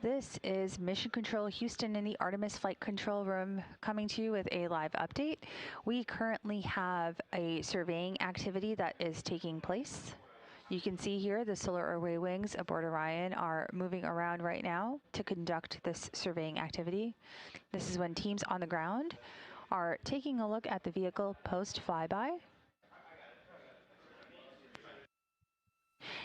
This is Mission Control Houston in the Artemis Flight Control Room coming to you with a live update. We currently have a surveying activity that is taking place. You can see here the solar array wings aboard Orion are moving around right now to conduct this surveying activity. This is when teams on the ground are taking a look at the vehicle post-flyby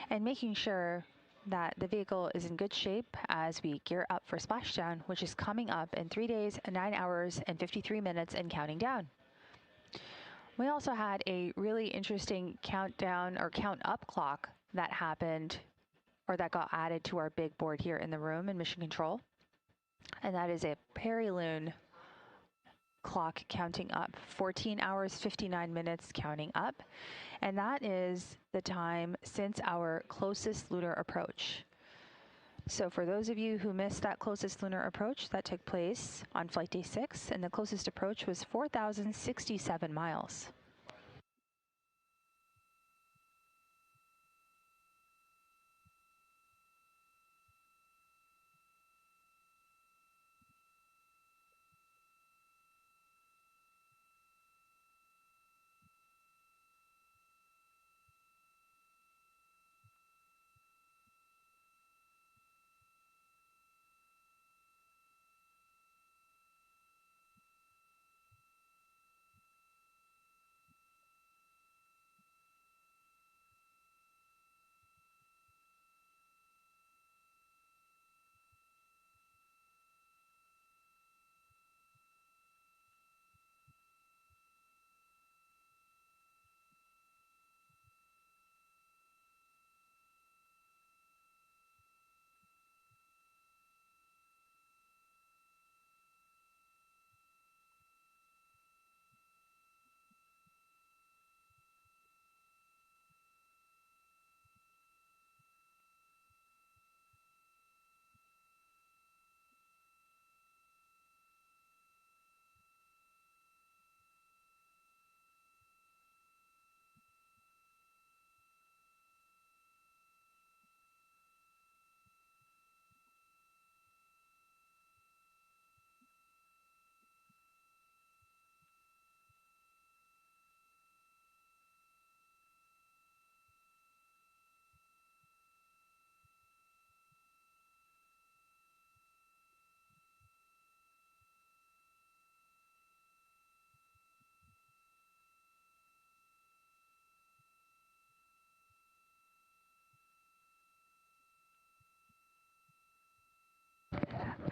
and making sure that the vehicle is in good shape as we gear up for splashdown, which is coming up in 3 days, 9 hours, and 53 minutes and counting down. We also had a really interesting countdown or count up clock that happened or that got added to our big board here in the room in Mission Control. And that is a periloon clock counting up, 14 hours, 59 minutes counting up. And that is the time since our closest lunar approach. So for those of you who missed that closest lunar approach, that took place on flight day 6, and the closest approach was 4,067 miles.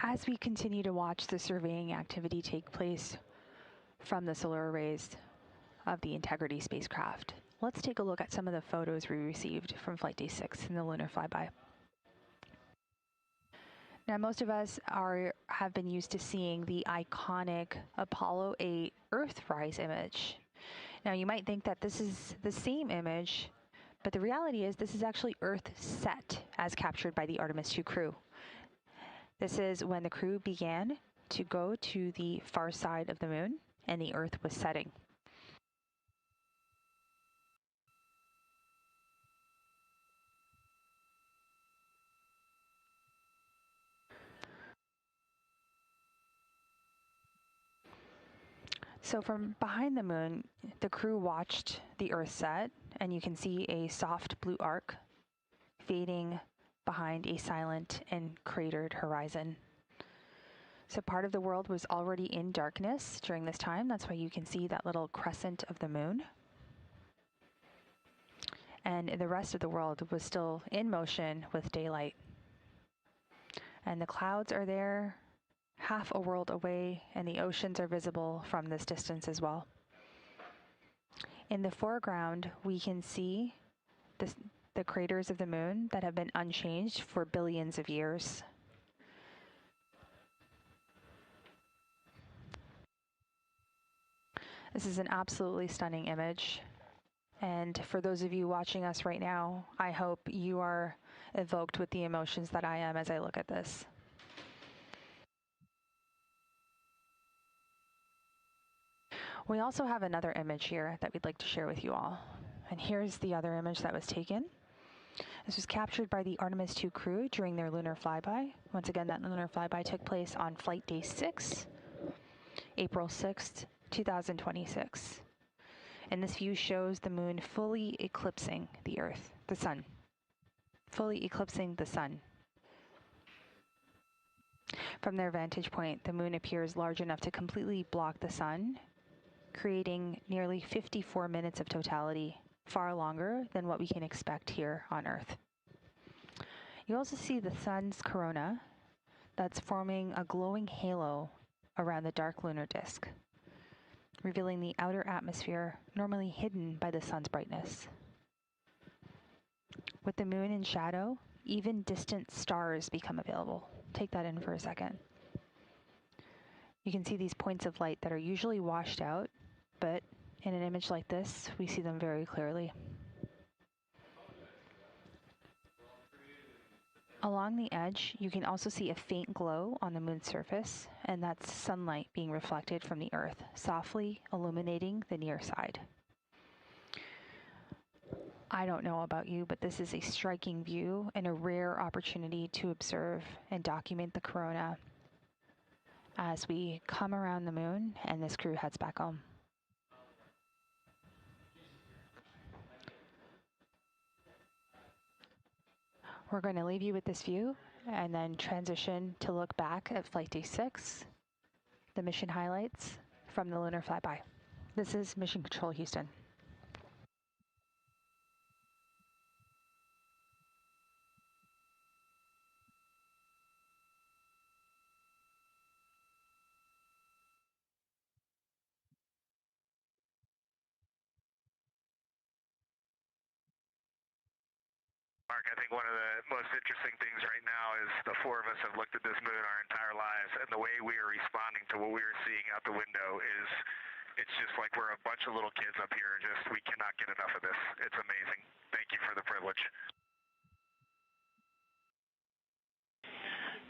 As we continue to watch the surveying activity take place from the solar arrays of the Integrity spacecraft, let's take a look at some of the photos we received from Flight Day 6 in the lunar flyby. Now, most of us have been used to seeing the iconic Apollo 8 Earthrise image. Now, you might think that this is the same image, but the reality is this is actually Earth set as captured by the Artemis II crew. This is when the crew began to go to the far side of the moon and the Earth was setting. So from behind the moon, the crew watched the Earth set, and you can see a soft blue arc fading behind a silent and cratered horizon. So part of the world was already in darkness during this time. That's why you can see that little crescent of the moon. And the rest of the world was still in motion with daylight. And the clouds are there, half a world away, and the oceans are visible from this distance as well. In the foreground, we can see the craters of the moon that have been unchanged for billions of years. This is an absolutely stunning image. And for those of you watching us right now, I hope you are evoked with the emotions that I am as I look at this. We also have another image here that we'd like to share with you all. And here's the other image that was taken. This was captured by the Artemis II crew during their lunar flyby. Once again, that lunar flyby took place on flight day 6, April 6th, 2026. And this view shows the moon fully eclipsing the Earth, the sun. Fully eclipsing the sun. From their vantage point, the moon appears large enough to completely block the sun, creating nearly 54 minutes of totality, far longer than what we can expect here on Earth. You also see the sun's corona that's forming a glowing halo around the dark lunar disk, revealing the outer atmosphere normally hidden by the sun's brightness. With the moon in shadow, even distant stars become available. Take that in for a second. You can see these points of light that are usually washed out, but in an image like this, we see them very clearly. Along the edge, you can also see a faint glow on the moon's surface, and that's sunlight being reflected from the Earth, softly illuminating the near side. I don't know about you, but this is a striking view and a rare opportunity to observe and document the corona as we come around the moon and this crew heads back home. We're going to leave you with this view and then transition to look back at Flight Day 6, the mission highlights from the lunar flyby. This is Mission Control Houston. Mark, I think one of the most interesting things right now is the four of us have looked at this moon our entire lives, and the way we are responding to what we are seeing out the window is, it's just like we're a bunch of little kids up here. Just, we cannot get enough of this. It's amazing. Thank you for the privilege.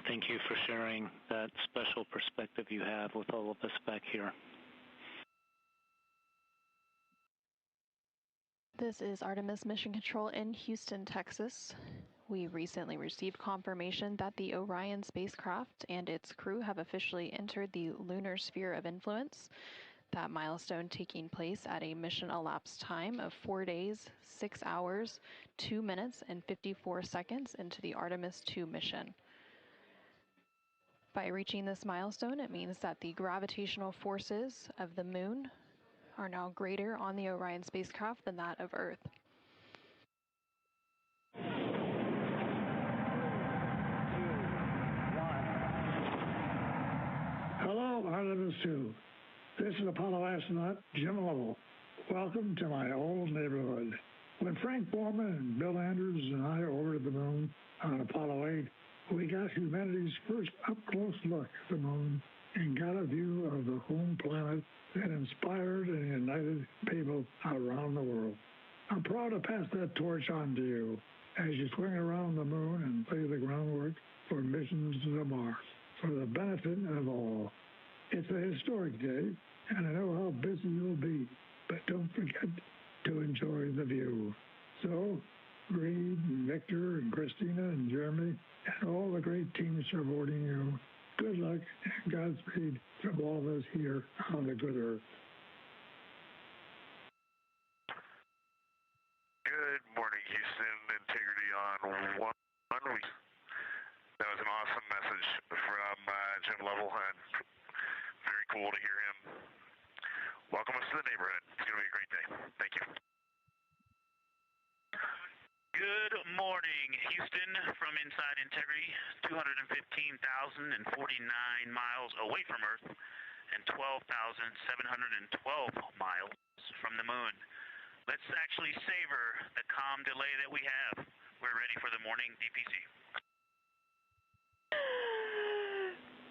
Thank you for sharing that special perspective you have with all of us back here. This is Artemis Mission Control in Houston, Texas. We recently received confirmation that the Orion spacecraft and its crew have officially entered the lunar sphere of influence, that milestone taking place at a mission elapsed time of 4 days, 6 hours, 2 minutes, and 54 seconds into the Artemis II mission. By reaching this milestone, it means that the gravitational forces of the moon are now greater on the Orion spacecraft than that of Earth. Hello, Artemis II. This is Apollo astronaut Jim Lovell. Welcome to my old neighborhood. When Frank Borman and Bill Andrews and I orbited the moon on Apollo 8, we got humanity's first up-close look at the moon and got a view of the home planet that inspired and united people around the world. I'm proud to pass that torch on to you as you swing around the moon and lay the groundwork for missions to Mars for the benefit of all. It's a historic day, and I know how busy you'll be, but don't forget to enjoy the view. So, Reed and Victor and Christina and Jeremy and all the great teams supporting you, good luck and Godspeed from all of us here on the good Earth. Good morning, Houston. Integrity on one week. That was an awesome message from Jim Lovell, and very cool to hear him. Welcome us to the neighborhood. It's going to be a great day. Thank you. Good morning, Houston, from inside Integrity, 215,049 miles away from Earth and 12,712 miles from the moon. Let's actually savor the calm delay that we have. We're ready for the morning DPC.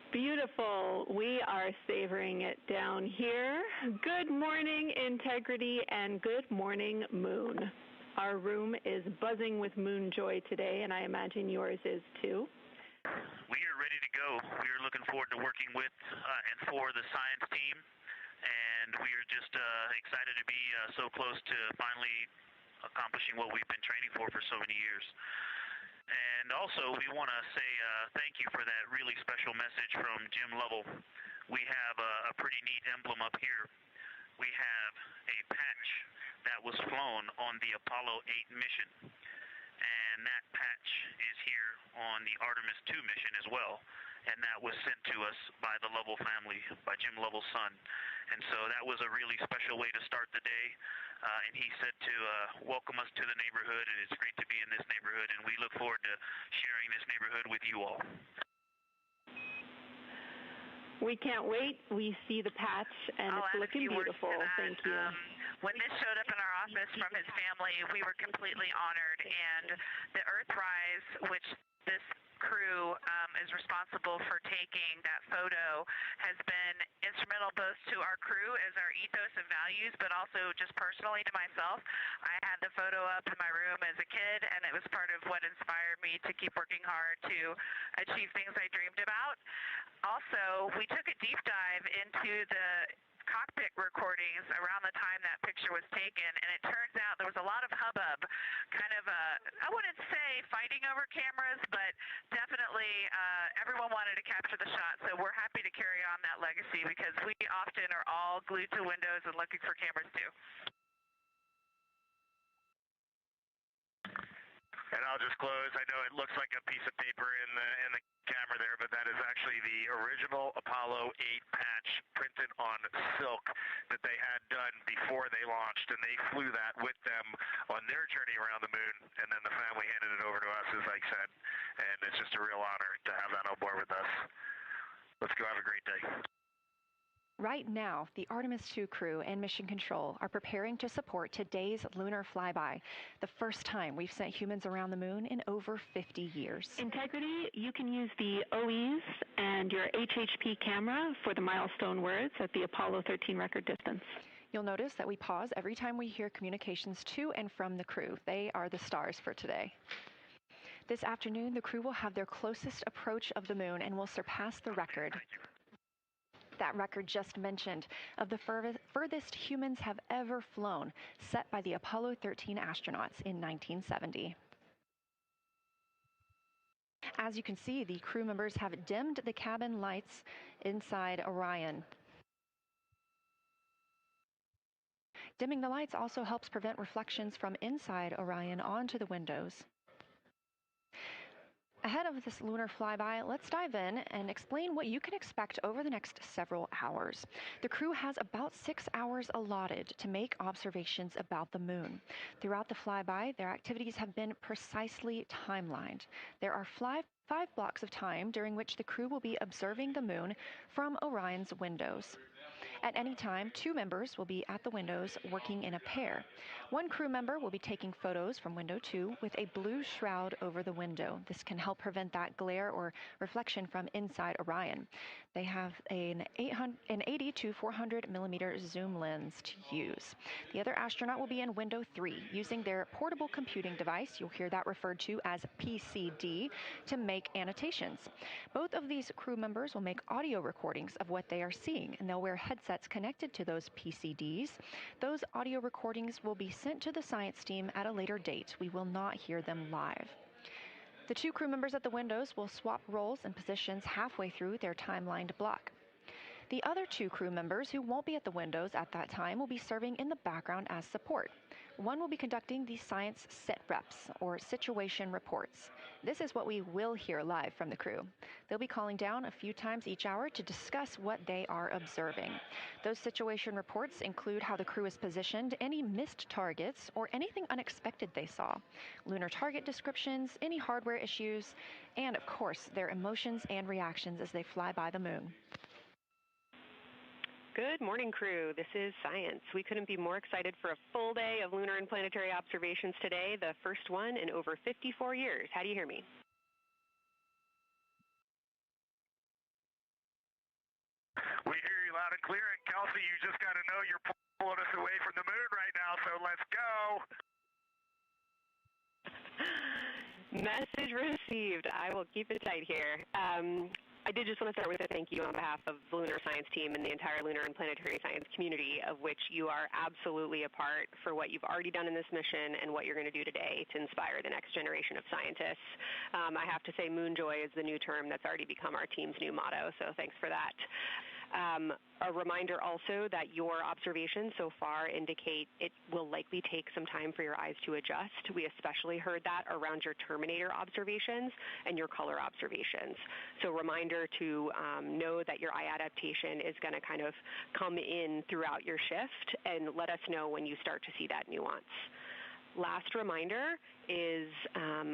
Beautiful. We are savoring it down here. Good morning, Integrity, and good morning, Moon. Our room is buzzing with moon joy today, and I imagine yours is too. We are ready to go. We are looking forward to working with and for the science team, and we are just excited to be so close to finally accomplishing what we've been training for so many years. And also, we want to say thank you for that really special message from Jim Lovell. We have a pretty neat emblem up here. We have a patch that was flown on the Apollo 8 mission. And that patch is here on the Artemis II mission as well. And that was sent to us by the Lovell family, by Jim Lovell's son. And so that was a really special way to start the day. And he said to welcome us to the neighborhood, and it's great to be in this neighborhood, and we look forward to sharing this neighborhood with you all. We can't wait. We see the patch, and it's looking beautiful. Thank you. When this showed up in our office from his family, we were completely honored, and the Earthrise, which this crew is responsible for taking that photo, has been instrumental both to our crew as our ethos and values, but also just personally to myself. I had the photo up in my room as a kid, and it was part of what inspired me to keep working hard to achieve things I dreamed about. Also, we took a deep dive into the cockpit recordings around the time that picture was taken, and it turns out there was a lot of hubbub, kind of I wouldn't say fighting over cameras, but definitely everyone wanted to capture the shot, so we're happy to carry on that legacy because we often are all glued to windows and looking for cameras too. And I'll just close. I know it looks like a piece of paper in the camera there, but that is actually the original Apollo 8 patch printed on silk that they had done before they launched, and they flew that with them on their journey around the moon, and then the family handed it over to us, as I said, and it's just a real honor to have that on board with us. Let's go have a great day. Right now, the Artemis II crew and Mission Control are preparing to support today's lunar flyby, the first time we've sent humans around the moon in over 50 years. Integrity, you can use the OEs and your HHP camera for the milestone words at the Apollo 13 record distance. You'll notice that we pause every time we hear communications to and from the crew. They are the stars for today. This afternoon, the crew will have their closest approach of the moon and will surpass the record. That record just mentioned of the furthest humans have ever flown, set by the Apollo 13 astronauts in 1970. As you can see, the crew members have dimmed the cabin lights inside Orion. Dimming the lights also helps prevent reflections from inside Orion onto the windows. Ahead of this lunar flyby, let's dive in and explain what you can expect over the next several hours. The crew has about 6 hours allotted to make observations about the moon. Throughout the flyby, their activities have been precisely timelined. There are five blocks of time during which the crew will be observing the moon from Orion's windows. At any time, 2 members will be at the windows working in a pair. One crew member will be taking photos from window 2 with a blue shroud over the window. This can help prevent that glare or reflection from inside Orion. They have an 80 to 400 millimeter zoom lens to use. The other astronaut will be in window 3 using their portable computing device, you'll hear that referred to as PCD, to make annotations. Both of these crew members will make audio recordings of what they are seeing, and they'll wear headsets connected to those PCDs. Those audio recordings will be sent to the science team at a later date. We will not hear them live. The 2 crew members at the windows will swap roles and positions halfway through their timelined block. The other 2 crew members who won't be at the windows at that time will be serving in the background as support. One will be conducting the science sit reps, or situation reports. This is what we will hear live from the crew. They'll be calling down a few times each hour to discuss what they are observing. Those situation reports include how the crew is positioned, any missed targets, or anything unexpected they saw, lunar target descriptions, any hardware issues, and of course, their emotions and reactions as they fly by the moon. Good morning, crew. This is Science. We couldn't be more excited for a full day of lunar and planetary observations today, the first one in over 54 years. How do you hear me? We hear you loud and clear, and Kelsey, you just got to know you're pulling us away from the moon right now, so let's go. Message received. I will keep it tight here. I did just want to start with a thank you on behalf of the Lunar Science team and the entire lunar and planetary science community, of which you are absolutely a part, for what you've already done in this mission and what you're going to do today to inspire the next generation of scientists. I have to say moon joy is the new term that's already become our team's new motto, so thanks for that. A reminder also that your observations so far indicate it will likely take some time for your eyes to adjust. We especially heard that around your terminator observations and your color observations. So reminder to know that your eye adaptation is going to kind of come in throughout your shift, and let us know when you start to see that nuance. Last reminder is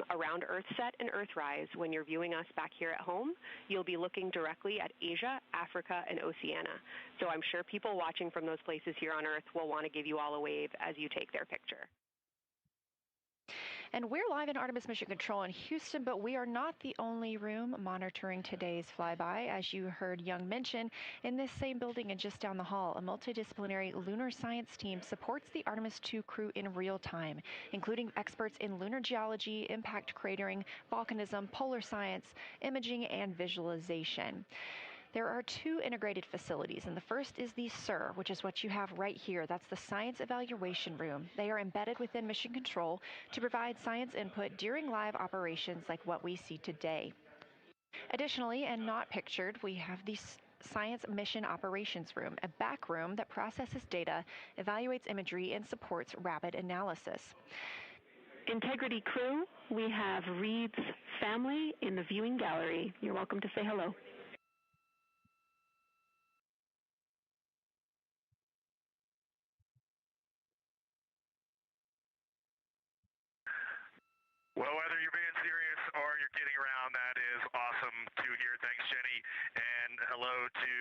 around Earthset and Earthrise. When you're viewing us back here at home, you'll be looking directly at Asia, Africa, and Oceania. So I'm sure people watching from those places here on Earth will want to give you all a wave as you take their picture. And we're live in Artemis Mission Control in Houston, but we are not the only room monitoring today's flyby. As you heard Young mention, in this same building and just down the hall, a multidisciplinary lunar science team supports the Artemis II crew in real time, including experts in lunar geology, impact cratering, volcanism, polar science, imaging, and visualization. There are two integrated facilities, and the first is the SIR, which is what you have right here. That's the Science Evaluation Room. They are embedded within Mission Control to provide science input during live operations like what we see today. Additionally, and not pictured, we have the Science Mission Operations Room, a back room that processes data, evaluates imagery, and supports rapid analysis. Integrity crew, we have Reed's family in the viewing gallery. You're welcome to say hello. Well, whether you're being serious or you're kidding around, that is awesome to hear. Thanks, Jenny. And hello to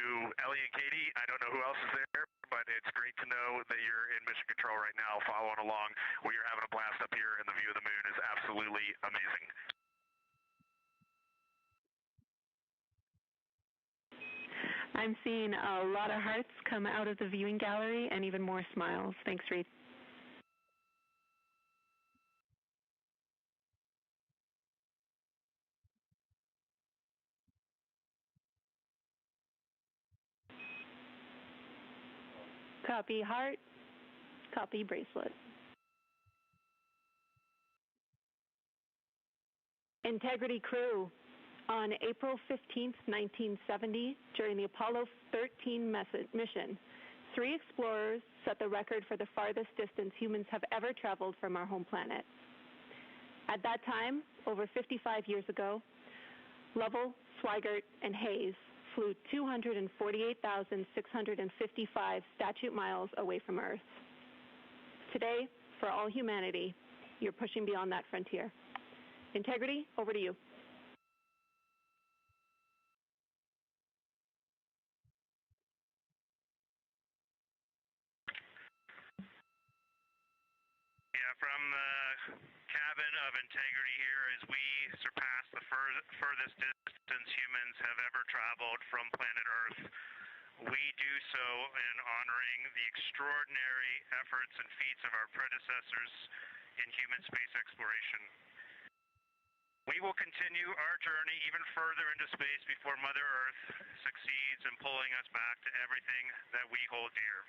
Ellie and Katie. I don't know who else is there, but it's great to know that you're in mission control right now, following along. We are having a blast up here, and the view of the moon is absolutely amazing. I'm seeing a lot of hearts come out of the viewing gallery and even more smiles. Thanks, Reed. Copy heart, copy bracelet. Integrity crew, on April 15th, 1970, during the Apollo 13 mission, 3 explorers set the record for the farthest distance humans have ever traveled from our home planet. At that time, over 55 years ago, Lovell, Swigert, and Hayes flew 248,655 statute miles away from Earth. Today, for all humanity, you're pushing beyond that frontier. Integrity, over to you. Yeah, from the cabin of Integrity here, as we surpass the furthest distance humans have ever traveled from planet Earth, we do so in honoring the extraordinary efforts and feats of our predecessors in human space exploration. We will continue our journey even further into space before Mother Earth succeeds in pulling us back to everything that we hold dear.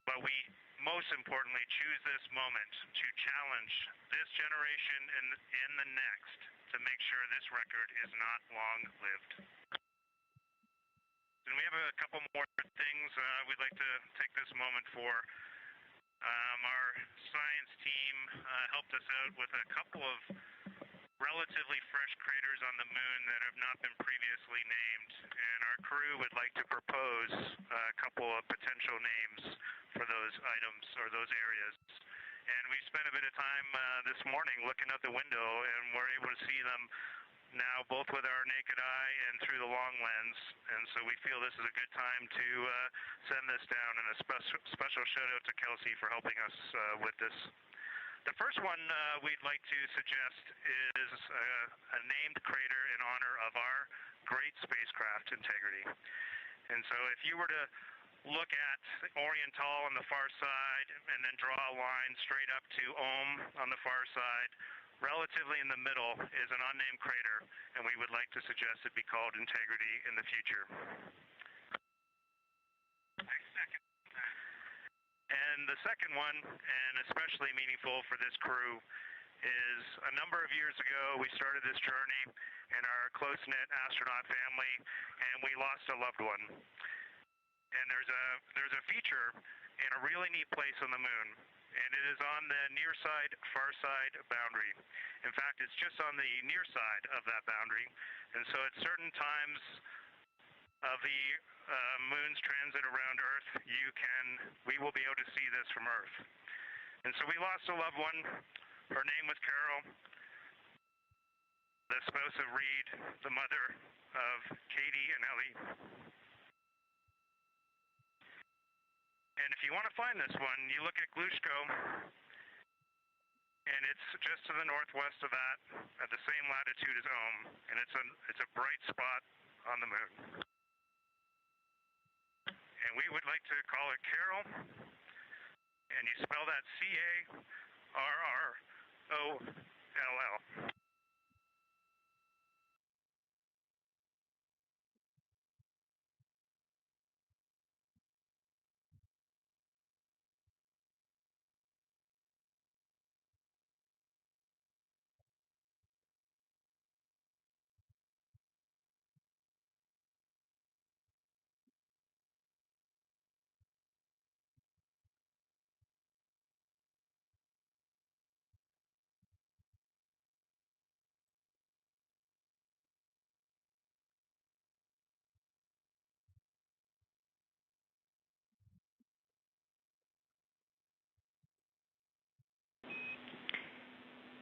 But we most importantly choose this moment to challenge this generation and the next to make sure this record is not long-lived. And we have a couple more things we'd like to take this moment for. Our science team helped us out with a couple of relatively fresh craters on the moon that have not been previously named, and our crew would like to propose a couple of potential names for those items or those areas. And we spent a bit of time this morning looking out the window, and we're able to see them now both with our naked eye and through the long lens, and so we feel this is a good time to send this down, and a special shout out to Kelsey for helping us with this. The first one we'd like to suggest is a named crater in honor of our great spacecraft, Integrity. And so if you were to look at Orion on the far side and then draw a line straight up to Ohm on the far side, Relatively in the middle is an unnamed crater, and we would like to suggest it be called Integrity in the future. And the second one, and especially meaningful for this crew, is a number of years ago we started this journey in our close-knit astronaut family, and we lost a loved one. And there's a feature in a really neat place on the moon, and it is on the near side, far side boundary. In fact, it's just on the near side of that boundary, and so at certain times of the moon's transit around Earth, we will be able to see this from Earth. And so we lost a loved one. Her name was Carol, the spouse of Reed, the mother of Katie and Ellie. And if you want to find this one, you look at Glushko, and it's just to the northwest of that, at the same latitude as Ohm, and it's a bright spot on the moon. And we would like to call it Carol, and you spell that Carroll.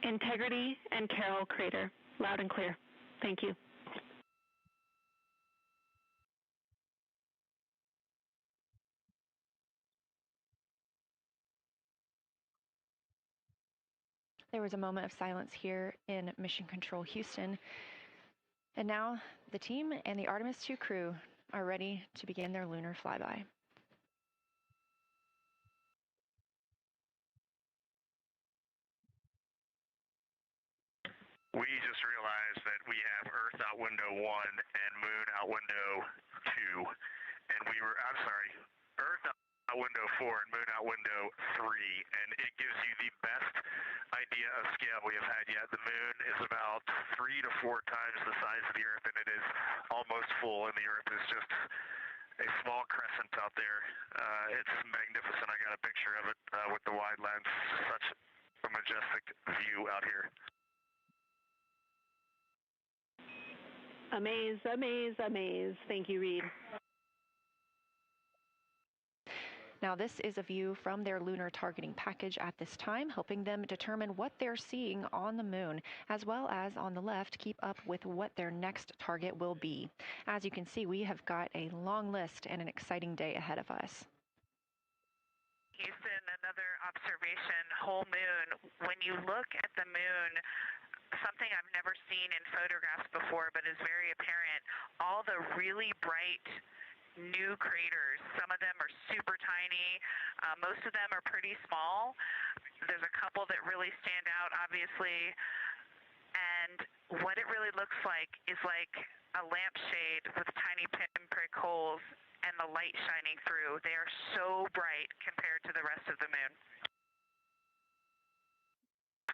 Integrity and Carroll Crater, loud and clear. Thank you. There was a moment of silence here in Mission Control Houston. And now the team and the Artemis II crew are ready to begin their lunar flyby. We just realized that we have Earth out window 1 and Moon out window 2. And Earth out window 4 and Moon out window 3. And it gives you the best idea of scale we have had yet. The Moon is about 3 to 4 times the size of the Earth, and it is almost full, and the Earth is just a small crescent out there. It's magnificent. I got a picture of it with the wide lens. Such a majestic view out here. Amaze, amaze, amaze. Thank you, Reed. Now, this is a view from their lunar targeting package at this time, helping them determine what they're seeing on the moon, as well as on the left, keep up with what their next target will be. As you can see, we have got a long list and an exciting day ahead of us. Houston, another observation, whole moon. When you look at the moon, something I've never seen in photographs before, but is very apparent, all the really bright new craters. Some of them are super tiny. Most of them are pretty small. There's a couple that really stand out, obviously. And what it really looks like is like a lampshade with tiny pinprick holes and the light shining through. They are so bright compared to the rest of the moon.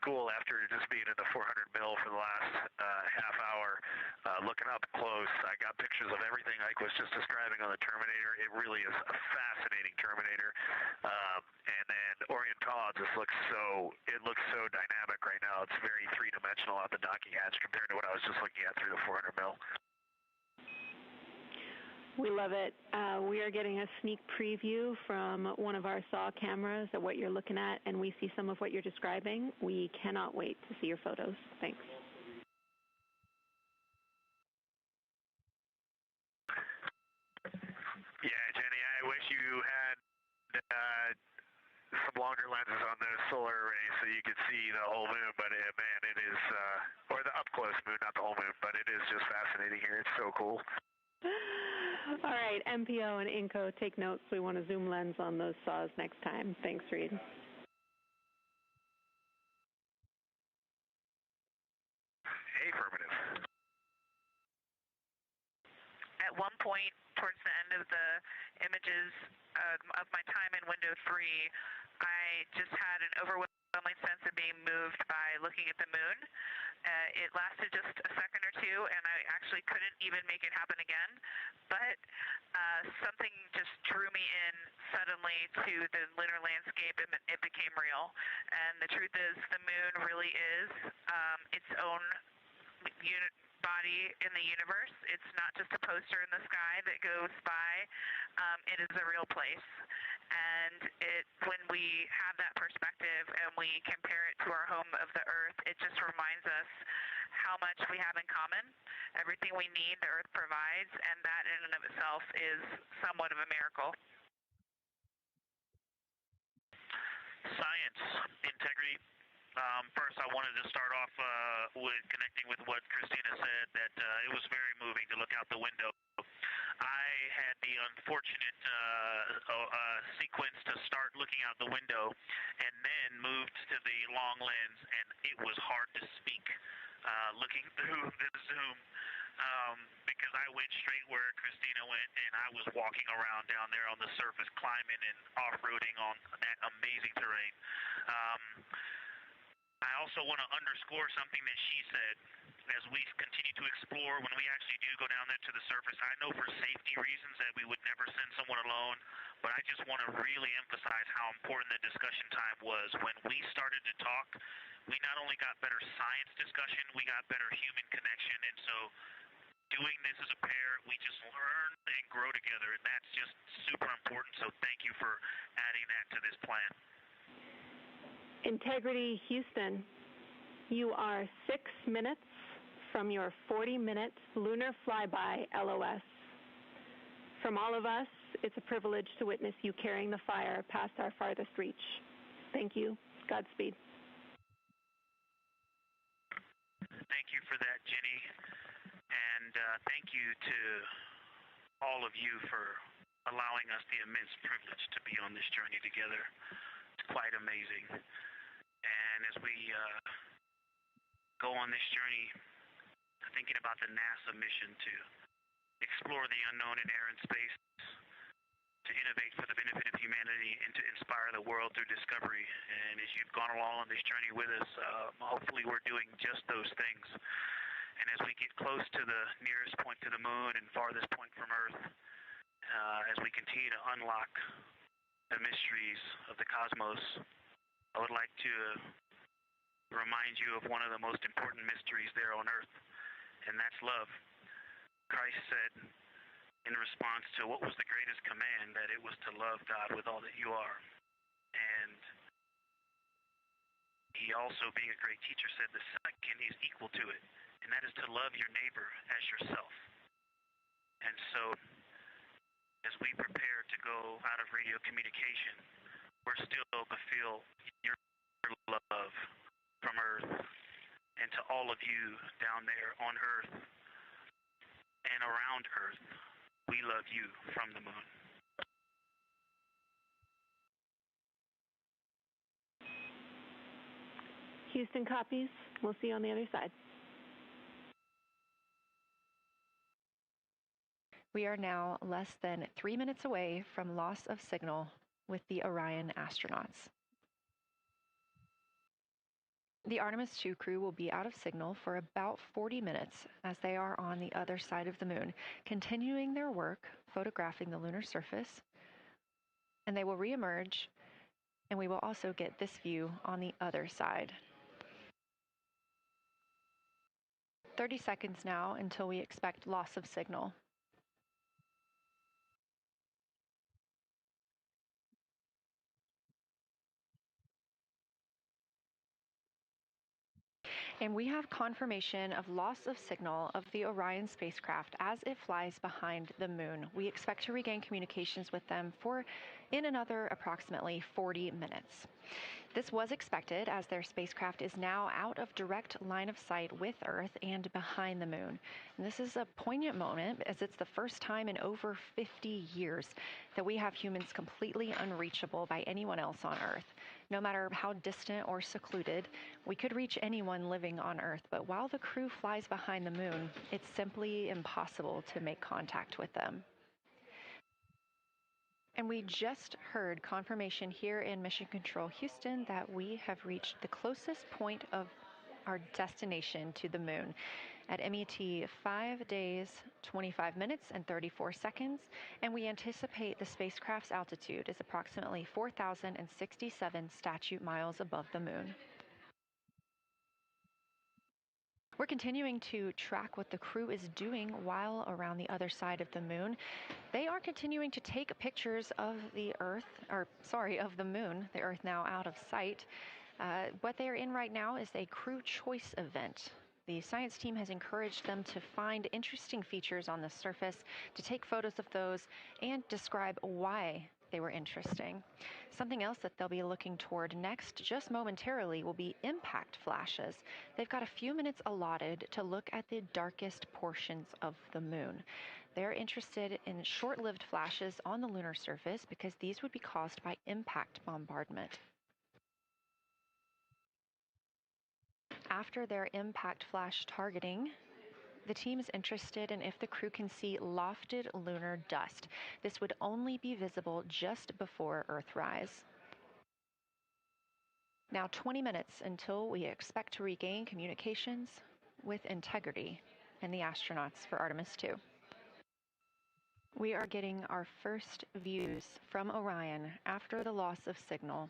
Cool after just being in the 400 mil for the last half hour, looking up close. I got pictures of everything Ike was just describing on the Terminator. It really is a fascinating Terminator. And then Orion just looks so dynamic right now. It's very three-dimensional out the docking hatch compared to what I was just looking at through the 400 mil. We love it. We are getting a sneak preview from one of our SAW cameras of what you're looking at, and we see some of what you're describing. We cannot wait to see your photos. Thanks. Yeah, Jenny, I wish you had some longer lenses on those solar arrays so you could see the whole moon, but man, it is, or the up-close moon, not the whole moon, but it is just fascinating here. It's so cool. All right, MPO and INCO, take notes. We want a zoom lens on those saws next time. Thanks, Reed. At one point, towards the end of the images of my time in window 3, I just had an overwhelming sense of being moved by looking at the moon. It lasted just a second or two, and I actually couldn't even make it happen again. But something just drew me in suddenly to the lunar landscape, and it became real. And the truth is, the moon really is its own body in the universe. It's not just a poster in the sky that goes by. It is a real place. And when we have that perspective and we compare it to our home of the Earth, it just reminds us how much we have in common. Everything we need, the Earth provides, and that in and of itself is somewhat of a miracle. Science, integrity. First, I wanted to start off with connecting with what Christina said, that it was very moving to look out the window. I had the unfortunate sequence to start looking out the window and then moved to the long lens, and it was hard to speak looking through the Zoom because I went straight where Christina went, and I was walking around down there on the surface, climbing and off-roading on that amazing terrain. I also want to underscore something that she said. As we continue to explore, when we actually do go down there to the surface, I know for safety reasons that we would never send someone alone, but I just want to really emphasize how important the discussion time was. When we started to talk, we not only got better science discussion, we got better human connection, and so doing this as a pair, we just learn and grow together, and that's just super important, so thank you for adding that to this plan. Integrity Houston, you are 6 minutes from your 40-minute lunar flyby LOS. From all of us, it's a privilege to witness you carrying the fire past our farthest reach. Thank you. Godspeed. Thank you for that, Jenny. And thank you to all of you for allowing us the immense privilege to be on this journey together. It's quite amazing. And as we go on this journey, thinking about the NASA mission to explore the unknown in air and space, to innovate for the benefit of humanity, and to inspire the world through discovery. And as you've gone along on this journey with us, hopefully we're doing just those things. And as we get close to the nearest point to the moon and farthest point from Earth, as we continue to unlock the mysteries of the cosmos, I would like to remind you of one of the most important mysteries there on Earth, and that's love. Christ said in response to what was the greatest command, that it was to love God with all that you are. And he also, being a great teacher, said the second is equal to it, and that is to love your neighbor as yourself. And so, as we prepare to go out of radio communication, we're still to feel your love from Earth, and to all of you down there on Earth and around Earth, we love you from the moon. Houston copies. We'll see you on the other side. We are now less than 3 minutes away from loss of signal with the Orion astronauts. The Artemis II crew will be out of signal for about 40 minutes as they are on the other side of the moon, continuing their work photographing the lunar surface, and they will reemerge, and we will also get this view on the other side. 30 seconds now until we expect loss of signal. And we have confirmation of loss of signal of the Orion spacecraft as it flies behind the moon. We expect to regain communications with them for in another approximately 40 minutes. This was expected as their spacecraft is now out of direct line of sight with Earth and behind the moon. And this is a poignant moment as it's the first time in over 50 years that we have humans completely unreachable by anyone else on Earth. No matter how distant or secluded, we could reach anyone living on Earth, but while the crew flies behind the moon, it's simply impossible to make contact with them. And we just heard confirmation here in Mission Control Houston that we have reached the closest point of our destination to the moon at MET 5 days, 25 minutes, and 34 seconds, and we anticipate the spacecraft's altitude is approximately 4,067 statute miles above the moon. We're continuing to track what the crew is doing while around the other side of the moon. They are continuing to take pictures of the moon, the Earth now out of sight. What they are in right now is a crew choice event. The science team has encouraged them to find interesting features on the surface, to take photos of those, and describe why they were interesting. Something else that they'll be looking toward next, just momentarily, will be impact flashes. They've got a few minutes allotted to look at the darkest portions of the moon. They're interested in short-lived flashes on the lunar surface because these would be caused by impact bombardment. After their impact flash targeting, the team is interested in if the crew can see lofted lunar dust. This would only be visible just before Earthrise. Now 20 minutes until we expect to regain communications with Integrity and the astronauts for Artemis II. We are getting our first views from Orion after the loss of signal.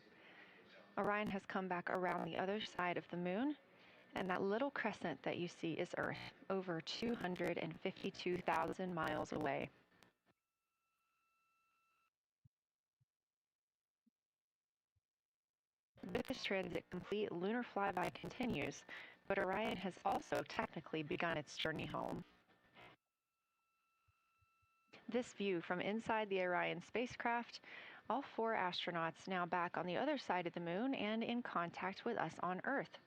Orion has come back around the other side of the moon, and that little crescent that you see is Earth, over 252,000 miles away. With this transit complete, lunar flyby continues, but Orion has also technically begun its journey home. This view from inside the Orion spacecraft, all 4 astronauts now back on the other side of the moon and in contact with us on Earth.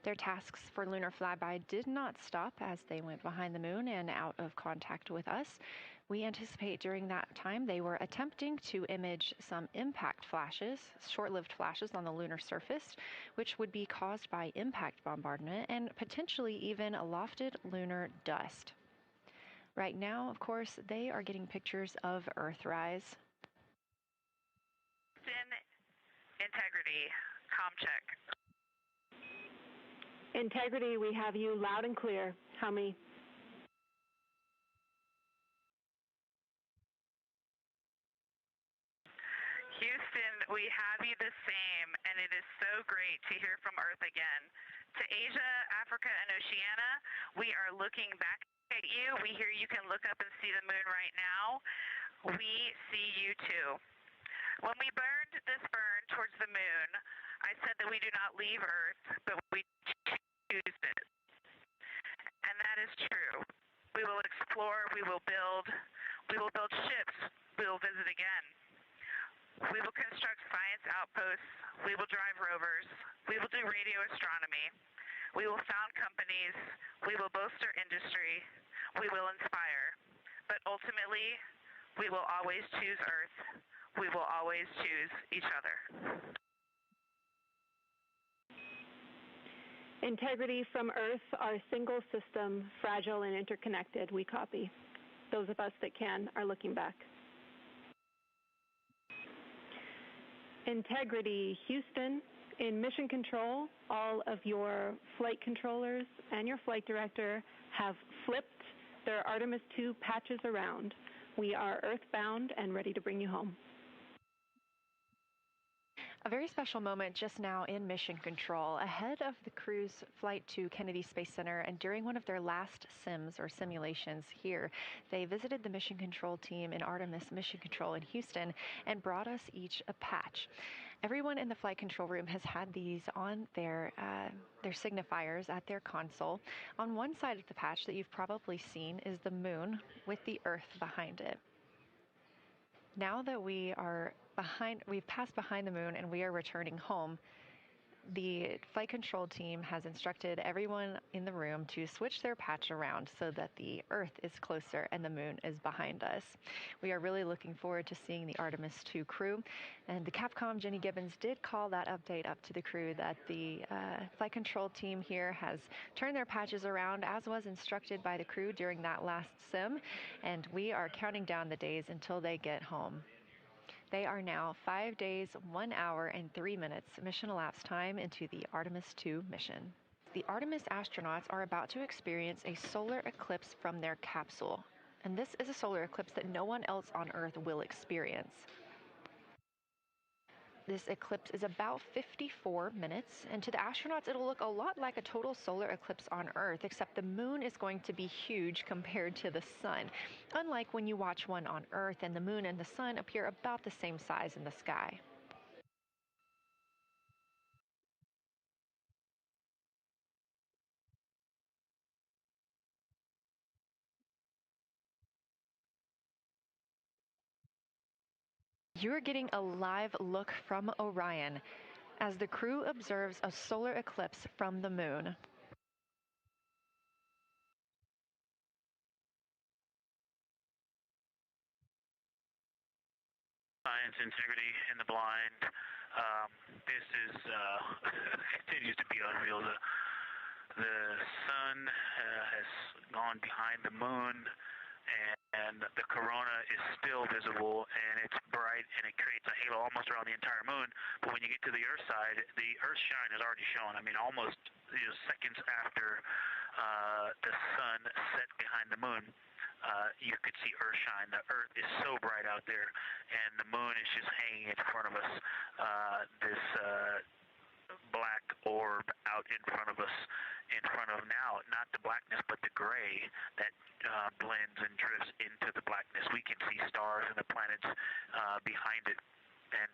Their tasks for lunar flyby did not stop as they went behind the moon and out of contact with us. We anticipate during that time they were attempting to image some impact flashes, short-lived flashes on the lunar surface, which would be caused by impact bombardment and potentially even a lofted lunar dust. Right now, of course, they are getting pictures of Earthrise. Integrity, comm check. Integrity, we have you loud and clear. How many? Houston, we have you the same, and it is so great to hear from Earth again. To Asia, Africa, and Oceania, we are looking back at you. We hear you can look up and see the moon right now. We see you too. When we burned this burn towards the moon, I said that we do not leave Earth, but we choose it. And that is true. We will explore, we will build ships, we will visit again. We will construct science outposts, we will drive rovers, we will do radio astronomy, we will found companies, we will bolster industry, we will inspire. But ultimately, we will always choose Earth. We will always choose each other. Integrity from Earth, our single system, fragile and interconnected. We copy. Those of us that can are looking back. Integrity, Houston, in mission control, all of your flight controllers and your flight director have flipped their Artemis II patches around. We are earthbound and ready to bring you home. A very special moment just now in mission control ahead of the crew's flight to Kennedy Space Center, and during one of their last sims or simulations here, they visited the mission control team in Artemis Mission Control in Houston and brought us each a patch. Everyone in the flight control room has had these on their signifiers at their console. On one side of the patch that you've probably seen is the moon with the Earth behind it. Now that we've passed behind the moon and we are returning home, the flight control team has instructed everyone in the room to switch their patch around so that the Earth is closer and the moon is behind us. We are really looking forward to seeing the Artemis II crew. And the Capcom, Jenny Gibbons, did call that update up to the crew that the flight control team here has turned their patches around as was instructed by the crew during that last sim. And we are counting down the days until they get home. They are now 5 days, 1 hour, and 3 minutes mission elapsed time into the Artemis II mission. The Artemis astronauts are about to experience a solar eclipse from their capsule. And this is a solar eclipse that no one else on Earth will experience. This eclipse is about 54 minutes, and to the astronauts, it'll look a lot like a total solar eclipse on Earth, except the moon is going to be huge compared to the sun, unlike when you watch one on Earth and the moon and the sun appear about the same size in the sky. You're getting a live look from Orion as the crew observes a solar eclipse from the moon. Science, integrity, in the blind. This is continues to be unreal. The sun has gone behind the moon, and the corona is still visible, and it's bright, and it creates a halo almost around the entire moon. But when you get to the Earth side, the Earth shine is already shown. I mean, almost seconds after the sun set behind the moon, you could see Earth shine. The Earth is so bright out there, and the moon is just hanging in front of us. This black orb out in front of us, in front of now, not the blackness, but the gray that blends and drifts into the blackness. We can see stars and the planets behind it. And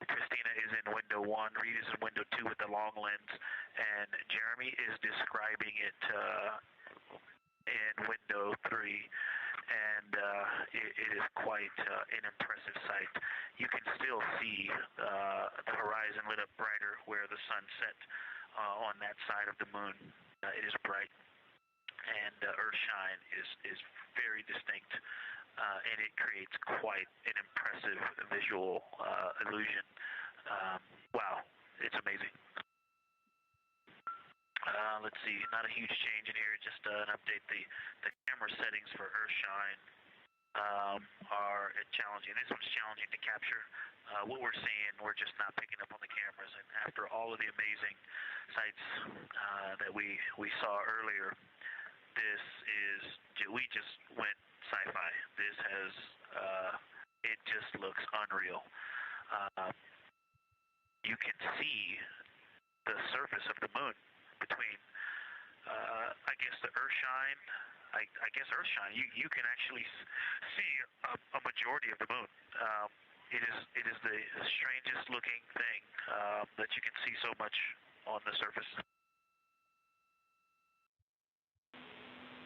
Christina is in window 1, Reed is in window 2 with the long lens, and Jeremy is describing it in window 3. And it is quite an impressive sight. You can still see the horizon lit up brighter where the sun set on that side of the moon. It is bright, and Earthshine is very distinct, and it creates quite an impressive visual illusion. Wow, it's amazing. Let's see, not a huge change in here, just an update. The camera settings for Earthshine are challenging. This one's challenging to capture. What we're seeing, we're just not picking up on the cameras. And after all of the amazing sights that we saw earlier, we just went sci-fi. This has, it just looks unreal. You can see the surface of the moon between, I guess, the Earthshine. I guess Earthshine. You can actually see a majority of the moon. It is the strangest looking thing that you can see so much on the surface.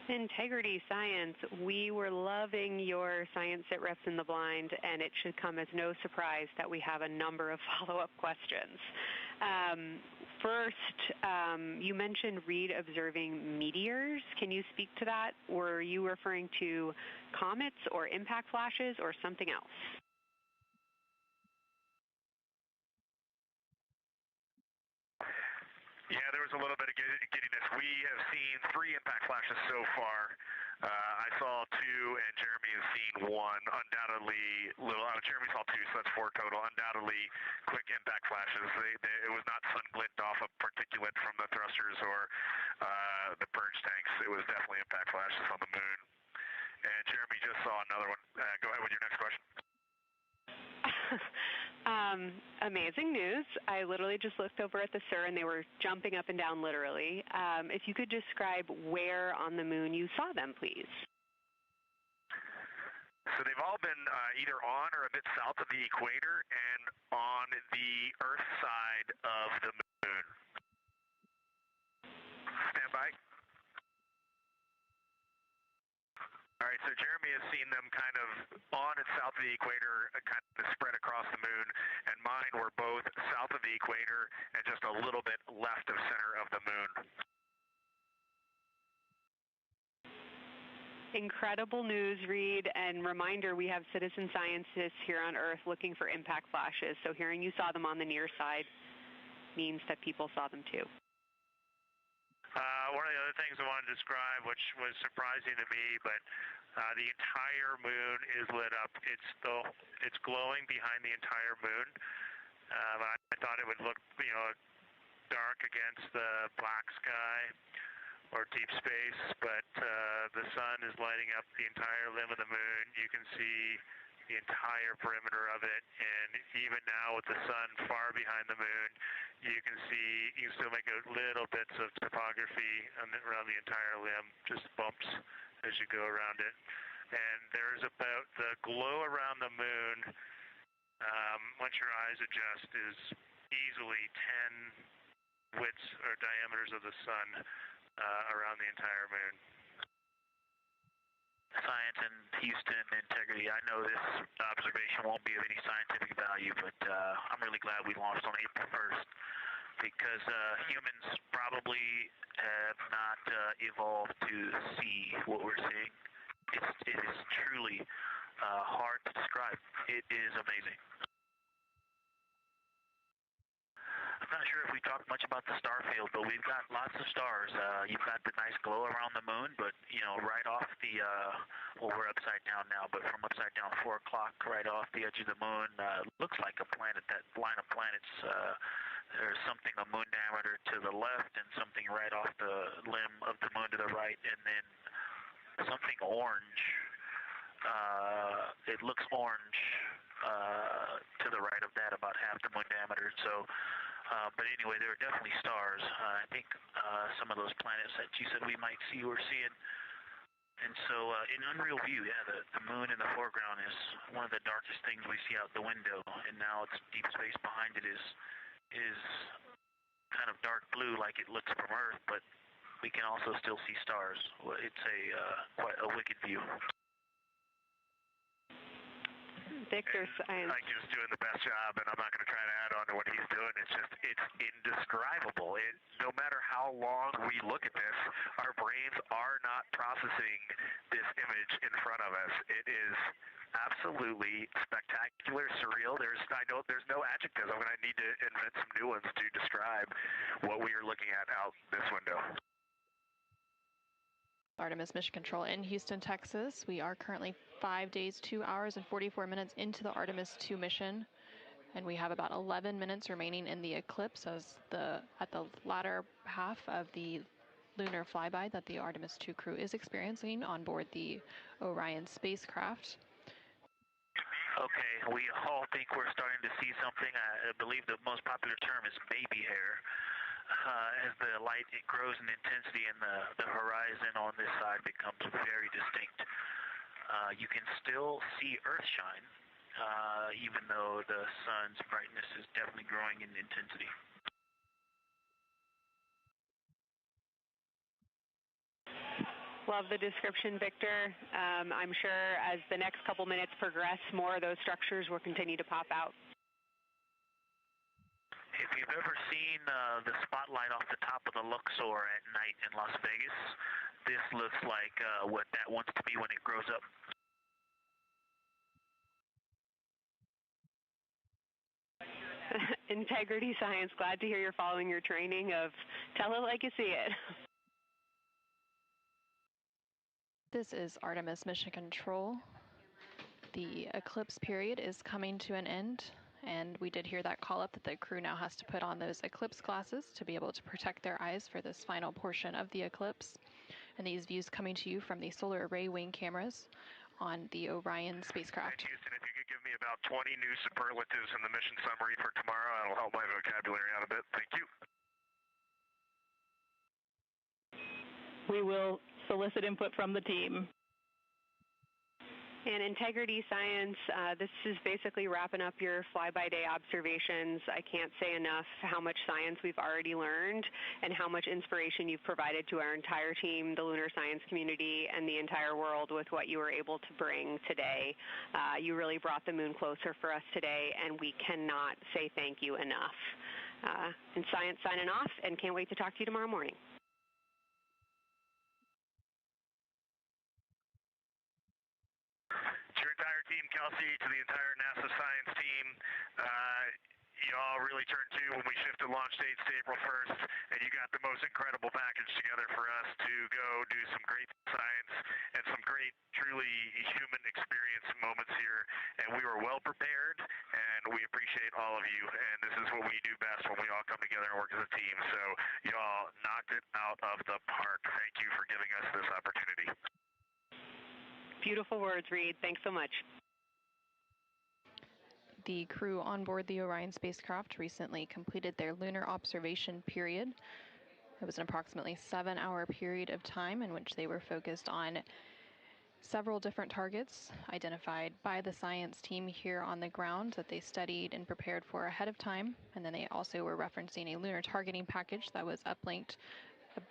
Integrity Science, we were loving your Science Sit Reps in the Blind, and it should come as no surprise that we have a number of follow-up questions. First, you mentioned Reed observing meteors. Can you speak to that? Were you referring to comets or impact flashes or something else? Yeah, there was a little bit of giddiness. We have seen 3 impact flashes so far. I saw 2, and Jeremy has seen 1. Undoubtedly, Jeremy saw 2, so that's 4 total. Undoubtedly, quick impact flashes. It was not sun glint off of particulate from the thrusters or the purge tanks. It was definitely impact flashes on the moon. And Jeremy just saw another one. Go ahead with your next question. Amazing news. I literally just looked over at the SIR and they were jumping up and down literally. If you could describe where on the moon you saw them, please. So they've all been either on or a bit south of the equator and on the Earth side of the moon. Stand by. All All right, so Jeremy has seen them kind of on and south of the equator, kind of spread across the moon, and mine were both south of the equator and just a little bit left of center of the moon. Incredible news, Reed, and reminder, we have citizen scientists here on Earth looking for impact flashes, so hearing you saw them on the near side means that people saw them too. One of the other things I wanted to describe, which was surprising to me, but the entire moon is lit up. It's glowing behind the entire moon. I thought it would look, dark against the black sky or deep space, but the sun is lighting up the entire limb of the moon. You can see the entire perimeter of it, and even now with the sun far behind the moon, you can still make out little bits of topography around the entire limb, just bumps as you go around it. And there's about the glow around the moon, once your eyes adjust, is easily 10 widths or diameters of the sun around the entire moon. Science and Houston integrity. I know this observation won't be of any scientific value, but I'm really glad we launched on April 1st because humans probably have not evolved to see what we're seeing. It is truly hard to describe. It is amazing. I'm not sure if we talked much about the star field, but we've got lots of stars. You've got the nice glow around the moon, but right off the well, we're upside down now, but from upside down 4 o'clock, right off the edge of the moon, looks like a planet. That line of planets, there's something a moon diameter to the left, and something right off the limb of the moon to the right, and then something orange. It looks orange to the right of that, about half the moon diameter. So. But anyway, there are definitely stars. I think some of those planets that you said we might see, we're seeing. And so in unreal view, yeah, the moon in the foreground is one of the darkest things we see out the window. And now it's deep space behind it is kind of dark blue like it looks from Earth, but we can also still see stars. It's quite a wicked view. Victor, Mike is doing the best job, and I'm not going to try to add on to what he's doing. It's indescribable. No matter how long we look at this, our brains are not processing this image in front of us. It is absolutely spectacular, surreal. There's no adjectives. I'm going to need to invent some new ones to describe what we are looking at out this window. Artemis Mission Control in Houston, Texas. We are currently 5 days, 2 hours, and 44 minutes into the Artemis II mission, and we have about 11 minutes remaining in the Eclipse at the latter half of the lunar flyby that the Artemis II crew is experiencing on board the Orion spacecraft. Okay, we all think we're starting to see something. I believe the most popular term is baby hair. As the light grows in intensity and the horizon on this side becomes very distinct. You can still see Earth shine, even though the sun's brightness is definitely growing in intensity. Love the description, Victor. I'm sure as the next couple minutes progress, more of those structures will continue to pop out. If you've ever seen the spotlight off the top of the Luxor at night in Las Vegas, this looks like what that wants to be when it grows up. Integrity Science, glad to hear you're following your training of tell it like you see it. This is Artemis Mission Control. The eclipse period is coming to an end, and we did hear that call up that the crew now has to put on those eclipse glasses to be able to protect their eyes for this final portion of the eclipse. And these views coming to you from the solar array wing cameras on the Orion spacecraft. And Houston, if you could give me about 20 new superlatives in the mission summary for tomorrow, that'll help my vocabulary out a bit. Thank you. We will solicit input from the team. And Integrity Science, this is basically wrapping up your fly-by-day observations. I can't say enough how much science we've already learned and how much inspiration you've provided to our entire team, the lunar science community, and the entire world with what you were able to bring today. You really brought the moon closer for us today, and we cannot say thank you enough. And Science signing off, and can't wait to talk to you tomorrow morning. To your entire team, Kelsey, to the entire NASA science team, you all really turned to when we shifted launch dates to April 1st, and you got the most incredible package together for us to go do some great science and some great, truly human experience moments here. And we were well prepared, and we appreciate all of you. And this is what we do best when we all come together and work as a team. So you all knocked it out of the park. Thank you for giving us this opportunity. Beautiful words, Reed. Thanks so much. The crew on board the Orion spacecraft recently completed their lunar observation period. It was an approximately 7-hour period of time in which they were focused on several different targets identified by the science team here on the ground that they studied and prepared for ahead of time. And then they also were referencing a lunar targeting package that was uplinked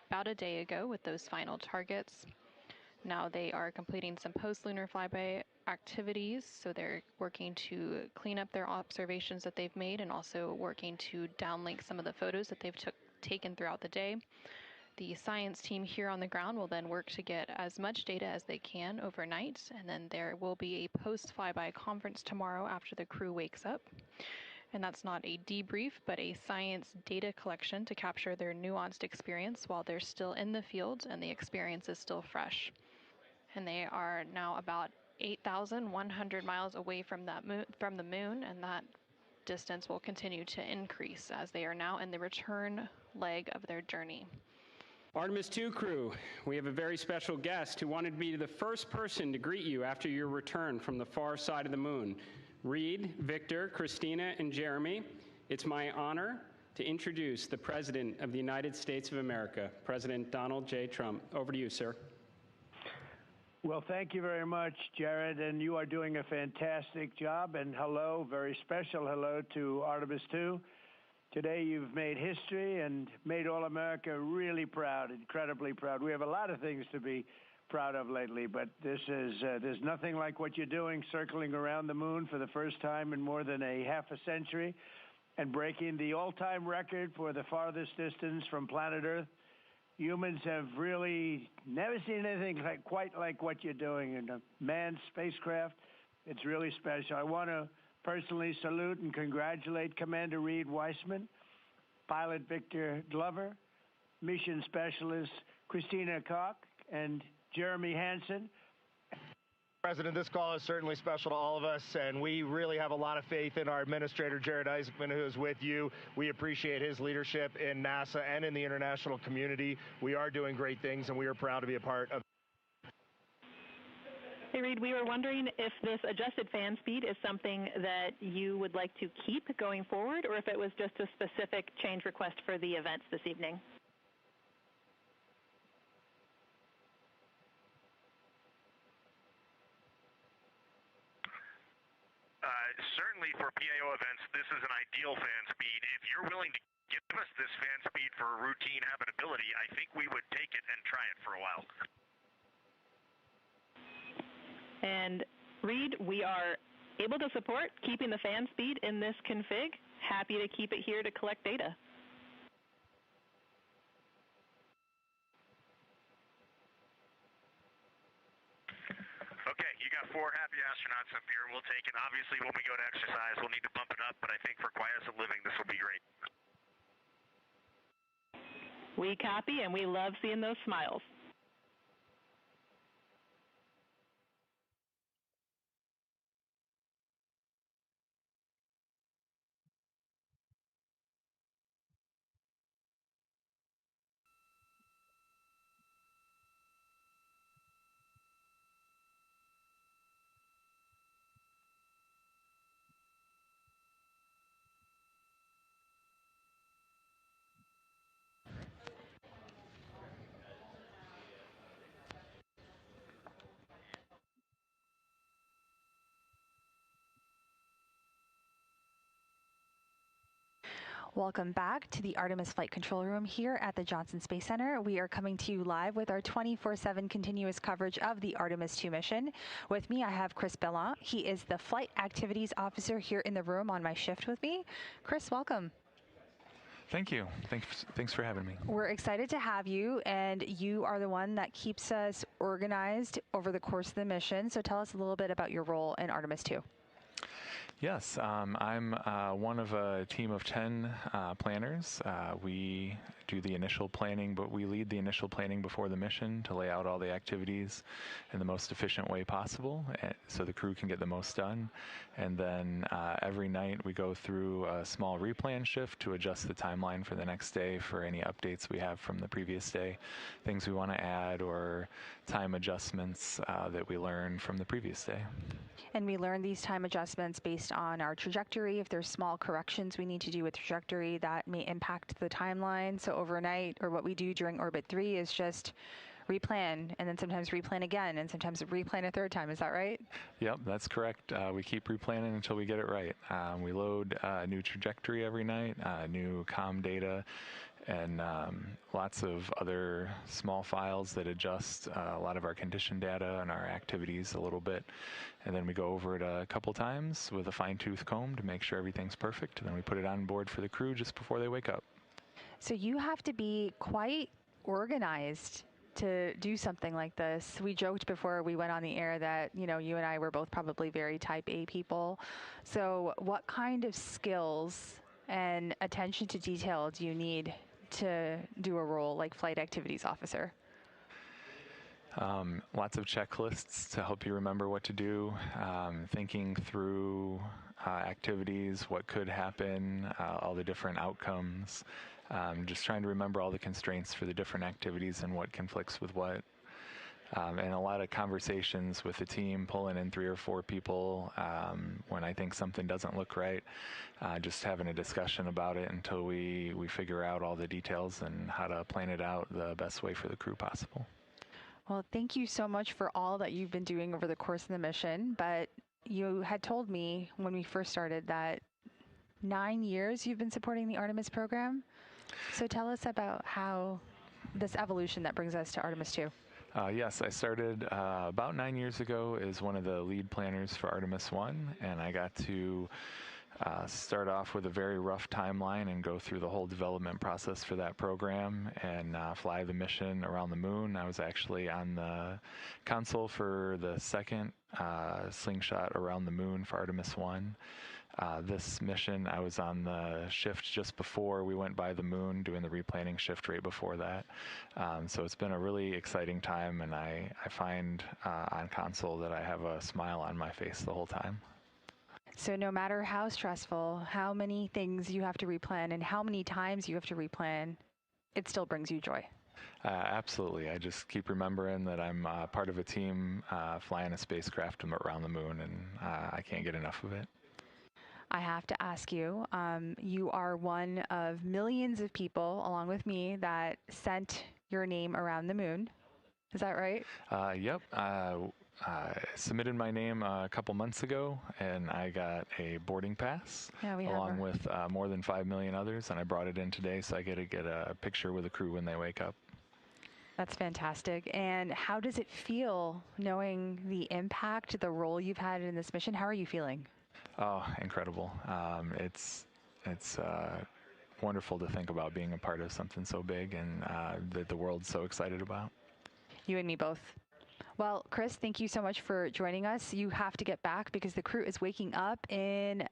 about a day ago with those final targets. Now they are completing some post-lunar flyby activities, so they're working to clean up their observations that they've made and also working to downlink some of the photos that they've taken throughout the day. The science team here on the ground will then work to get as much data as they can overnight, and then there will be a post-flyby conference tomorrow after the crew wakes up. And that's not a debrief, but a science data collection to capture their nuanced experience while they're still in the field and the experience is still fresh. And they are now about 8,100 miles away from the moon, and that distance will continue to increase as they are now in the return leg of their journey. Artemis II crew, we have a very special guest who wanted to be the first person to greet you after your return from the far side of the moon. Reed, Victor, Christina, and Jeremy, it's my honor to introduce the President of the United States of America, President Donald J. Trump. Over to you, sir. Well, thank you very much, Jared, and you are doing a fantastic job. And hello, very special hello to Artemis II. Today you've made history and made all America really proud, incredibly proud. We have a lot of things to be proud of lately, but this is there's nothing like what you're doing, circling around the moon for the first time in more than a half a century and breaking the all-time record for the farthest distance from planet Earth. Humans have really never seen anything quite like what you're doing in a manned spacecraft. It's really special. I want to personally salute and congratulate Commander Reed Weissman, Pilot Victor Glover, Mission Specialist Christina Koch, and Jeremy Hansen. President, this call is certainly special to all of us, and we really have a lot of faith in our administrator, Jared Isaacman, who is with you. We appreciate his leadership in NASA and in the international community. We are doing great things, and we are proud to be a part of. Hey, Reed, we were wondering if this adjusted fan speed is something that you would like to keep going forward, or if it was just a specific change request for the events this evening. Certainly for PAO events, this is an ideal fan speed. If you're willing to give us this fan speed for routine habitability, I think we would take it and try it for a while. And Reed, we are able to support keeping the fan speed in this config. Happy to keep it here to collect data. Okay, you got 4 happy astronauts up here. We'll take it. Obviously, when we go to exercise, we'll need to bump it up, but I think for quiescent living, this will be great. We copy, and we love seeing those smiles. Welcome back to the Artemis Flight Control Room here at the Johnson Space Center. We are coming to you live with our 24/7 continuous coverage of the Artemis II mission. With me, I have Chris Bellant. He is the Flight Activities Officer here in the room on my shift with me. Chris, welcome. Thank you. Thanks for having me. We're excited to have you, and you are the one that keeps us organized over the course of the mission. So tell us a little bit about your role in Artemis II. Yes, I'm one of a team of 10 planners. We do the initial planning, but we lead the initial planning before the mission to lay out all the activities in the most efficient way possible so the crew can get the most done. And then every night we go through a small replan shift to adjust the timeline for the next day for any updates we have from the previous day, things we want to add or time adjustments that we learn from the previous day. And we learn these time adjustments based on our trajectory. If there's small corrections we need to do with trajectory, that may impact the timeline. So overnight, or what we do during Orbit 3 is just replan, and then sometimes replan again, and sometimes replan a third time. Is that right? Yep, that's correct. We keep replanning until we get it right. We load a new trajectory every night, new comm data, and lots of other small files that adjust a lot of our condition data and our activities a little bit. And then we go over it a couple times with a fine-tooth comb to make sure everything's perfect. And then we put it on board for the crew just before they wake up. So you have to be quite organized to do something like this. We joked before we went on the air that, you know, you and I were both probably very type A people. So what kind of skills and attention to detail do you need to do a role like Flight Activities Officer? Lots of checklists to help you remember what to do, thinking through activities, what could happen, all the different outcomes, just trying to remember all the constraints for the different activities and what conflicts with what. And a lot of conversations with the team, pulling in 3 or 4 people when I think something doesn't look right, just having a discussion about it until we figure out all the details and how to plan it out the best way for the crew possible. Well, thank you so much for all that you've been doing over the course of the mission, but you had told me when we first started that 9 years you've been supporting the Artemis program. So tell us about how this evolution that brings us to Artemis II. Yes, I started about 9 years ago as one of the lead planners for Artemis I, and I got to start off with a very rough timeline and go through the whole development process for that program and fly the mission around the moon. I was actually on the console for the second slingshot around the moon for Artemis I. This mission, I was on the shift just before we went by the moon, doing the replanning shift right before that. So it's been a really exciting time, and I find on console that I have a smile on my face the whole time. So no matter how stressful, how many things you have to replan, and how many times you have to replan, it still brings you joy. Absolutely. I just keep remembering that I'm part of a team flying a spacecraft around the moon, and I can't get enough of it. I have to ask you, you are one of millions of people, along with me, that sent your name around the moon. Is that right? Yep. I submitted my name a couple months ago, and I got a boarding pass along with more than 5 million others, and I brought it in today so I get to get a picture with the crew when they wake up. That's fantastic. And how does it feel knowing the impact, the role you've had in this mission? How are you feeling? Oh, incredible. It's wonderful to think about being a part of something so big and that the world's so excited about. You and me both. Well, Chris, thank you so much for joining us. You have to get back because the crew is waking up in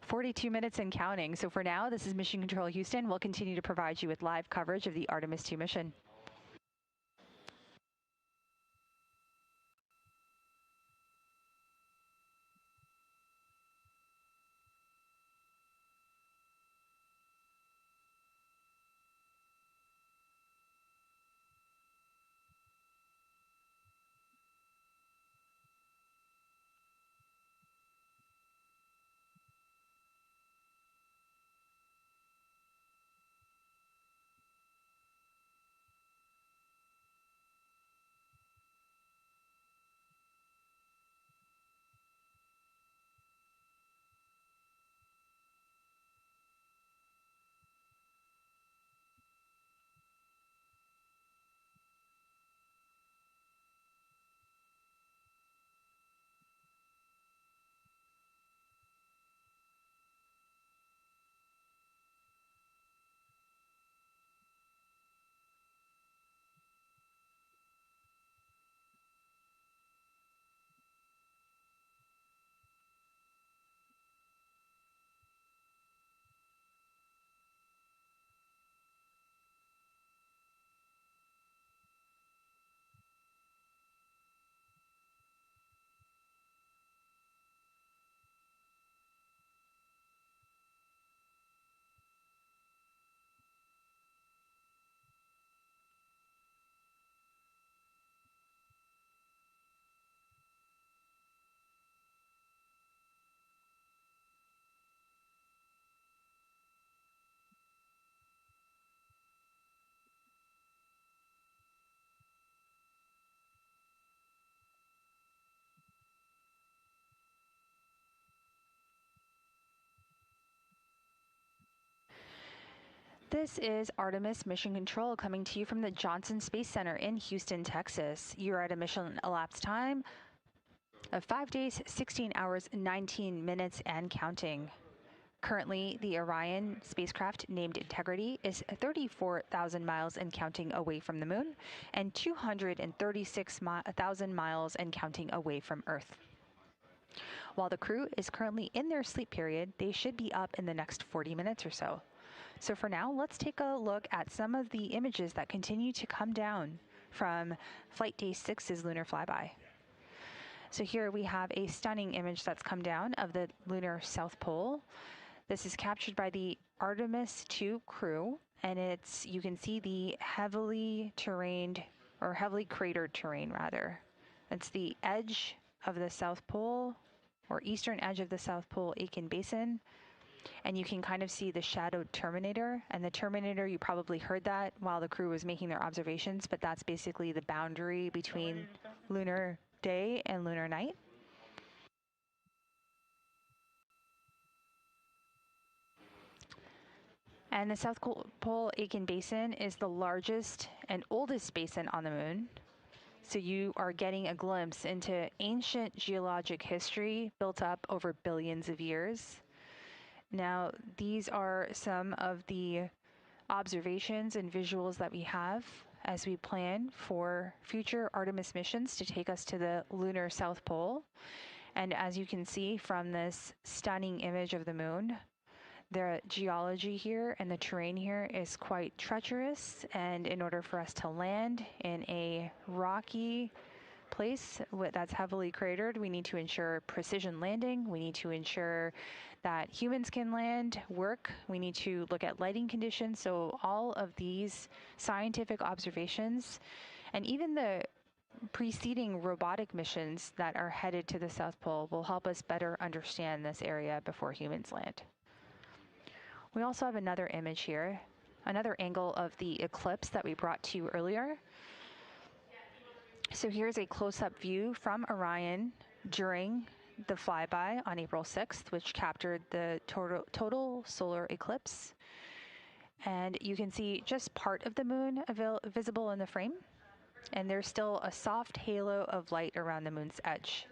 42 minutes and counting. So for now, this is Mission Control Houston. We'll continue to provide you with live coverage of the Artemis II mission. This is Artemis Mission Control coming to you from the Johnson Space Center in Houston, Texas. You are at a mission elapsed time of 5 days, 16 hours, 19 minutes, and counting. Currently, the Orion spacecraft, named Integrity, is 34,000 miles and counting away from the moon and 236,000 miles and counting away from Earth. While the crew is currently in their sleep period, they should be up in the next 40 minutes or so. So for now, let's take a look at some of the images that continue to come down from Flight Day 6's lunar flyby. So here we have a stunning image that's come down of the lunar South Pole. This is captured by the Artemis II crew, and you can see the heavily cratered terrain rather. It's the edge of the South Pole, or eastern edge of the South Pole Aitken Basin. And you can kind of see the shadowed Terminator. And the Terminator, you probably heard that while the crew was making their observations, but that's basically the boundary between lunar day and lunar night. And the South Pole Aitken Basin is the largest and oldest basin on the moon. So you are getting a glimpse into ancient geologic history built up over billions of years. Now, these are some of the observations and visuals that we have as we plan for future Artemis missions to take us to the lunar South Pole. And as you can see from this stunning image of the moon, the geology here and the terrain here is quite treacherous. And in order for us to land in a rocky place that's heavily cratered, we need to ensure precision landing. We need to ensure that humans can work. We need to look at lighting conditions. So all of these scientific observations and even the preceding robotic missions that are headed to the South Pole will help us better understand this area before humans land. We also have another image here, another angle of the eclipse that we brought to you earlier. So here's a close-up view from Orion during the flyby on April 6th, which captured the total solar eclipse. And you can see just part of the moon visible in the frame. And there's still a soft halo of light around the moon's edge.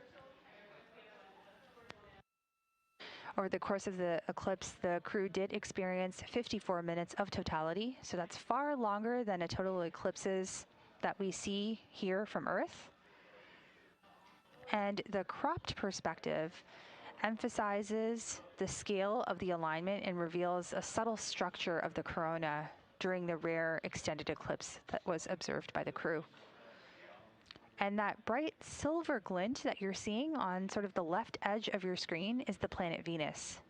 Over the course of the eclipse, the crew did experience 54 minutes of totality. So that's far longer than a total eclipses that we see here from Earth. And the cropped perspective emphasizes the scale of the alignment and reveals a subtle structure of the corona during the rare extended eclipse that was observed by the crew. And that bright silver glint that you're seeing on sort of the left edge of your screen is the planet Venus.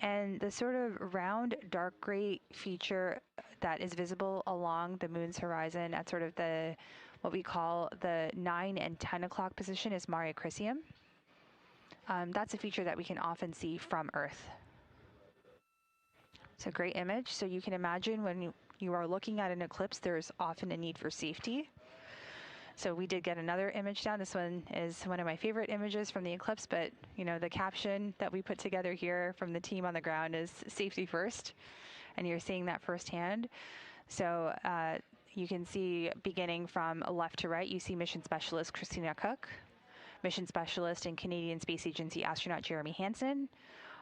And the sort of round dark gray feature that is visible along the moon's horizon at sort of what we call the 9 and 10 o'clock position is Mare Crisium. That's a feature that we can often see from Earth. It's a great image. So you can imagine when you are looking at an eclipse, there's often a need for safety. So we did get another image down. This one is one of my favorite images from the eclipse, but the caption that we put together here from the team on the ground is safety first. And you're seeing that firsthand. So you can see beginning from left to right, you see mission specialist Christina Cook, mission specialist and Canadian Space Agency astronaut Jeremy Hansen,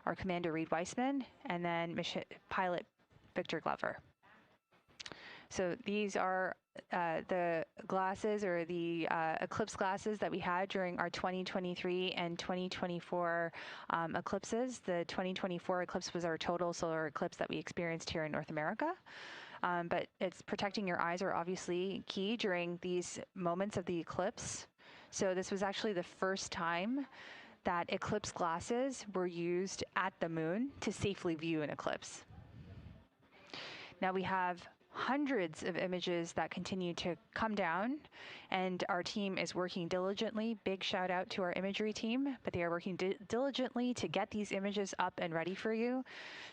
our commander Reed Weissman, and then mission pilot Victor Glover. So these are the glasses or the eclipse glasses that we had during our 2023 and 2024 eclipses. The 2024 eclipse was our total solar eclipse that we experienced here in North America. But it's protecting your eyes are obviously key during these moments of the eclipse. So this was actually the first time that eclipse glasses were used at the moon to safely view an eclipse. Now we have hundreds of images that continue to come down, and our team is working diligently. Big shout out to our imagery team, but they are working diligently to get these images up and ready for you.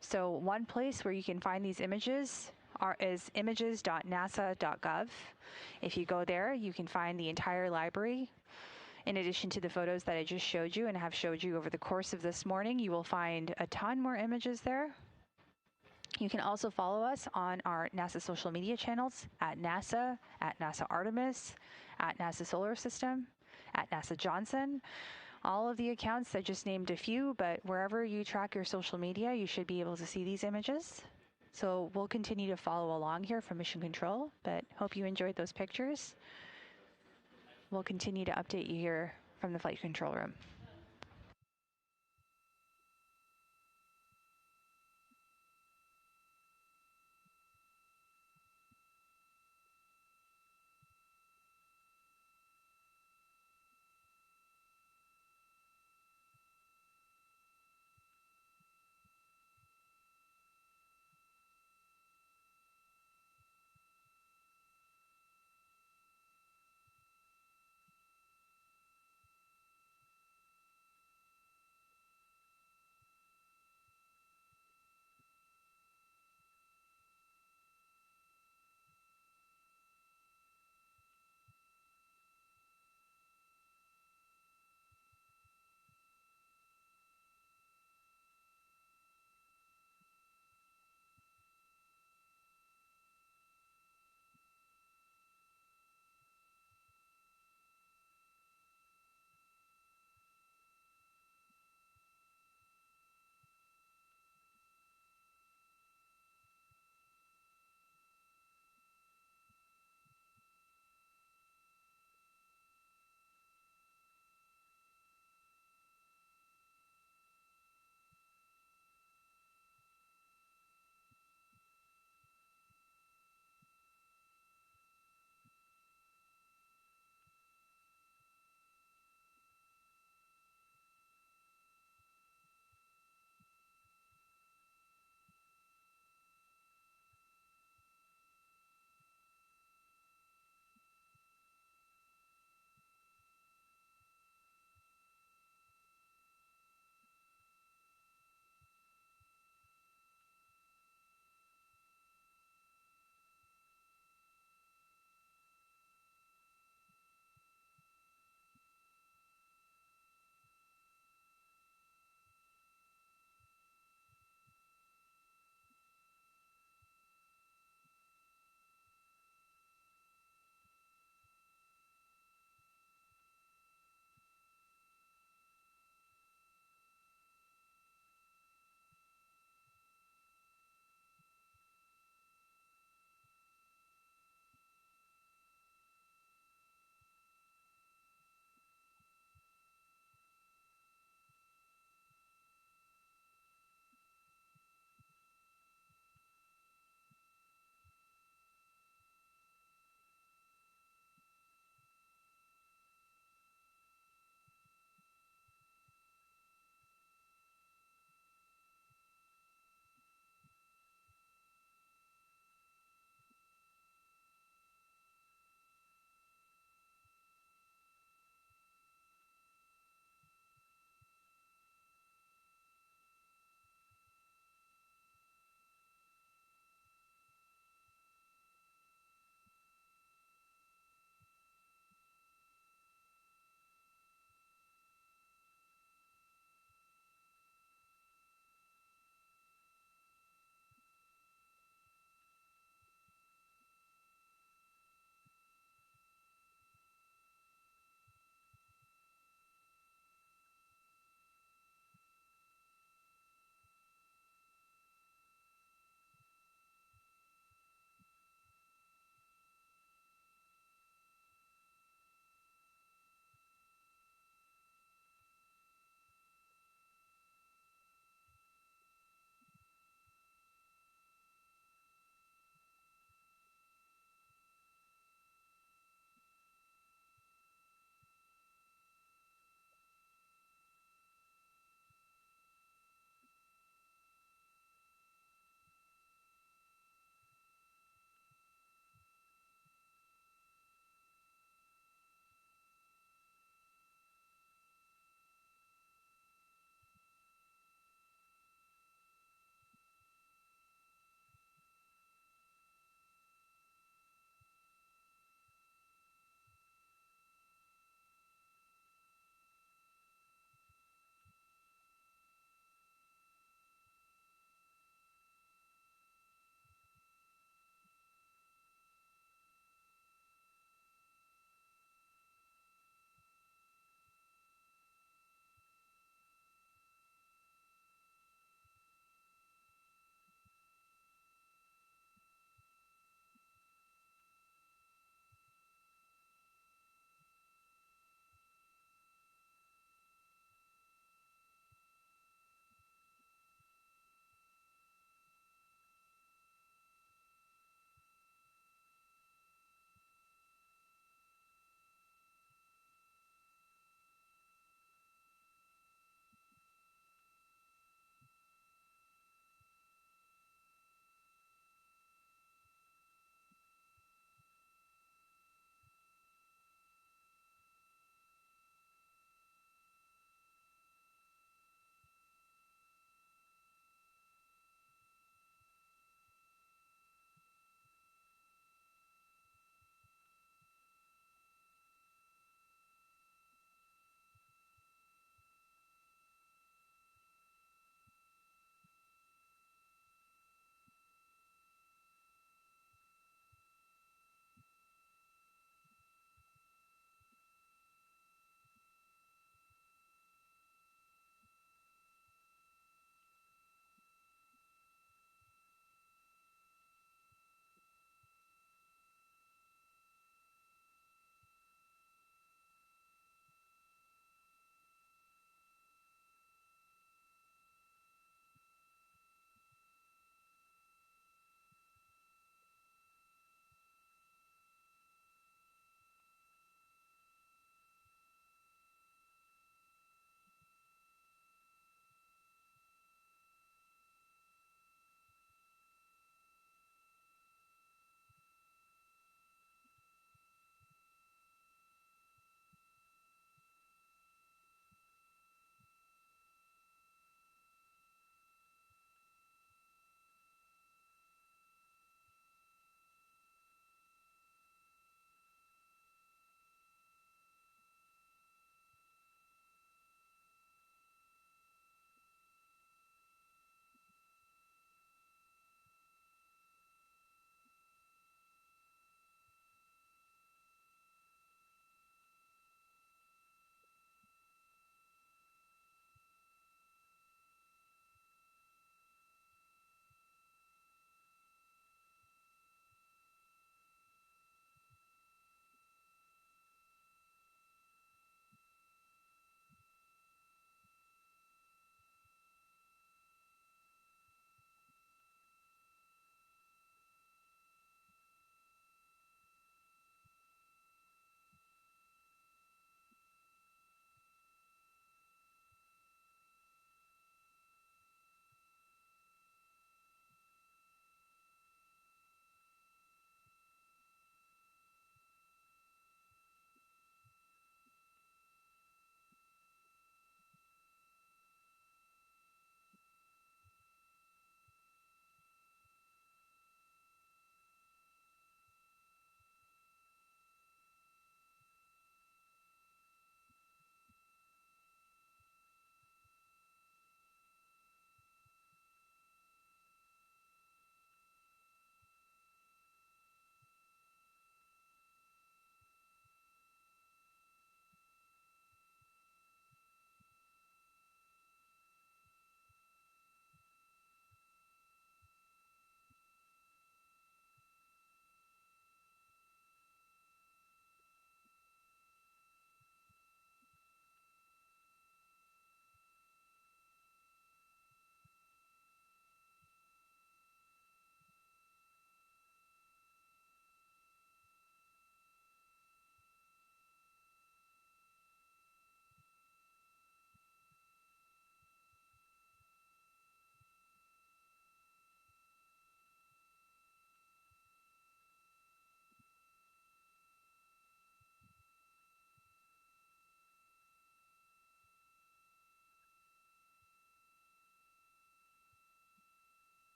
So one place where you can find these images is images.nasa.gov. If you go there, you can find the entire library. In addition to the photos that I just showed you and have showed you over the course of this morning, you will find a ton more images there. You can also follow us on our NASA social media channels at NASA Artemis, at NASA Solar System, at NASA Johnson. All of the accounts, I just named a few, but wherever you track your social media, you should be able to see these images. So we'll continue to follow along here from Mission Control, but hope you enjoyed those pictures. We'll continue to update you here from the flight control room.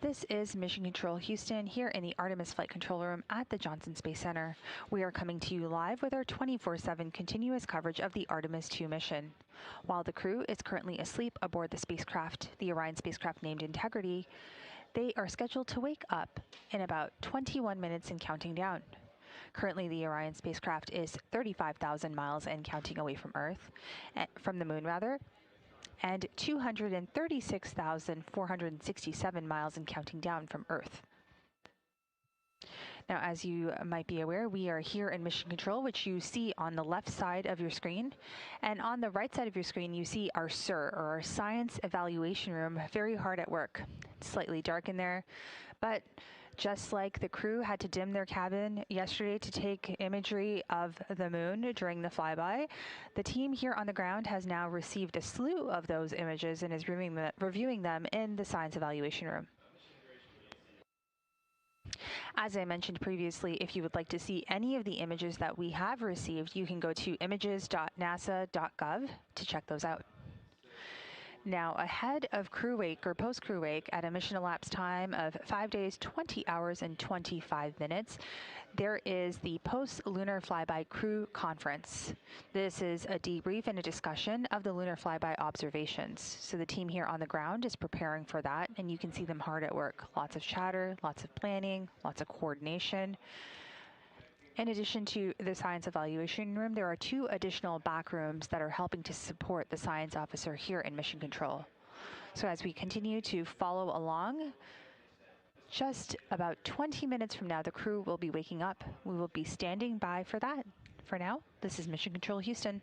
This is Mission Control Houston here in the Artemis Flight Control Room at the Johnson Space Center. We are coming to you live with our 24/7 continuous coverage of the Artemis II mission. While the crew is currently asleep aboard the spacecraft, the Orion spacecraft named Integrity, they are scheduled to wake up in about 21 minutes and counting down. Currently, the Orion spacecraft is 35,000 miles and counting away from from the moon rather, and 236,467 miles and counting down from Earth. Now, as you might be aware, we are here in Mission Control, which you see on the left side of your screen. And on the right side of your screen, you see our SIR, or our Science Evaluation Room, very hard at work. It's slightly dark in there, but just like the crew had to dim their cabin yesterday to take imagery of the moon during the flyby, the team here on the ground has now received a slew of those images and is reviewing them in the Science Evaluation Room. As I mentioned previously, if you would like to see any of the images that we have received, you can go to images.nasa.gov to check those out. Now, ahead of crew wake or post-crew wake at a mission elapsed time of 5 days, 20 hours, and 25 minutes, there is the Post-Lunar Flyby Crew Conference. This is a debrief and a discussion of the lunar flyby observations. So the team here on the ground is preparing for that, and you can see them hard at work. Lots of chatter, lots of planning, lots of coordination. In addition to the Science Evaluation Room, there are 2 additional back rooms that are helping to support the science officer here in Mission Control. So as we continue to follow along, just about 20 minutes from now, the crew will be waking up. We will be standing by for that. For now, this is Mission Control Houston.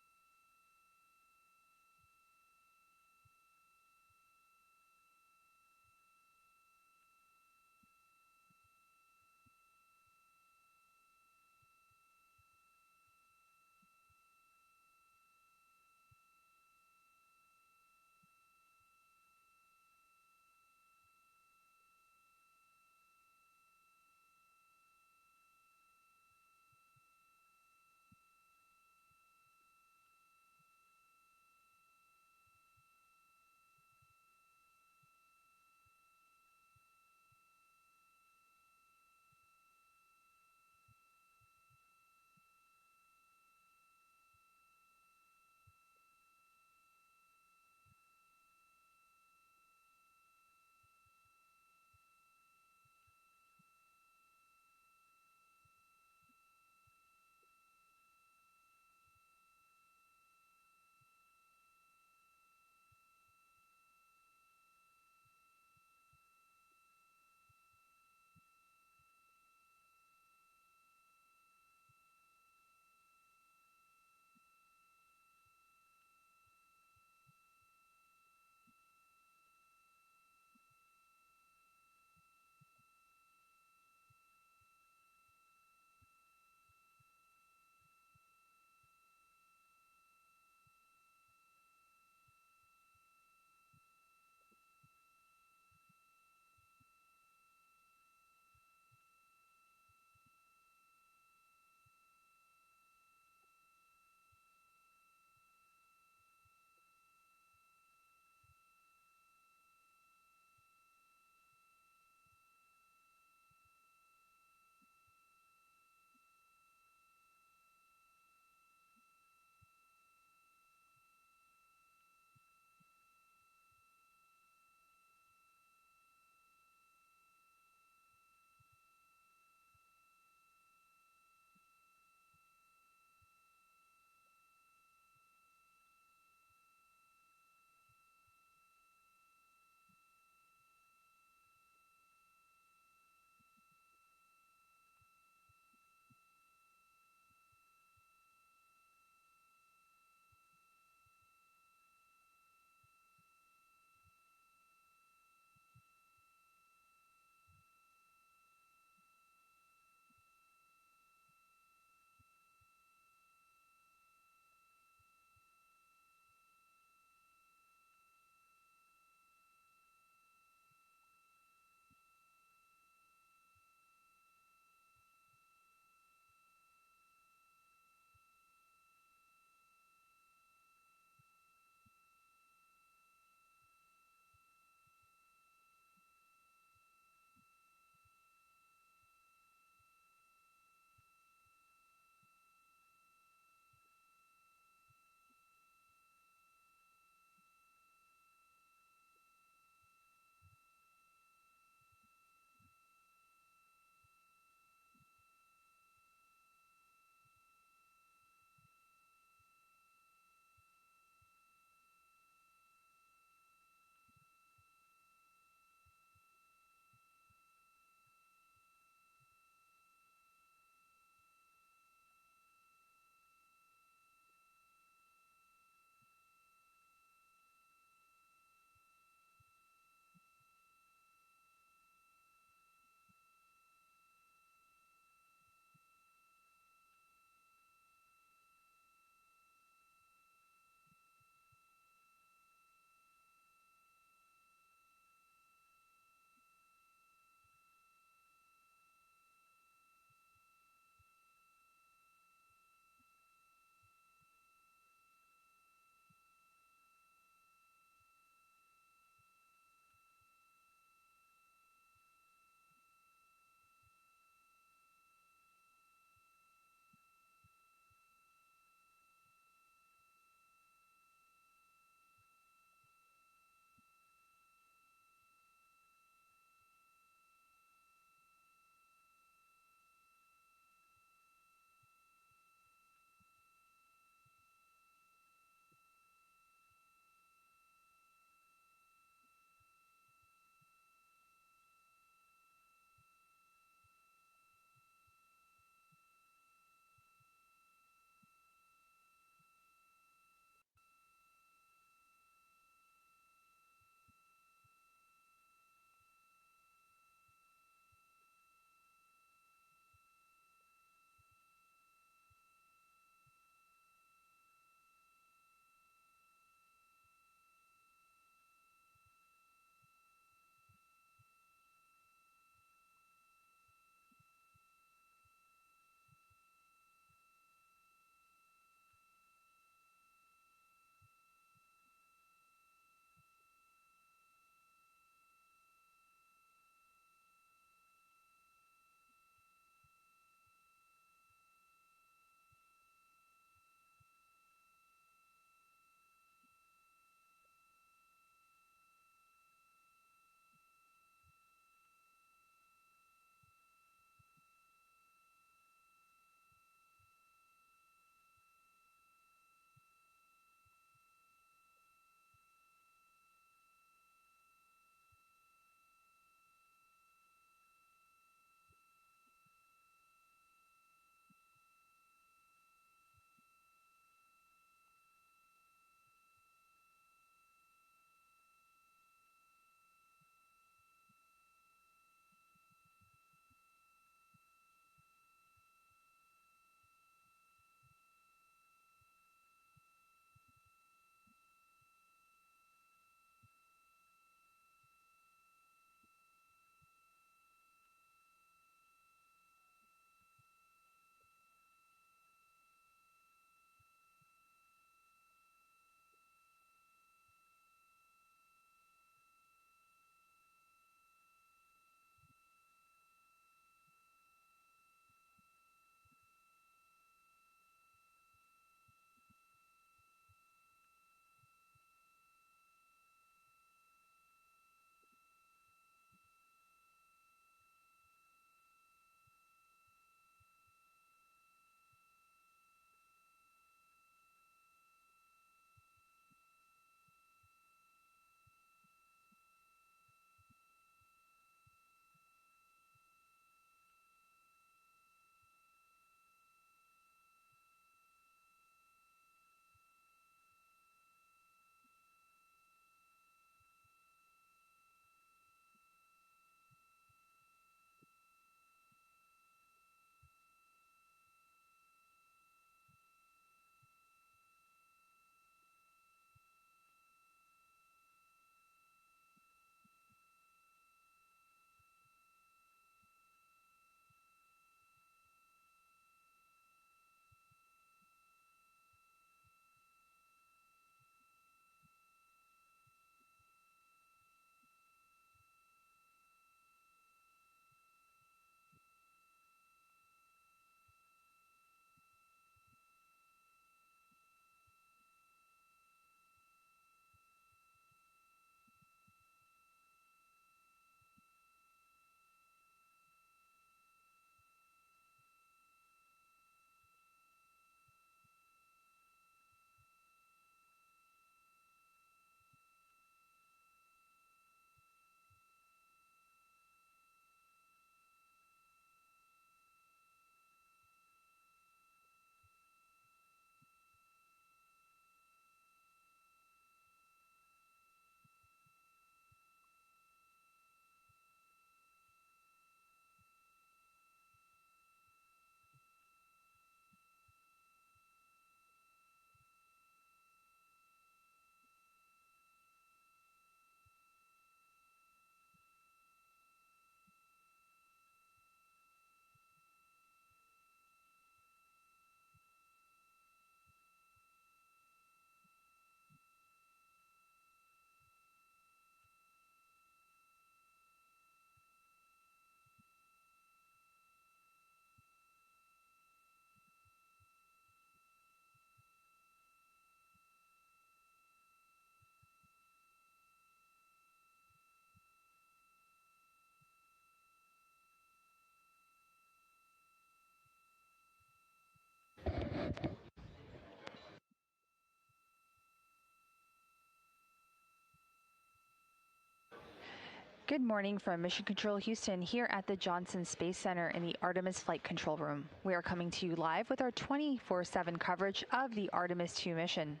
Good morning from Mission Control Houston here at the Johnson Space Center in the Artemis Flight Control Room. We are coming to you live with our 24/7 coverage of the Artemis II mission.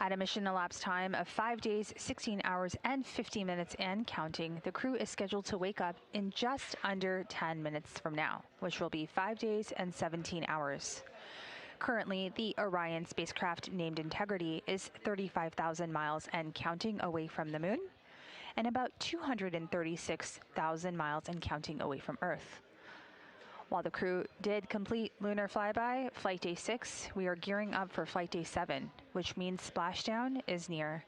At a mission elapsed time of 5 days, 16 hours, and 50 minutes and counting, the crew is scheduled to wake up in just under 10 minutes from now, which will be 5 days and 17 hours. Currently, the Orion spacecraft, named Integrity, is 35,000 miles and counting away from the moon, and about 236,000 miles and counting away from Earth. While the crew did complete Lunar flyby, Flight Day 6, we are gearing up for Flight Day 7, which means splashdown is near.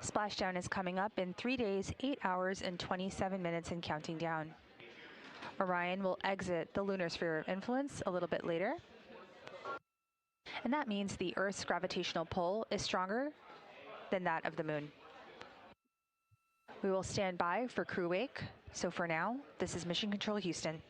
Splashdown is coming up in 3 days, 8 hours, and 27 minutes and counting down. Orion will exit the lunar sphere of influence a little bit later. And that means the Earth's gravitational pull is stronger than that of the moon. We will stand by for crew wake. So for now, this is Mission Control Houston.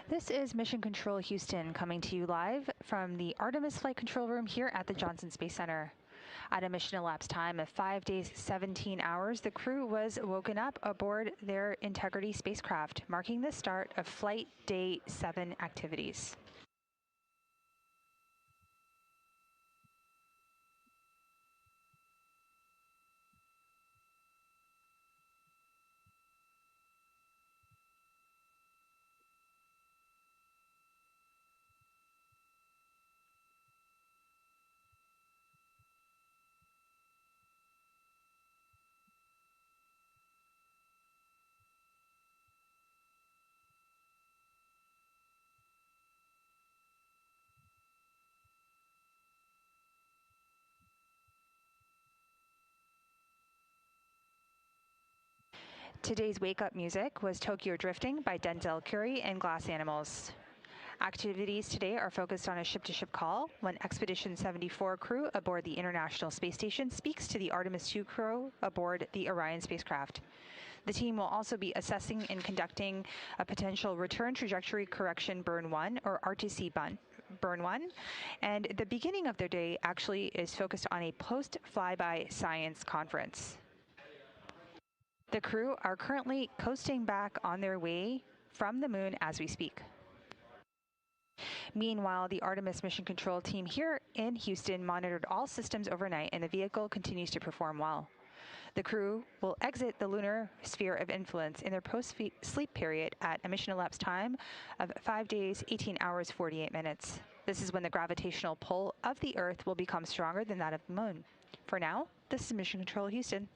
This is Mission Control Houston coming to you live from the Artemis Flight Control Room here at the Johnson Space Center. At a mission elapsed time of 5 days, 17 hours, the crew was woken up aboard their Integrity spacecraft, marking the start of Flight Day 7 activities. Today's wake-up music was Tokyo Drifting by Denzel Curry and Glass Animals. Activities today are focused on a ship-to-ship call when Expedition 74 crew aboard the International Space Station speaks to the Artemis II crew aboard the Orion spacecraft. The team will also be assessing and conducting a potential return trajectory correction burn 1 or RTC burn 1, and the beginning of their day actually is focused on a post-flyby science conference. The crew are currently coasting back on their way from the moon as we speak. Meanwhile, the Artemis Mission Control team here in Houston monitored all systems overnight, and the vehicle continues to perform well. The crew will exit the lunar sphere of influence in their post-sleep period at a mission elapsed time of 5 days, 18 hours, 48 minutes. This is when the gravitational pull of the Earth will become stronger than that of the moon. For now, this is Mission Control Houston.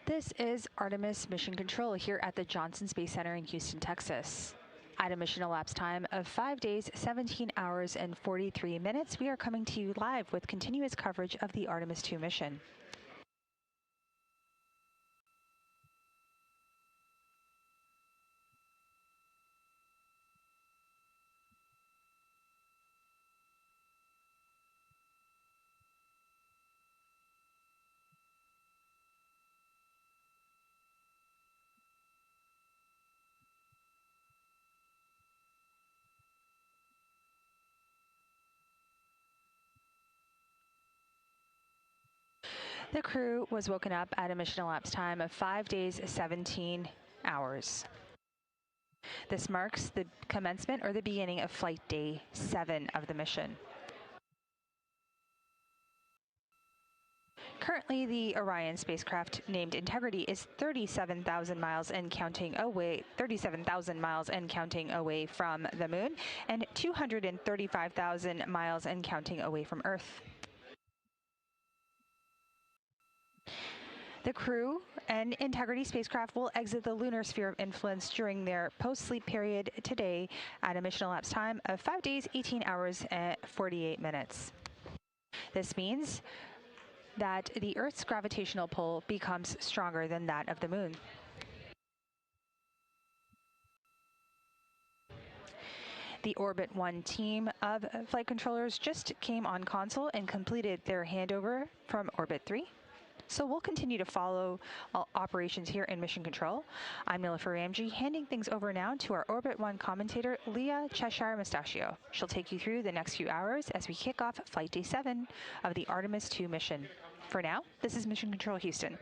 This is Artemis Mission Control here at the Johnson Space Center in Houston, Texas. At a mission elapsed time of 5 days, 17 hours, and 43 minutes, we are coming to you live with continuous coverage of the Artemis II mission. The crew was woken up at a mission elapsed time of 5 days, 17 hours. This marks the commencement or the beginning of flight day 7 of the mission. Currently, the Orion spacecraft, named Integrity, is 37,000 miles and counting away from the moon, and 235,000 miles and counting away from Earth. The crew and Integrity spacecraft will exit the lunar sphere of influence during their post-sleep period today at a mission elapsed time of 5 days, 18 hours, and 48 minutes. This means that the Earth's gravitational pull becomes stronger than that of the moon. The Orbit 1 team of flight controllers just came on console and completed their handover from Orbit 3. So we'll continue to follow all operations here in Mission Control. I'm Nilofer Ramji, handing things over now to our Orbit 1 commentator, Leah Cheshire Mustachio. She'll take you through the next few hours as we kick off Flight Day 7 of the Artemis II mission. For now, this is Mission Control Houston.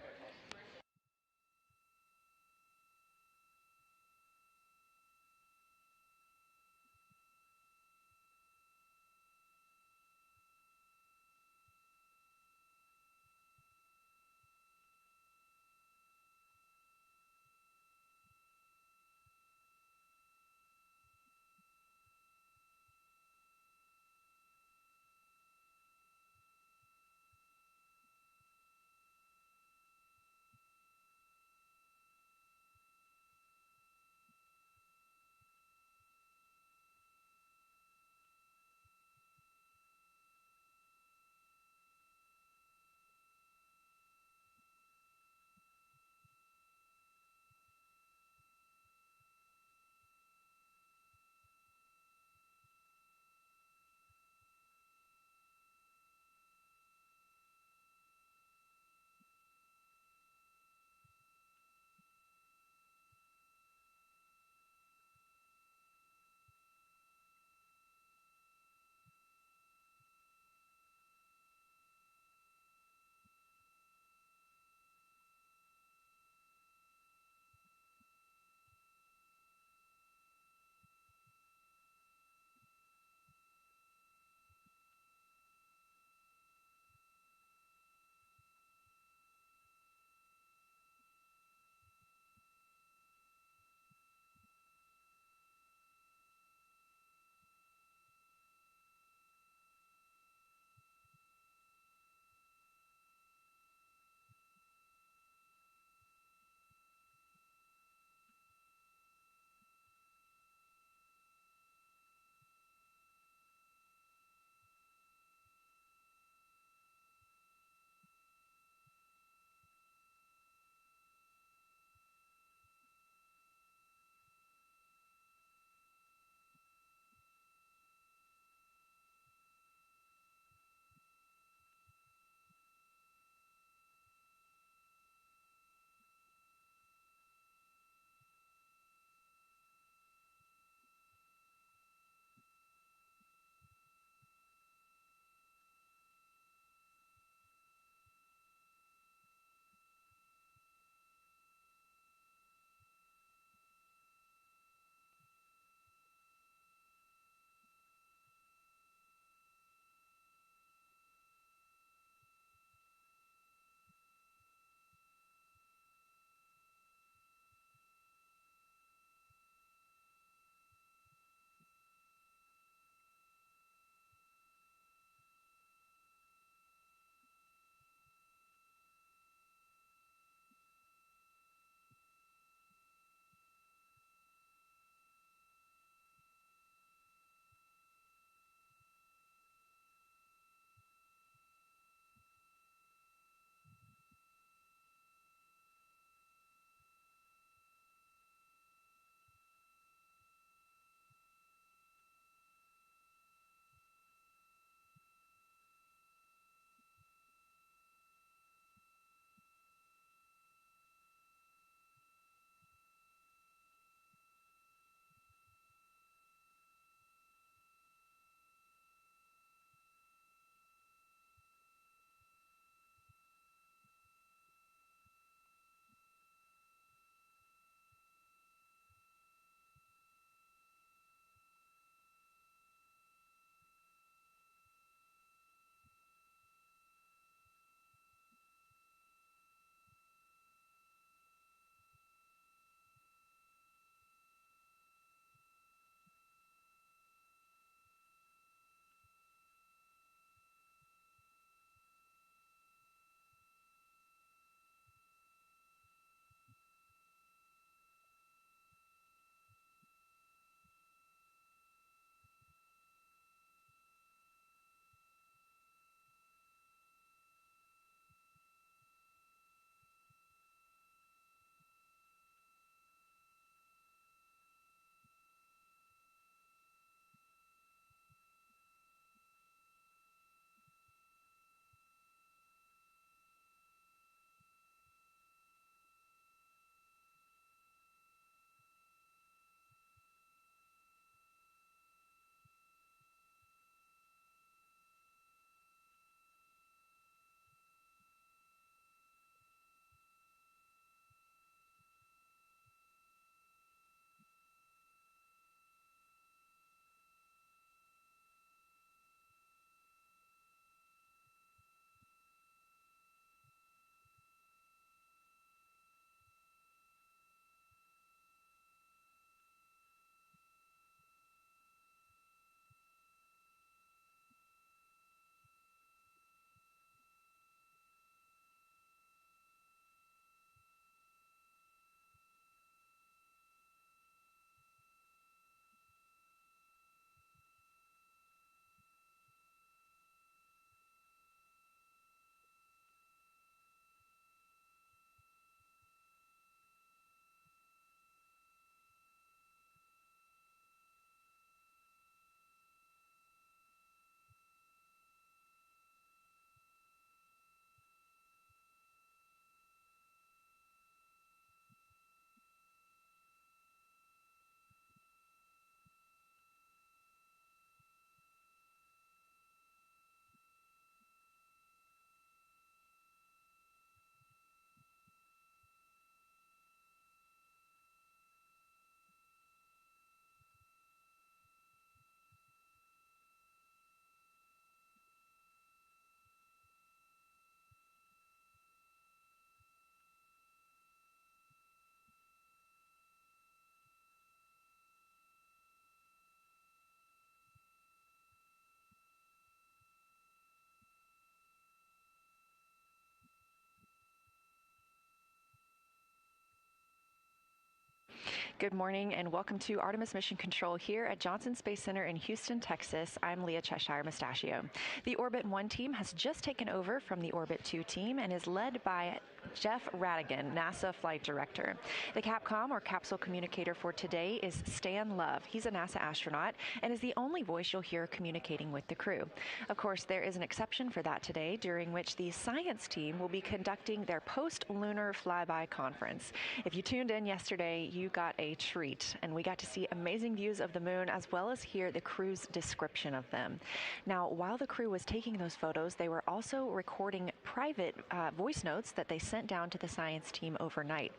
Good morning and welcome to Artemis Mission Control here at Johnson Space Center in Houston, Texas. I'm Leah Cheshire Mustachio. The Orbit 1 team has just taken over from the Orbit 2 team and is led by Jeff Radigan, NASA Flight Director. The Capcom, or capsule communicator for today, is Stan Love. He's a NASA astronaut and is the only voice you'll hear communicating with the crew. Of course, there is an exception for that today, during which the science team will be conducting their post-lunar flyby conference. If you tuned in yesterday, you got a treat, and we got to see amazing views of the moon as well as hear the crew's description of them. Now, while the crew was taking those photos, they were also recording private voice notes that they sent down to the science team overnight.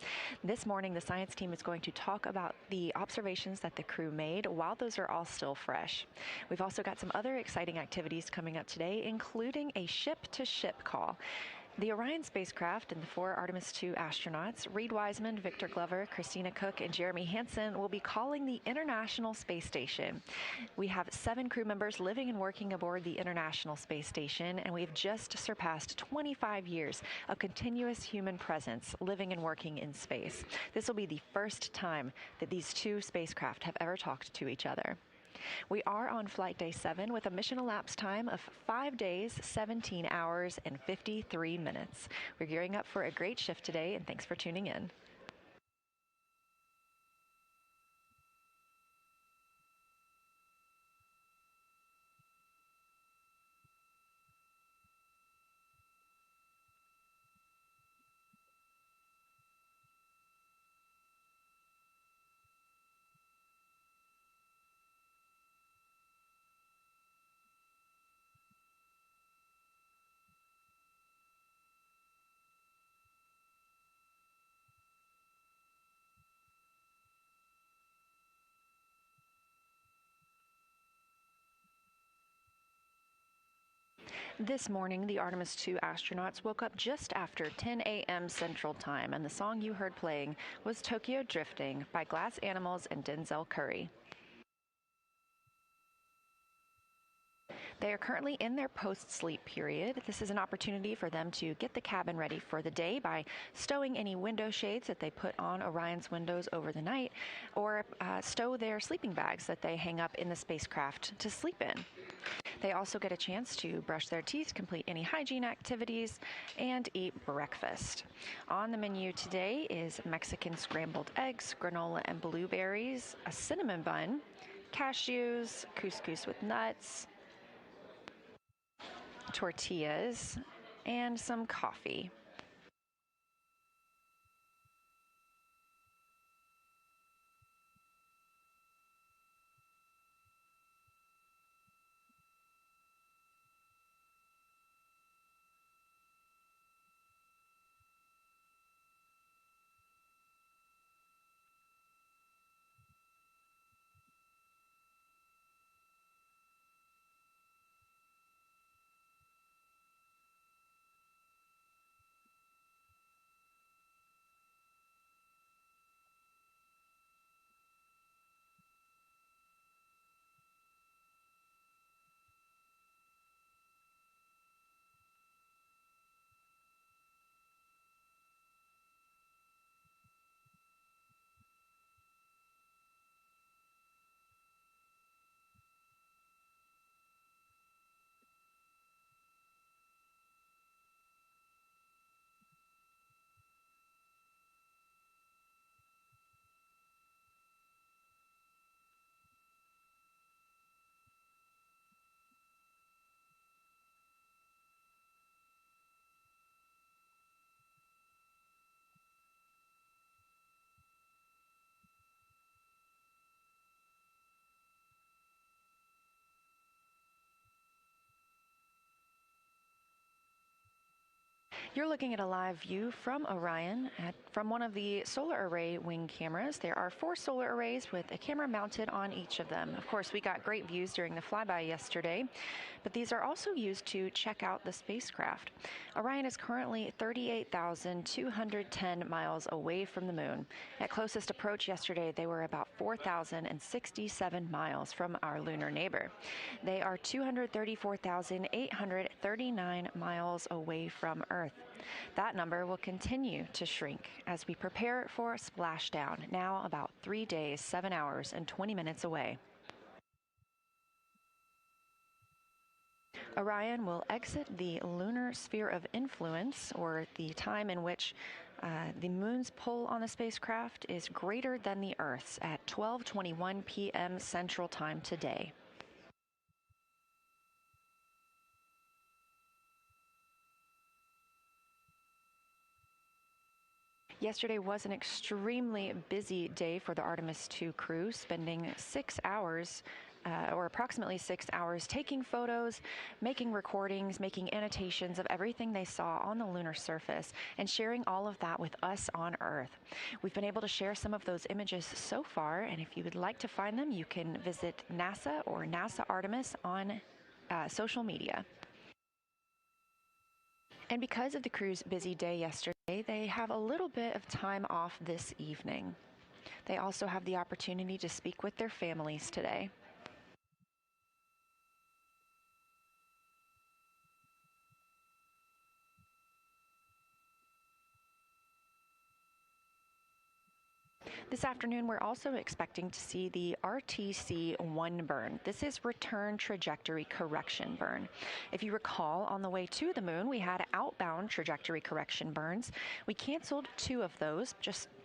This morning, the science team is going to talk about the observations that the crew made while those are all still fresh. We've also got some other exciting activities coming up today, including a ship-to-ship call. The Orion spacecraft and the 4 Artemis II astronauts, Reed Wiseman, Victor Glover, Christina Cook, and Jeremy Hansen, will be calling the International Space Station. We have 7 crew members living and working aboard the International Space Station, and we've just surpassed 25 years of continuous human presence living and working in space. This will be the first time that these 2 spacecraft have ever talked to each other. We are on flight day 7 with a mission elapsed time of 5 days, 17 hours, and 53 minutes. We're gearing up for a great shift today, and thanks for tuning in. This morning, the Artemis II astronauts woke up just after 10 a.m. Central Time, and the song you heard playing was Tokyo Drifting by Glass Animals and Denzel Curry. They are currently in their post-sleep period. This is an opportunity for them to get the cabin ready for the day by stowing any window shades that they put on Orion's windows over the night, or stow their sleeping bags that they hang up in the spacecraft to sleep in. They also get a chance to brush their teeth, complete any hygiene activities, and eat breakfast. On the menu today is Mexican scrambled eggs, granola and blueberries, a cinnamon bun, cashews, couscous with nuts, tortillas, and some coffee. You're looking at a live view from Orion from one of the solar array wing cameras. There are 4 solar arrays with a camera mounted on each of them. Of course, we got great views during the flyby yesterday, but these are also used to check out the spacecraft. Orion is currently 38,210 miles away from the moon. At closest approach yesterday, they were about 4,067 miles from our lunar neighbor. They are 234,839 miles away from Earth. That number will continue to shrink as we prepare for splashdown, now about 3 days, 7 hours, and 20 minutes away. Orion will exit the lunar sphere of influence, or the time in which the moon's pull on the spacecraft is greater than the Earth's, at 12:21 p.m. Central Time today. Yesterday was an extremely busy day for the Artemis II crew, spending 6 hours or approximately 6 hours taking photos, making recordings, making annotations of everything they saw on the lunar surface, and sharing all of that with us on Earth. We've been able to share some of those images so far, and if you would like to find them, you can visit NASA or NASA Artemis on social media. And because of the crew's busy day yesterday, they have a little bit of time off this evening. They also have the opportunity to speak with their families today. This afternoon, we're also expecting to see the RTC-1 burn. This is return trajectory correction burn. If you recall, on the way to the moon, we had outbound trajectory correction burns. We canceled 2 of those,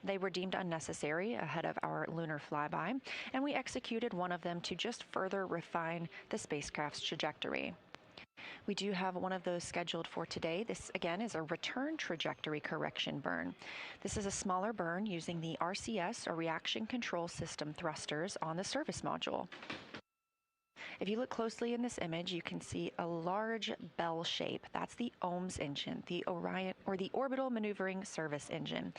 they were deemed unnecessary ahead of our lunar flyby, and we executed 1 of them to just further refine the spacecraft's trajectory. We do have 1 of those scheduled for today. This, again, is a return trajectory correction burn. This is a smaller burn using the RCS, or Reaction Control System thrusters, on the service module. If you look closely in this image, you can see a large bell shape. That's the OMS engine, the Orion, or the Orbital Maneuvering Service engine.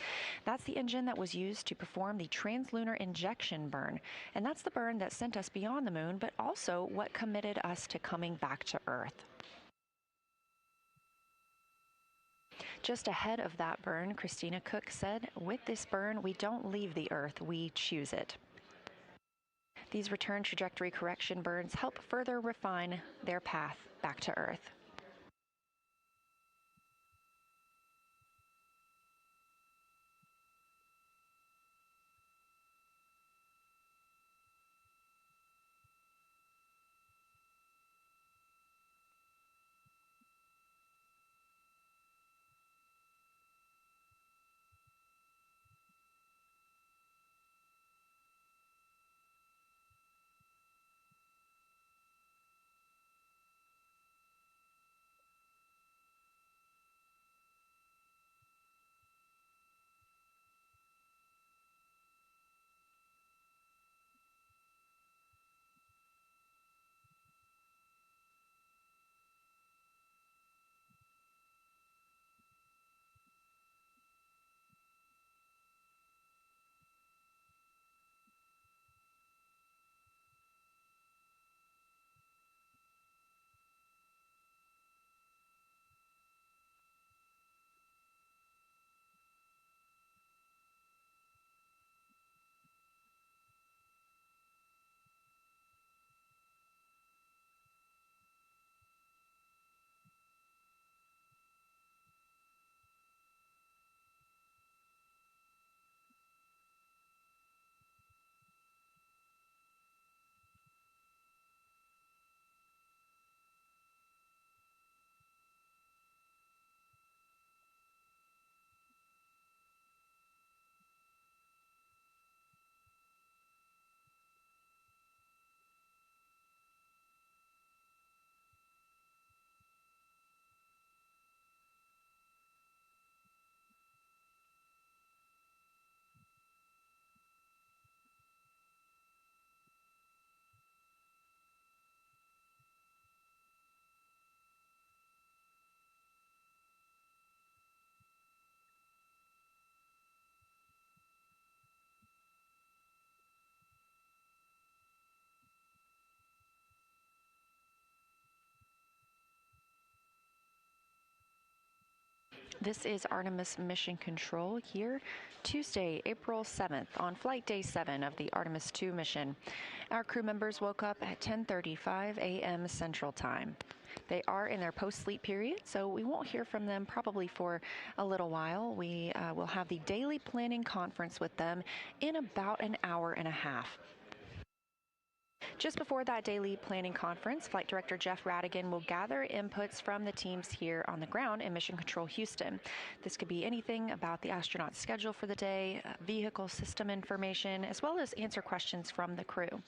That's the engine that was used to perform the translunar injection burn. And that's the burn that sent us beyond the moon, but also what committed us to coming back to Earth. Just ahead of that burn, Christina Cook said, "With this burn, we don't leave the Earth, we choose it." These return trajectory correction burns help further refine their path back to Earth. This is Artemis Mission Control here, Tuesday, April 7th, on Flight Day 7 of the Artemis II mission. Our crew members woke up at 10:35 a.m. Central Time. They are in their post-sleep period, so we won't hear from them probably for a little while. We will have the daily planning conference with them in about an hour and a half. Just before that daily planning conference, Flight Director Jeff Radigan will gather inputs from the teams here on the ground in Mission Control Houston. This could be anything about the astronaut's schedule for the day, vehicle system information, as well as answer questions from the crew.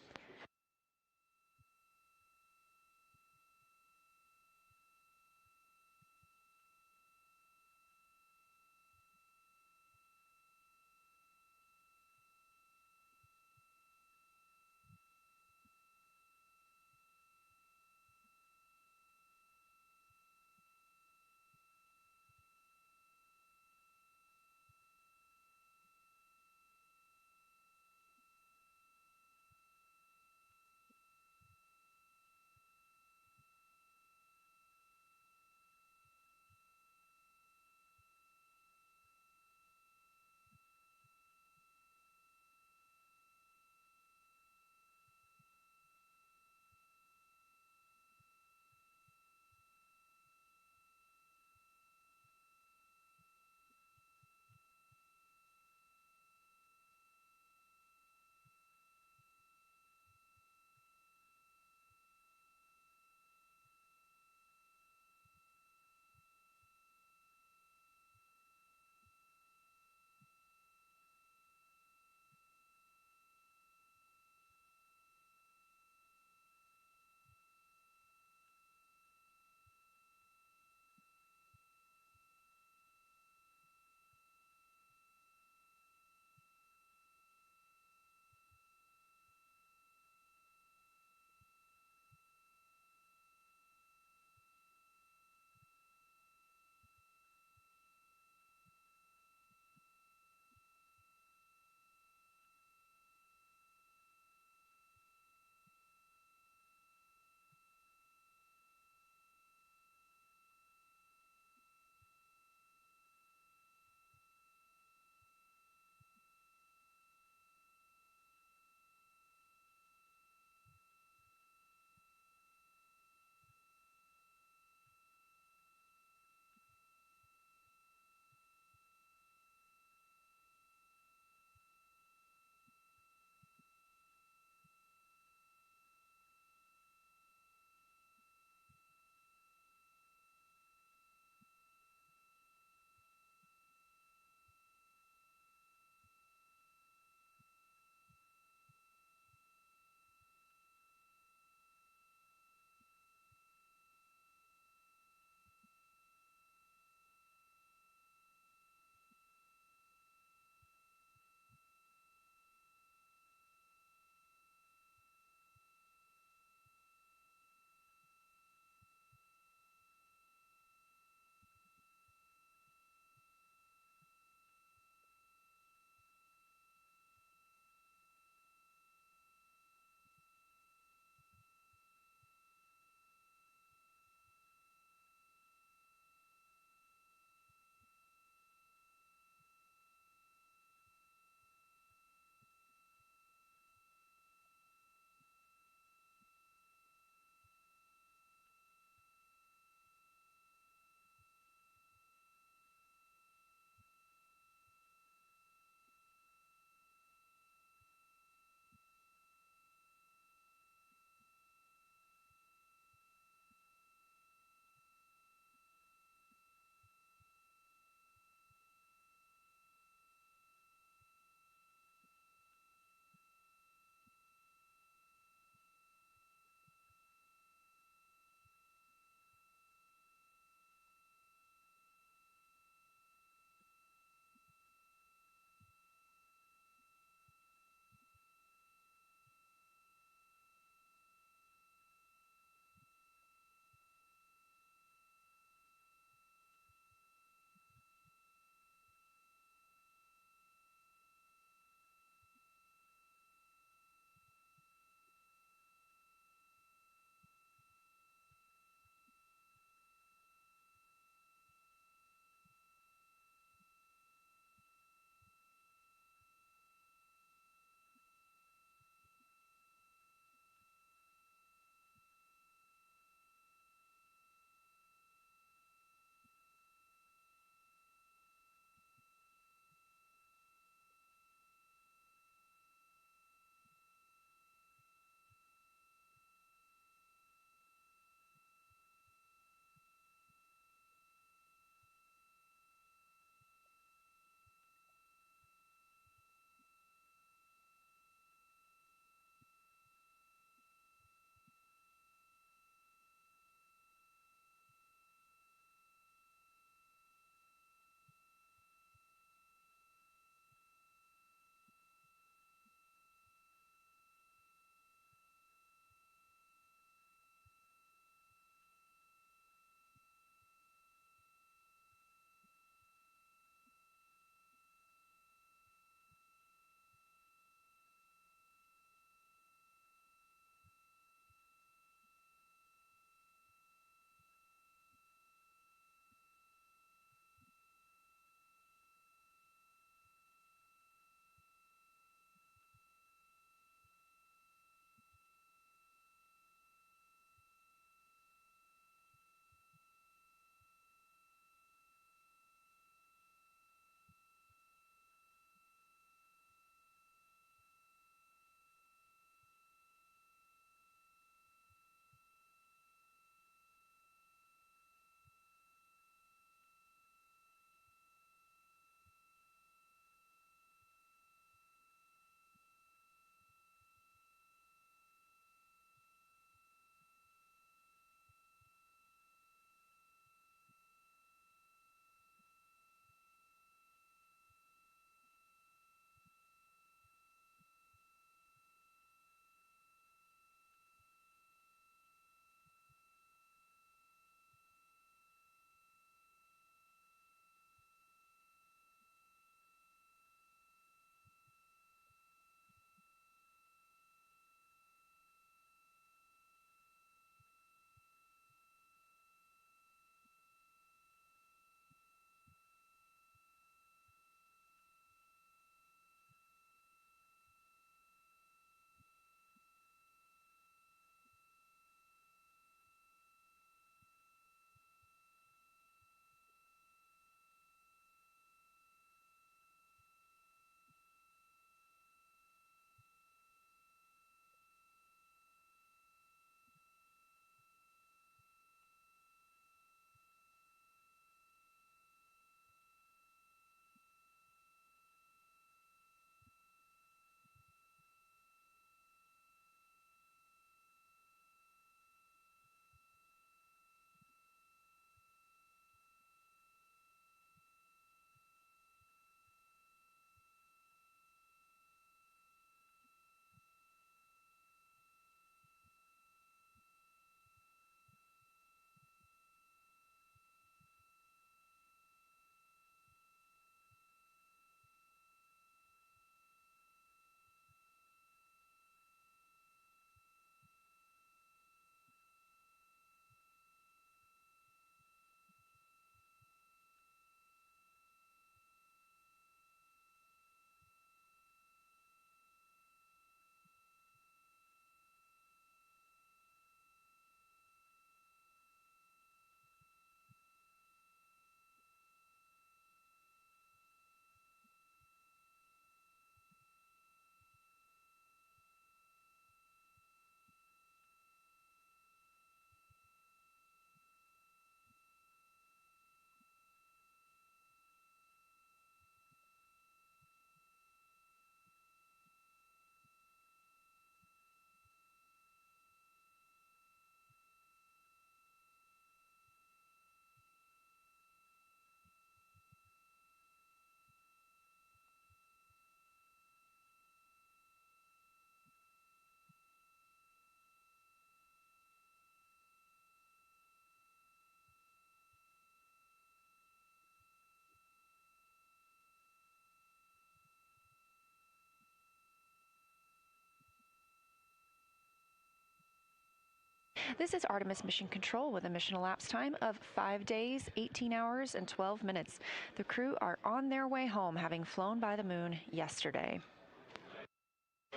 This is Artemis Mission Control with a mission elapsed time of 5 days, 18 hours, and 12 minutes. The crew are on their way home, having flown by the moon yesterday.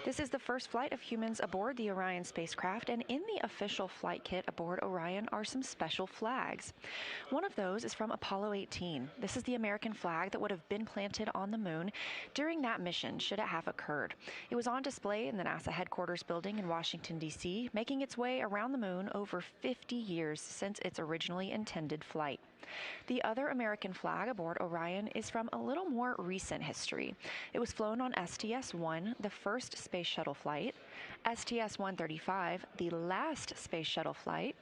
This is the first flight of humans aboard the Orion spacecraft, and in the official flight kit aboard Orion are some special flags. One of those is from Apollo 18. This is the American flag that would have been planted on the moon during that mission, should it have occurred. It was on display in the NASA headquarters building in Washington, D.C., making its way around the moon over 50 years since its originally intended flight. The other American flag aboard Orion is from a little more recent history. It was flown on STS-1, the first space shuttle flight, STS-135, the last space shuttle flight,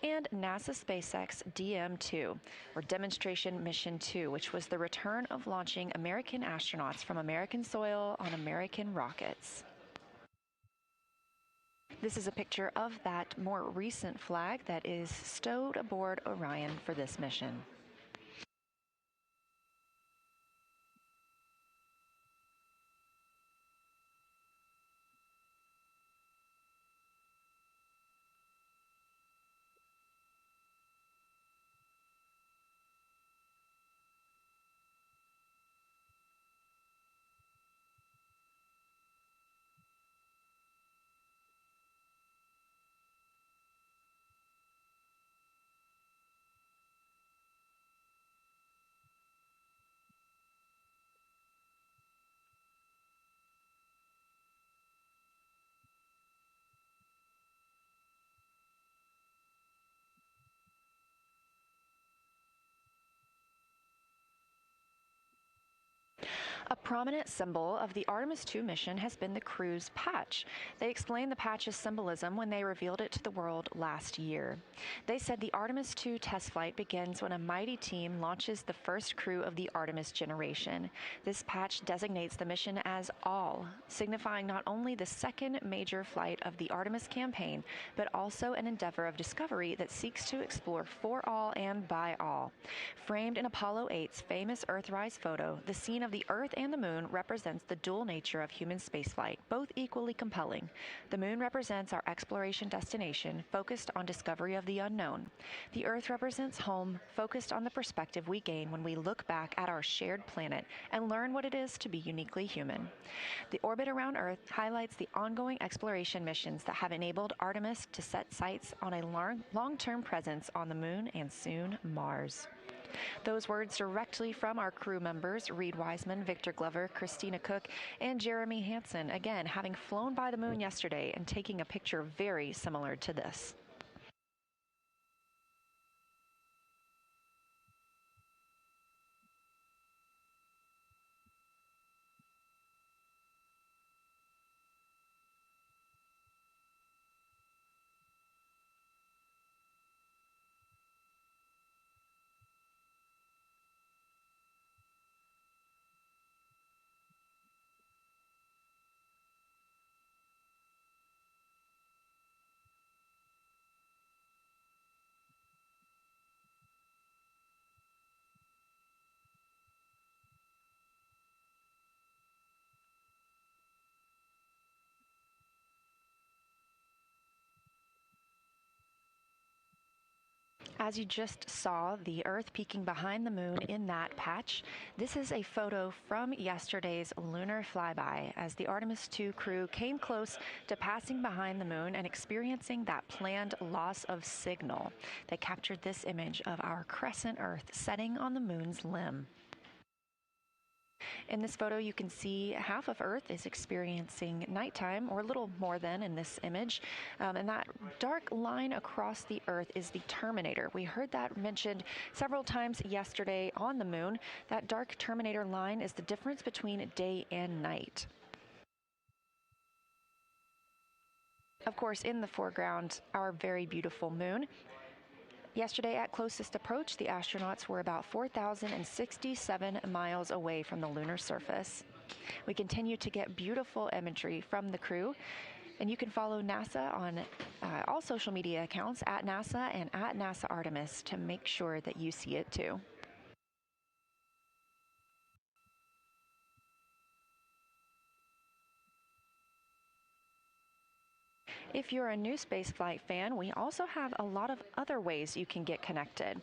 and NASA SpaceX DM-2, or Demonstration Mission 2, which was the return of launching American astronauts from American soil on American rockets. This is a picture of that more recent flag that is stowed aboard Orion for this mission. A prominent symbol of the Artemis II mission has been the crew's patch. They explained the patch's symbolism when they revealed it to the world last year. They said the Artemis II test flight begins when a mighty team launches the first crew of the Artemis generation. This patch designates the mission as all, signifying not only the second major flight of the Artemis campaign, but also an endeavor of discovery that seeks to explore for all and by all. Framed in Apollo 8's famous Earthrise photo, the scene of the Earth and the moon represents the dual nature of human spaceflight, both equally compelling. The moon represents our exploration destination, focused on discovery of the unknown. The Earth represents home, focused on the perspective we gain when we look back at our shared planet and learn what it is to be uniquely human. The orbit around Earth highlights the ongoing exploration missions that have enabled Artemis to set sights on a long-term presence on the moon and soon Mars. Those words directly from our crew members, Reed Wiseman, Victor Glover, Christina Cook, and Jeremy Hansen, again, having flown by the moon yesterday and taking a picture very similar to this. As you just saw, the Earth peeking behind the moon in that patch, this is a photo from yesterday's lunar flyby as the Artemis II crew came close to passing behind the moon and experiencing that planned loss of signal. They captured this image of our crescent Earth setting on the moon's limb. In this photo, you can see half of Earth is experiencing nighttime, or a little more than in this image. And that dark line across the Earth is the terminator. We heard that mentioned several times yesterday on the moon. That dark terminator line is the difference between day and night. Of course, in the foreground, our very beautiful moon. Yesterday, at closest approach, the astronauts were about 4,067 miles away from the lunar surface. We continue to get beautiful imagery from the crew, and you can follow NASA on all social media accounts at NASA and at NASA Artemis to make sure that you see it too. If you're a new spaceflight fan, we also have a lot of other ways you can get connected.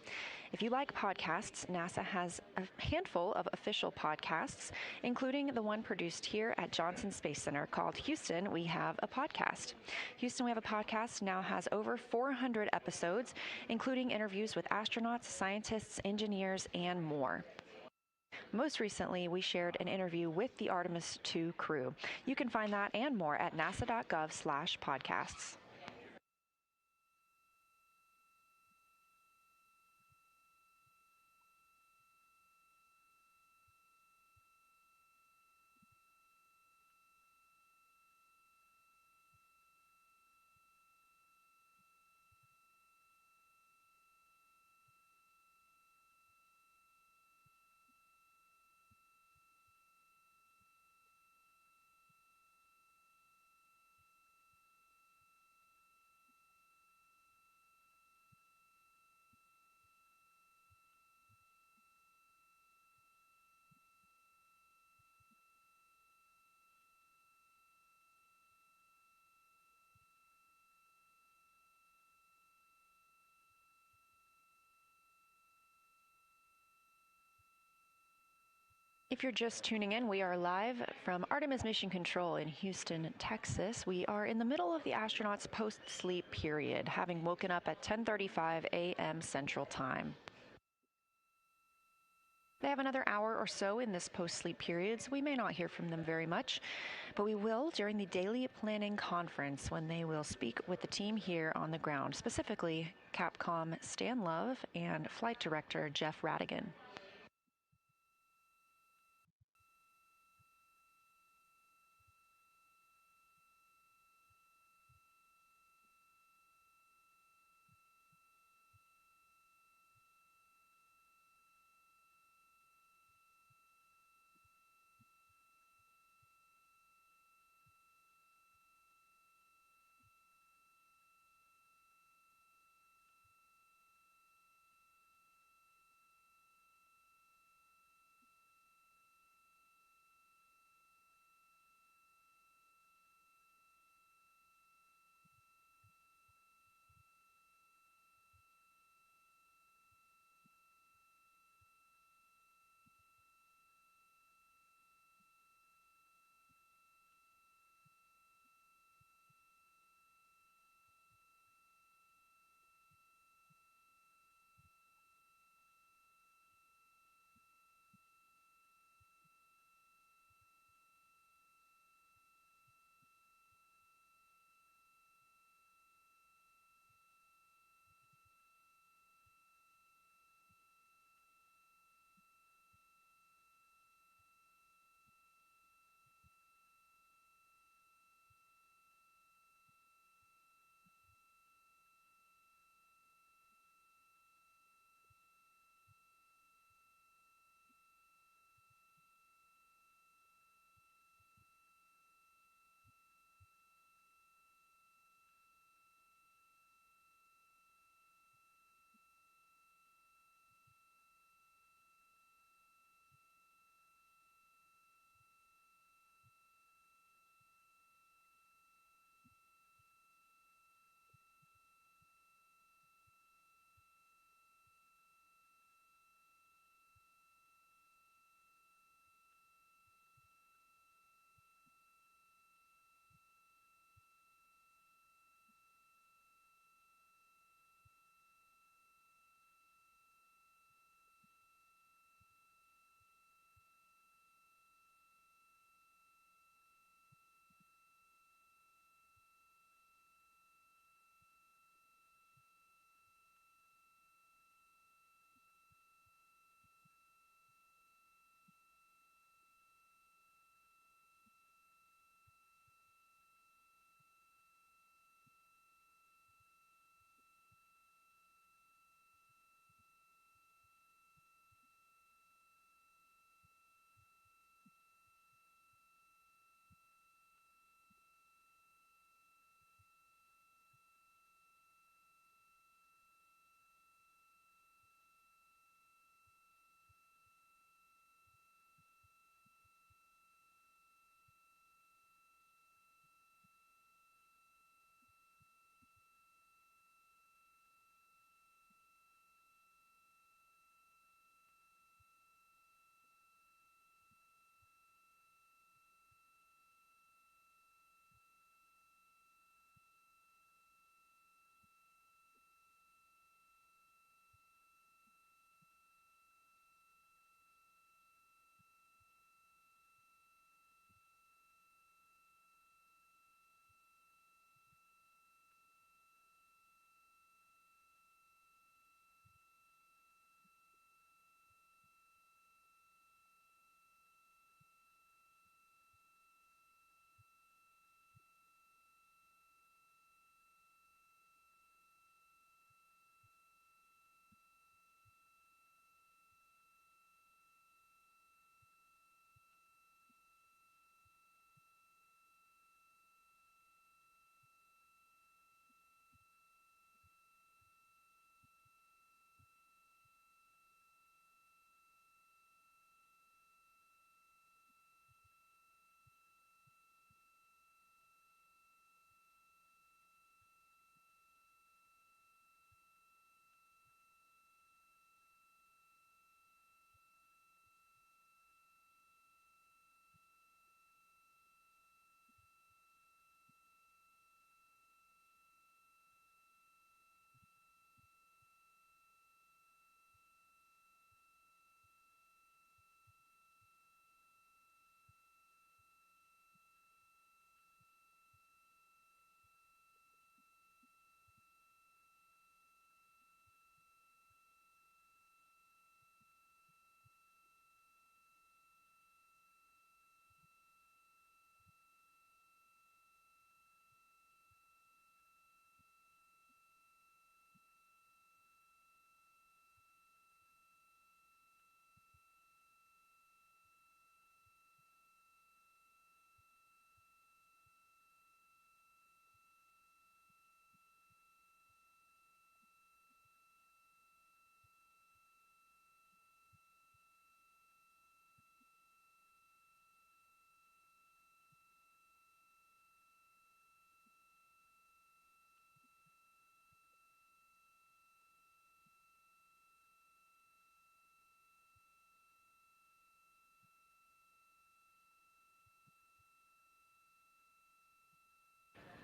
If you like podcasts, NASA has a handful of official podcasts, including the one produced here at Johnson Space Center called Houston, We Have a Podcast. Houston, We Have a Podcast now has over 400 episodes, including interviews with astronauts, scientists, engineers, and more. Most recently, we shared an interview with the Artemis II crew. You can find that and more at nasa.gov/podcasts. If you're just tuning in, we are live from Artemis Mission Control in Houston, Texas. We are in the middle of the astronauts' post-sleep period, having woken up at 10:35 a.m. Central Time. They have another hour or so in this post-sleep period, so we may not hear from them very much, but we will during the daily planning conference when they will speak with the team here on the ground, specifically Capcom Stan Love and Flight Director Jeff Radigan.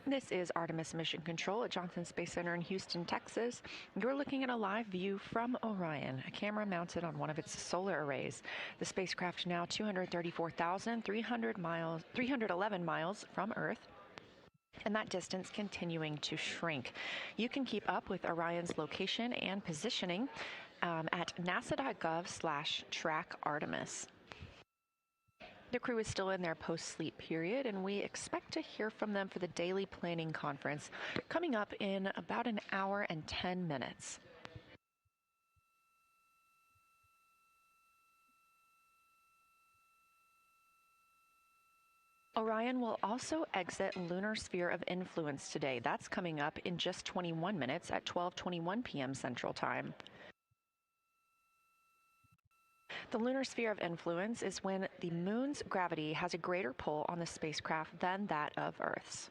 This is Artemis Mission Control at Johnson Space Center in Houston, Texas. You're looking at a live view from Orion, a camera mounted on one of its solar arrays. The spacecraft now 311 miles from Earth, and that distance continuing to shrink. You can keep up with Orion's location and positioning at nasa.gov/track Artemis. The crew is still in their post-sleep period, and we expect to hear from them for the daily planning conference coming up in about an hour and 10 minutes. Orion will also exit lunar sphere of influence today. That's coming up in just 21 minutes at 12:21 p.m. Central Time. The lunar sphere of influence is when the moon's gravity has a greater pull on the spacecraft than that of Earth's.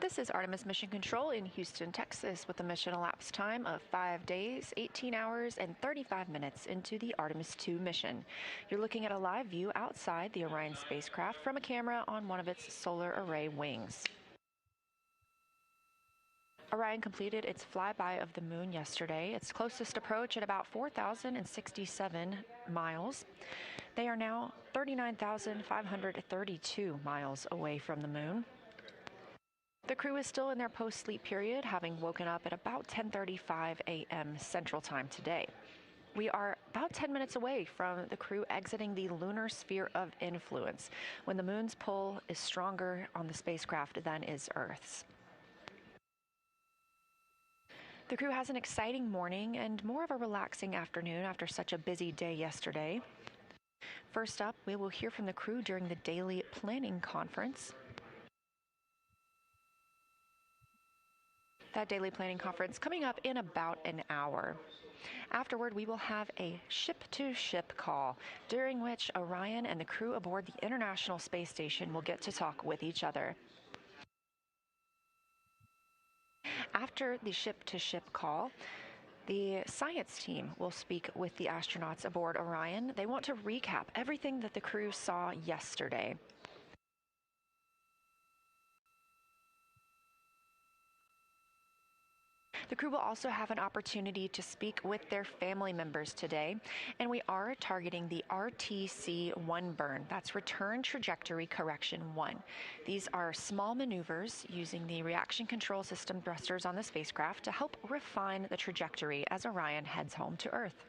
This is Artemis Mission Control in Houston, Texas, with a mission elapsed time of 5 days, 18 hours, and 35 minutes into the Artemis II mission. You're looking at a live view outside the Orion spacecraft from a camera on one of its solar array wings. Orion completed its flyby of the moon yesterday, its closest approach at about 4,067 miles. They are now 39,532 miles away from the moon. The crew is still in their post-sleep period, having woken up at about 10:35 a.m. Central Time today. We are about 10 minutes away from the crew exiting the lunar sphere of influence, when the moon's pull is stronger on the spacecraft than is Earth's. The crew has an exciting morning and more of a relaxing afternoon after such a busy day yesterday. First up, we will hear from the crew during the daily planning conference. That daily planning conference coming up in about an hour. Afterward, we will have a ship-to-ship call, during which Orion and the crew aboard the International Space Station will get to talk with each other. After the ship-to-ship call, the science team will speak with the astronauts aboard Orion. They want to recap everything that the crew saw yesterday. The crew will also have an opportunity to speak with their family members today, and we are targeting the RTC-1 burn. That's Return Trajectory Correction 1. These are small maneuvers using the reaction control system thrusters on the spacecraft to help refine the trajectory as Orion heads home to Earth.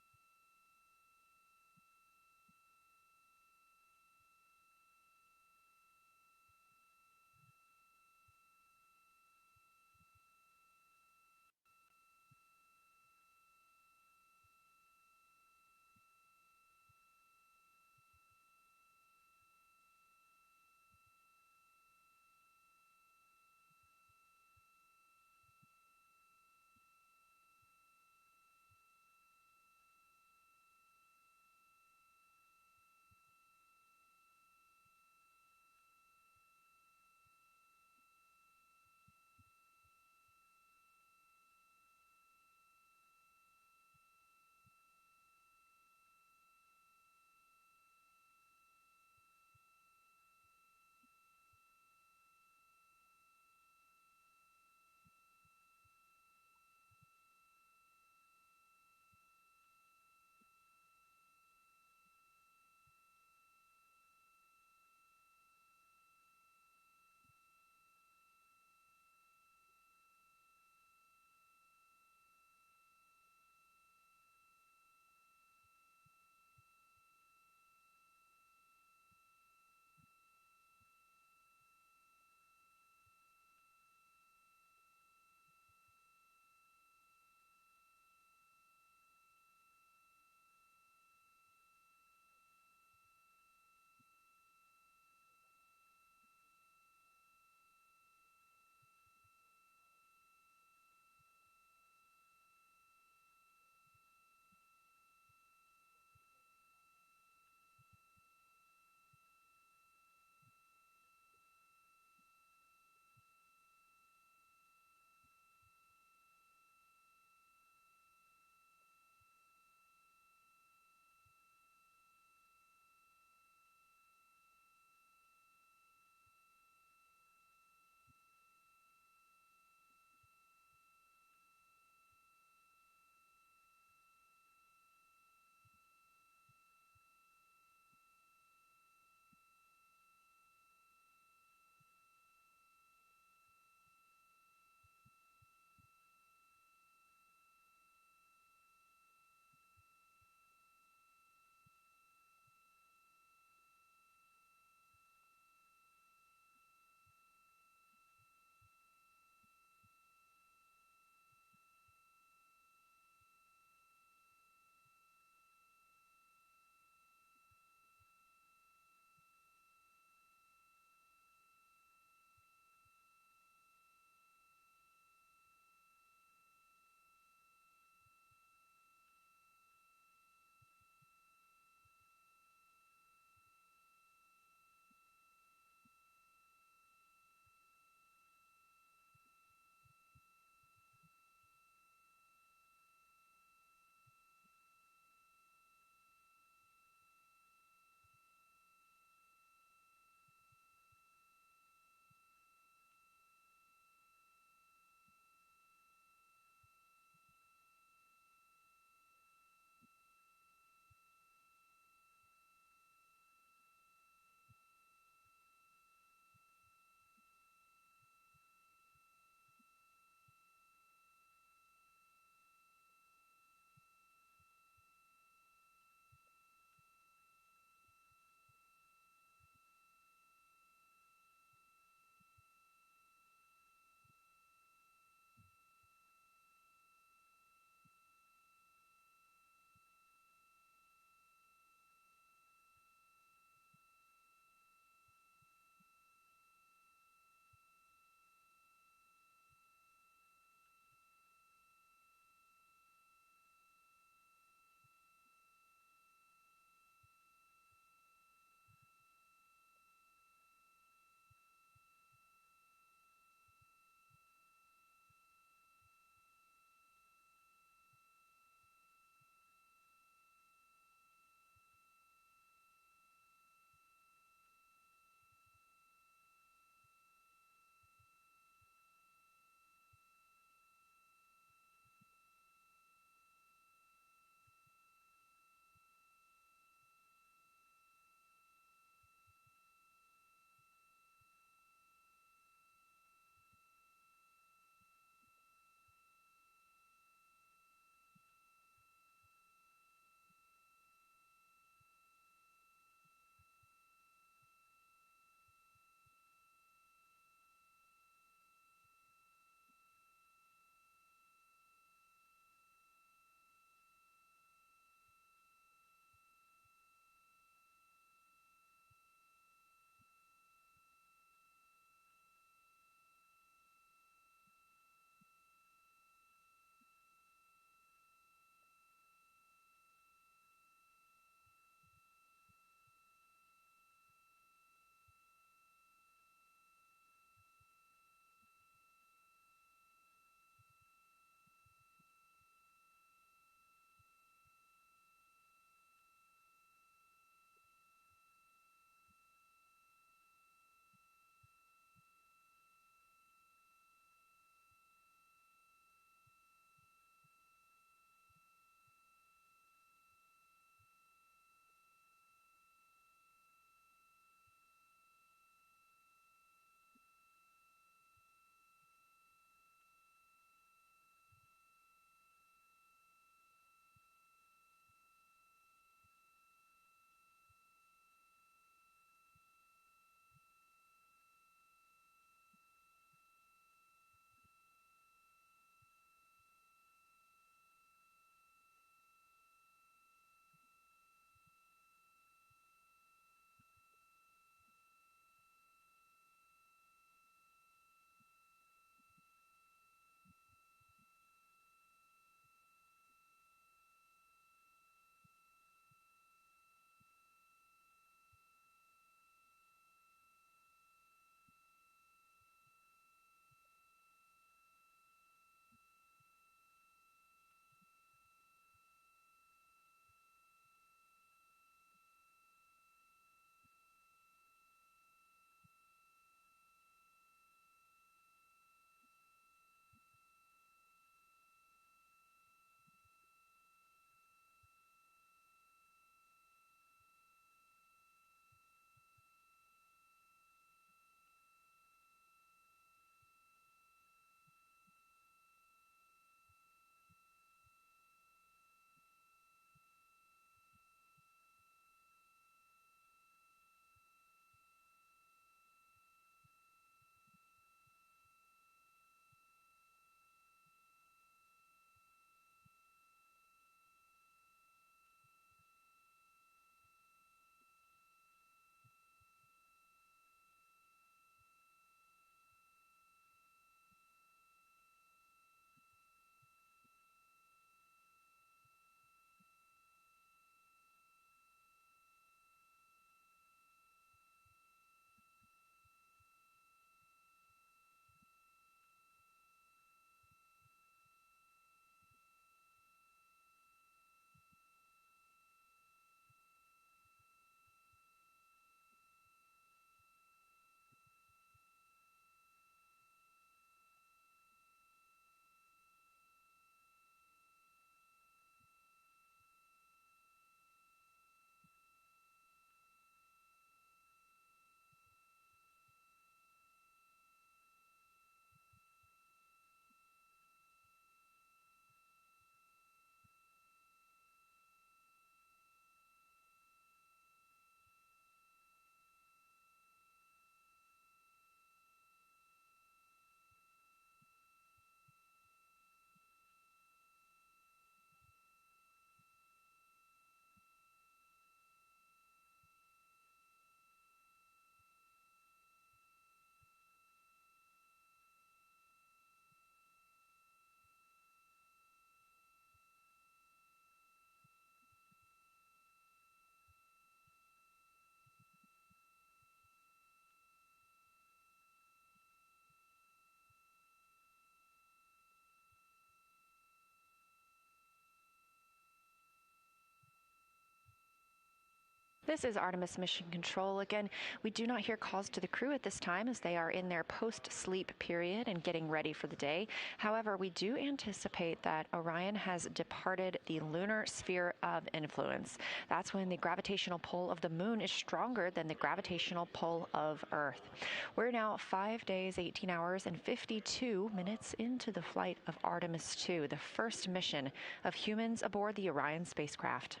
This is Artemis Mission Control. Again, we do not hear calls to the crew at this time as they are in their post-sleep period and getting ready for the day. However, we do anticipate that Orion has departed the lunar sphere of influence. That's when the gravitational pull of the moon is stronger than the gravitational pull of Earth. We're now 5 days, 18 hours, and 52 minutes into the flight of Artemis II, the first mission of humans aboard the Orion spacecraft.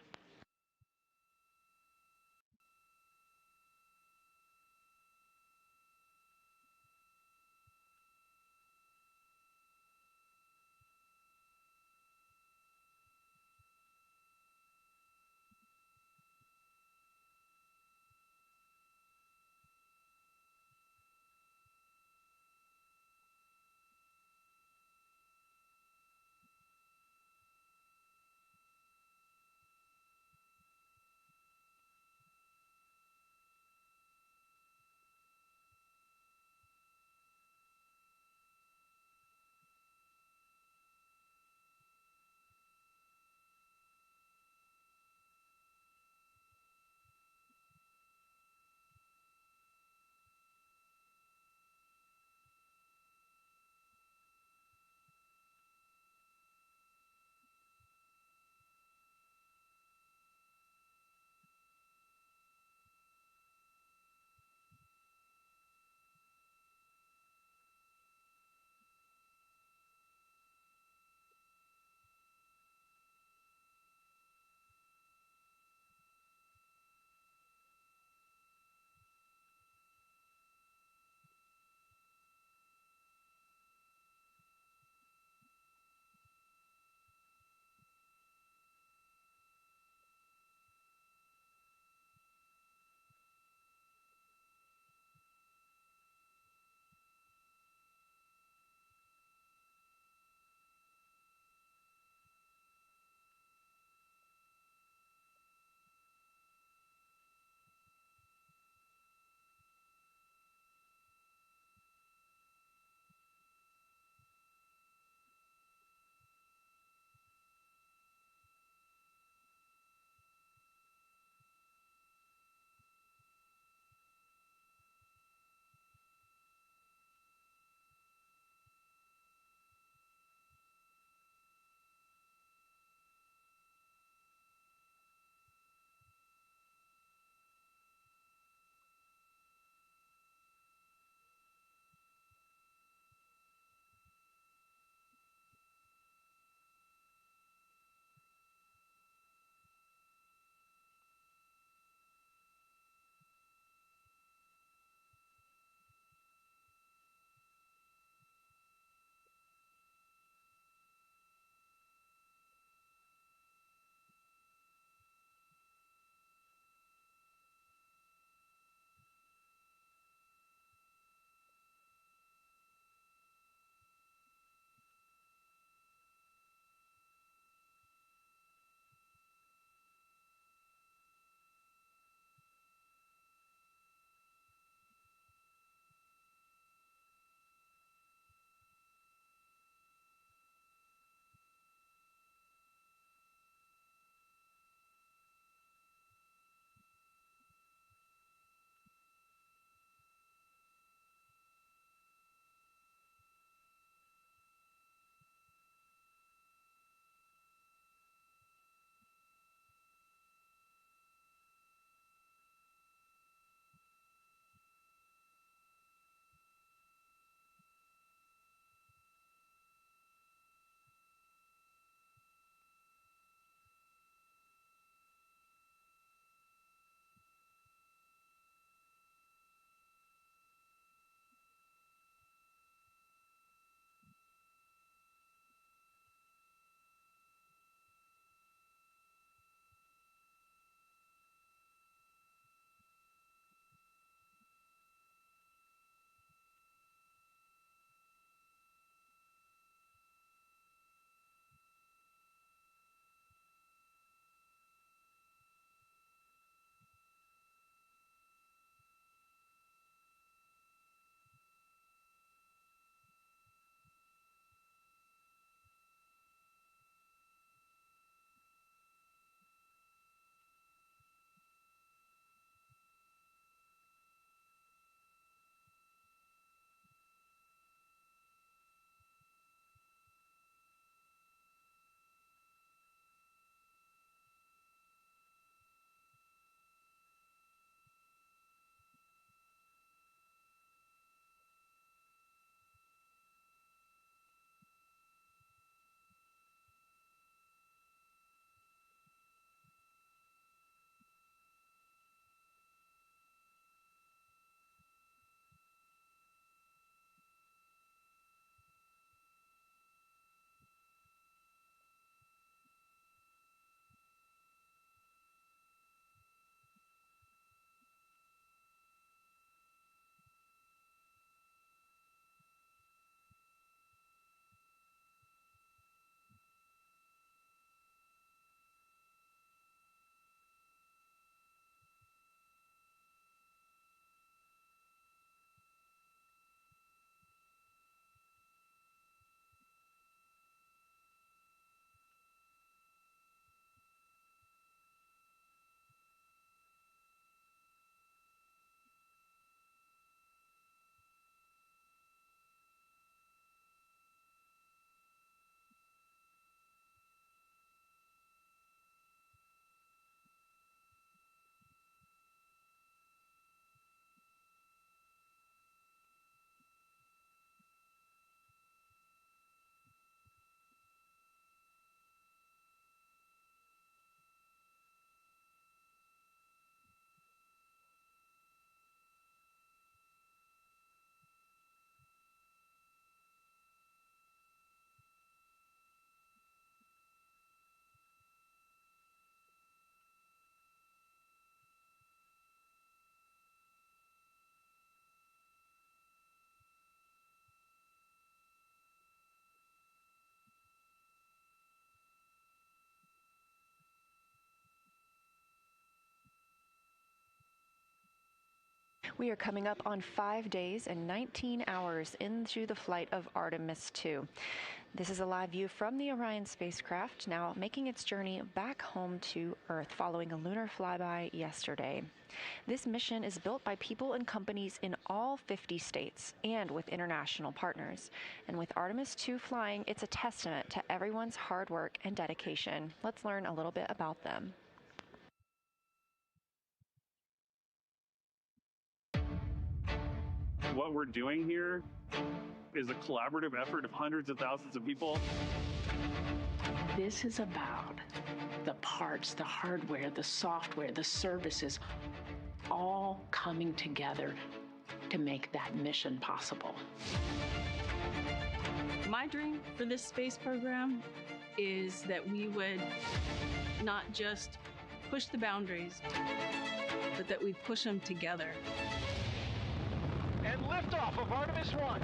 We are coming up on 5 days and 19 hours into the flight of Artemis II. This is a live view from the Orion spacecraft, now making its journey back home to Earth following a lunar flyby yesterday. This mission is built by people and companies in all 50 states and with international partners. And with Artemis II flying, it's a testament to everyone's hard work and dedication. Let's learn a little bit about them. What we're doing here is a collaborative effort of hundreds of thousands of people. This is about the parts, the hardware, the software, the services, all coming together to make that mission possible. My dream for this space program is that we would not just push the boundaries, but that we push them together. And liftoff of Artemis I.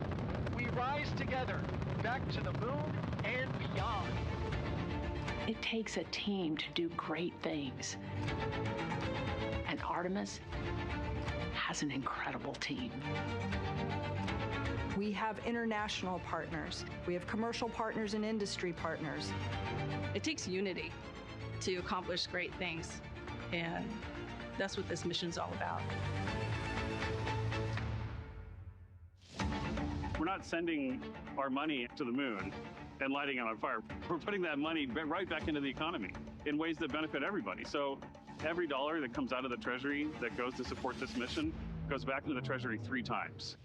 We rise together, back to the moon and beyond. It takes a team to do great things. And Artemis has an incredible team. We have international partners. We have commercial partners and industry partners. It takes unity to accomplish great things, and that's what this mission's all about. We're not sending our money to the moon and lighting it on fire. We're putting that money right back into the economy in ways that benefit everybody. So every dollar that comes out of the Treasury that goes to support this mission goes back into the Treasury 3 times.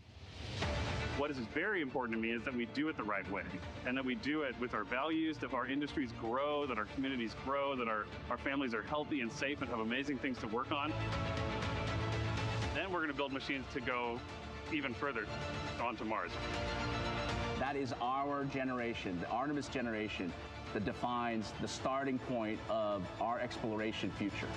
What is very important to me is that we do it the right way, and that we do it with our values, that our industries grow, that our communities grow, that our families are healthy and safe and have amazing things to work on. Then we're going to build machines to go even further onto Mars. That is our generation, the Artemis generation, that defines the starting point of our exploration future.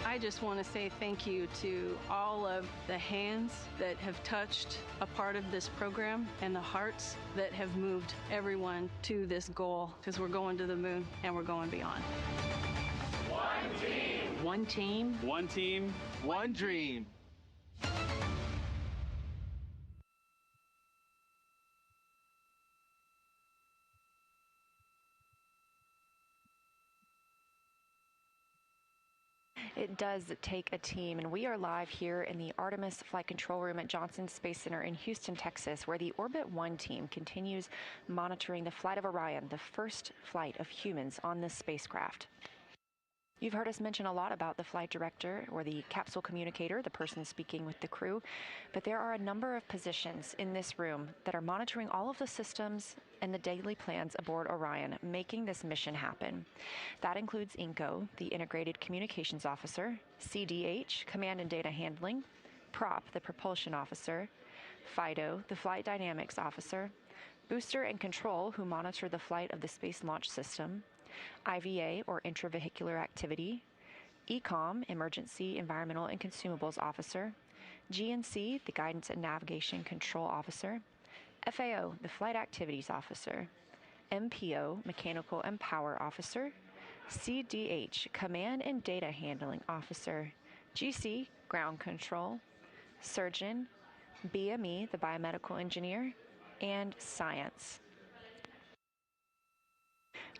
I just want to say thank you to all of the hands that have touched a part of this program and the hearts that have moved everyone to this goal, because we're going to the moon and we're going beyond. One team. One team. One team. One dream. It does take a team, and we are live here in the Artemis Flight Control Room at Johnson Space Center in Houston, Texas, where the Orbit 1 team continues monitoring the flight of Orion, the first flight of humans on this spacecraft. You've heard us mention a lot about the flight director or the capsule communicator, the person speaking with the crew, but there are a number of positions in this room that are monitoring all of the systems and the daily plans aboard Orion, making this mission happen. That includes INCO, the Integrated Communications Officer, CDH, Command and Data Handling, PROP, the Propulsion Officer, FIDO, the Flight Dynamics Officer, Booster and Control, who monitor the flight of the Space Launch System, IVA, or Intravehicular Activity, ECOM, Emergency Environmental and Consumables Officer, GNC, the Guidance and Navigation Control Officer, FAO, the Flight Activities Officer, MPO, Mechanical and Power Officer, CDH, Command and Data Handling Officer, GC, Ground Control, Surgeon, BME, the Biomedical Engineer, and Science.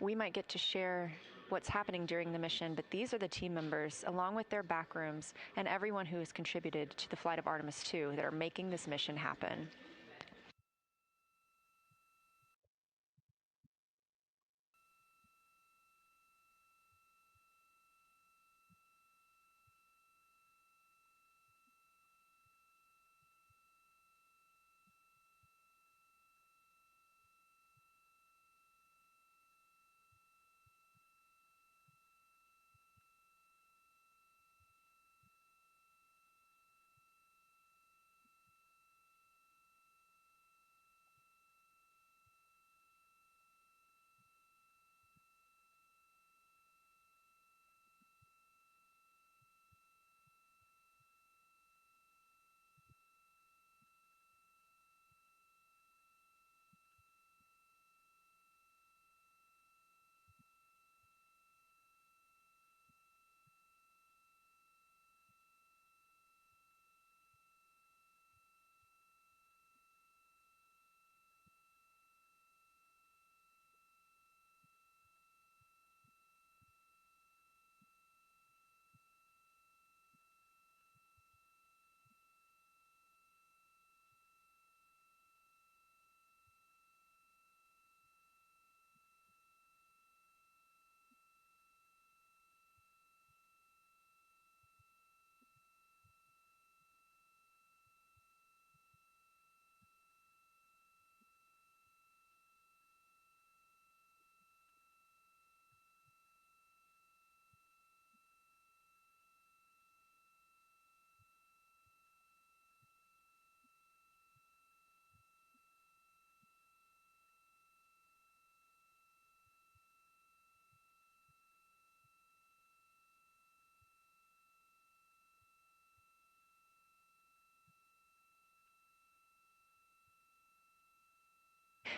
We might get to share what's happening during the mission, but these are the team members, along with their backrooms, and everyone who has contributed to the flight of Artemis II that are making this mission happen.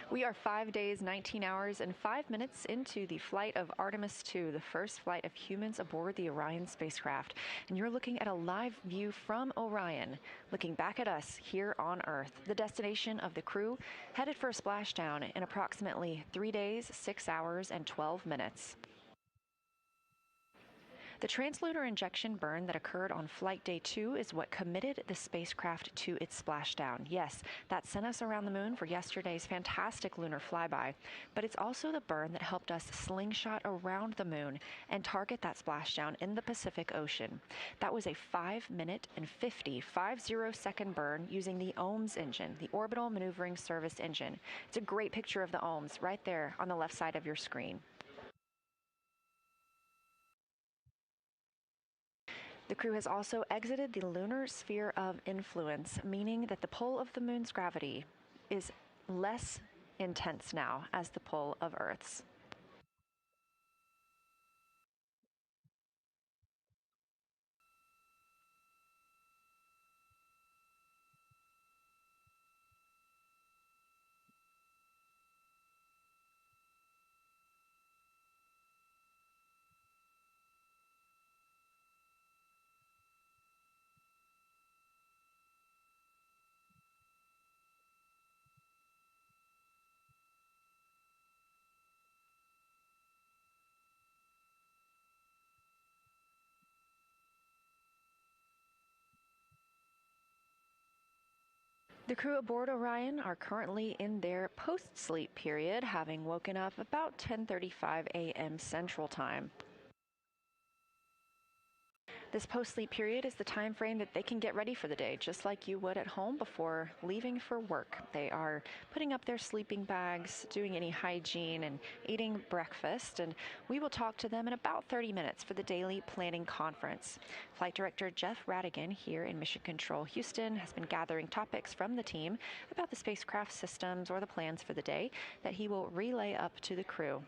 We are 5 days, 19 hours, and 5 minutes into the flight of Artemis II, the first flight of humans aboard the Orion spacecraft. And you're looking at a live view from Orion, looking back at us here on Earth, the destination of the crew, headed for a splashdown in approximately 3 days, 6 hours, and 12 minutes. The translunar injection burn that occurred on Flight Day 2 is what committed the spacecraft to its splashdown. Yes, that sent us around the moon for yesterday's fantastic lunar flyby, but it's also the burn that helped us slingshot around the moon and target that splashdown in the Pacific Ocean. That was a 5-minute and 50-second burn using the OMS engine, the Orbital Maneuvering Service engine. It's a great picture of the OMS right there on the left side of your screen. The crew has also exited the lunar sphere of influence, meaning that the pull of the moon's gravity is less intense now as the pull of Earth's. The crew aboard Orion are currently in their post-sleep period, having woken up about 10:35 a.m. Central Time. This post-sleep period is the time frame that they can get ready for the day, just like you would at home before leaving for work. They are putting up their sleeping bags, doing any hygiene, and eating breakfast, and we will talk to them in about 30 minutes for the daily planning conference. Flight Director Jeff Radigan here in Mission Control Houston has been gathering topics from the team about the spacecraft systems or the plans for the day that he will relay up to the crew.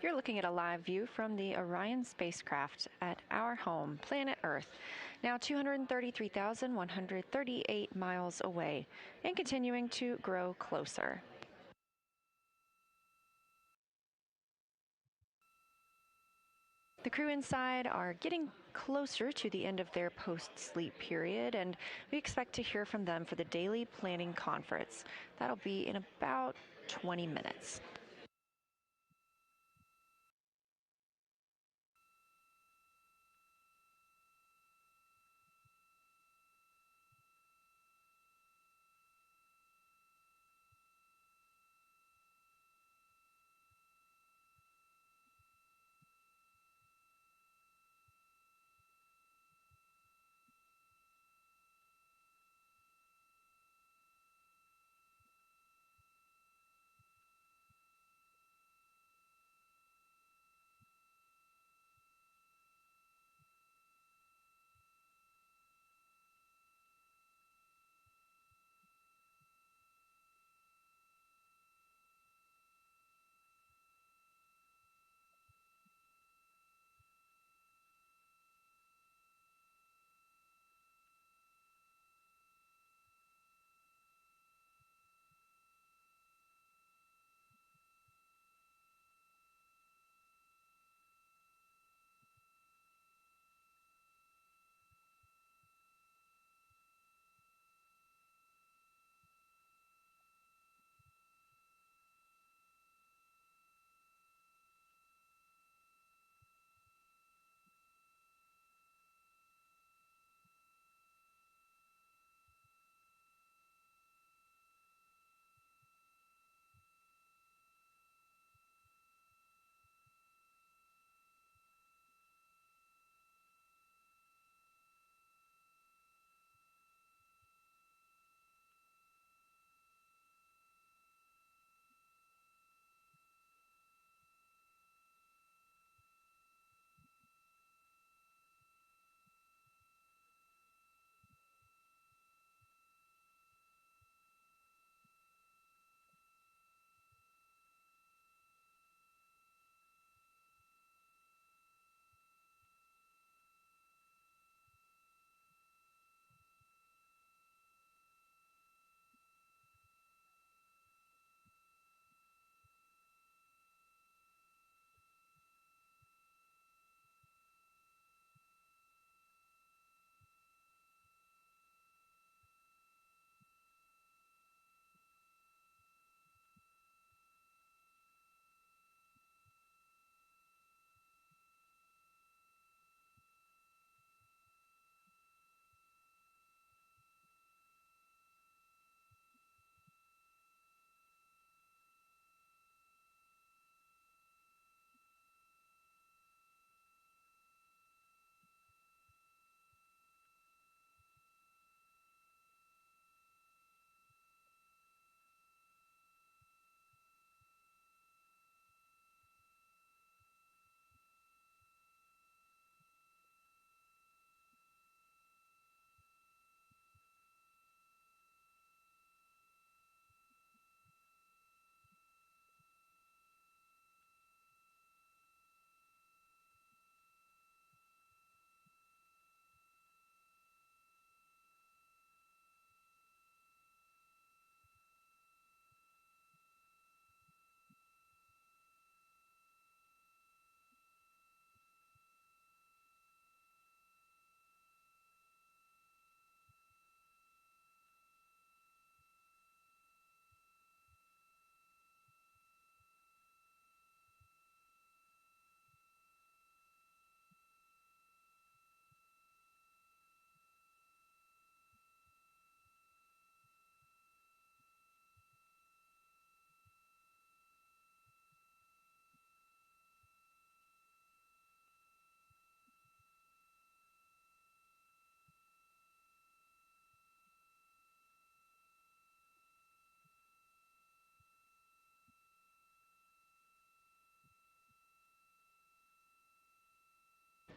You're looking at a live view from the Orion spacecraft at our home, planet Earth, now 233,138 miles away and continuing to grow closer. The crew inside are getting closer to the end of their post-sleep period, and we expect to hear from them for the daily planning conference. That'll be in about 20 minutes.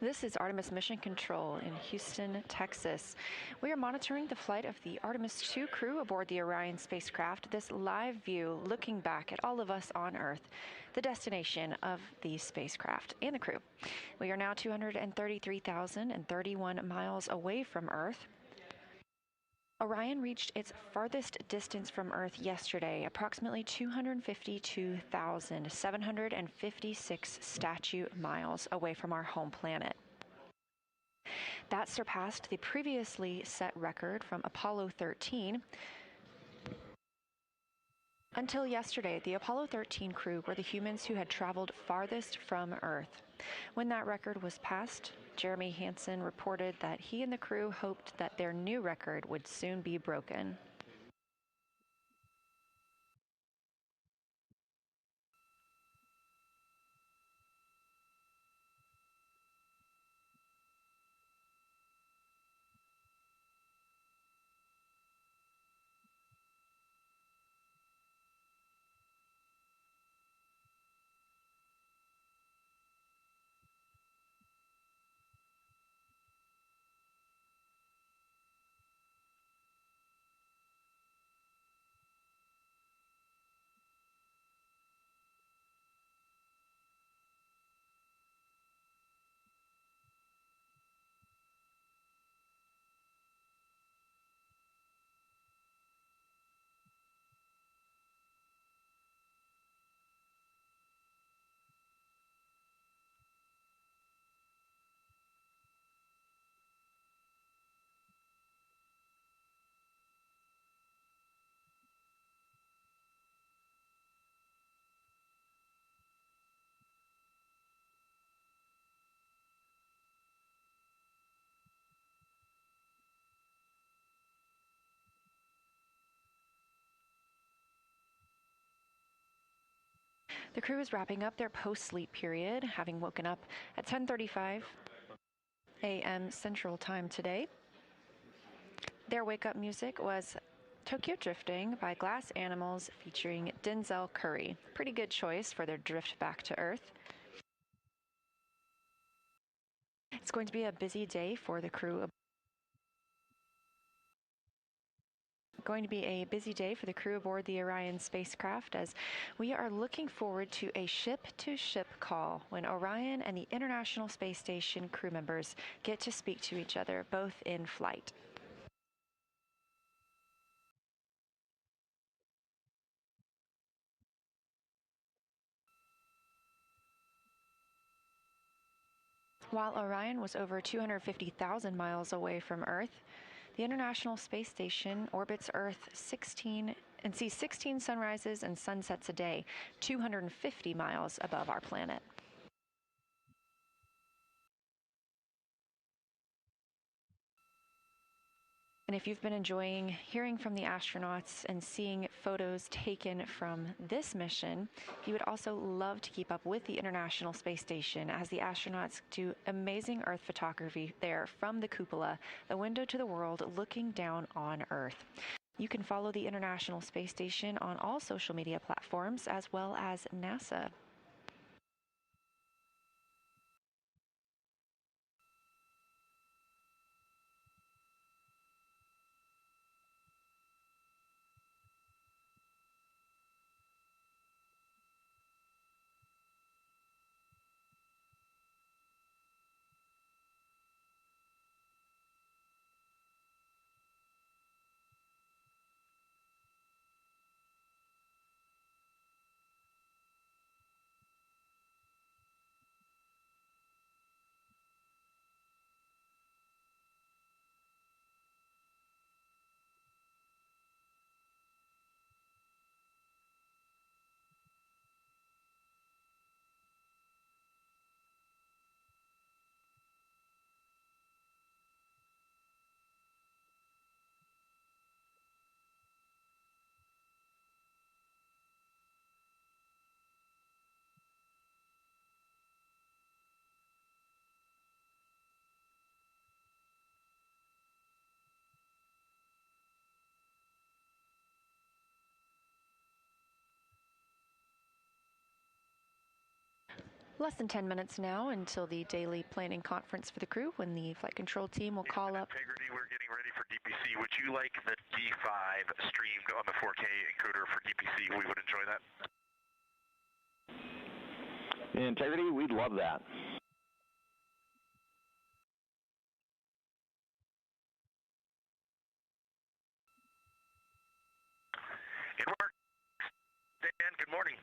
This is Artemis Mission Control in Houston, Texas. We are monitoring the flight of the Artemis II crew aboard the Orion spacecraft. This live view looking back at all of us on Earth, the destination of the spacecraft and the crew. We are now 233,031 miles away from Earth. Orion reached its farthest distance from Earth yesterday, approximately 252,756 statute miles away from our home planet. That surpassed the previously set record from Apollo 13. Until yesterday, the Apollo 13 crew were the humans who had traveled farthest from Earth. When that record was passed, Jeremy Hansen reported that he and the crew hoped that their new record would soon be broken. The crew is wrapping up their post-sleep period, having woken up at 10:35 a.m. Central Time today. Their wake-up music was Tokyo Drifting by Glass Animals featuring Denzel Curry. Pretty good choice for their drift back to Earth. It's going to be a busy day for the crew. Aboard the Orion spacecraft, as we are looking forward to a ship-to-ship call when Orion and the International Space Station crew members get to speak to each other, both in flight. While Orion was over 250,000 miles away from Earth, the International Space Station orbits Earth 16 and sees 16 sunrises and sunsets a day, 250 miles above our planet. And if you've been enjoying hearing from the astronauts and seeing photos taken from this mission, you would also love to keep up with the International Space Station as the astronauts do amazing Earth photography there from the cupola, the window to the world looking down on Earth. You can follow the International Space Station on all social media platforms as well as NASA. Less than 10 minutes now until the daily planning conference for the crew, when the flight control team will call up. Integrity, we're getting ready for DPC. Would you like the D5 streamed on the 4K encoder for DPC? We would enjoy that. Integrity, we'd love that. It worked. Dan, good morning.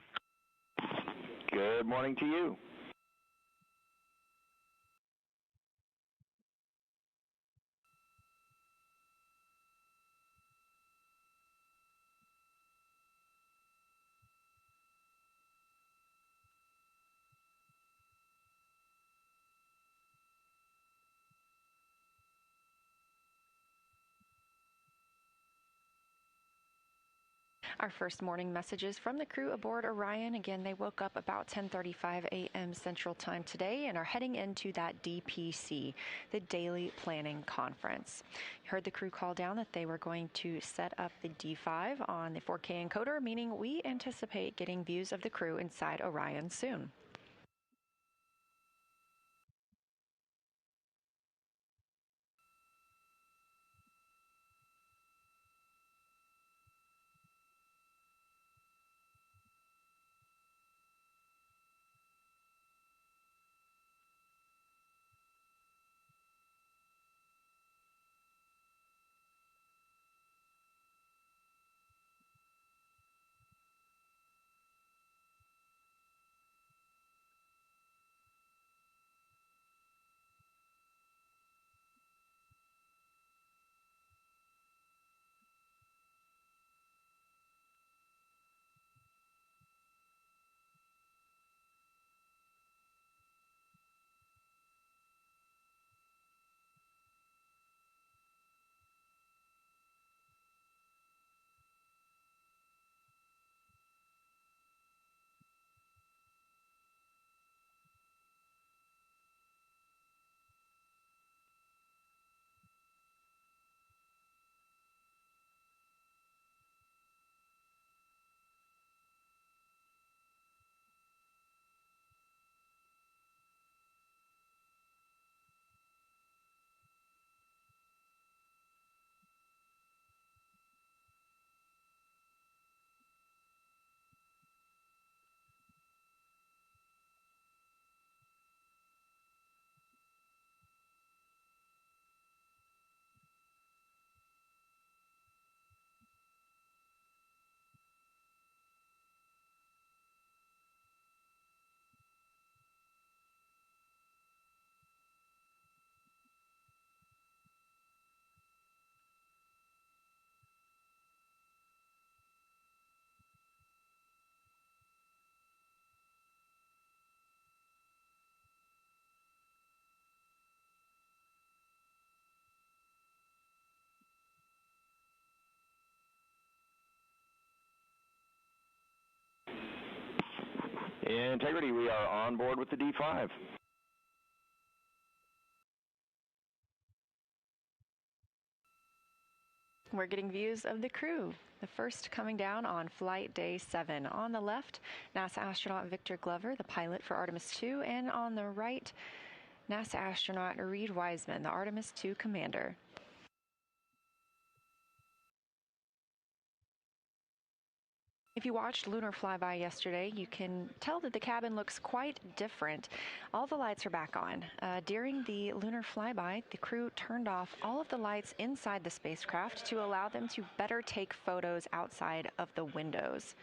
Good morning to you. Our first morning messages from the crew aboard Orion. Again, they woke up about 10:35 a.m. Central Time today and are heading into that DPC, the Daily Planning Conference. You heard the crew call down that they were going to set up the D5 on the 4K encoder, meaning we anticipate getting views of the crew inside Orion soon. Integrity, we are on board with the D5. We're getting views of the crew. The first coming down on flight day 7. On the left, NASA astronaut Victor Glover, the pilot for Artemis II, and on the right, NASA astronaut Reed Wiseman, the Artemis II commander. If you watched Lunar Flyby yesterday, you can tell that the cabin looks quite different. All the lights are back on. During the Lunar Flyby, the crew turned off all of the lights inside the spacecraft to allow them to better take photos outside of the windows.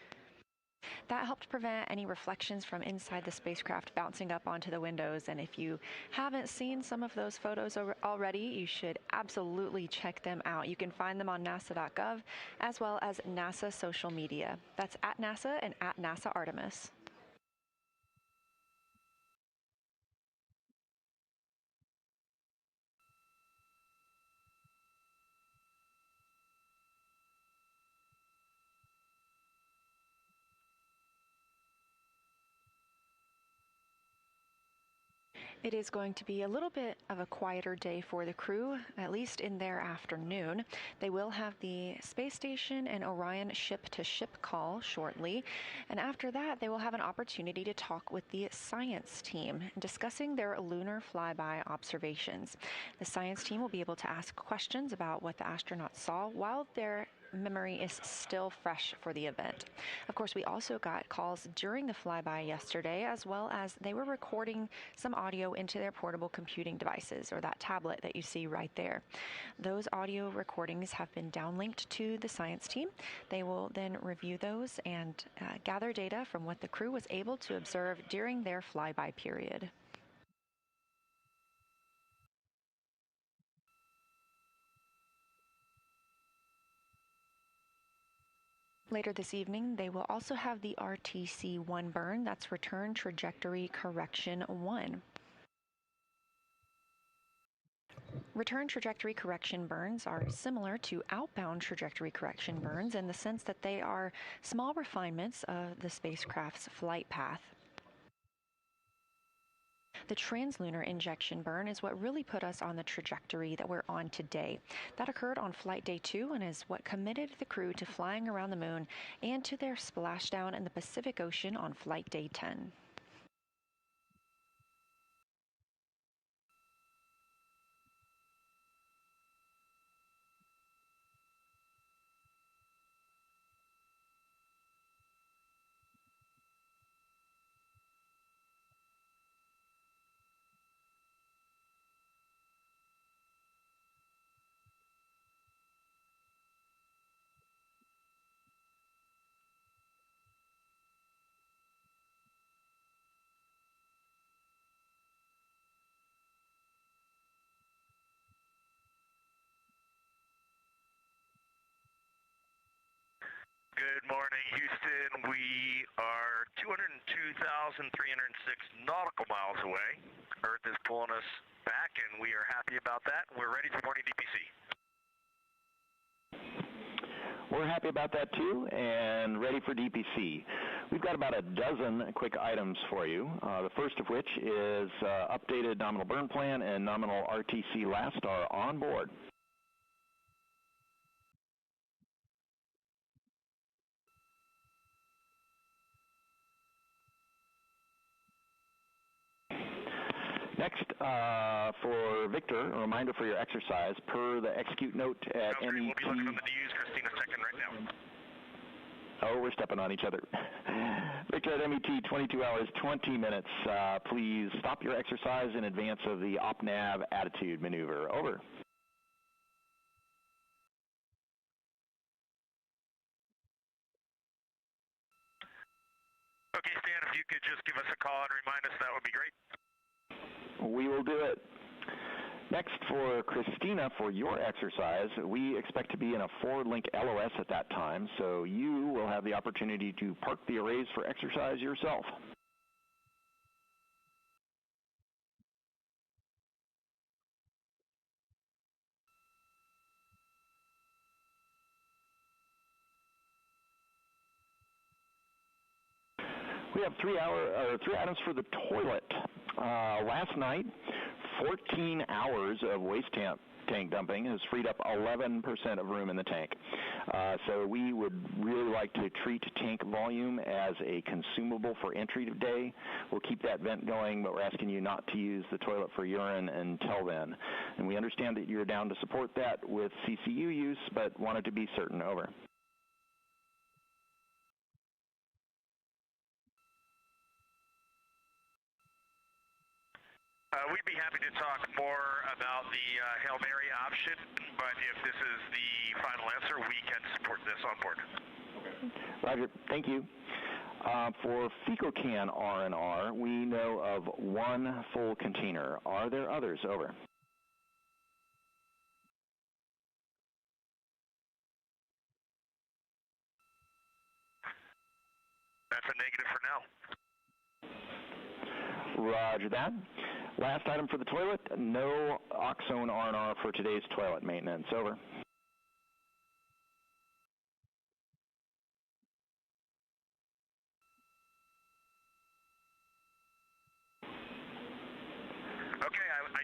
That helped prevent any reflections from inside the spacecraft bouncing up onto the windows. And if you haven't seen some of those photos already, you should absolutely check them out. You can find them on nasa.gov as well as NASA social media. That's at NASA and at NASA Artemis. It is going to be a little bit of a quieter day for the crew, at least in their afternoon. They will have the space station and Orion ship-to-ship call shortly, and after that they will have an opportunity to talk with the science team, discussing their lunar flyby observations. The science team will be able to ask questions about what the astronauts saw while their memory is still fresh for the event. Of course, we also got calls during the flyby yesterday, as well as they were recording some audio into their portable computing devices, or that tablet that you see right there. Those audio recordings have been downlinked to the science team. They will then review those and gather data from what the crew was able to observe during their flyby period. Later this evening, they will also have the RTC-1 burn, that's Return Trajectory Correction 1. Return trajectory correction burns are similar to outbound trajectory correction burns in the sense that they are small refinements of the spacecraft's flight path. The translunar injection burn is what really put us on the trajectory that we're on today. That occurred on flight day 2 and is what committed the crew to flying around the moon and to their splashdown in the Pacific Ocean on flight day 10. Good morning, Houston. We are 202,306 nautical miles away. Earth is pulling us back, and we are happy about that. We're ready for morning DPC. We're happy about that too, and ready for DPC. We've got about a dozen quick items for you, the first of which is updated nominal burn plan and nominal RTC last star on board. Next, for Victor, a reminder for your exercise, per the execute note at MET. We'll be looking on the news. Christina's checking right now. Oh, we're stepping on each other. Victor at MET, 22 hours, 20 minutes. Please stop your exercise in advance of the OpNav attitude maneuver. Over. Okay, Stan, if you could just give us a call and remind us, that would be great. We will do it. Next, for Christina, for your exercise, we expect to be in a forward-link LOS at that time, so you will have the opportunity to park the arrays for exercise yourself. We have three items for the toilet. Last night, 14 hours of waste tank dumping has freed up 11% of room in the tank. So we would really like to treat tank volume as a consumable for entry today. We'll keep that vent going, but we're asking you not to use the toilet for urine until then. And we understand that you're down to support that with CCU use, but wanted to be certain. Over. We'd be happy to talk more about the Hail Mary option, but if this is the final answer, we can support this on board. Roger. Thank you. For FecoCan R&R, we know of one full container. Are there others? Over. That's a negative for now. Roger that. Last item for the toilet, no Oxone R&R for today's toilet maintenance. Over.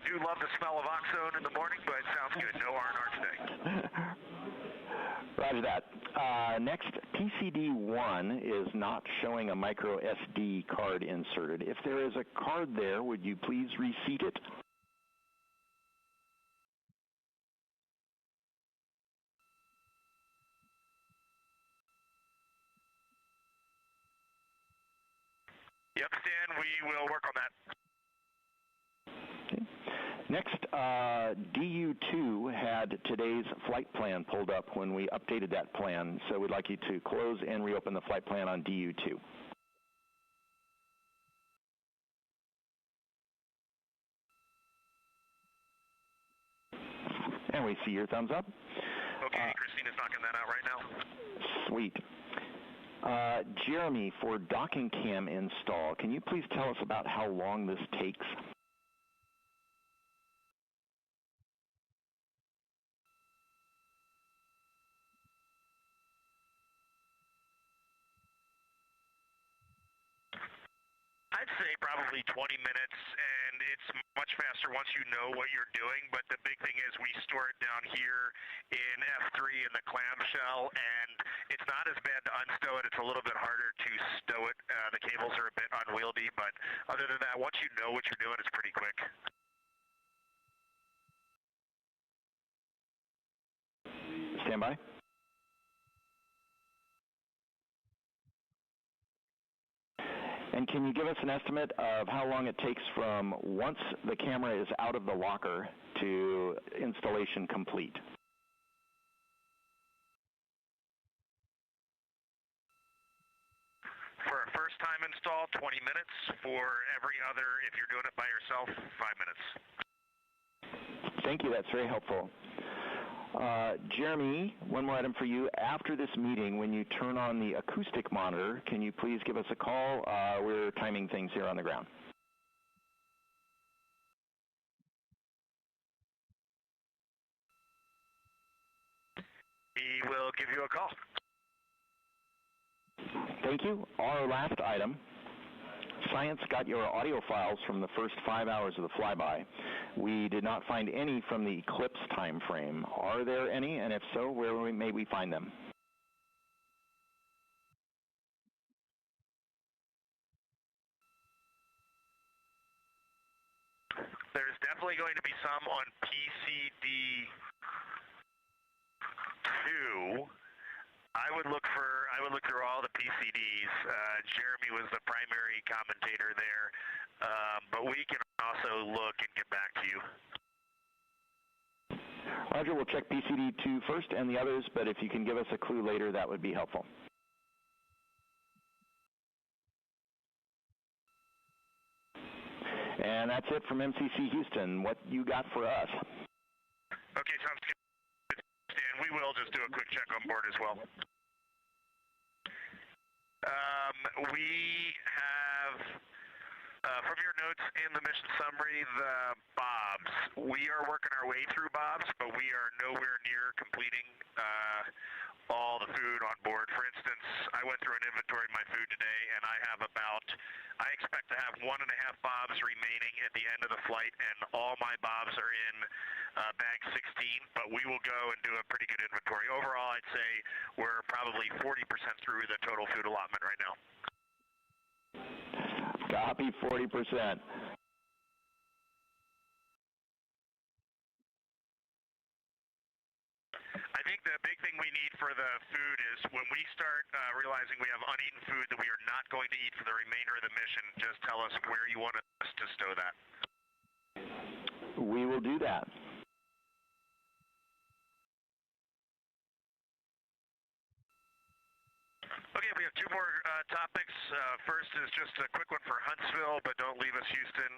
do love the smell of oxone in the morning, but it sounds good. No R&R today. Roger that. Next, PCD1 is not showing a micro SD card inserted. If there is a card there, would you please reseat it? Yep, Stan, we will work on that. Okay. Next, DU2 had today's flight plan pulled up when we updated that plan, so we'd like you to close and reopen the flight plan on DU2. And we see your thumbs up. Okay, Christina's knocking that out right now. Sweet. Jeremy, for docking cam install, can you please tell us about how long this takes? I'd say probably 20 minutes, and it's much faster once you know what you're doing, but the big thing is we store it down here in F3 in the clamshell, and it's not as bad to unstow it. It's a little bit harder to stow it. The cables are a bit unwieldy, but other than that, once you know what you're doing, it's pretty quick. Stand by. And can you give us an estimate of how long it takes from once the camera is out of the locker to installation complete? For a first-time install, 20 minutes. For every other, if you're doing it by yourself, 5 minutes. Thank you. That's very helpful. Jeremy, one more item for you. After this meeting, when you turn on the acoustic monitor, can you please give us a call? We're timing things here on the ground. We will give you a call. Thank you. Our last item. Science got your audio files from the first 5 hours of the flyby. We did not find any from the Eclipse time frame. Are there any? And if so, where may we find them? There's definitely going to be some on PCD2. I would look through all the PCDs. Jeremy was the primary commentator there, but we can also look and get back to you. Roger, we'll check PCD2 first and the others, but if you can give us a clue later, that would be helpful. And that's it from MCC Houston. What you got for us? Okay, sounds good. And we will just do a quick check on board as well. We have, from your notes in the mission summary, the bobs. We are working our way through bobs, but we are nowhere near completing all the food on board. For instance, I went through an inventory of my food today, and I expect to have 1.5 bobs remaining at the end of the flight, and all my bobs are in bag 16, but we will go and do a pretty good inventory. Overall, I'd say we're probably 40% through the total food allotment right now. Copy, 40%. I think the big thing we need for the food is when we start realizing we have uneaten food that we are not going to eat for the remainder of the mission, just tell us where you want us to stow that. We will do that. Okay, we have two more topics. First is just a quick one for Huntsville, but don't leave us, Houston.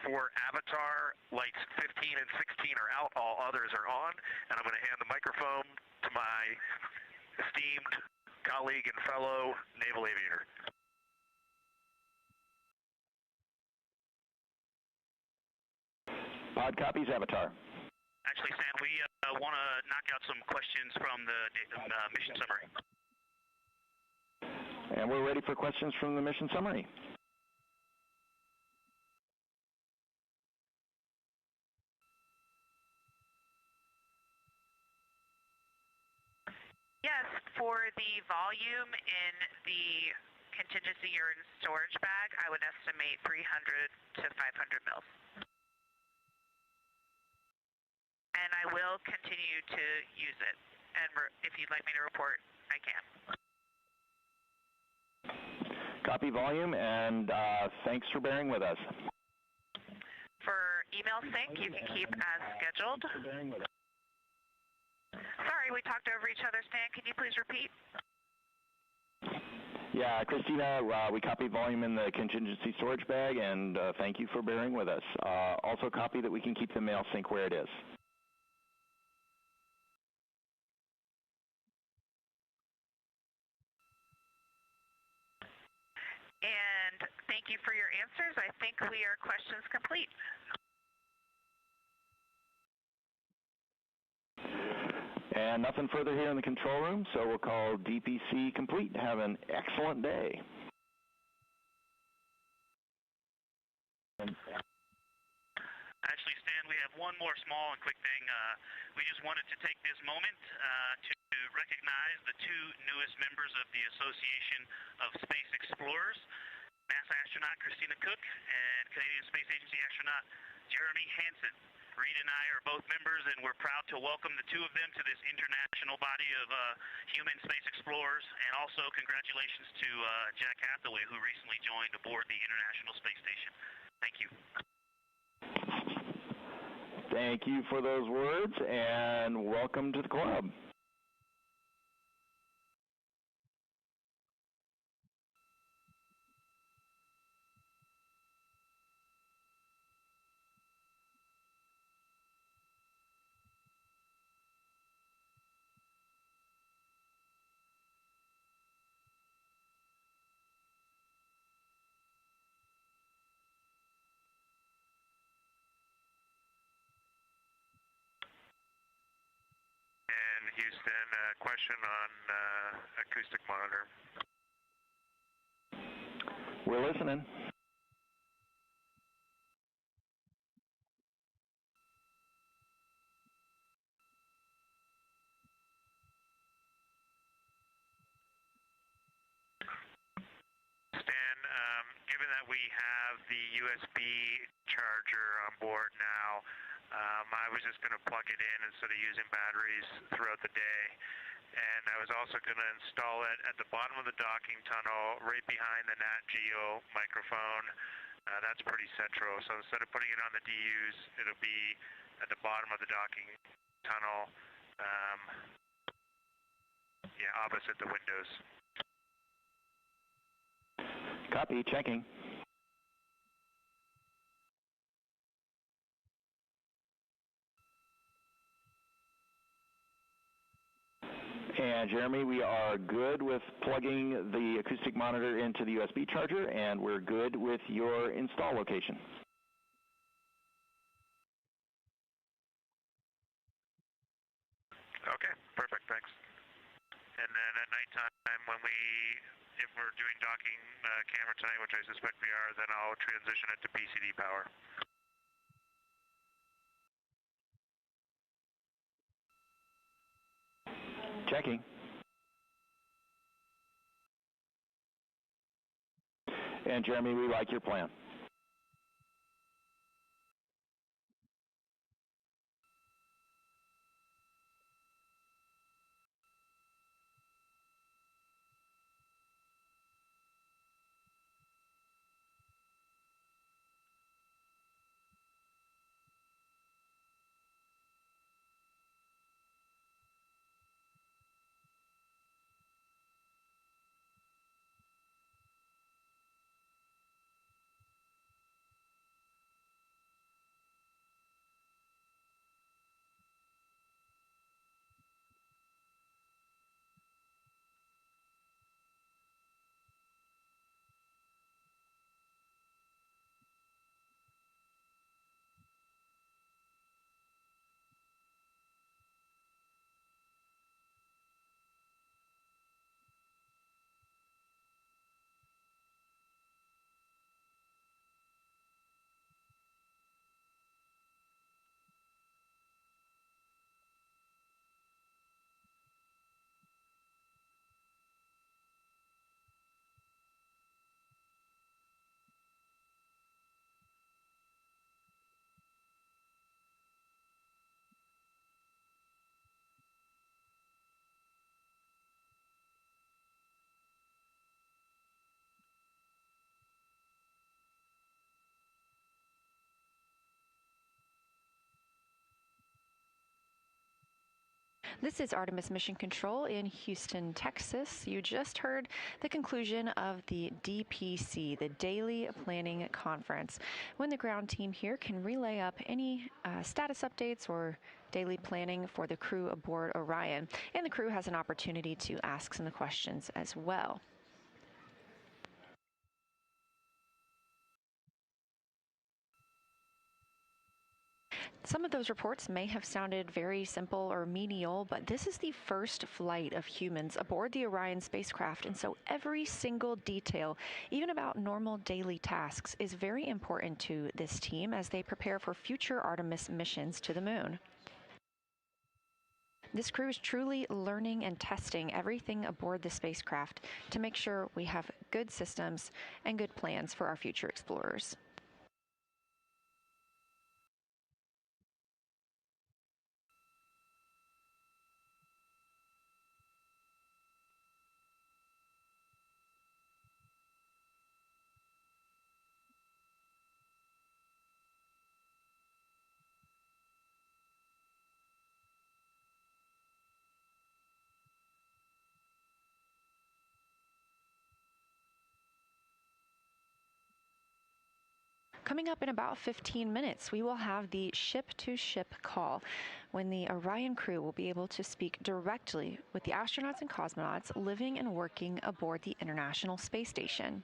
For Avatar, lights 15 and 16 are out, all others are on, and I'm going to hand the microphone to my esteemed colleague and fellow naval aviator. Pod copies, Avatar. Actually, Stan, we want to knock out some questions from the mission summary. And we're ready for questions from the mission summary. Yes, for the volume in the contingency urine storage bag, I would estimate 300 to 500 mils. And I will continue to use it. And if you'd like me to report, I can. Copy volume, and thanks for bearing with us. For email sync, you can keep as scheduled. Sorry, we talked over each other. Stan, can you please repeat? Yeah, Christina, we copied volume in the contingency storage bag, and thank you for bearing with us. Also copy that we can keep the mail sync where it is. And thank you for your answers. I think we are questions complete. And nothing further here in the control room, so we'll call DPC complete. Have an excellent day. Actually, Stan, we have one more small and quick thing. We just wanted to take this moment to recognize the two newest members of the Association of Space Explorers, NASA astronaut Christina Cook and Canadian Space Agency astronaut Jeremy Hansen. Reed and I are both members, and we're proud to welcome the two of them to this international body of human space explorers. And also congratulations to Jack Hathaway, who recently joined aboard the International Space Station. Thank you. Thank you for those words, and welcome to the club. And Houston, question on acoustic monitor. We're listening. Stan, given that we have the USB charger on board now, I was just going to plug it in instead of using batteries throughout the day. And I was also going to install it at the bottom of the docking tunnel, right behind the Nat Geo microphone. That's pretty central. So instead of putting it on the DUs, it'll be at the bottom of the docking tunnel, yeah, opposite the windows. Copy, checking. And Jeremy, we are good with plugging the acoustic monitor into the USB charger, and we're good with your install location. Okay, perfect, thanks. And then at nighttime, if we're doing docking camera tonight, which I suspect we are, then I'll transition it to PCD power. Checking. And Jeremy, we like your plan. This is Artemis Mission Control in Houston, Texas. You just heard the conclusion of the DPC, the Daily Planning Conference, when the ground team here can relay up any status updates or daily planning for the crew aboard Orion. And the crew has an opportunity to ask some questions as well. Some of those reports may have sounded very simple or menial, but this is the first flight of humans aboard the Orion spacecraft, and so every single detail, even about normal daily tasks, is very important to this team as they prepare for future Artemis missions to the moon. This crew is truly learning and testing everything aboard the spacecraft to make sure we have good systems and good plans for our future explorers. Coming up in about 15 minutes, we will have the ship-to-ship call when the Orion crew will be able to speak directly with the astronauts and cosmonauts living and working aboard the International Space Station.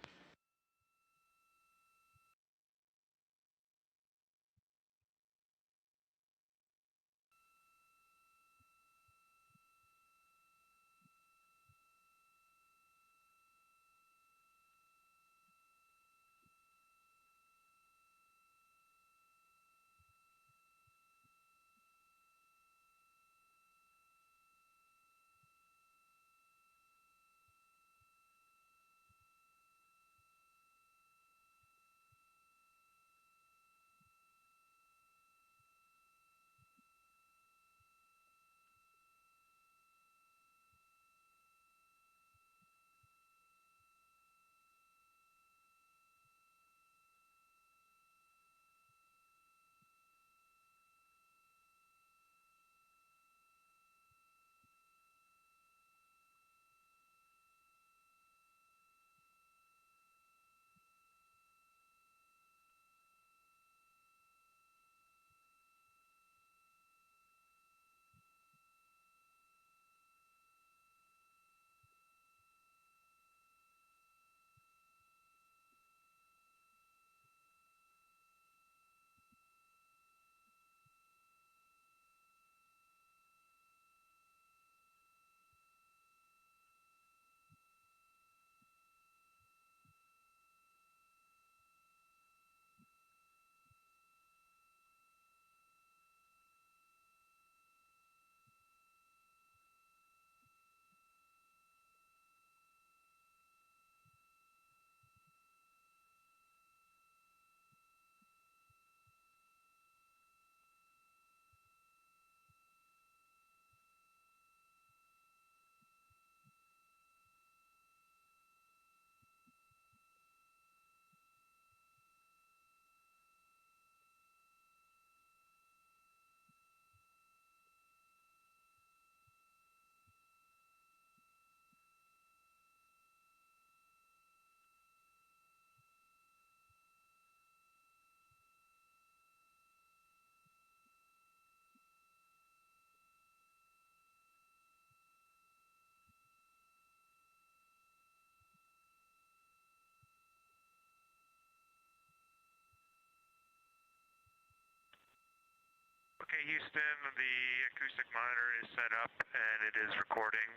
Okay, Houston, the acoustic monitor is set up and it is recording,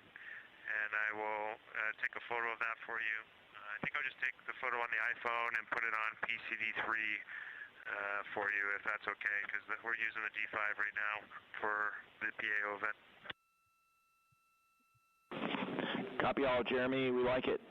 and I will take a photo of that for you. I think I'll just take the photo on the iPhone and put it on PCD3 for you, if that's okay, because we're using the D5 right now for the PAO event. Copy all, Jeremy. We like it.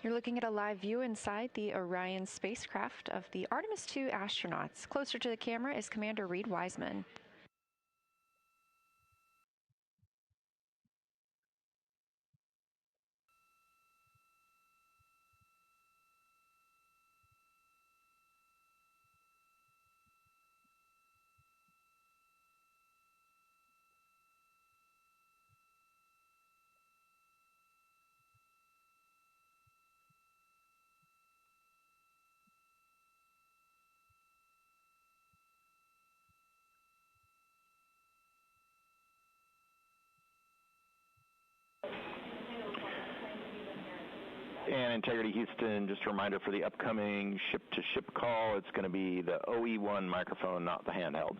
You're looking at a live view inside the Orion spacecraft of the Artemis II astronauts. Closer to the camera is Commander Reed Wiseman. And Integrity Houston, just a reminder for the upcoming ship-to-ship call, it's going to be the OE1 microphone, not the handheld.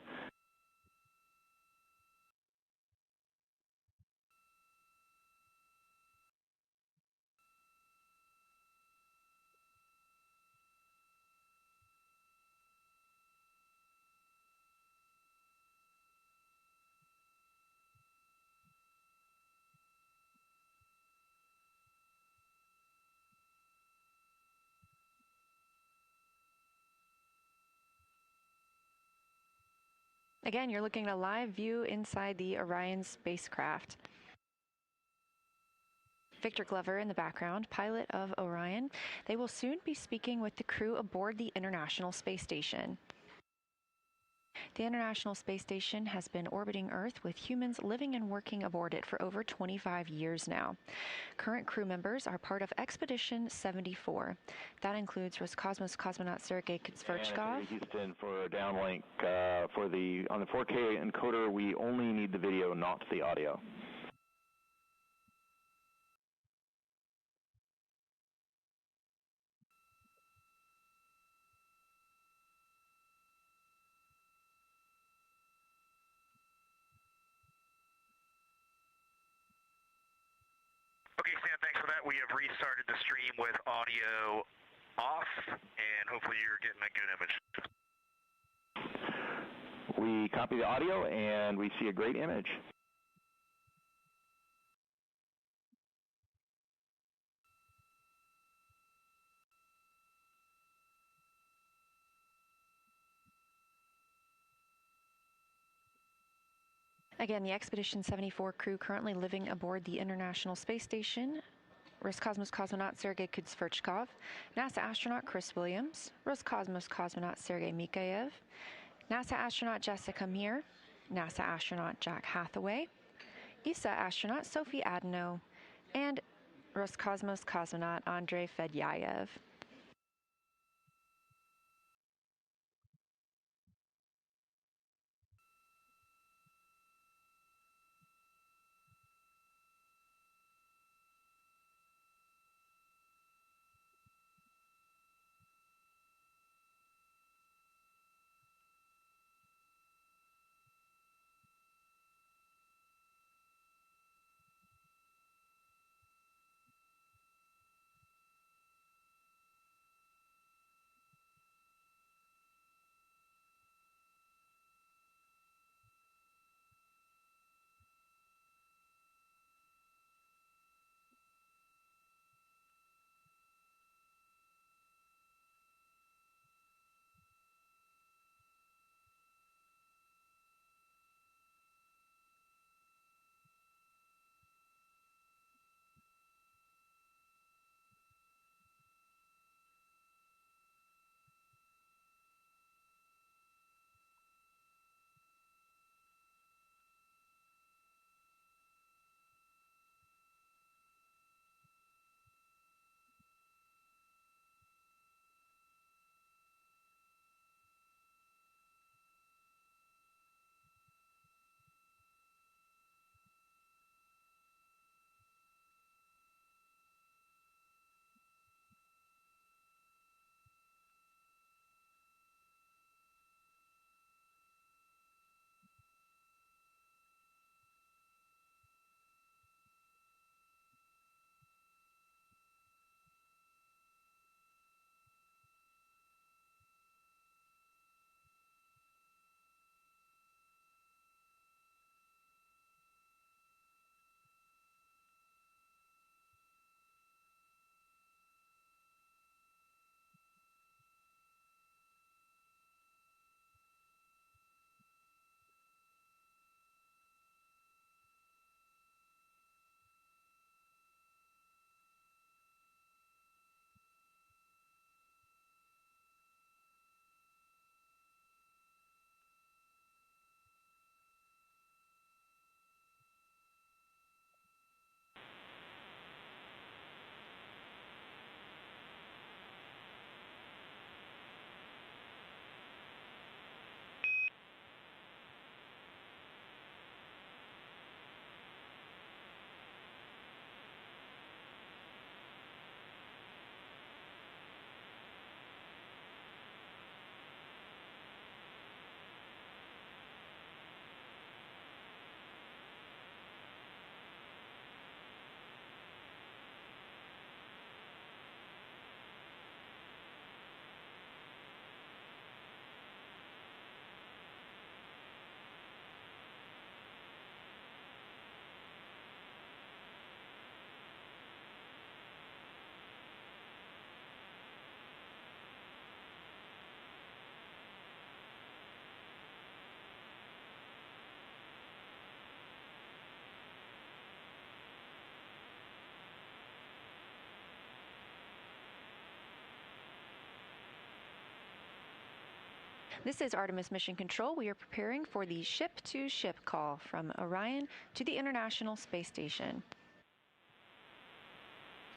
Again, you're looking at a live view inside the Orion spacecraft. Victor Glover in the background, pilot of Orion. They will soon be speaking with the crew aboard the International Space Station. The International Space Station has been orbiting Earth with humans living and working aboard it for over 25 years now. Current crew members are part of Expedition 74. That includes Roscosmos cosmonaut Sergei Kuzverchkov. And Houston for downlink on the 4K encoder, we only need the video, not the audio. Okay, Sam, thanks for that. We have restarted the stream with audio off, and hopefully you're getting a good image. We copy the audio, and we see a great image. Again, the Expedition 74 crew currently living aboard the International Space Station. Roscosmos cosmonaut Sergei Kuzverchkov, NASA astronaut Chris Williams, Roscosmos cosmonaut Sergei Mikhaev, NASA astronaut Jessica Meir, NASA astronaut Jack Hathaway, ESA astronaut Sophie Adeno, and Roscosmos cosmonaut Andrei Fedyayev. This is Artemis Mission Control. We are preparing for the ship-to-ship call from Orion to the International Space Station.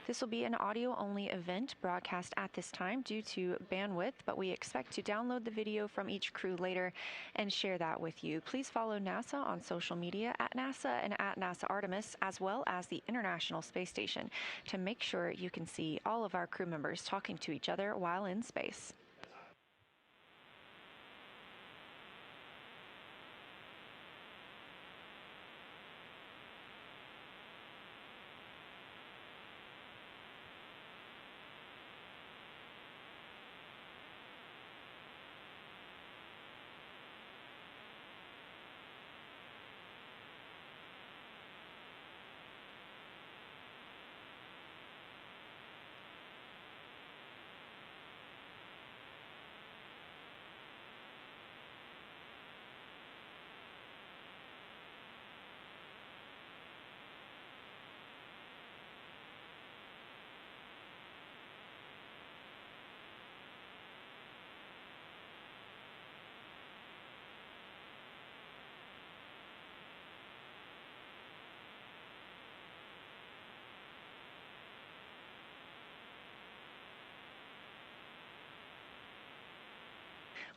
This will be an audio-only event broadcast at this time due to bandwidth, but we expect to download the video from each crew later and share that with you. Please follow NASA on social media at NASA and at NASA Artemis, as well as the International Space Station, to make sure you can see all of our crew members talking to each other while in space.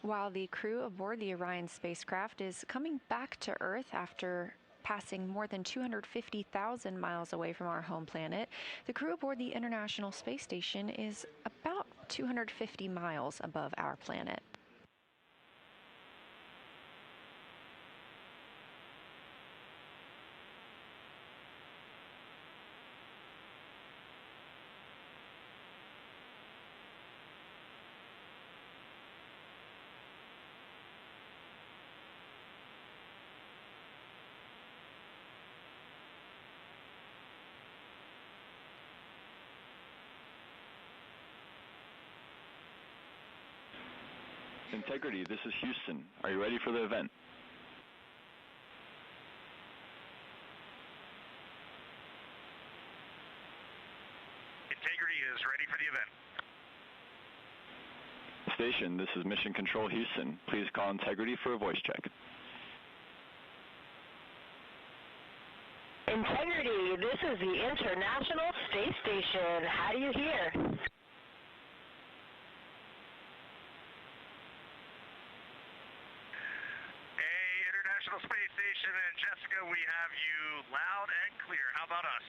While the crew aboard the Orion spacecraft is coming back to Earth after passing more than 250,000 miles away from our home planet, the crew aboard the International Space Station is about 250 miles above our planet. Integrity, this is Houston. Are you ready for the event? Integrity is ready for the event. Station, this is Mission Control Houston. Please call Integrity for a voice check. Integrity, this is the International Space Station. How do you hear? Space Station and Jessica, we have you loud and clear. How about us?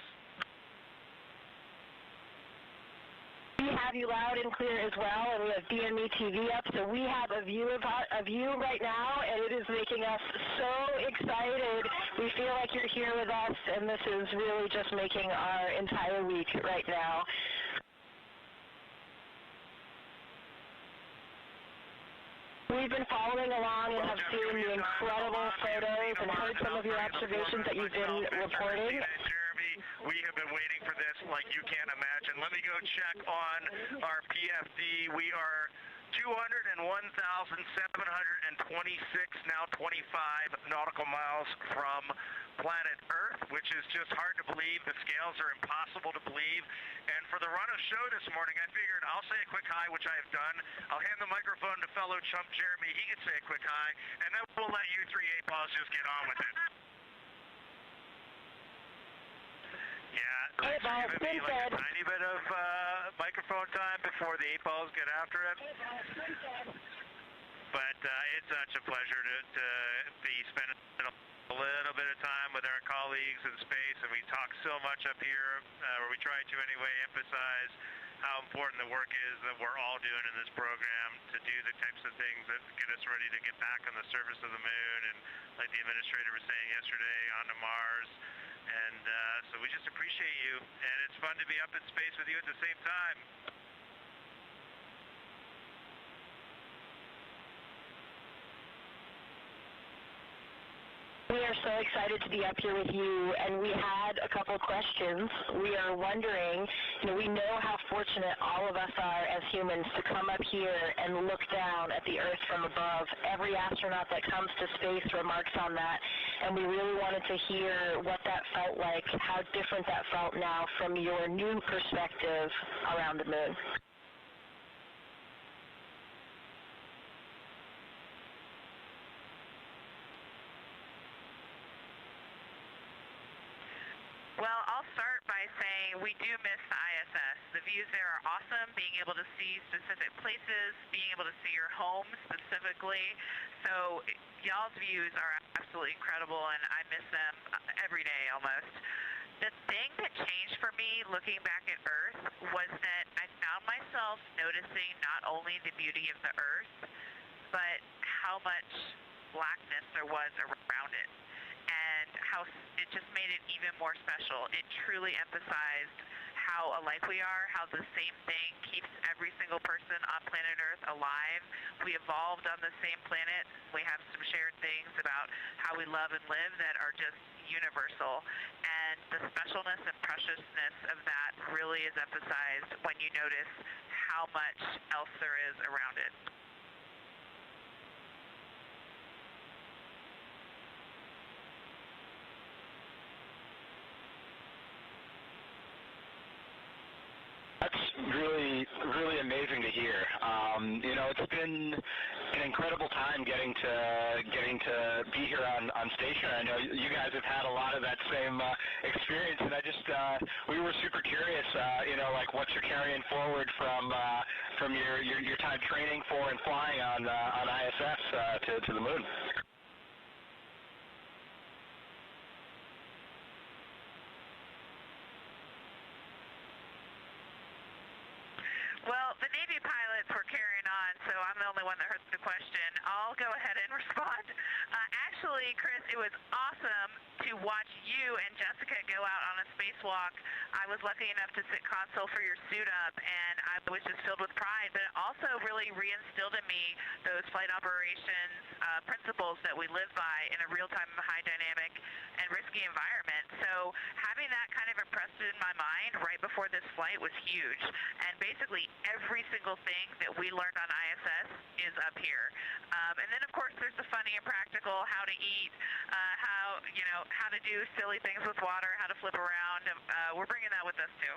We have you loud and clear as well, and we have DME TV up, so we have a view of you right now, and it is making us so excited. We feel like you're here with us, and this is really just making our entire week right now. We've been following along and have seen the incredible photos and heard some of your observations that you've been reporting. Jeremy, we have been waiting for this like you can't imagine. Let me go check on our PFD. We are 201,726, now 25 nautical miles from planet Earth, which is just hard to believe. The scales are impossible to believe. And for the run of show this morning, I figured I'll say a quick hi, which I have done. I'll hand the microphone to fellow chump Jeremy. He can say a quick hi, and then we'll let you three 8-balls just get on with it. Yeah, thanks for giving me like a tiny bit of microphone time before the 8-balls get after it. But it's such a pleasure to be spending a little bit of time with our colleagues in space, and we talk so much up here, or we try to anyway, emphasize how important the work is that we're all doing in this program to do the types of things that get us ready to get back on the surface of the moon, and like the administrator was saying yesterday, onto Mars. And so we just appreciate you, and it's fun to be up in space with you at the same time. We are so excited to be up here with you, and we had a couple questions. We are wondering, we know how fortunate all of us are as humans to come up here and look down at the Earth from above. Every astronaut that comes to space remarks on that, and we really wanted to hear what that felt like, how different that felt now from your new perspective around the moon. Well, I'll start by saying we do miss the ISS. The views there are awesome, being able to see specific places, being able to see your home specifically. So y'all's views are absolutely incredible, and I miss them every day almost. The thing that changed for me looking back at Earth was that I found myself noticing not only the beauty of the Earth, but how much blackness there was around it, and how it just made it even more special. It truly emphasized how alike we are, how the same thing keeps every single person on planet Earth alive. We evolved on the same planet. We have some shared things about how we love and live that are just universal, and the specialness and preciousness of that really is emphasized when you notice how much else there is around it. That's really amazing to hear. You know, it's been an incredible time getting to be here on station. I know you guys have had a lot of that same experience, and we were super curious. You know, like what you're carrying forward from your time training for and flying on ISS to the moon. Well, the Navy pilots were carrying on, so I'm the only one that heard the question. I'll go ahead and respond. Actually, Chris, it was awesome to watch you and Jessica go out on a spacewalk. I was lucky enough to sit console for your suit up, and I was just filled with pride, but it also really reinstilled in me those flight operations principles that we live by in a real-time, high dynamic, and risky environment. So having that kind of impressed in my mind right before this flight was huge. And basically every single thing that we learned on ISS is up here. And then, of course, there's the funny and practical, how to eat, how to do silly things with water, how to flip around. We're bringing that with us, too.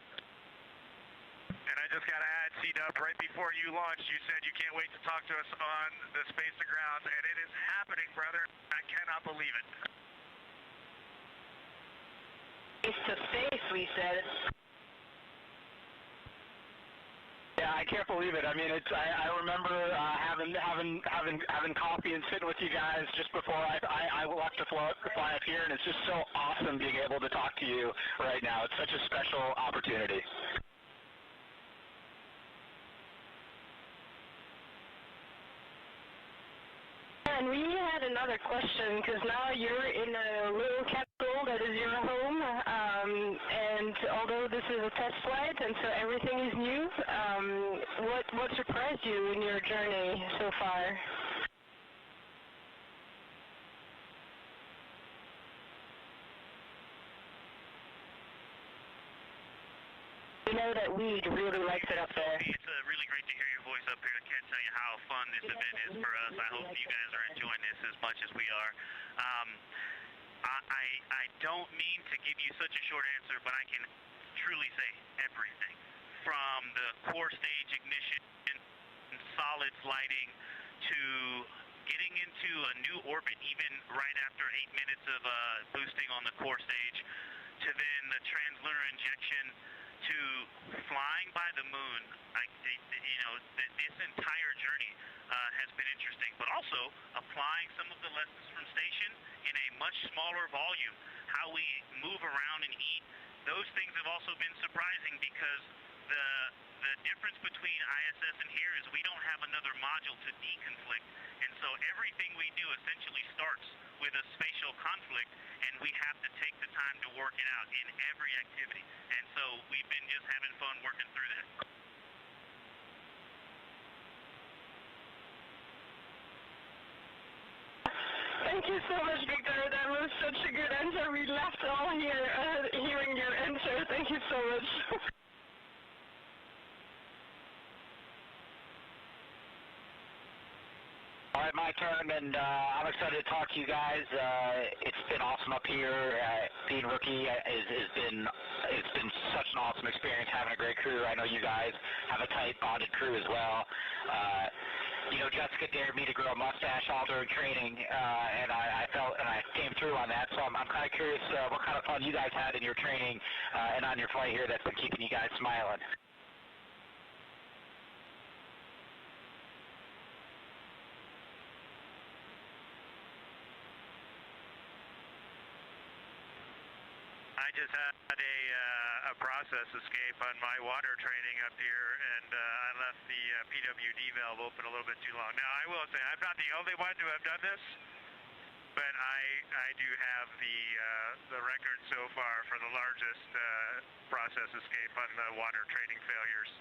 And I just got to add, C-Dub, right before you launched, you said you can't wait to talk to us on the space to ground, and it is happening, brother. I cannot believe it. Face to face, we said. Yeah, I can't believe it. I mean, I remember having coffee and sitting with you guys just before I left to fly up here, and it's just so awesome being able to talk to you right now. It's such a special opportunity. And we had another question, because now you're in a little capsule that is your home, and although this is a test flight and so everything is new, what surprised you in your journey so far? We know that Weed really likes it up there. It's really great to hear your voice up here. I can't tell you how fun this event is for us. I hope you guys are enjoying this as much as we are. I don't mean to give you such a short answer, but I can truly say everything. From the core stage ignition, solids lighting, to getting into a new orbit, even right after 8 minutes of boosting on the core stage, to then the translunar injection, to flying by the moon. This entire journey has been interesting, but also applying some of the lessons from station in a much smaller volume, how we move around and eat. Those things have also been surprising, because the difference between ISS and here is we don't have another module to deconflict, and so everything we do essentially starts with a spatial conflict, and we have to take the time to work it out in every activity. And so we've been just having fun working through that. Thank you so much, Victor. That was such a good answer. We laughed all here hearing your answer. Thank you so much. All right, my turn, and I'm excited to talk to you guys. It's been awesome up here. Being rookie it's been such an awesome experience, having a great crew. I know you guys have a tight bonded crew as well. Jessica dared me to grow a mustache all during training, and I felt well, and I came through on that. So I'm kind of curious what kind of fun you guys had in your training and on your flight here that's been keeping you guys smiling. I just had a process escape on my water training up here, and I left the PWD valve open a little bit too long. Now, I will say, I'm not the only one to have done this, but I do have the record so far for the largest process escape on the water training failures.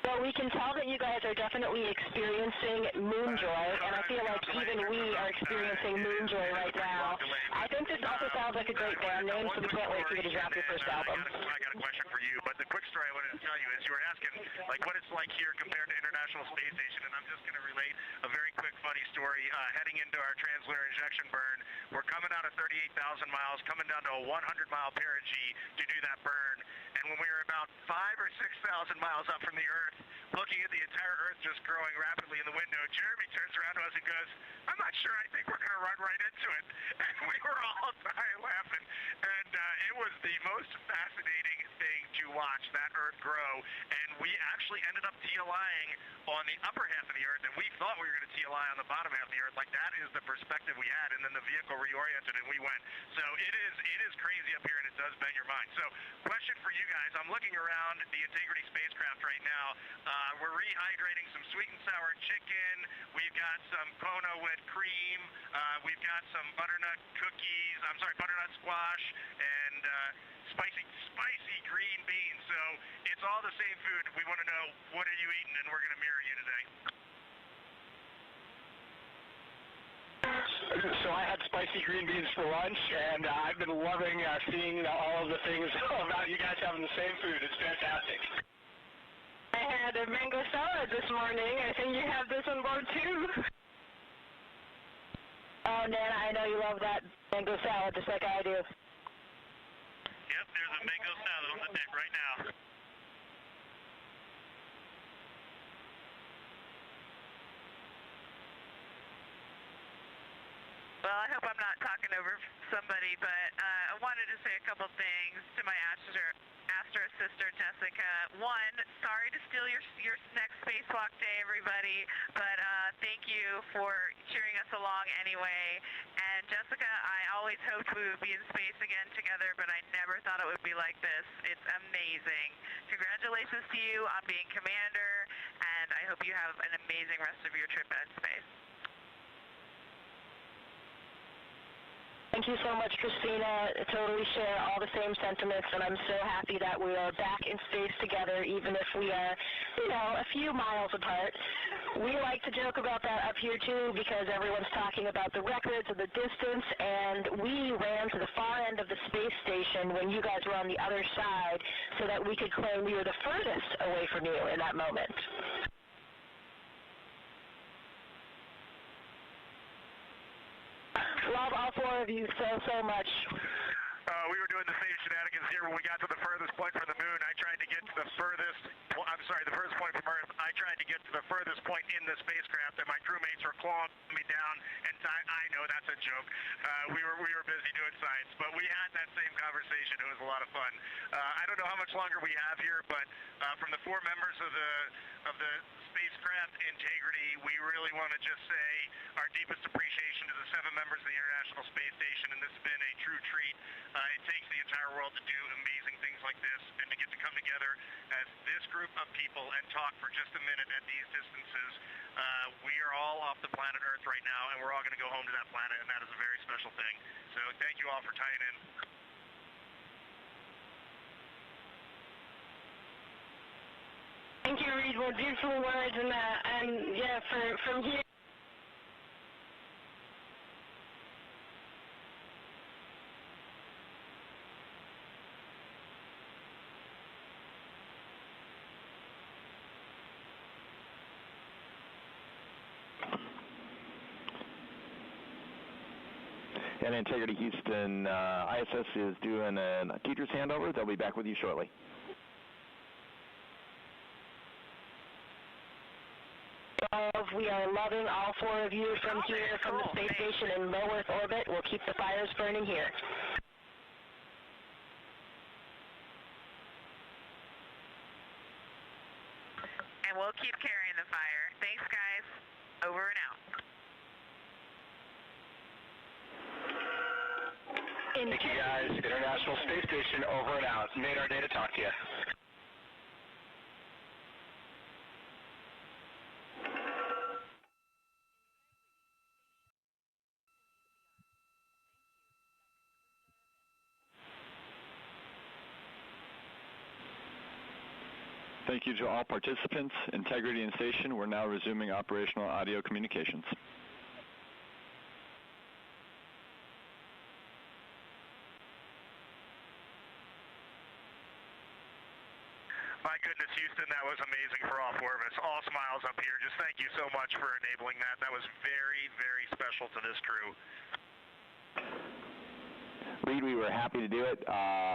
Well, we can tell that you guys are definitely experiencing moon joy, and I feel like even we are experiencing moon joy right now. I think this also sounds like a great band name, so we can't wait for you to drop your first album. I got a question for you, but the quick story I wanted to tell you is you were asking like what it's like here compared to International Space Station, and I'm just going to relate a very quick funny story. Heading into our translunar injection burn, we're coming out of 38,000 miles, coming down to a 100-mile perigee to do that burn, and when we were about 5,000 or 6,000 miles up from the Earth, looking at the entire Earth just growing rapidly in the window, Jeremy turns around to us and goes, I'm not sure, I think we're going to run right into it. And we were all dying laughing. And it was the most fascinating thing to watch, that Earth grow. And we actually ended up TLIing on the upper half of the Earth, and we thought we were going to TLI on the bottom half of the Earth. Like, that is the perspective we had, and then the vehicle reoriented, and we went. So it is crazy up here, and it does bend your mind. So question for you guys, I'm looking around the Integrity spacecraft right now. We're rehydrating some sweet and sour chicken. We've got some Kona with cream. We've got some butternut cookies. I'm sorry, butternut squash and spicy green beans. So it's all the same food. We want to know, what are you eating, and we're going to mirror you today. So I had spicy green beans for lunch, and I've been loving seeing all of the things about you guys having the same food. It's fantastic. I had a mango salad this morning. I think you have this on board too. Oh, Nana, I know you love that mango salad just like I do. Yep, there's a mango salad on the deck right now. Well, I hope I'm not talking over somebody, but I wanted to say a couple things to my Astro sister, Jessica. One, sorry to steal your next spacewalk day, everybody, but thank you for cheering us along anyway. And Jessica, I always hoped we would be in space again together, but I never thought it would be like this. It's amazing. Congratulations to you on being commander, and I hope you have an amazing rest of your trip in space. Thank you so much, Christina. I totally share all the same sentiments, and I'm so happy that we are back in space together, even if we are, a few miles apart. We like to joke about that up here, too, because everyone's talking about the records of the distance, and we ran to the far end of the space station when you guys were on the other side so that we could claim we were the furthest away from you in that moment. Love all four of you so much. We were doing the same shenanigans here when we got to the furthest point from the moon. I tried to get to the furthest point from Earth. I tried to get to the furthest point in the spacecraft, and my crewmates were clawing me down. And I know that's a joke. We were busy doing science, but we had that same conversation. It was a lot of fun. I don't know how much longer we have here, but from the four members of the spacecraft Integrity, we really want to just say our deepest appreciation to the 7 members of the International Space Station, and this has been a true treat. It takes the entire world to do amazing things like this, and to get to come together as this group of people and talk for just a minute at these distances. We are all off the planet Earth right now, and we're all going to go home to that planet, and that is a very special thing. So thank you all for tying in. Thank you, Reed. Well, beautiful words, and yeah, from here. And Integrity Houston, ISS is doing a teacher's handover. They'll be back with you shortly. We are loving all four of you from here, from the space station in low Earth orbit. We'll keep the fires burning here. And we'll keep carrying the fire. Thanks, guys. Over and out. Thank you, guys. International Space Station, over and out. Made our day to talk to you. Thank you to all participants. Integrity and station, we're now resuming operational audio communications. My goodness, Houston, that was amazing for all four of us. All smiles up here. Just thank you so much for enabling that. That was very, very special to this crew. Reed, we were happy to do it.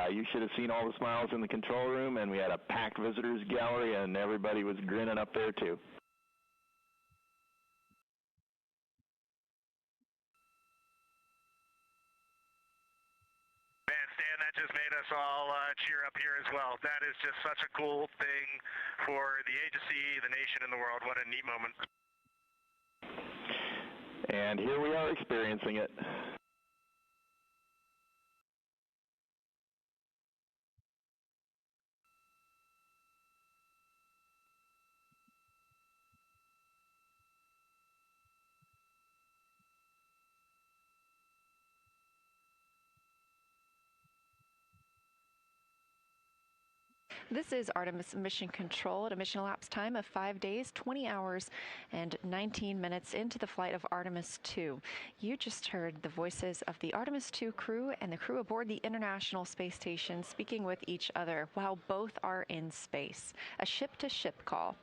You should have seen all the smiles in the control room, and we had a packed visitors gallery, and everybody was grinning up there, too. Man, Stan, that just made us all cheer up here as well. That is just such a cool thing for the agency, the nation, and the world. What a neat moment. And here we are experiencing it. This is Artemis Mission Control at a mission elapsed time of 5 days, 20 hours, and 19 minutes into the flight of Artemis II. You just heard the voices of the Artemis II crew and the crew aboard the International Space Station speaking with each other while both are in space. A ship-to-ship call.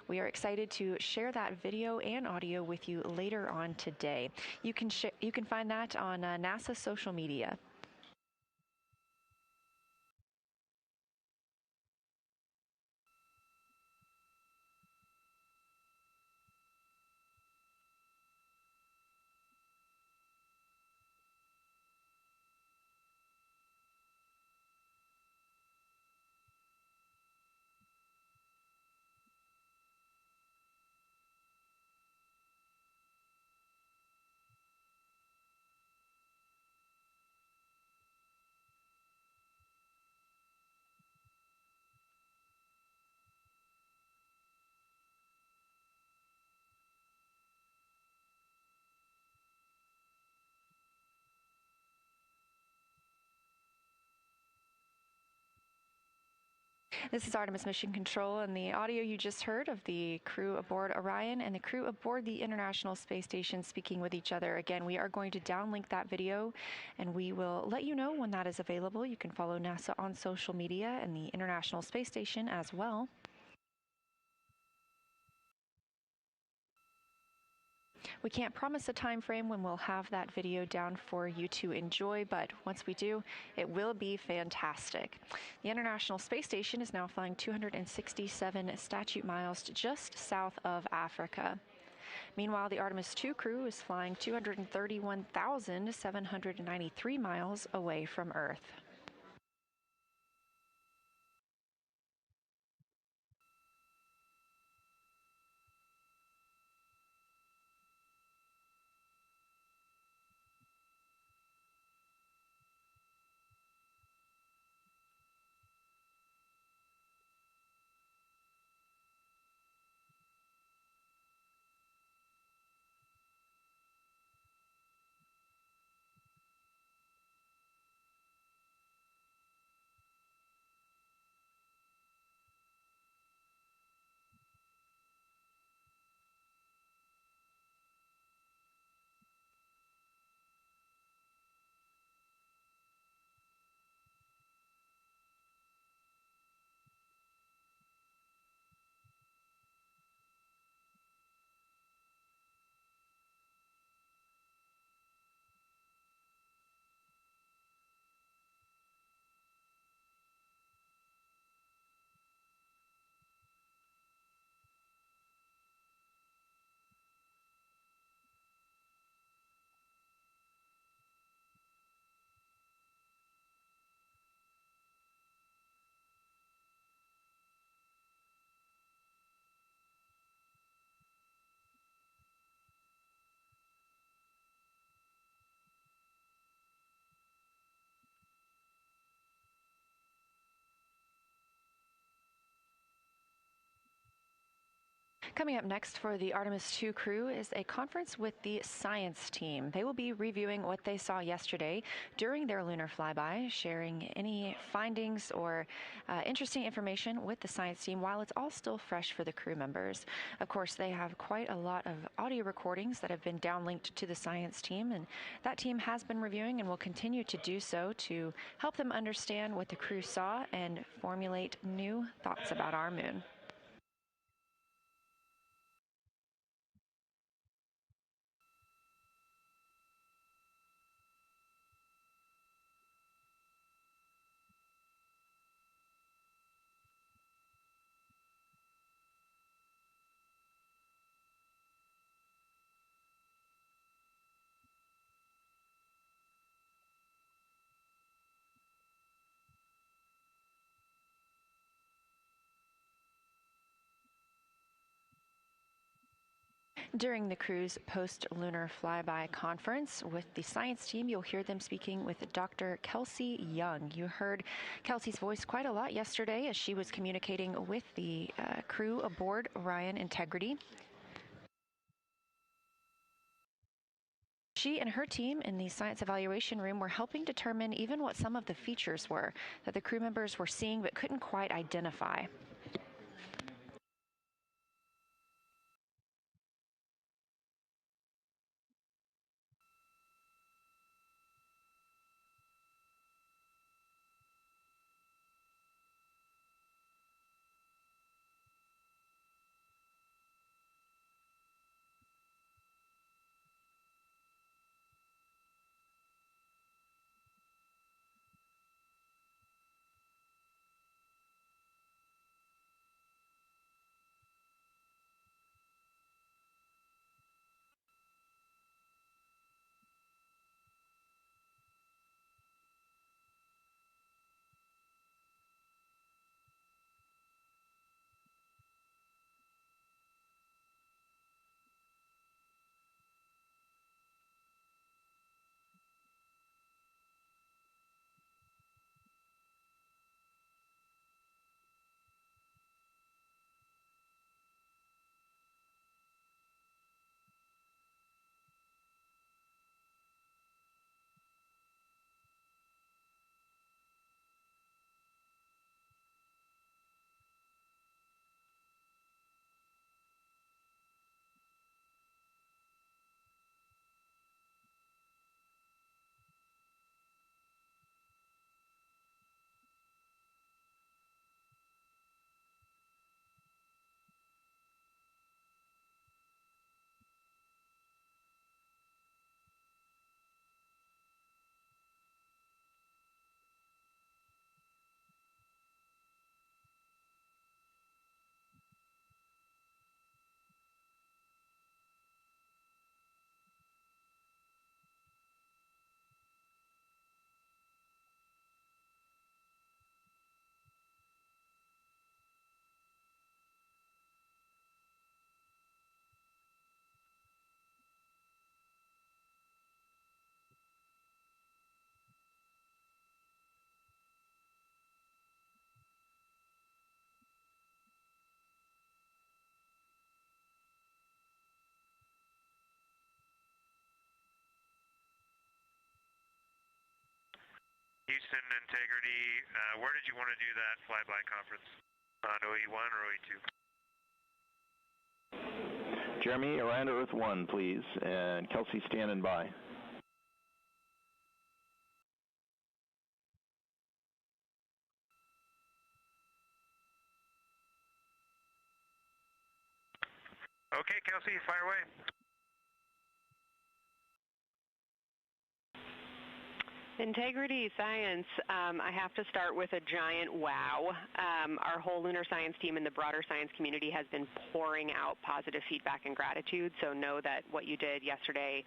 We are excited to share that video and audio with you later on today. You can find that on NASA social media. This is Artemis Mission Control, and the audio you just heard of the crew aboard Orion and the crew aboard the International Space Station speaking with each other. Again, we are going to downlink that video, and we will let you know when that is available. You can follow NASA on social media and the International Space Station as well. We can't promise a time frame when we'll have that video down for you to enjoy, but once we do, it will be fantastic. The International Space Station is now flying 267 statute miles just south of Africa. Meanwhile, the Artemis II crew is flying 231,793 miles away from Earth. Coming up next for the Artemis II crew is a conference with the science team. They will be reviewing what they saw yesterday during their lunar flyby, sharing any findings or interesting information with the science team while it's all still fresh for the crew members. Of course, they have quite a lot of audio recordings that have been downlinked to the science team, and that team has been reviewing and will continue to do so to help them understand what the crew saw and formulate new thoughts about our moon. During the crew's post-lunar flyby conference with the science team, you'll hear them speaking with Dr. Kelsey Young. You heard Kelsey's voice quite a lot yesterday as she was communicating with the crew aboard Orion Integrity. She and her team in the science evaluation room were helping determine even what some of the features were that the crew members were seeing but couldn't quite identify. Houston Integrity, where did you want to do that flyby conference? On OE1 or OE2? Jeremy, around Earth 1, please, and Kelsey standing by. Okay, Kelsey, fire away. Integrity Science, I have to start with a giant wow. Our whole lunar science team and the broader science community has been pouring out positive feedback and gratitude, so know that what you did yesterday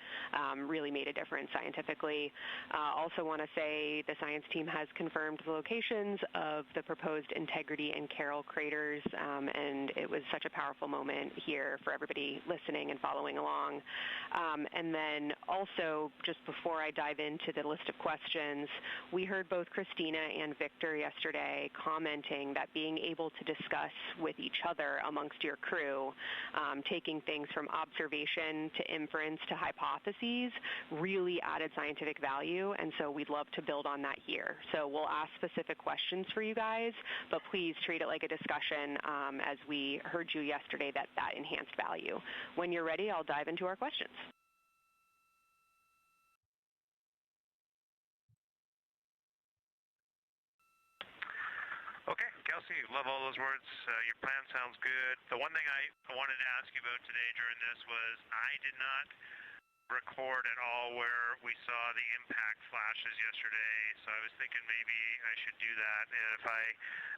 really made a difference scientifically. Also want to say the science team has confirmed the locations of the proposed Integrity and Carroll craters, and it was such a powerful moment here for everybody listening and following along. And then also, just before I dive into the list of questions, questions. We heard both Christina and Victor yesterday commenting that being able to discuss with each other amongst your crew, taking things from observation to inference to hypotheses, really added scientific value, and so we'd love to build on that here. So we'll ask specific questions for you guys, but please treat it like a discussion as we heard you yesterday that enhanced value. When you're ready, I'll dive into our questions. Okay, Kelsey, love all those words. Your plan sounds good. The one thing I wanted to ask you about today during this was I did not record at all where we saw the impact flashes yesterday, so I was thinking maybe I should do that. And if I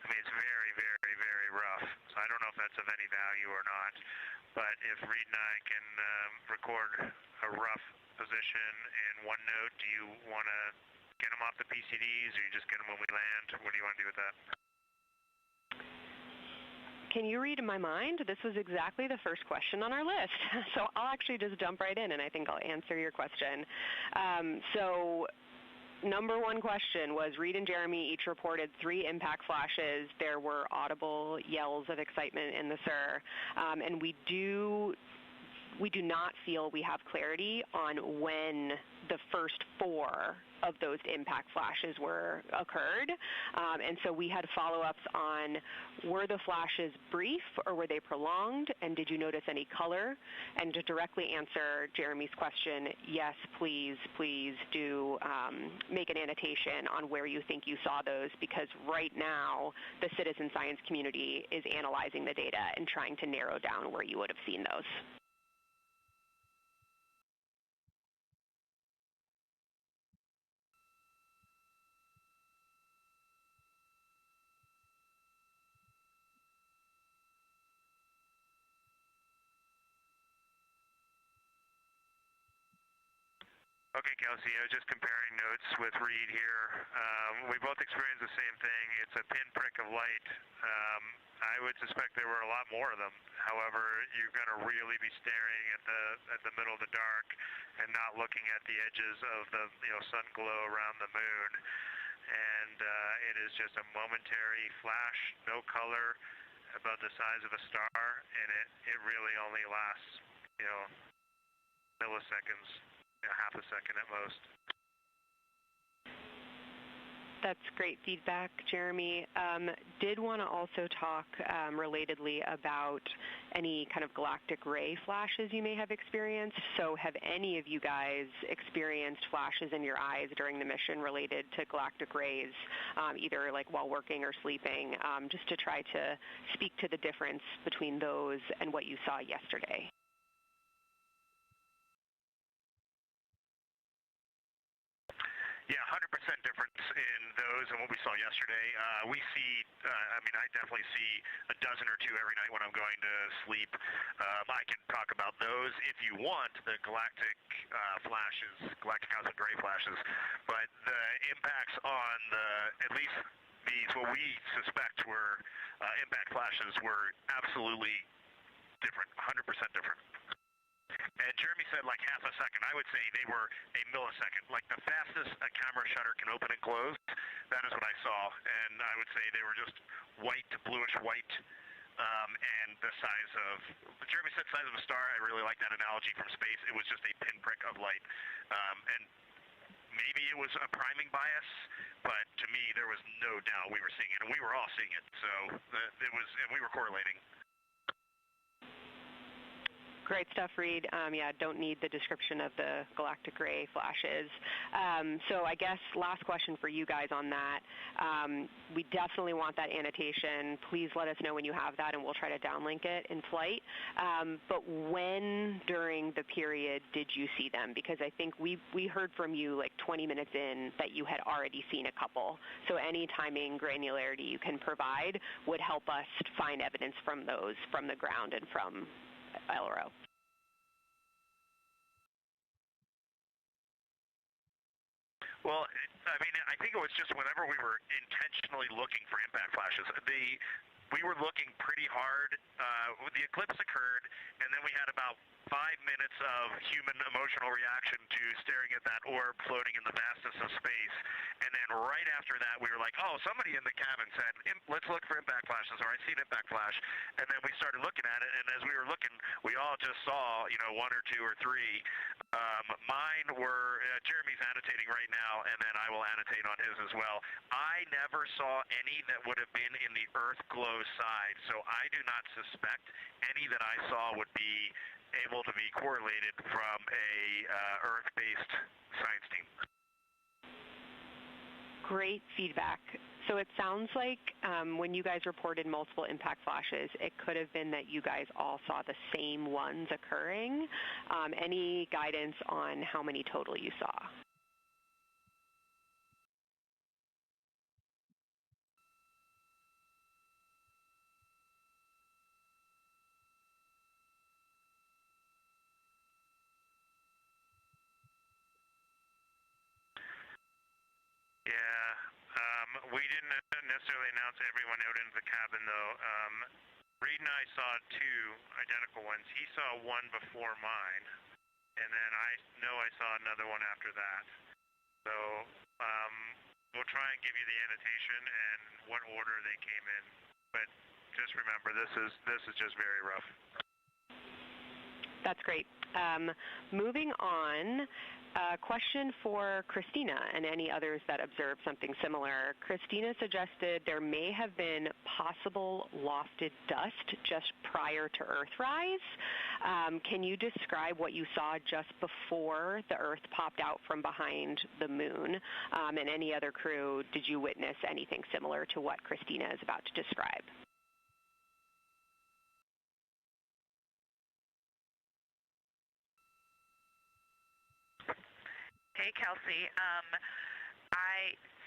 mean, it's very, very, very rough, so I don't know if that's of any value or not. But if Reed and I can record a rough position in OneNote, do you want to get them off the PCDs, or you just get them when we land? What do you want to do with that? Can you read my mind? This was exactly the first question on our list. So I'll actually just jump right in, and I think I'll answer your question. So number one question was Reed and Jeremy each reported 3 impact flashes. There were audible yells of excitement in the SIR, and we do not feel we have clarity on when the first 4 of those impact flashes occurred. And so we had follow-ups on, were the flashes brief or were they prolonged, and did you notice any color? And to directly answer Jeremy's question, yes, please do make an annotation on where you think you saw those, because right now the citizen science community is analyzing the data and trying to narrow down where you would have seen those. Okay, Kelsey, I was just comparing notes with Reed here. We both experienced the same thing. It's a pinprick of light. I would suspect there were a lot more of them. However, you're going to really be staring at the middle of the dark and not looking at the edges of the sun glow around the moon. And it is just a momentary flash, no color, about the size of a star, and it really only lasts milliseconds. Half a second at most. That's great feedback, Jeremy. Did want to also talk relatedly about any kind of galactic ray flashes you may have experienced. So have any of you guys experienced flashes in your eyes during the mission related to galactic rays, either like while working or sleeping, just to try to speak to the difference between those and what you saw yesterday? Yeah, 100% difference in those and what we saw yesterday. We see, I definitely see a dozen or two every night when I'm going to sleep. I can talk about those if you want, the galactic flashes, galactic cosmic ray flashes. But the impacts on at least these, what we suspect were impact flashes, were absolutely different, 100% different. And Jeremy said like half a second. I would say they were a millisecond. Like the fastest a camera shutter can open and close, that is what I saw. And I would say they were just white to bluish white, and the size of, Jeremy said size of a star. I really like that analogy from space. It was just a pinprick of light. And maybe it was a priming bias, but to me there was no doubt we were seeing it. And we were all seeing it. So it was, and we were correlating. Great stuff, Reed. Don't need the description of the galactic ray flashes. So I guess last question for you guys on that. We definitely want that annotation. Please let us know when you have that, and we'll try to downlink it in flight. But when during the period did you see them? Because I think we heard from you like 20 minutes in that you had already seen a couple. So any timing granularity you can provide would help us find evidence from those from the ground and from LRO. Well, I think it was just whenever we were intentionally looking for impact flashes. We were looking pretty hard. The eclipse occurred, and then we had about 5 minutes of human emotional reaction to staring at that orb floating in the vastness of space. And then right after that, we were like, oh, somebody in the cabin said, let's look for impact flashes, or I see an impact flash. And then we started looking at it, and as we were looking, we all just saw, you know, 1 or 2 or 3. Mine were, Jeremy's annotating right now, and then I will annotate on his as well. I never saw any that would have been in the Earth glow side, so I do not suspect any that I saw would be able to be correlated from a Earth-based science team. Great feedback. So it sounds like when you guys reported multiple impact flashes, it could have been that you guys all saw the same ones occurring. Any guidance on how many total you saw? We didn't necessarily announce everyone out into the cabin, though. Reed and I saw 2 identical ones. He saw one before mine, and then I know I saw another one after that. So we'll try and give you the annotation and what order they came in. But just remember, this is just very rough. That's great. Moving on, a question for Christina and any others that observed something similar. Christina suggested there may have been possible lofted dust just prior to Earthrise. Can you describe what you saw just before the Earth popped out from behind the moon? And any other crew, did you witness anything similar to what Christina is about to describe? Hey, Kelsey.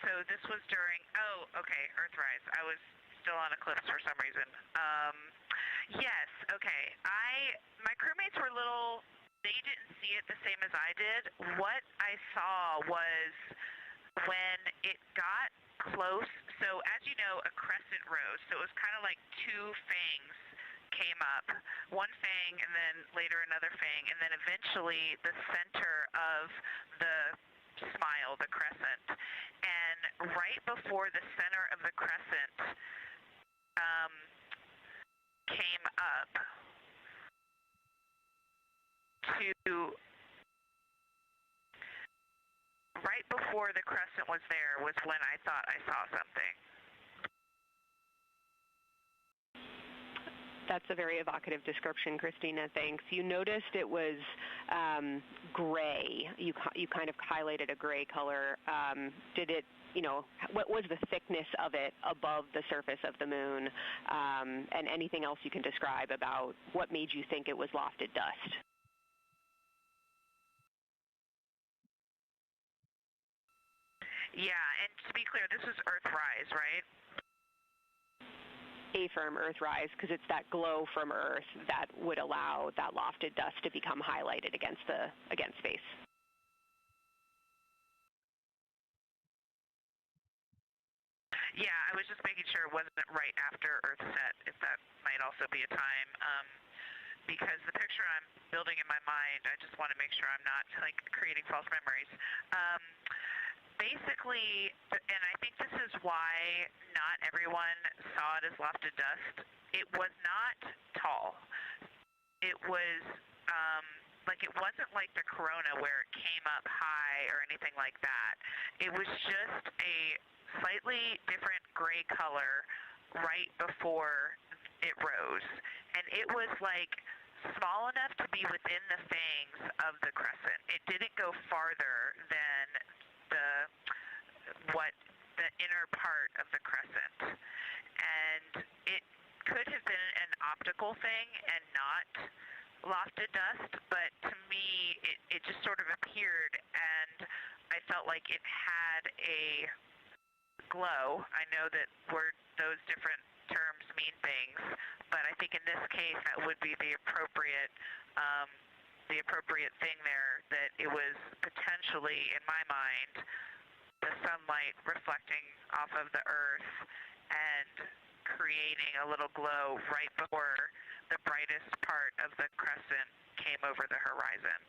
So this was during, Earthrise. I was still on Eclipse for some reason. Yes, okay. My crewmates were they didn't see it the same as I did. What I saw was when it got close, so as you know, a crescent rose, so it was kind of like 2 fangs came up, one fang and then later another fang, and then eventually the center of the smile, the crescent. And right before the center of the crescent came up right before the crescent was there was when I thought I saw something. That's a very evocative description, Christina. Thanks. You noticed it was gray. You kind of highlighted a gray color. Did it, what was the thickness of it above the surface of the moon? And anything else you can describe about what made you think it was lofted dust? Yeah, and to be clear, this is Earthrise, right? A-firm Earthrise, because it's that glow from Earth that would allow that lofted dust to become highlighted against space. Yeah, I was just making sure it wasn't right after Earth set, if that might also be a time, because the picture I'm building in my mind, I just want to make sure I'm not creating false memories. Basically, and I think this is why not everyone saw it as lofted dust, it was not tall. It was it wasn't like the corona where it came up high or anything like that. It was just a slightly different gray color right before it rose. And it was small enough to be within the fangs of the crescent. It didn't go farther than the inner part of the crescent, and it could have been an optical thing and not lofted dust, but to me it just sort of appeared, and I felt like it had a glow. I know that those different terms mean things, but I think in this case that would be the appropriate thing there, that it was potentially, in my mind, the sunlight reflecting off of the Earth and creating a little glow right before the brightest part of the crescent came over the horizon.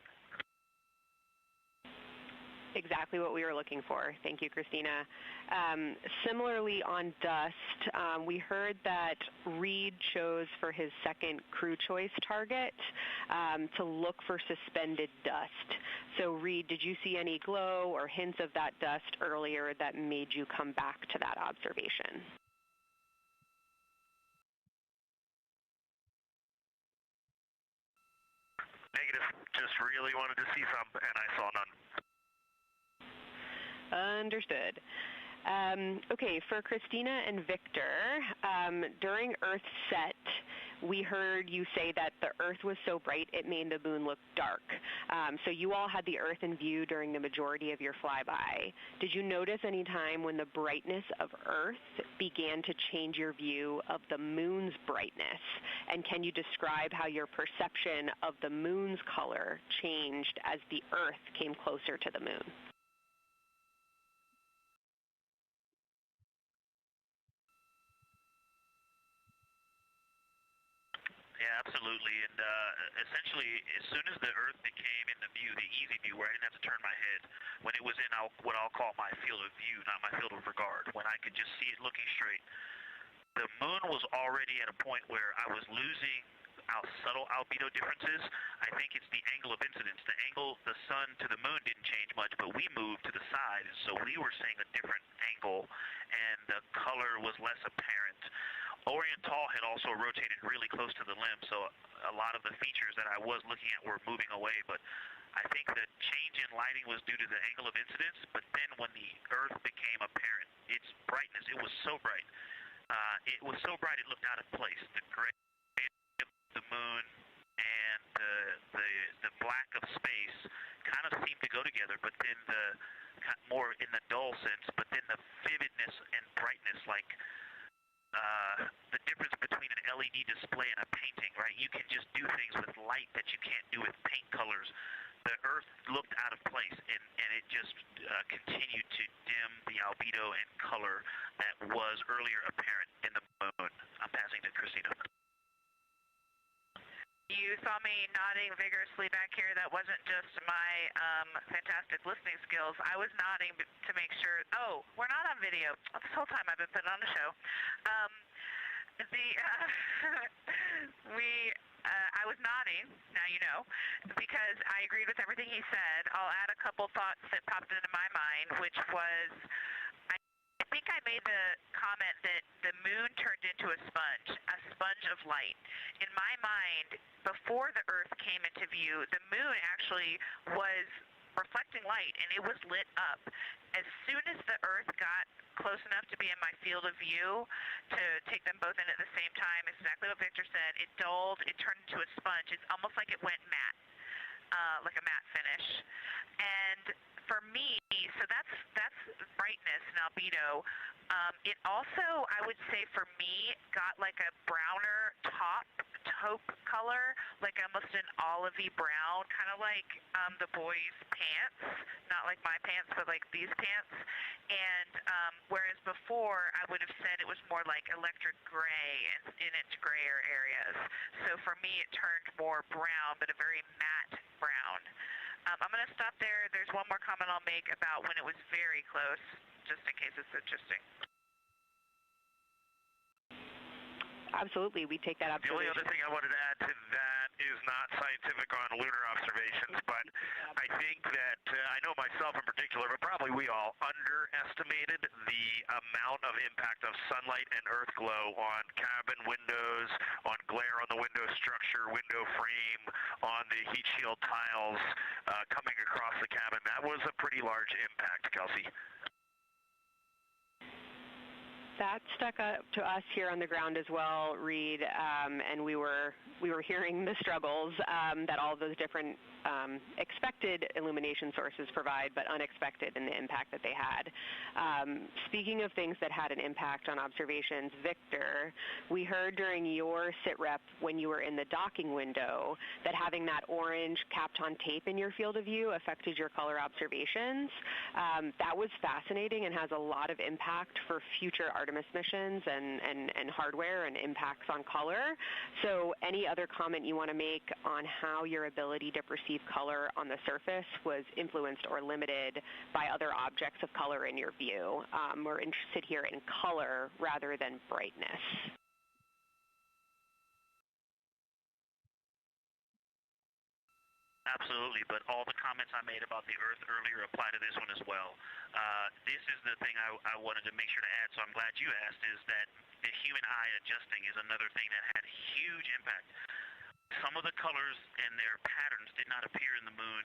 Exactly what we were looking for. Thank you, Christina. Similarly, on dust, we heard that Reed chose for his second crew choice target to look for suspended dust. So, Reed, did you see any glow or hints of that dust earlier that made you come back to that observation? Negative. Just really wanted to see some, and I saw none. Understood. Okay, for Christina and Victor, during Earth set, we heard you say that the Earth was so bright it made the moon look dark. So you all had the Earth in view during the majority of your flyby. Did you notice any time when the brightness of Earth began to change your view of the moon's brightness? And can you describe how your perception of the moon's color changed as the Earth came closer to the moon? Yeah, absolutely. And essentially, as soon as the Earth became in the view, the easy view, where I didn't have to turn my head, when it was in what I'll call my field of view, not my field of regard, when I could just see it looking straight, the moon was already at a point where I was losing subtle albedo differences. I think it's the angle of incidence. The angle, the sun to the moon didn't change much, but we moved to the side, so we were seeing a different angle, and the color was less apparent. Orion Tall had also rotated really close to the limb, so a lot of the features that I was looking at were moving away, but I think the change in lighting was due to the angle of incidence, but then when the Earth became apparent, its brightness, it was so bright. It was so bright it looked out of place. The gray of the moon and the black of space kind of seemed to go together, but then more in the dull sense, but then the vividness and brightness, like the difference between an LED display and a painting, right? You can just do things with light that you can't do with paint colors. The Earth looked out of place, and it just continued to dim the albedo and color that was earlier apparent in the moon. I'm passing to Christina. You saw me nodding vigorously back here. That wasn't just my fantastic listening skills. I was nodding to make sure. Oh, we're not on video. This whole time I've been putting on a show. I was nodding, now you know, because I agreed with everything he said. I'll add a couple thoughts that popped into my mind, which was, I think I made the comment that the moon turned into a sponge of light. In my mind, before the Earth came into view, the moon actually was reflecting light, and it was lit up. As soon as the Earth got close enough to be in my field of view to take them both in at the same time, exactly what Victor said, it dulled, it turned into a sponge. It's almost like it went matte, like a matte finish. And for me, so that's brightness and albedo. It also, I would say for me, got like a browner taupe color, like almost an olivey brown, kind of like the boys' pants, not like my pants, but like these pants. And whereas before, I would have said it was more like electric gray in its grayer areas. So for me, it turned more brown, but a very matte brown. I'm going to stop there. There's one more comment I'll make about when it was very close, just in case it's interesting. Absolutely, we take that observation. The only other thing I wanted to add to that is not scientific on lunar observations, but I think that I know myself in particular, but probably we all underestimated the amount of impact of sunlight and earth glow on cabin windows, on glare on the window structure, window frame, on the heat shield tiles coming across the cabin. That was a pretty large impact, Kelsey. That stuck up to us here on the ground as well, Reed, and we were hearing the struggles that all of those different expected illumination sources provide, but unexpected in the impact that they had. Speaking of things that had an impact on observations, Victor, we heard during your sit rep when you were in the docking window that having that orange Kapton tape in your field of view affected your color observations. That was fascinating and has a lot of impact for future Artemis missions and hardware and impacts on color. So any other comment you want to make on how your ability to perceive color on the surface was influenced or limited by other objects of color in your view? We're interested here in color rather than brightness. Absolutely, but all the comments I made about the Earth earlier apply to this one as well. This is the thing I wanted to make sure to add, so I'm glad you asked, is that the human eye adjusting is another thing that had huge impact. Some of the colors and their patterns did not appear in the moon.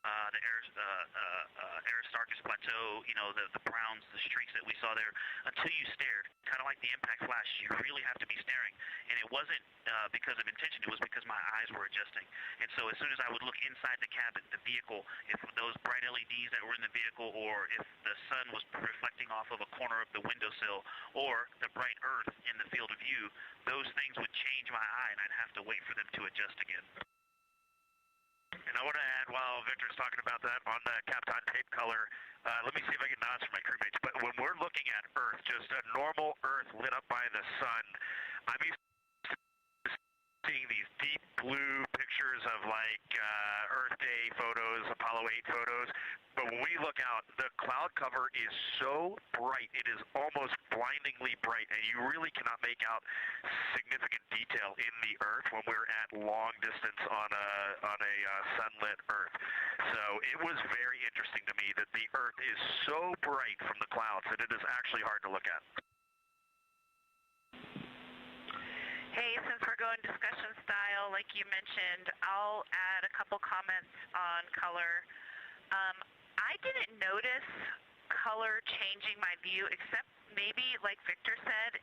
The Aristarchus Plateau, you know, the browns, the streaks that we saw there, until you stared, kind of like the impact flash. You really have to be staring. And it wasn't because of intention, it was because my eyes were adjusting. And so as soon as I would look inside the cabin, the vehicle, if those bright LEDs that were in the vehicle, or if the sun was reflecting off of a corner of the windowsill, or the bright Earth in the field of view, those things would change my eye, and I'd have to wait for them to adjust again. And I want to add, while Victor's talking about that, on the Kapton tape color, let me see if I can nods from my crewmates, but when we're looking at Earth, just a normal Earth lit up by the sun, I'm used to seeing these deep blue pictures of like Earth Day photos, Apollo 8 photos, but when we look out, the cloud cover is so bright, it is almost blindingly bright, and you really cannot make out significant detail in the Earth when we're at long distance on a sunlit Earth. So it was very interesting to me that the Earth is so bright from the clouds that it is actually hard to look at. Hey, since we're going discussion style, like you mentioned, I'll add a couple comments on color. I didn't notice color changing my view, except maybe, like Victor said,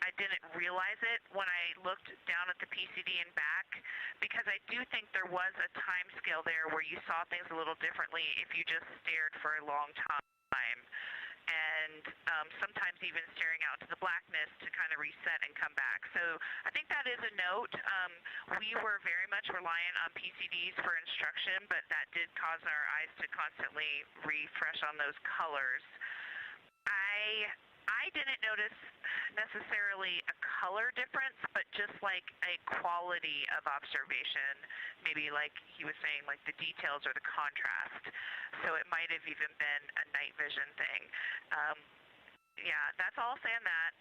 I didn't realize it when I looked down at the PCD and back, because I do think there was a time scale there where you saw things a little differently if you just stared for a long time. And sometimes even staring out to the blackness to kind of reset and come back. So I think that is a note. We were very much reliant on PCDs for instruction, but that did cause our eyes to constantly refresh on those colors. I didn't notice necessarily a color difference, but just like a quality of observation, maybe like he was saying, like the details or the contrast. So it might have even been a night vision thing. Yeah, that's all saying that.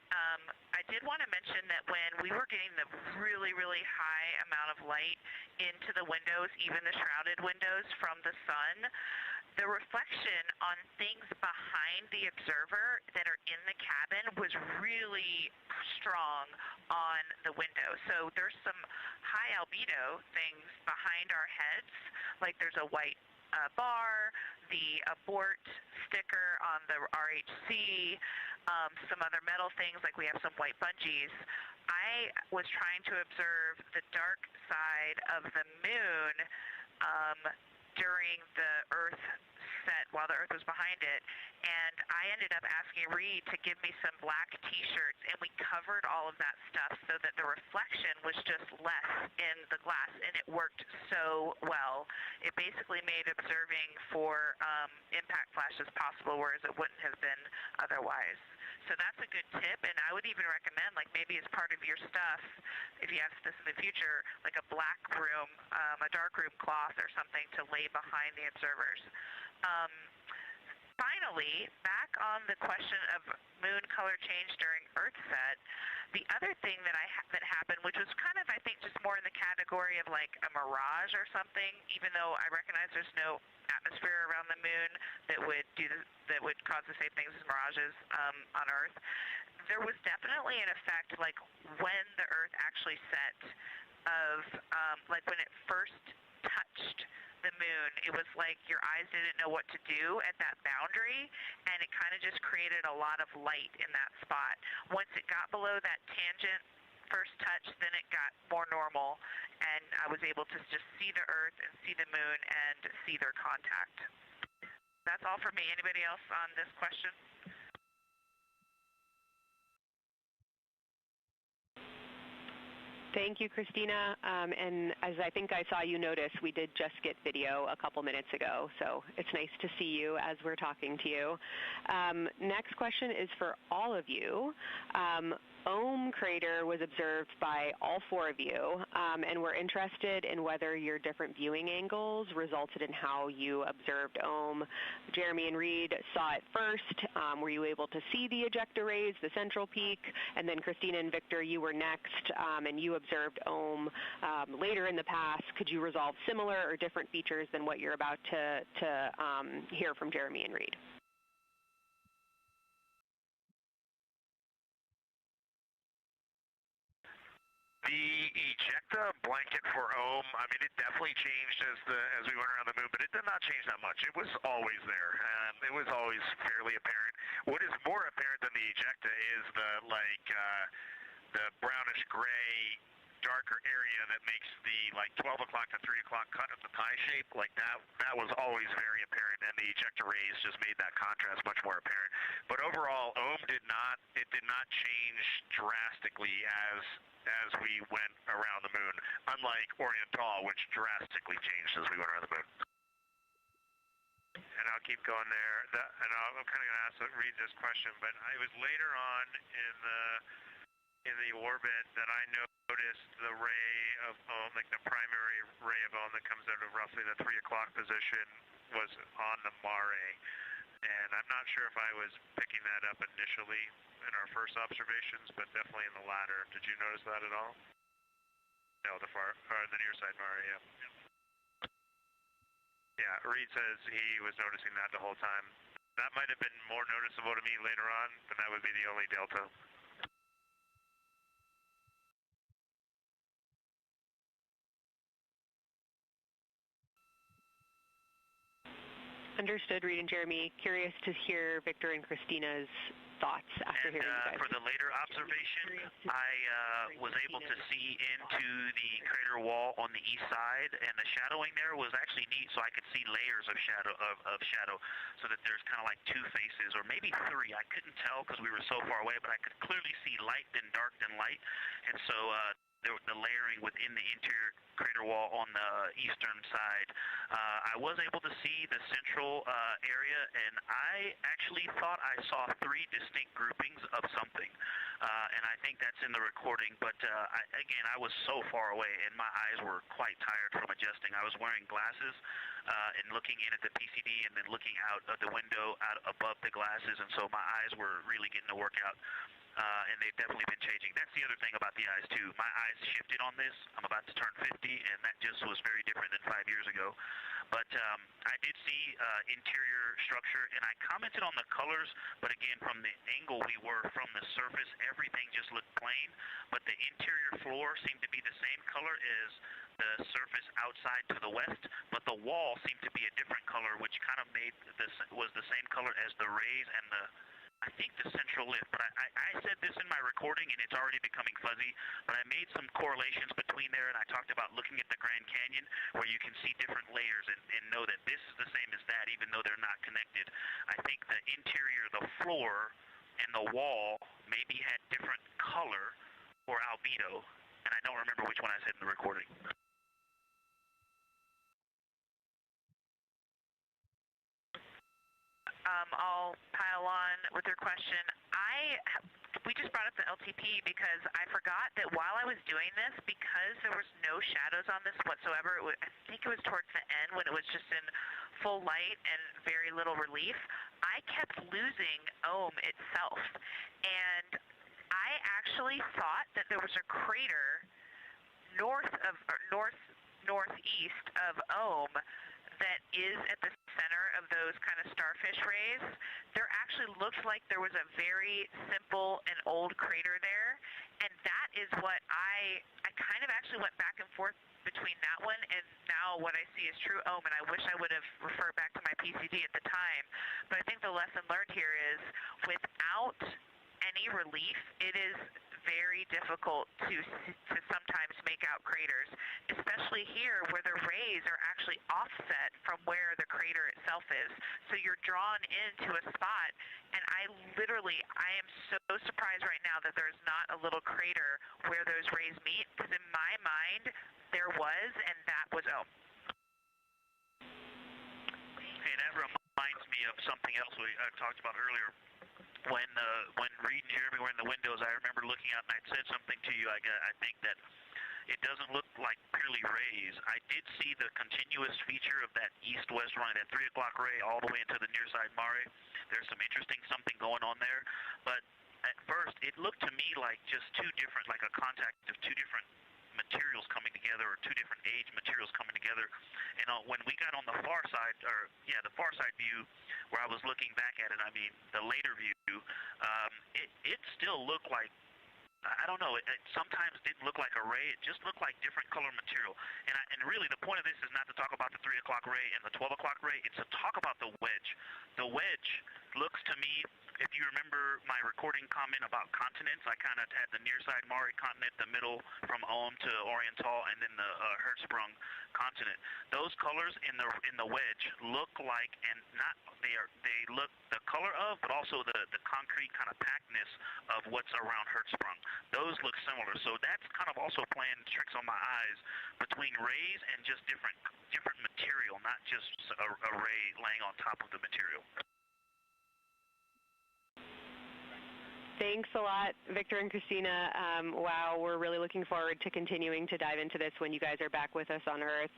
I did want to mention that when we were getting the really, really high amount of light into the windows, even the shrouded windows from the sun, the reflection on things behind the observer that are in the cabin was really strong on the window. So there's some high albedo things behind our heads, like there's a white bar, the abort sticker on the RHC, some other metal things, like we have some white bungees. I was trying to observe the dark side of the moon during the Earth set while the Earth was behind it, and I ended up asking Reed to give me some black t-shirts, and we covered all of that stuff so that the reflection was just less in the glass, and it worked so well. It basically made observing for impact flashes possible, whereas it wouldn't have been otherwise. So that's a good tip, and I would even recommend, like maybe as part of your stuff, if you have this in the future, like a black room, a dark room cloth or something to lay behind the observers. Finally, back on the question of moon color change during Earth set, the other thing that happened, which was kind of, I think, just more in the category of like a mirage or something, even though I recognize there's no atmosphere around the moon that would cause the same things as mirages on Earth. There was definitely an effect, like when the Earth actually set, of like when it first touched the moon, it was like your eyes didn't know what to do at that boundary, and it kind of just created a lot of light in that spot. Once it got below that tangent first touch, then it got more normal, and I was able to just see the Earth and see the moon and see their contact. That's all for me. Anybody else on this question? Thank you, Christina. And as I think I saw you notice, we did just get video a couple minutes ago, so it's nice to see you as we're talking to you. Next question is for all of you. Ohm crater was observed by all four of you, and we're interested in whether your different viewing angles resulted in how you observed Ohm. Jeremy and Reed saw it first. Were you able to see the ejecta rays, the central peak? And then Christina and Victor, you were next, and you observed Ohm later in the past. Could you resolve similar or different features than what you're about to hear from Jeremy and Reed? The ejecta blanket for Ohm, I mean, it definitely changed as we went around the moon, but it did not change that much. It was always there. It was always fairly apparent. What is more apparent than the ejecta is the brownish gray, darker area that makes the 12 o'clock to 3 o'clock cut of the pie shape. Like that was always very apparent, and the ejecta rays just made that contrast much more apparent. But overall, Ohm did not change drastically as we went around the moon, unlike Orion, which drastically changed as we went around the moon. And I'll keep going there. I'm kind of going to read this question, but it was later on in the orbit that I noticed the ray of Ohm, like the primary ray of Ohm that comes out of roughly the 3 o'clock position, was on the mare. And I'm not sure if I was picking that up initially in our first observations, but definitely in the latter. Did you notice that at all? No, the near side mare, yeah. Yeah, Reed says he was noticing that the whole time. That might have been more noticeable to me later on, but that would be the only delta. Understood, Reed and Jeremy. Curious to hear Victor and Christina's thoughts after hearing you guys. For the later observation, I was able to see into the crater wall on the east side, and the shadowing there was actually neat, so I could see layers of shadow, so that there's kind of like two faces, or maybe three. I couldn't tell because we were so far away, but I could clearly see light, then dark, then light, and so the layering within the interior crater wall on the eastern side. I was able to see the central area, and I actually thought I saw three distinct groupings of something, and I think that's in the recording, but again, I was so far away, and my eyes were quite tired from adjusting. I was wearing glasses and looking in at the PCD and then looking out of the window out above the glasses, and so my eyes were really getting to work out. And they've definitely been changing. That's the other thing about the eyes, too. My eyes shifted on this. I'm about to turn 50, and that just was very different than 5 years ago. But I did see interior structure, and I commented on the colors, but again, from the angle we were from the surface, everything just looked plain. But the interior floor seemed to be the same color as the surface outside to the west, but the wall seemed to be a different color, which kind of was the same color as the rays and I think the central lift, but I said this in my recording, and it's already becoming fuzzy, but I made some correlations between there, and I talked about looking at the Grand Canyon, where you can see different layers and know that this is the same as that, even though they're not connected. I think the interior, the floor, and the wall maybe had different color or albedo, and I don't remember which one I said in the recording. I'll pile on with your question. We just brought up the LTP because I forgot that while I was doing this, because there was no shadows on this whatsoever, I think it was towards the end when it was just in full light and very little relief, I kept losing Ohm itself. And I actually thought that there was a crater northeast of Ohm that is at the center of those kind of starfish rays. There actually looked like there was a very simple and old crater there, and that is what I kind of actually went back and forth between that one and now what I see is true Ohm, and I wish I would have referred back to my PCD at the time. But I think the lesson learned here is without any relief, it is very difficult to sometimes make out craters, especially here where the rays are actually offset from where the crater itself is. So you're drawn into a spot, and I am so surprised right now that there's not a little crater where those rays meet, because in my mind there was, and that was Hey, that reminds me of something else we talked about earlier. When reading Jeremy were in the windows, I remember looking out and I said something to you. I think that it doesn't look like purely rays. I did see the continuous feature of that east-west line, that 3 o'clock ray all the way into the near side Mare. There's some interesting something going on there. But at first, it looked to me like just two different, like a contact of two different materials coming together, or two different age materials coming together. And when we got on the far side, the far side view, where I was looking back at it, I mean the later view, it still looked like, I don't know, it sometimes didn't look like a ray, it just looked like different color material. And really the point of this is not to talk about the 3 o'clock ray and the 12 o'clock ray, it's to talk about the wedge. The wedge looks to me, if you remember my recording comment about continents, I kind of had the near side Mare continent, the middle from Ohm to Oriental, and then the Hertzsprung continent. Those colors in the wedge look like, and not they look the color of, but also the concrete kind of packedness of what's around Hertzsprung. Those look similar, so that's kind of also playing tricks on my eyes between rays and just different material, not just a ray laying on top of the material. Thanks a lot, Victor and Christina. Wow, we're really looking forward to continuing to dive into this when you guys are back with us on Earth.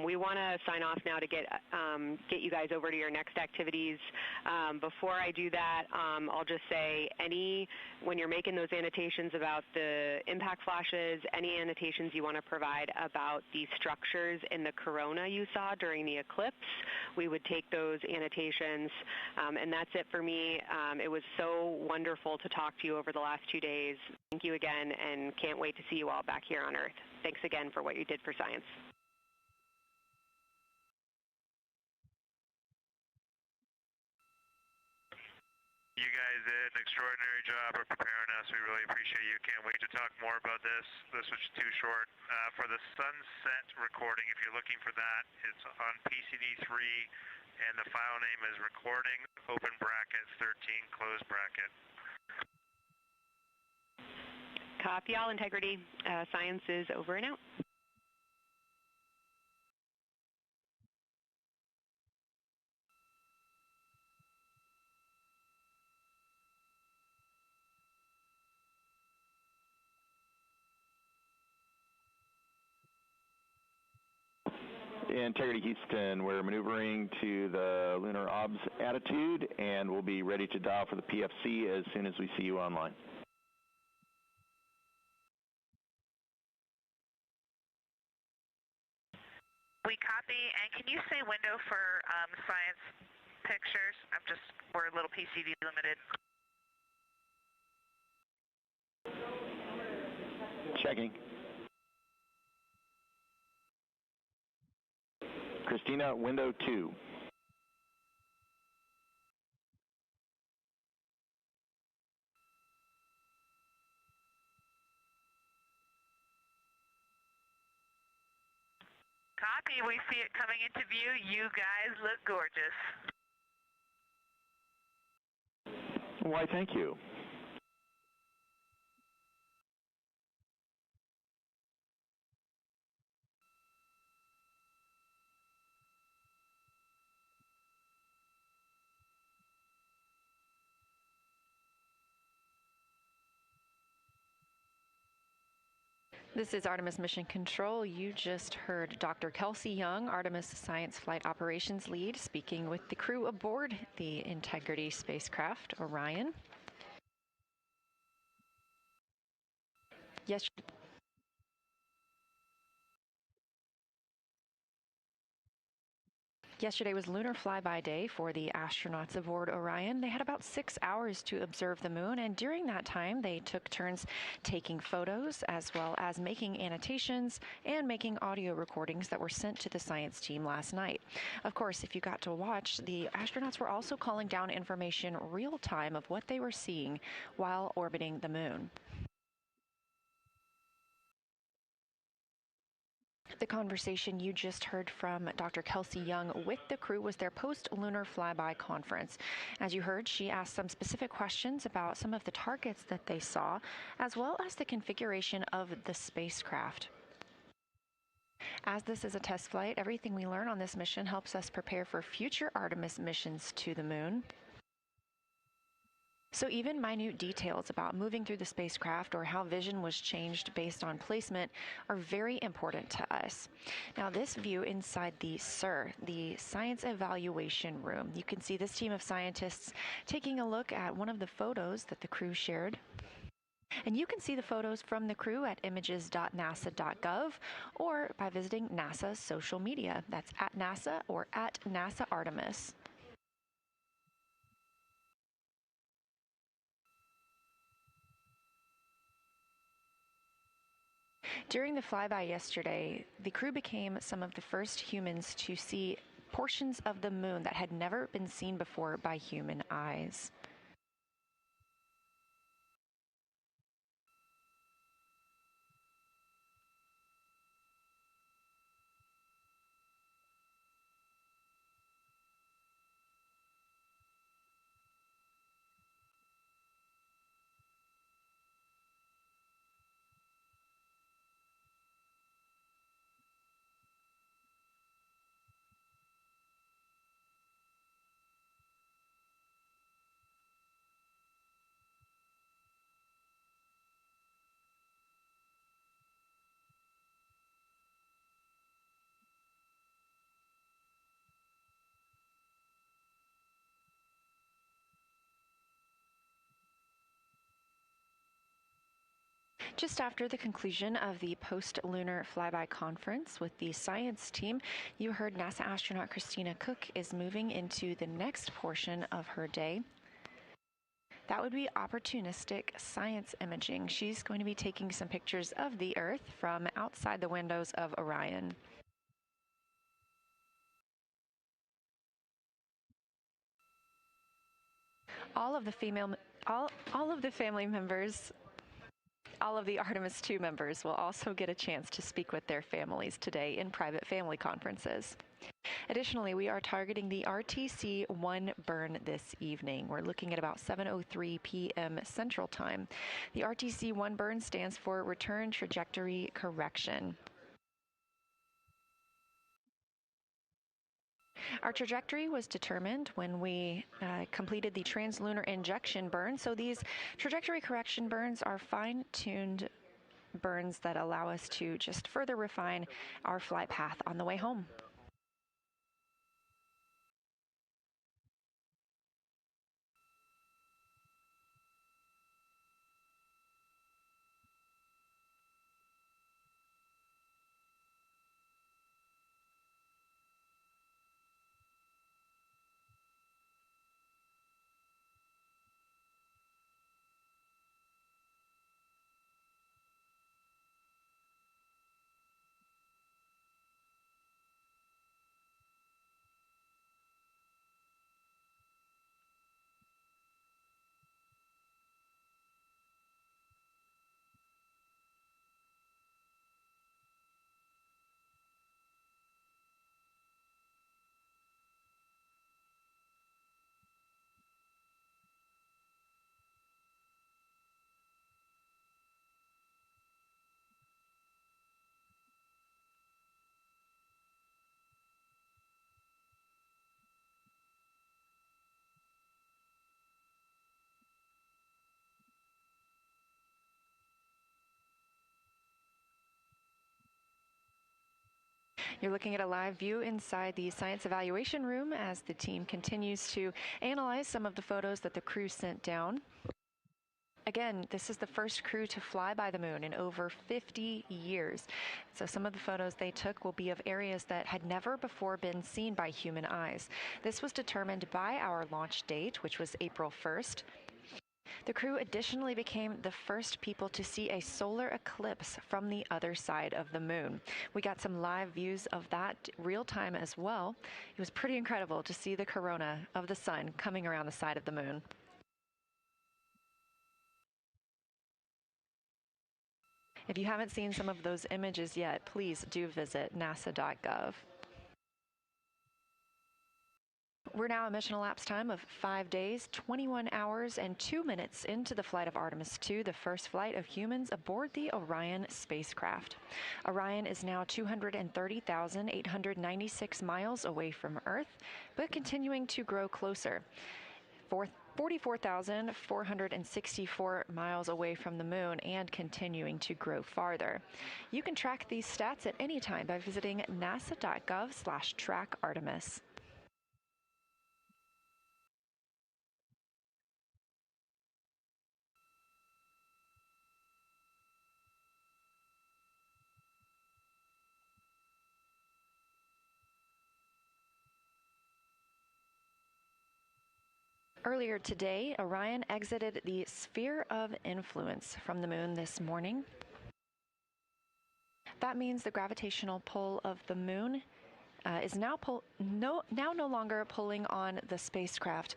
We want to sign off now to get you guys over to your next activities. Before I do that, I'll just say when you're making those annotations about the impact flashes, any annotations you want to provide about the structures in the corona you saw during the eclipse, we would take those annotations. And that's it for me. It was so wonderful to talk to you over the last 2 days. Thank you again, and can't wait to see you all back here on Earth. Thanks again for what you did for science. You guys did an extraordinary job of preparing us. We really appreciate you. Can't wait to talk more about this. This was too short. For the sunset recording, if you're looking for that, it's on PCD3, and the file name is recording, open bracket, 13, close bracket. Copy all, Integrity. Science is over and out. Integrity Houston, we're maneuvering to the lunar obs attitude, and we'll be ready to dial for the PFC as soon as we see you online. We copy, and can you say window for science pictures? We're a little PCD limited. Checking. Christina, window 2. Copy, we see it coming into view. You guys look gorgeous. Why, thank you. This is Artemis Mission Control. You just heard Dr. Kelsey Young, Artemis Science Flight Operations Lead, speaking with the crew aboard the Integrity spacecraft, Orion. Yesterday was Lunar Flyby Day for the astronauts aboard Orion. They had about 6 hours to observe the moon, and during that time they took turns taking photos as well as making annotations and making audio recordings that were sent to the science team last night. Of course, if you got to watch, the astronauts were also calling down information real time of what they were seeing while orbiting the moon. The conversation you just heard from Dr. Kelsey Young with the crew was their post-lunar flyby conference. As you heard, she asked some specific questions about some of the targets that they saw, as well as the configuration of the spacecraft. As this is a test flight, everything we learn on this mission helps us prepare for future Artemis missions to the moon. So even minute details about moving through the spacecraft or how vision was changed based on placement are very important to us. Now this view inside the SIR, the Science Evaluation Room, you can see this team of scientists taking a look at one of the photos that the crew shared. And you can see the photos from the crew at images.nasa.gov or by visiting NASA's social media. That's at NASA or at NASA Artemis. During the flyby yesterday, the crew became some of the first humans to see portions of the moon that had never been seen before by human eyes. Just after the conclusion of the post-lunar flyby conference with the science team, you heard NASA astronaut Christina Cook is moving into the next portion of her day. That would be opportunistic science imaging. She's going to be taking some pictures of the Earth from outside the windows of Orion. All of the Artemis II members will also get a chance to speak with their families today in private family conferences. Additionally, we are targeting the RTC-1 burn this evening. We're looking at about 7:03 p.m. Central Time. The RTC-1 burn stands for Return Trajectory Correction. Our trajectory was determined when we completed the translunar injection burn. So these trajectory correction burns are fine-tuned burns that allow us to just further refine our flight path on the way home. You're looking at a live view inside the science evaluation room as the team continues to analyze some of the photos that the crew sent down. Again, this is the first crew to fly by the moon in over 50 years. So some of the photos they took will be of areas that had never before been seen by human eyes. This was determined by our launch date, which was April 1st. The crew additionally became the first people to see a solar eclipse from the other side of the moon. We got some live views of that real time as well. It was pretty incredible to see the corona of the sun coming around the side of the moon. If you haven't seen some of those images yet, please do visit nasa.gov. We're now a mission elapsed time of 5 days, 21 hours, and 2 minutes into the flight of Artemis II, the first flight of humans aboard the Orion spacecraft. Orion is now 230,896 miles away from Earth, but continuing to grow closer. 44,464 miles away from the moon and continuing to grow farther. You can track these stats at any time by visiting nasa.gov/track-Artemis. Earlier today, Orion exited the sphere of influence from the moon this morning. That means the gravitational pull of the moon is now no longer pulling on the spacecraft,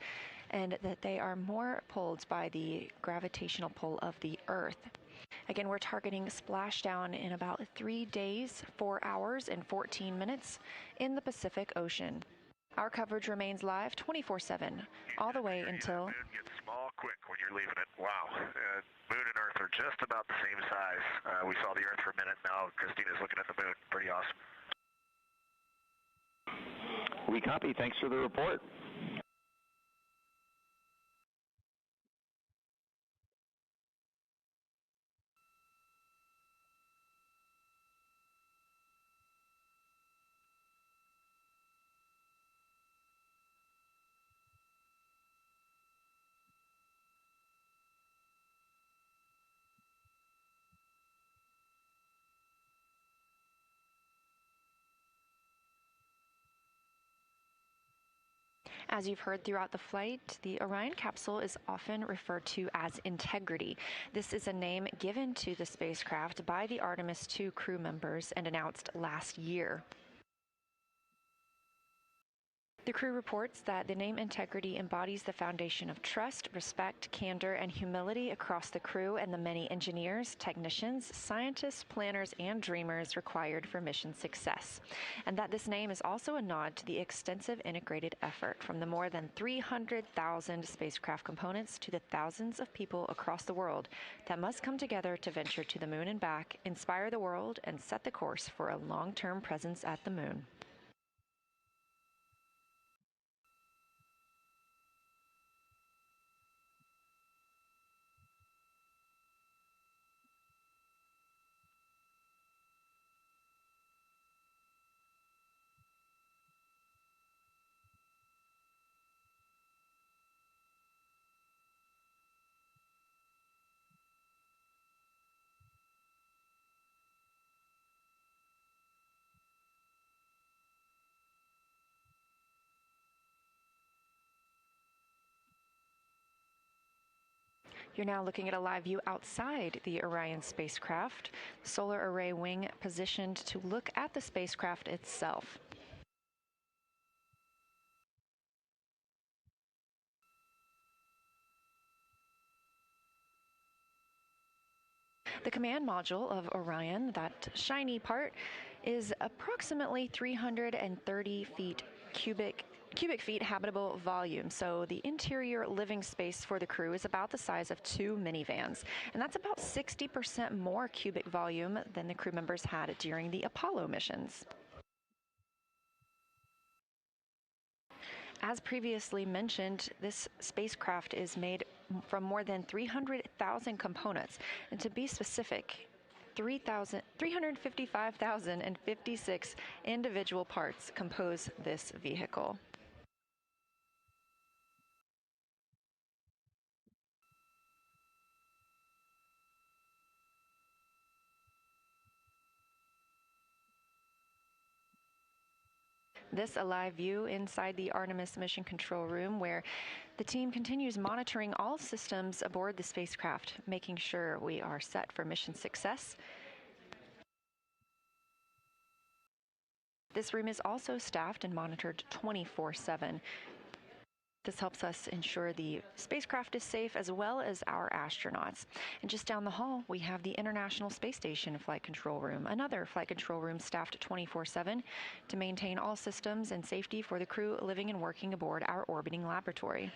and that they are more pulled by the gravitational pull of the Earth. Again, we're targeting splashdown in about 3 days, 4 hours, and 14 minutes in the Pacific Ocean. Our coverage remains live 24/7, all the way until... The moon gets small quick when you're leaving it. Wow. Moon and Earth are just about the same size. We saw the Earth for a minute. Now Christina's looking at the moon. Pretty awesome. We copy. Thanks for the report. As you've heard throughout the flight, the Orion capsule is often referred to as Integrity. This is a name given to the spacecraft by the Artemis II crew members and announced last year. The crew reports that the name Integrity embodies the foundation of trust, respect, candor, and humility across the crew and the many engineers, technicians, scientists, planners, and dreamers required for mission success. And that this name is also a nod to the extensive integrated effort from the more than 300,000 spacecraft components to the thousands of people across the world that must come together to venture to the moon and back, inspire the world, and set the course for a long-term presence at the moon. You're now looking at a live view outside the Orion spacecraft, solar array wing positioned to look at the spacecraft itself. The command module of Orion, that shiny part, is approximately 330 feet cubic feet habitable volume. So the interior living space for the crew is about the size of 2 minivans. And that's about 60% more cubic volume than the crew members had during the Apollo missions. As previously mentioned, this spacecraft is made from more than 300,000 components. And to be specific, 355,056 individual parts compose this vehicle. This a live view inside the Artemis Mission Control Room, where the team continues monitoring all systems aboard the spacecraft, making sure we are set for mission success. This room is also staffed and monitored 24/7. This helps us ensure the spacecraft is safe as well as our astronauts. And just down the hall, we have the International Space Station Flight Control Room, another flight control room staffed 24/7 to maintain all systems and safety for the crew living and working aboard our orbiting laboratory.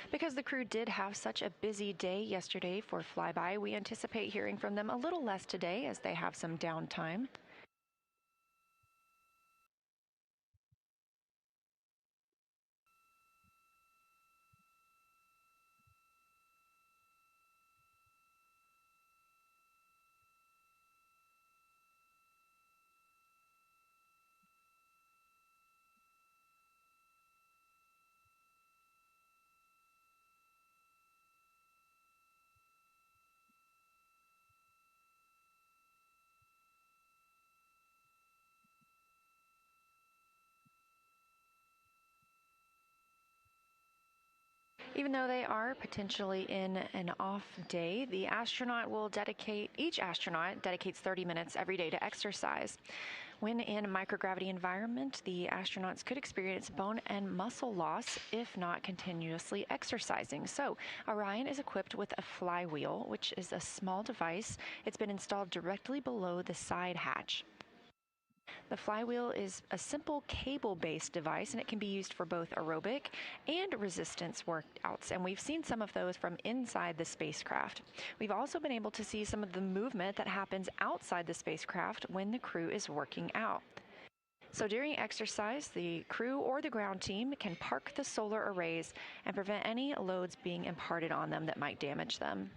Because the crew did have such a busy day yesterday for flyby, we anticipate hearing from them a little less today as they have some downtime. Even though they are potentially in an off day, each astronaut dedicates 30 minutes every day to exercise. When in a microgravity environment, the astronauts could experience bone and muscle loss if not continuously exercising. So Orion is equipped with a flywheel, which is a small device. It's been installed directly below the side hatch. The flywheel is a simple cable-based device, and it can be used for both aerobic and resistance workouts, and we've seen some of those from inside the spacecraft. We've also been able to see some of the movement that happens outside the spacecraft when the crew is working out. So during exercise, the crew or the ground team can park the solar arrays and prevent any loads being imparted on them that might damage them.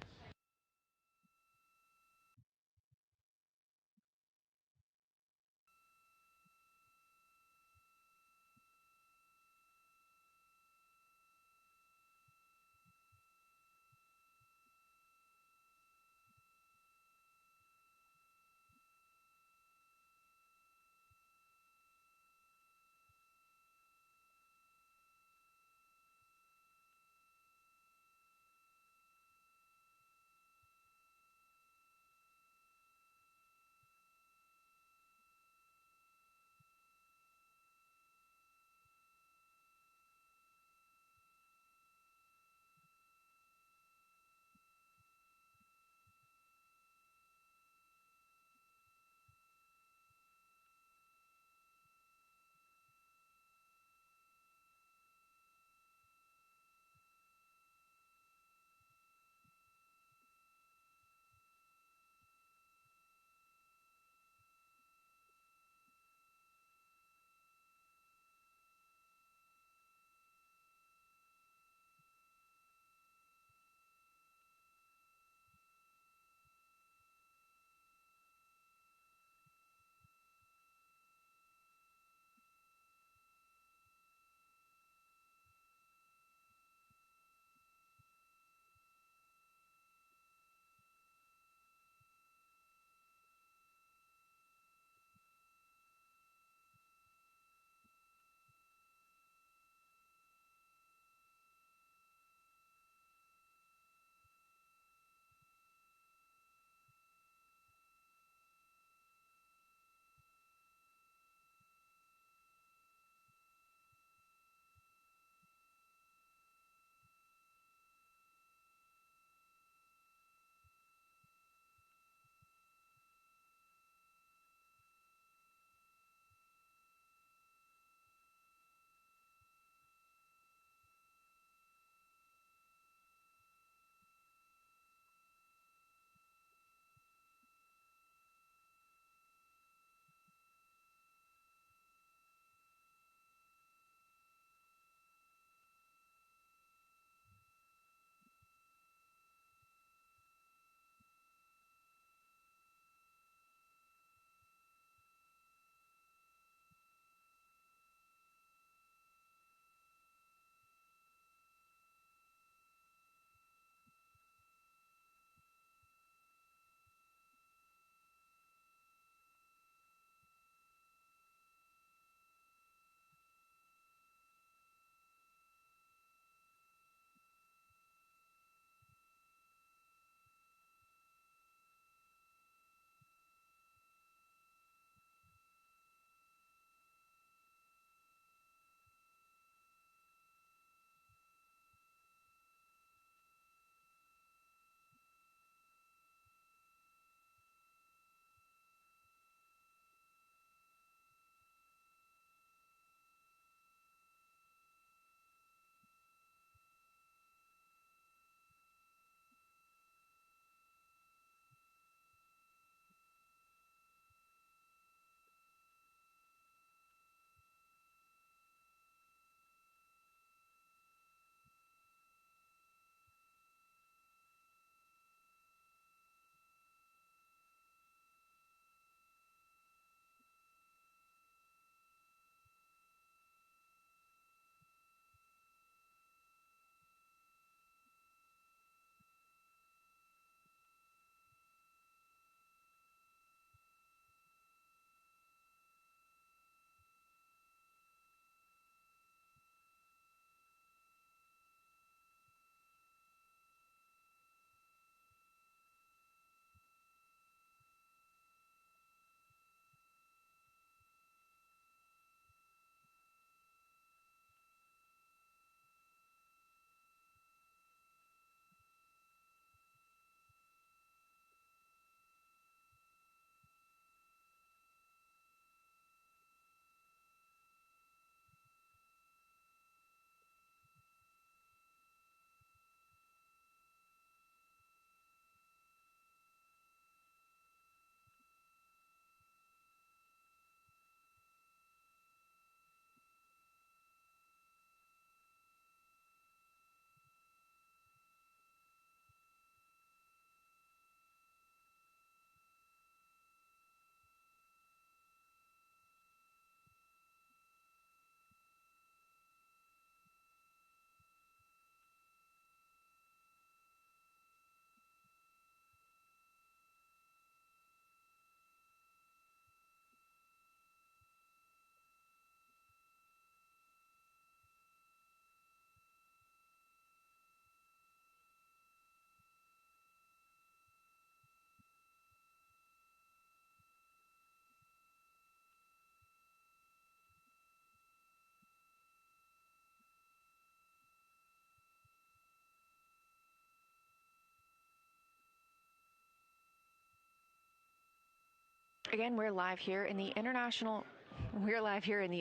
Again, we're live here in the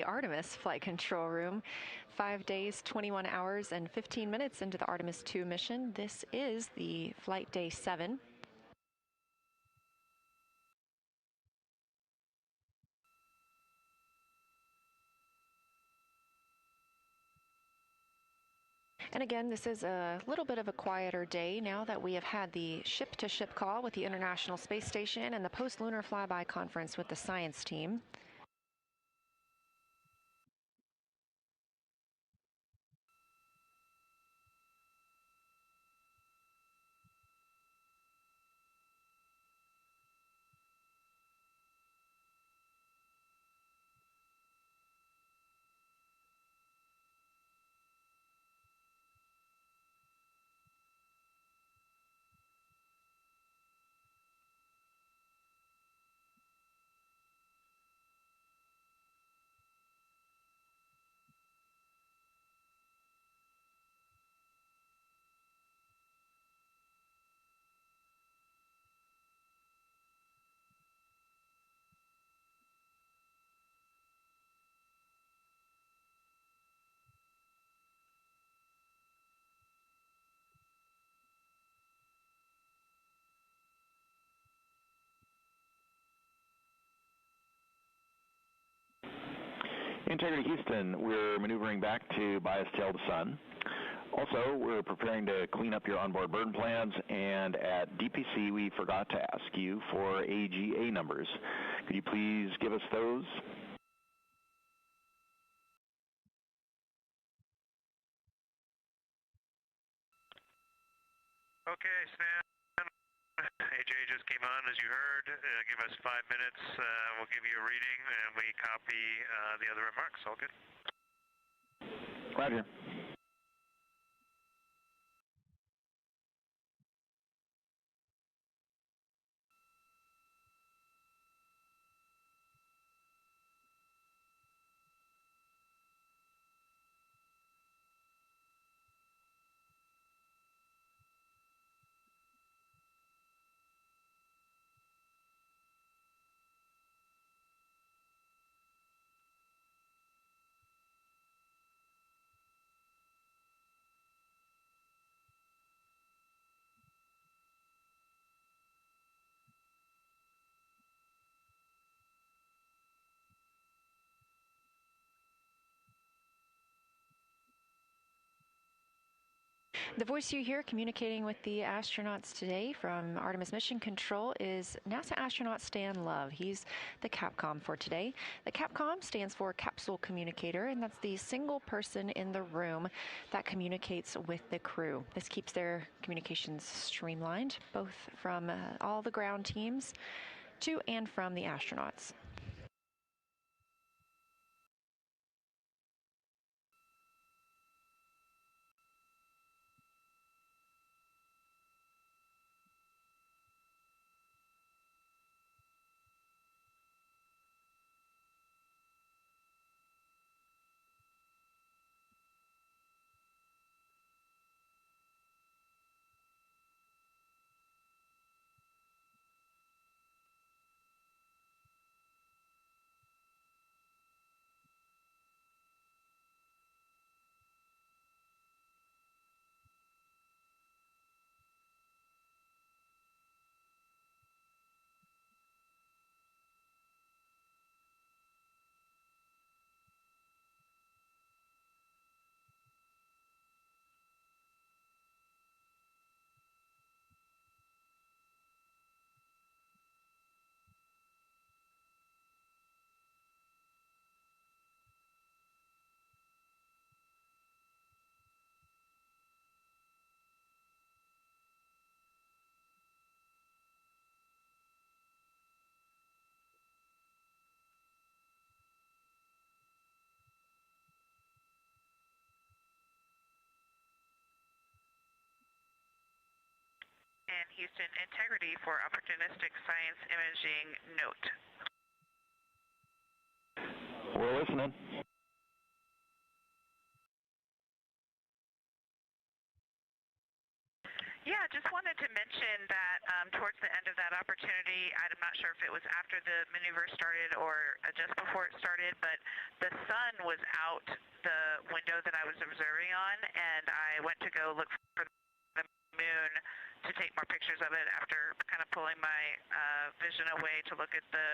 Artemis flight control room. 5 days, 21 hours, and 15 minutes into the Artemis II mission. This is the flight day 7. And again, this is a little bit of a quieter day now that we have had the ship-to-ship call with the International Space Station and the post-lunar flyby conference with the science team. Integrity Houston, we're maneuvering back to bias tail to sun. Also, we're preparing to clean up your onboard burn plans, and at DPC we forgot to ask you for AGA numbers. Could you please give us those? Okay, Stan. AJ just came on, as you heard. Give us 5 minutes. We'll give you a reading, and we copy the other remarks. All good? Roger. The voice you hear communicating with the astronauts today from Artemis Mission Control is NASA astronaut Stan Love. He's the Capcom for today. The Capcom stands for Capsule Communicator, and that's the single person in the room that communicates with the crew. This keeps their communications streamlined, both from all the ground teams to and from the astronauts. And Houston, integrity for opportunistic science imaging note. We're listening. Yeah, just wanted to mention that towards the end of that opportunity, I'm not sure if it was after the maneuver started or just before it started, but the sun was out the window that I was observing on, and I went to go look for the moon to take more pictures of it after kind of pulling my vision away to look at the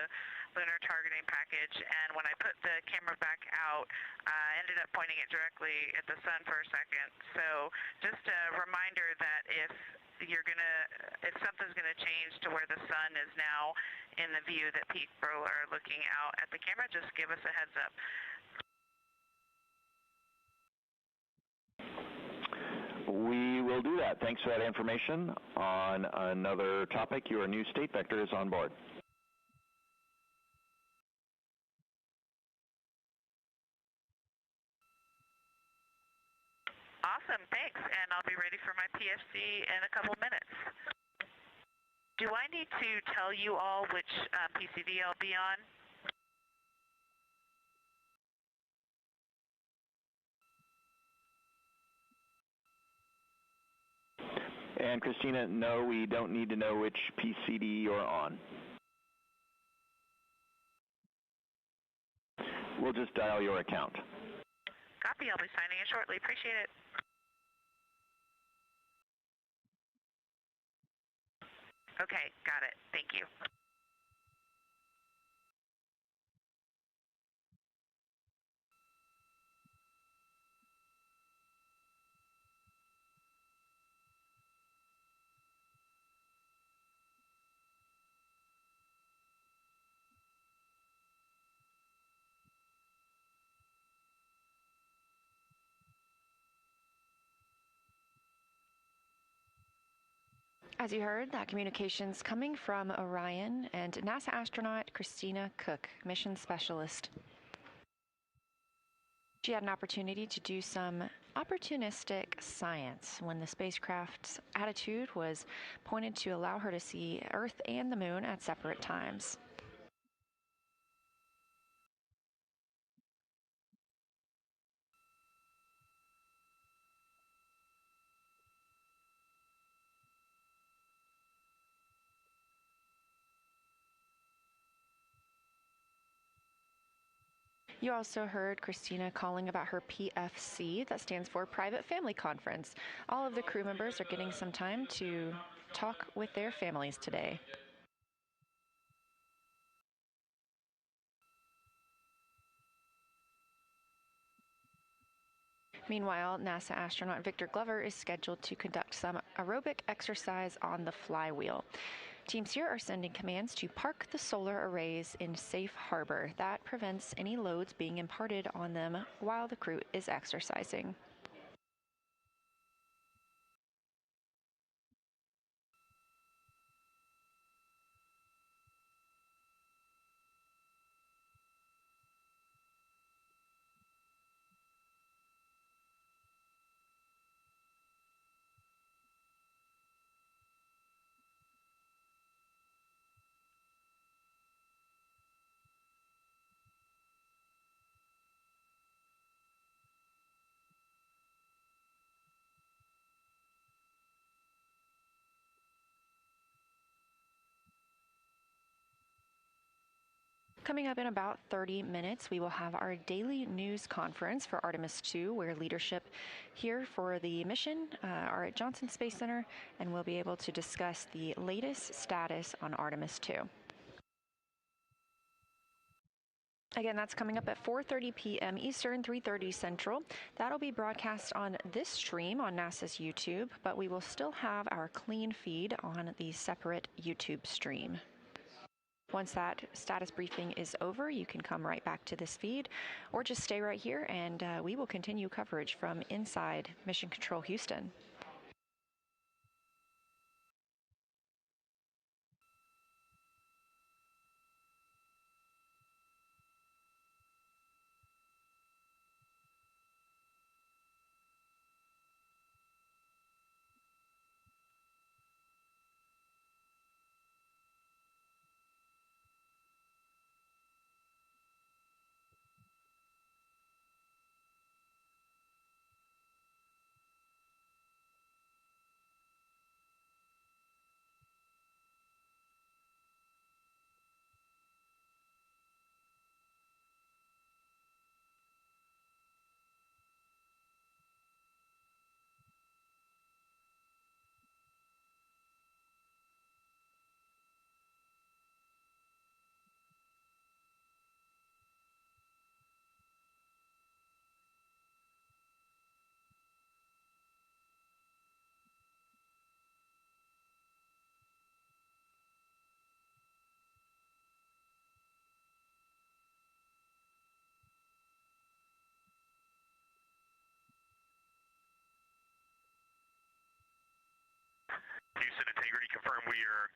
lunar targeting package. And when I put the camera back out, I ended up pointing it directly at the sun for a second. So just a reminder that if something's gonna change to where the sun is now in the view that people are looking out at the camera, just give us a heads up. We will do that. Thanks for that information. On another topic, your new state vector is on board. Awesome, thanks, and I'll be ready for my PFC in a couple minutes. Do I need to tell you all which PCV I'll be on? And Christina, no, we don't need to know which PCD you're on. We'll just dial your account. Copy, I'll be signing in shortly. Appreciate it. Okay, got it. Thank you. As you heard, that communication's coming from Orion and NASA astronaut Christina Cook, mission specialist. She had an opportunity to do some opportunistic science when the spacecraft's attitude was pointed to allow her to see Earth and the Moon at separate times. You also heard Christina calling about her PFC, that stands for Private Family Conference. All of the crew members are getting some time to talk with their families today. Meanwhile, NASA astronaut Victor Glover is scheduled to conduct some aerobic exercise on the flywheel. Teams here are sending commands to park the solar arrays in safe harbor. That prevents any loads being imparted on them while the crew is exercising. Coming up in about 30 minutes, we will have our daily news conference for Artemis II, where leadership here for the mission are at Johnson Space Center, and we'll be able to discuss the latest status on Artemis II. Again, that's coming up at 4:30 p.m. Eastern, 3:30 Central. That'll be broadcast on this stream on NASA's YouTube, but we will still have our clean feed on the separate YouTube stream. Once that status briefing is over, you can come right back to this feed or just stay right here and we will continue coverage from inside Mission Control Houston.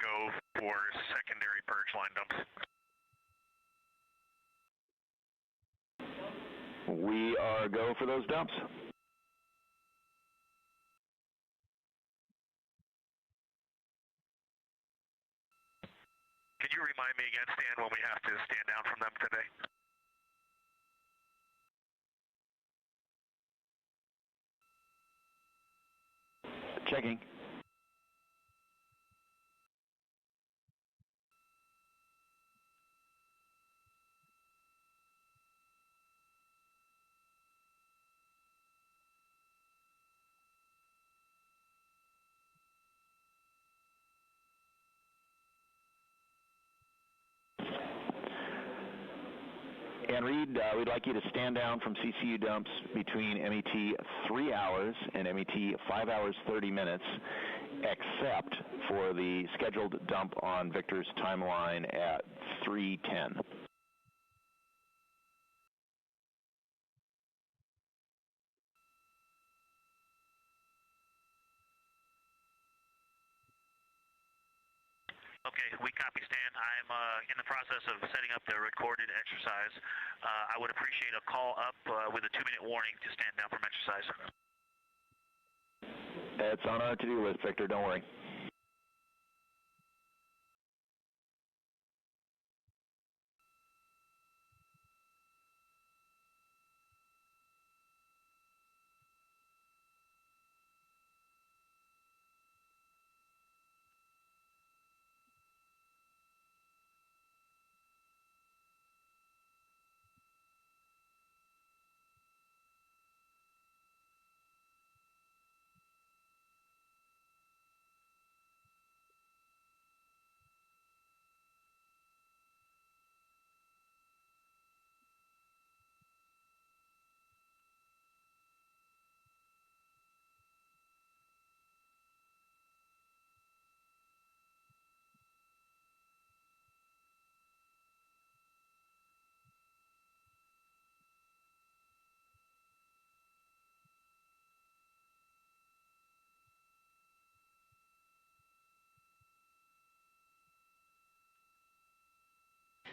go for secondary purge line dumps. We are go for those dumps. Can you remind me again, Stan, when we have to stand down from them today? Checking. And Reed, we'd like you to stand down from CCU dumps between MET 3 hours and MET 5 hours 30 minutes, except for the scheduled dump on Victor's timeline at 3:10. Okay, we copy, Stan. I'm in the process of setting up the recorded exercise. I would appreciate a call up with a 2-minute warning to stand down from exercise. It's on our to-do list, Victor. Don't worry.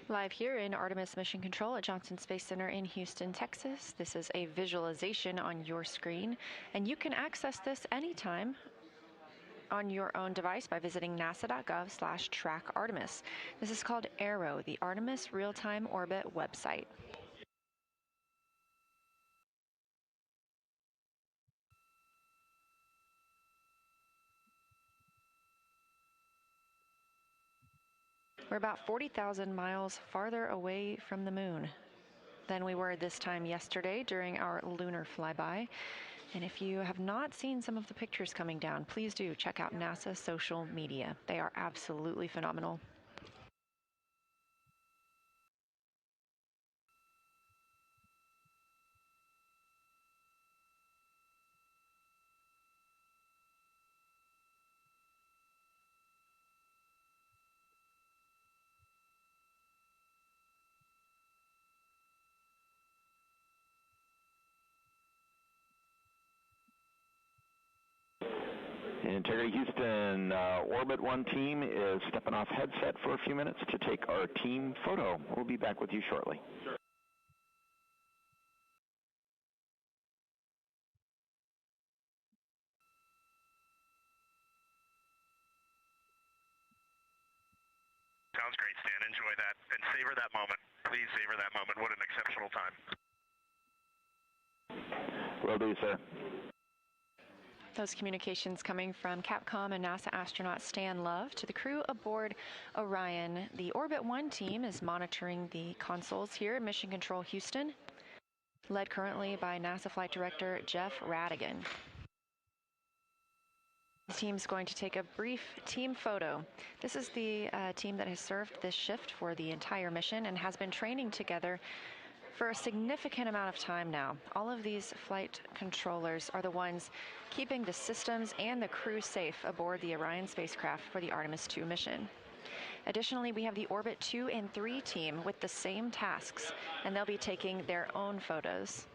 Live here in Artemis Mission Control at Johnson Space Center in Houston, Texas. This is a visualization on your screen, and you can access this anytime on your own device by visiting nasa.gov/track-Artemis. This is called ARROW, the Artemis Real-Time Orbit website. We're about 40,000 miles farther away from the moon than we were this time yesterday during our lunar flyby. And if you have not seen some of the pictures coming down, please do check out NASA social media. They are absolutely phenomenal. Integrity Houston, Orbit 1 team is stepping off headset for a few minutes to take our team photo. We'll be back with you shortly. Sure. Sounds great, Stan. Enjoy that and savor that moment. Please savor that moment. What an exceptional time. Will do, sir. Those communications coming from Capcom and NASA astronaut Stan Love to the crew aboard Orion. The Orbit 1 team is monitoring the consoles here at Mission Control Houston, led currently by NASA Flight Director Jeff Radigan. The team's going to take a brief team photo. This is the team that has served this shift for the entire mission and has been training together for a significant amount of time now. All of these flight controllers are the ones keeping the systems and the crew safe aboard the Orion spacecraft for the Artemis II mission. Additionally, we have the Orbit 2 and 3 team with the same tasks, and they'll be taking their own photos.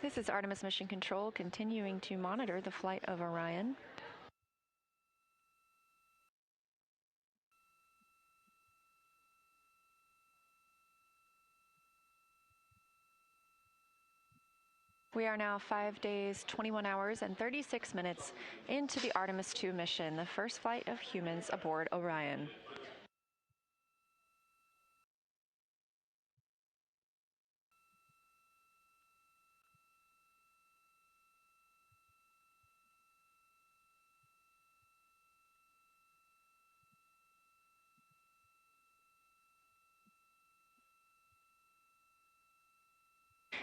This is Artemis Mission Control continuing to monitor the flight of Orion. We are now 5 days, 21 hours, and 36 minutes into the Artemis II mission, the first flight of humans aboard Orion.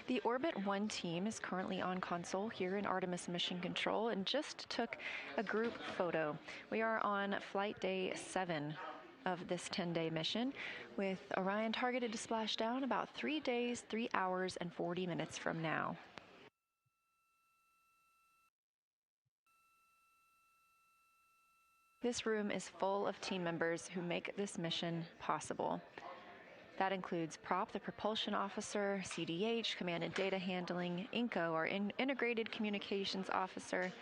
The Orbit 1 team is currently on console here in Artemis Mission Control and just took a group photo. We are on flight day 7 of this 10-day mission, with Orion targeted to splash down about 3 days, 3 hours, and 40 minutes from now. This room is full of team members who make this mission possible. That includes Prop, the propulsion officer, CDH, command and data handling, INCO, our integrated communications officer,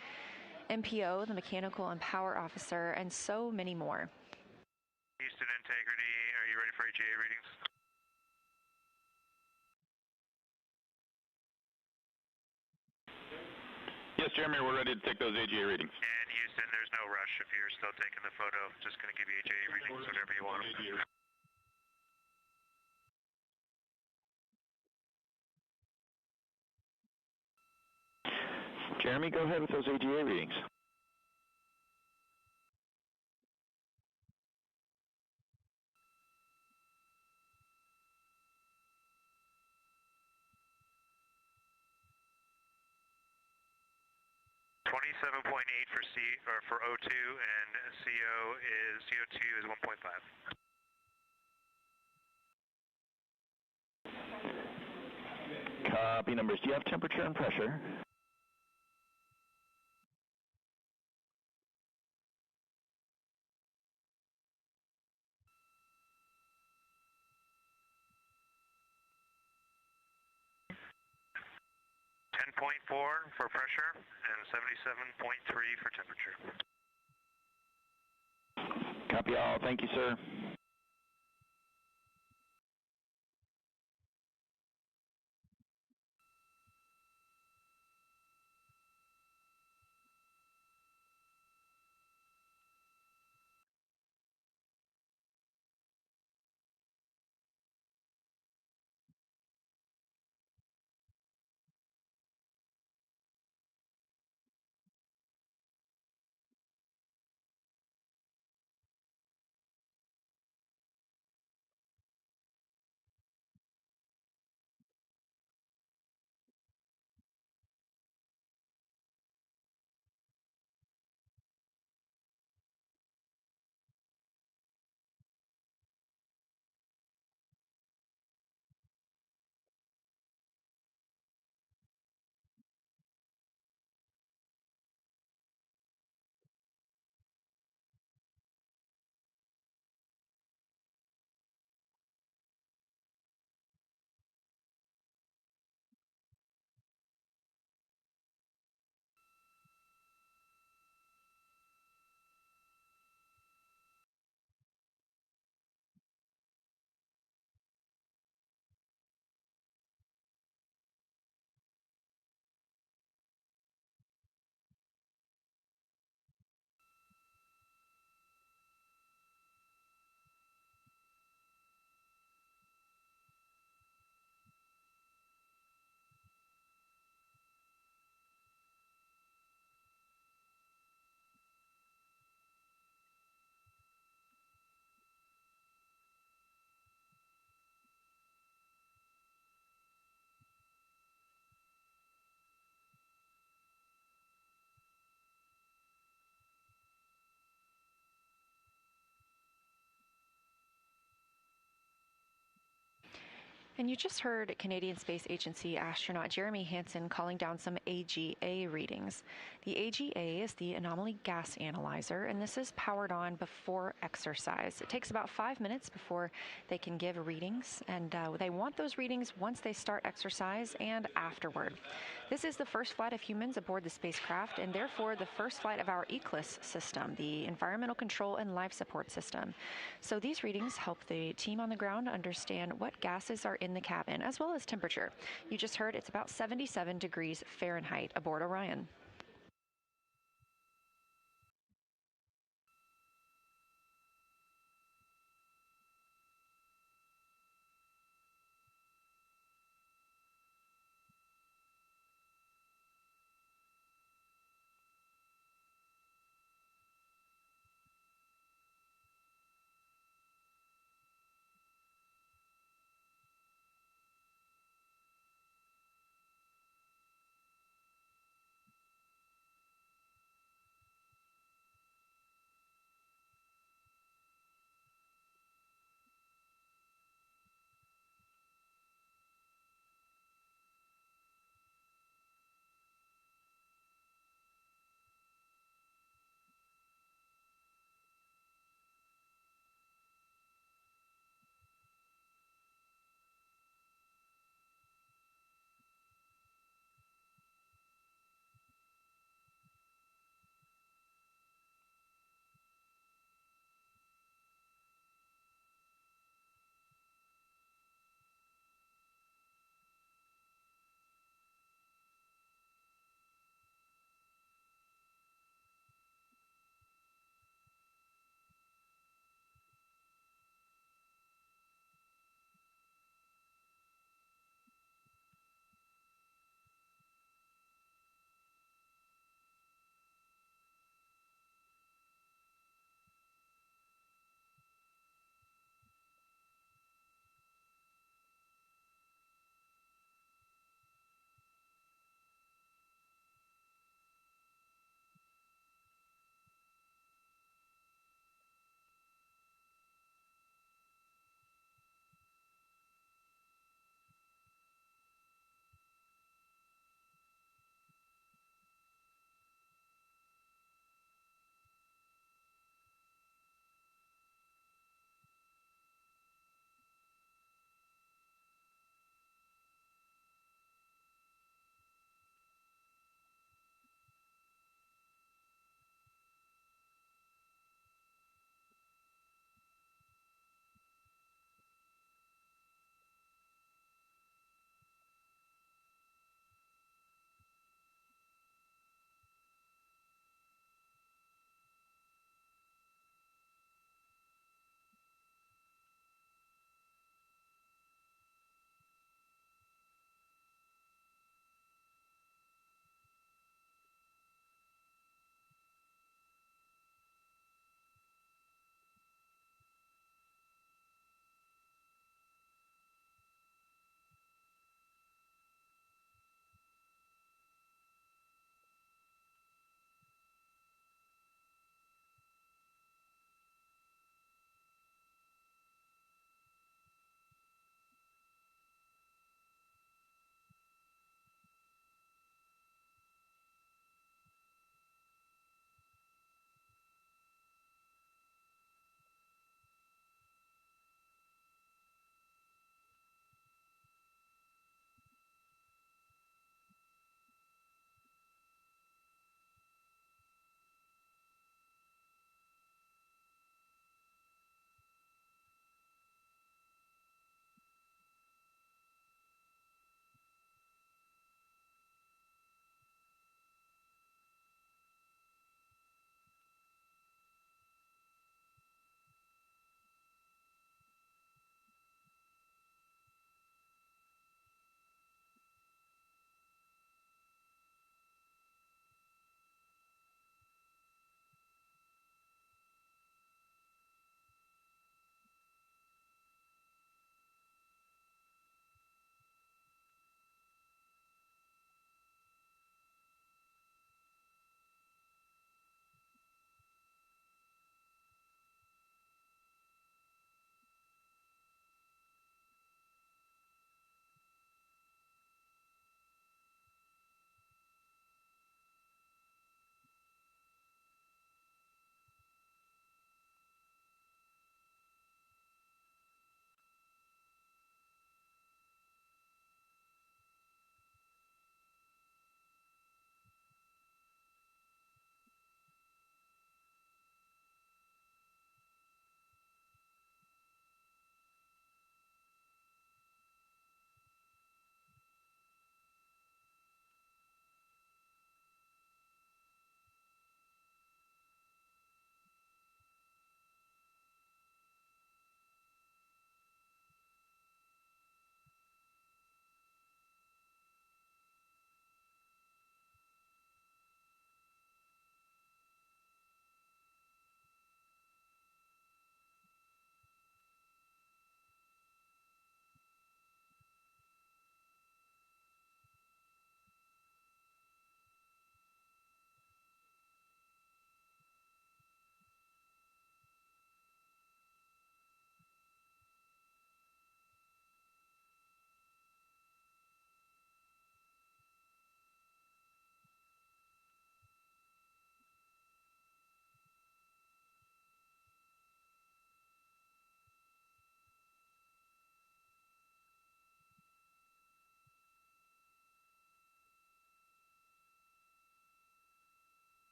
MPO, the mechanical and power officer, and so many more. Houston Integrity, are you ready for AGA readings? Yes, Jeremy, we're ready to take those AGA readings. And Houston, there's no rush if you're still taking the photo. Just going to give you AGA readings whenever you want them. Jeremy, go ahead with those AGA readings. For O2, and CO2 is 1.5. Copy numbers. Do you have temperature and pressure? .4 for pressure and 77.3 for temperature. Copy all. Thank you, sir. And you just heard Canadian Space Agency astronaut Jeremy Hansen calling down some AGA readings. The AGA is the anomaly gas analyzer, and this is powered on before exercise. It takes about 5 minutes before they can give readings, and they want those readings once they start exercise and afterward. This is the first flight of humans aboard the spacecraft, and therefore the first flight of our Eclipse system, the environmental control and life support system. So these readings help the team on the ground understand what gases are in the cabin, as well as temperature. You just heard it's about 77 degrees Fahrenheit aboard Orion.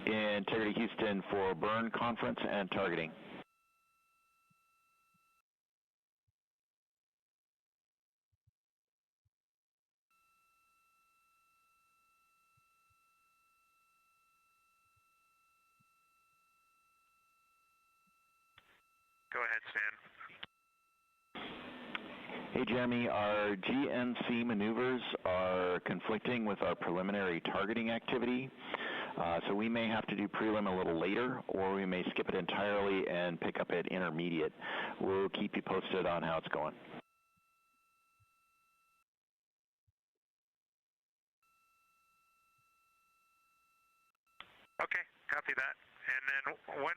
Integrity Houston for burn conference and targeting. Go ahead, Stan. Hey, Jeremy, our GNC maneuvers are conflicting with our preliminary targeting activity, so we may have to do prelim a little later, or we may skip it entirely and pick up at intermediate. We'll keep you posted on how it's going. Okay, copy that. And then when,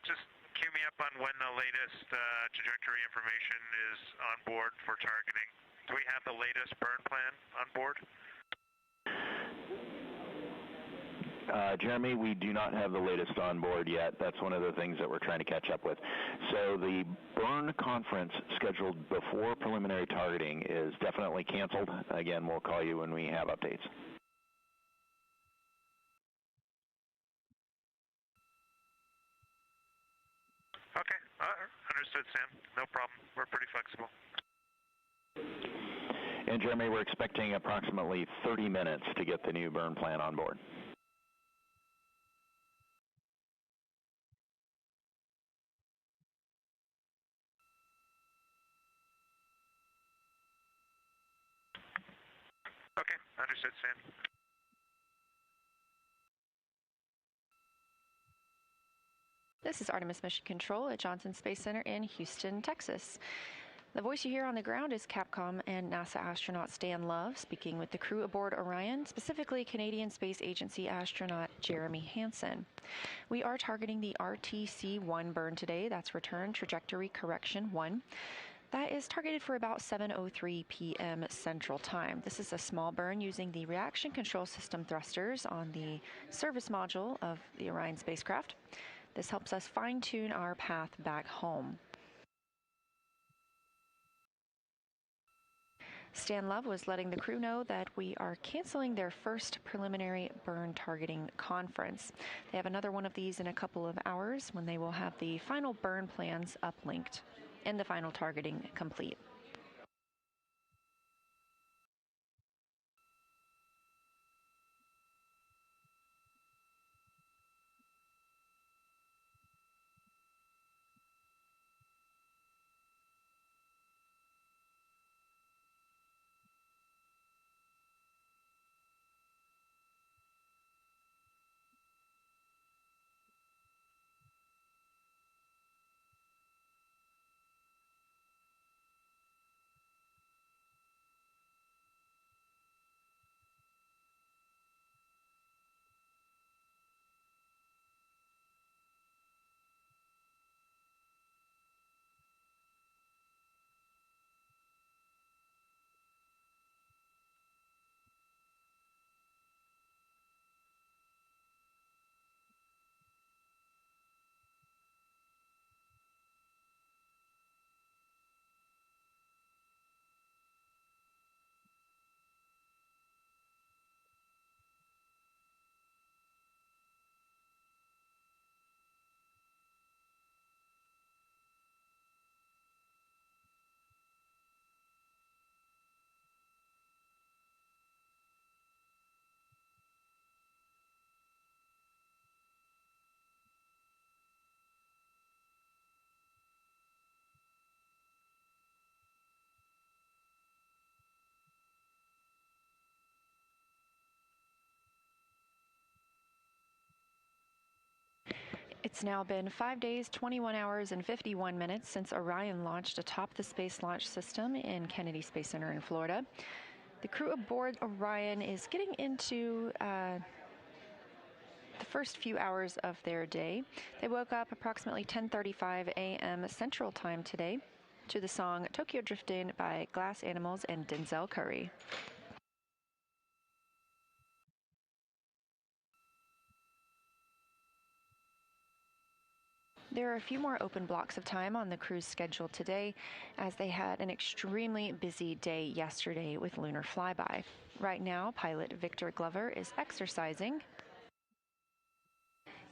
just cue me up on when the latest trajectory information is on board for targeting. Do we have the latest burn plan on board? Jeremy, we do not have the latest on board yet. That's one of the things that we're trying to catch up with. So the burn conference scheduled before preliminary targeting is definitely canceled. Again, we'll call you when we have updates. Okay, understood, Sam. No problem. We're pretty flexible. And Jeremy, we're expecting approximately 30 minutes to get the new burn plan on board. Okay, understood, Sam. This is Artemis Mission Control at Johnson Space Center in Houston, Texas. The voice you hear on the ground is Capcom and NASA astronaut Stan Love speaking with the crew aboard Orion, specifically Canadian Space Agency astronaut Jeremy Hansen. We are targeting the RTC-1 burn today. That's Return Trajectory Correction 1. That is targeted for about 7:03 p.m. Central Time. This is a small burn using the reaction control system thrusters on the service module of the Orion spacecraft. This helps us fine-tune our path back home. Stan Love was letting the crew know that we are canceling their first preliminary burn targeting conference. They have another one of these in a couple of hours when they will have the final burn plans uplinked and the final targeting complete. It's now been 5 days, 21 hours, and 51 minutes since Orion launched atop the Space Launch System in Kennedy Space Center in Florida. The crew aboard Orion is getting into the first few hours of their day. They woke up approximately 10:35 a.m. Central Time today to the song Tokyo Driftin' by Glass Animals and Denzel Curry. There are a few more open blocks of time on the crew's schedule today, as they had an extremely busy day yesterday with Lunar Flyby. Right now, pilot Victor Glover is exercising.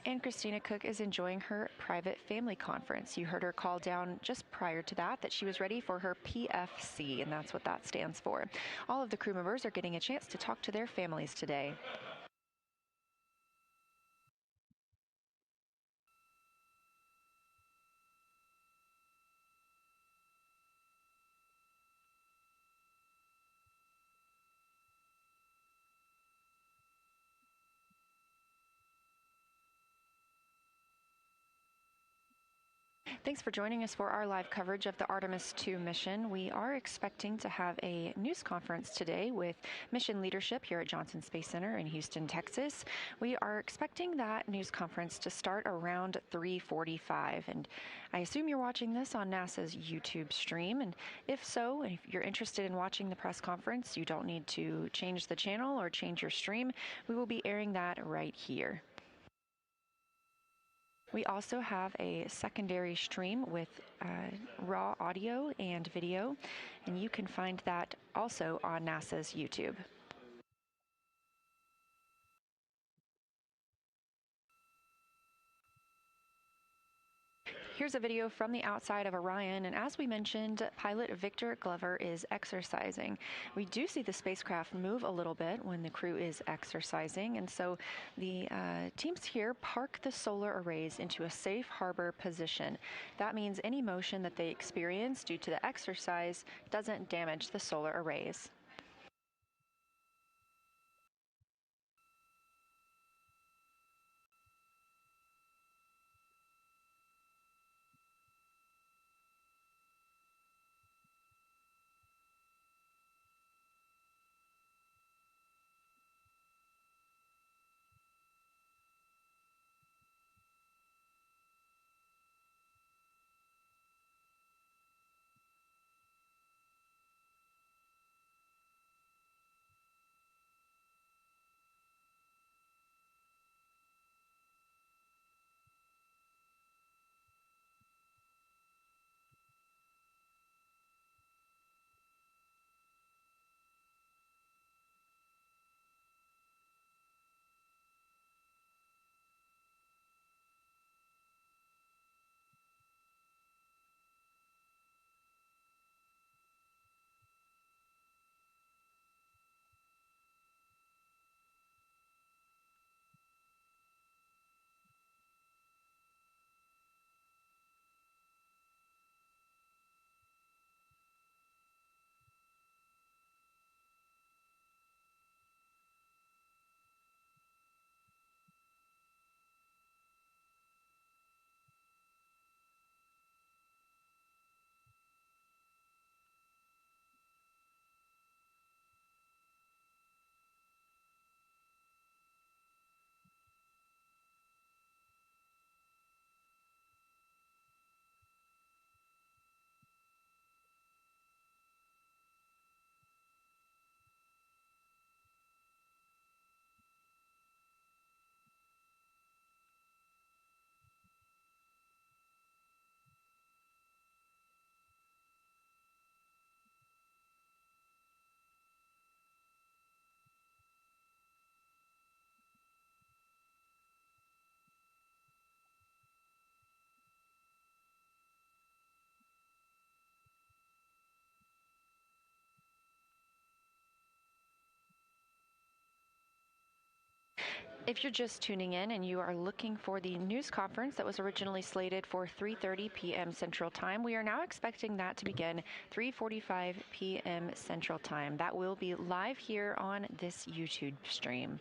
And Christina Cook is enjoying her private family conference. You heard her call down just prior to that she was ready for her PFC, and that's what that stands for. All of the crew members are getting a chance to talk to their families today. Thanks for joining us for our live coverage of the Artemis II mission. We are expecting to have a news conference today with mission leadership here at Johnson Space Center in Houston, Texas. We are expecting that news conference to start around 3:45, and I assume you're watching this on NASA's YouTube stream, and if so, if you're interested in watching the press conference, you don't need to change the channel or change your stream. We will be airing that right here. We also have a secondary stream with raw audio and video, and you can find that also on NASA's YouTube. Here's a video from the outside of Orion, and as we mentioned, pilot Victor Glover is exercising. We do see the spacecraft move a little bit when the crew is exercising, and so the teams here park the solar arrays into a safe harbor position. That means any motion that they experience due to the exercise doesn't damage the solar arrays. If you're just tuning in and you are looking for the news conference that was originally slated for 3:30 p.m. Central Time, we are now expecting that to begin 3:45 p.m. Central Time. That will be live here on this YouTube stream.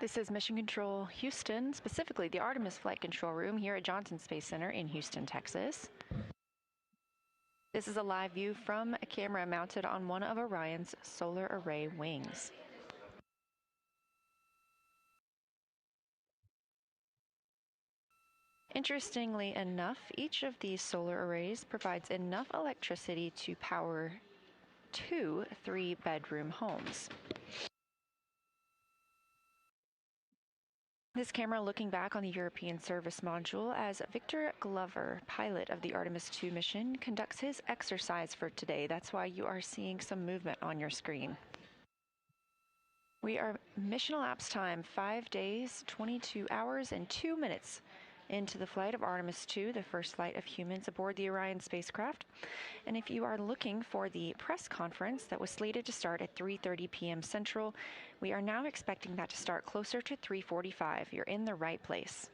This is Mission Control Houston, specifically the Artemis Flight Control Room here at Johnson Space Center in Houston, Texas. This is a live view from a camera mounted on one of Orion's solar array wings. Interestingly enough, each of these solar arrays provides enough electricity to power 2 3-bedroom homes. This camera looking back on the European service module as Victor Glover, pilot of the Artemis II mission, conducts his exercise for today. That's why you are seeing some movement on your screen. We are mission elapsed time 5 days, 22 hours, and 2 minutes into the flight of Artemis II, the first flight of humans aboard the Orion spacecraft. And if you are looking for the press conference that was slated to start at 3:30 p.m. Central, we are now expecting that to start closer to 3:45. You're in the right place.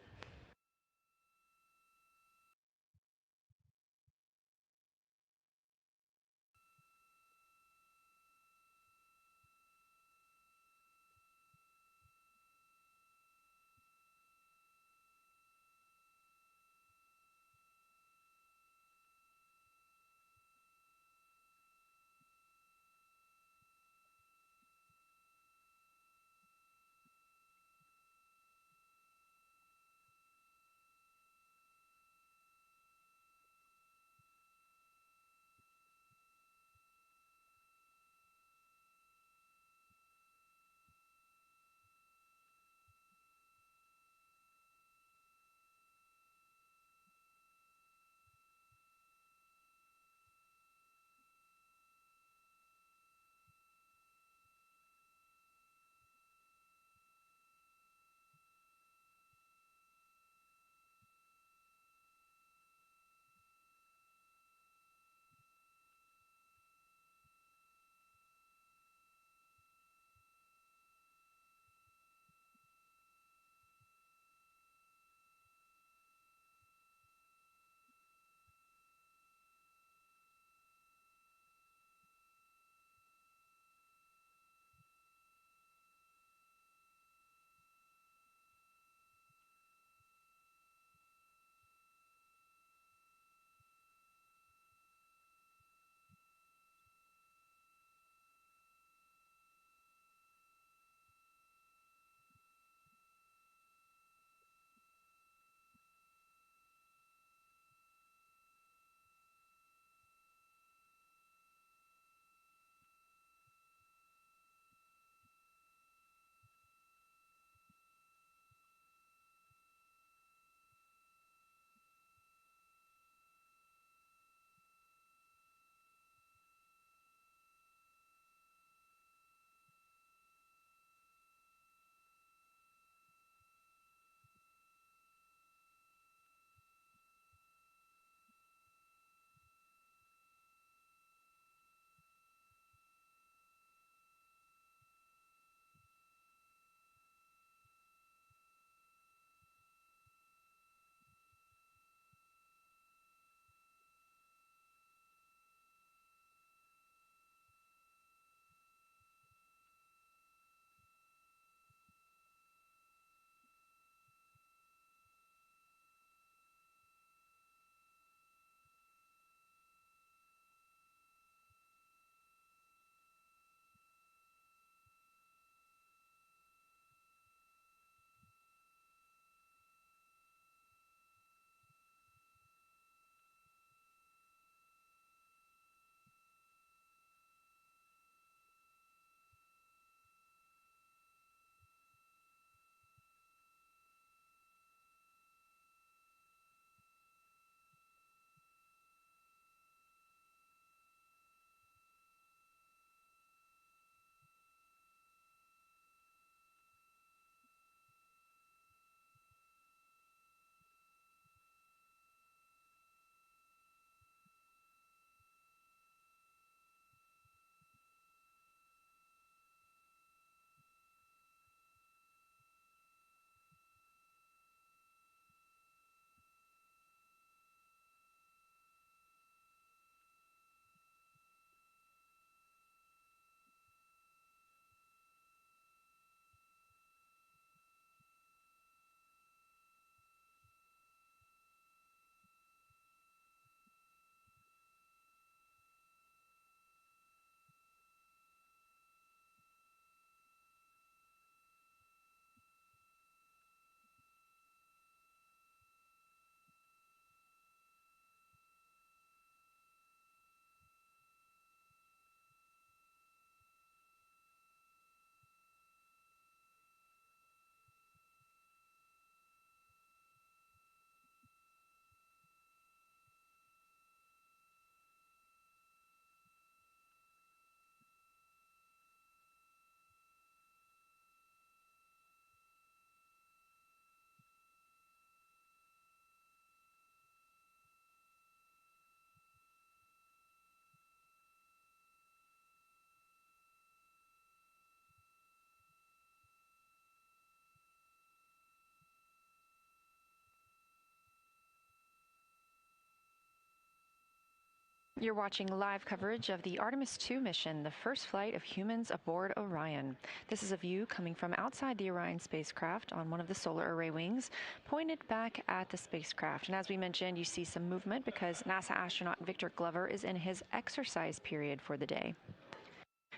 You're watching live coverage of the Artemis II mission, the first flight of humans aboard Orion. This is a view coming from outside the Orion spacecraft on one of the solar array wings, pointed back at the spacecraft. And as we mentioned, you see some movement because NASA astronaut Victor Glover is in his exercise period for the day.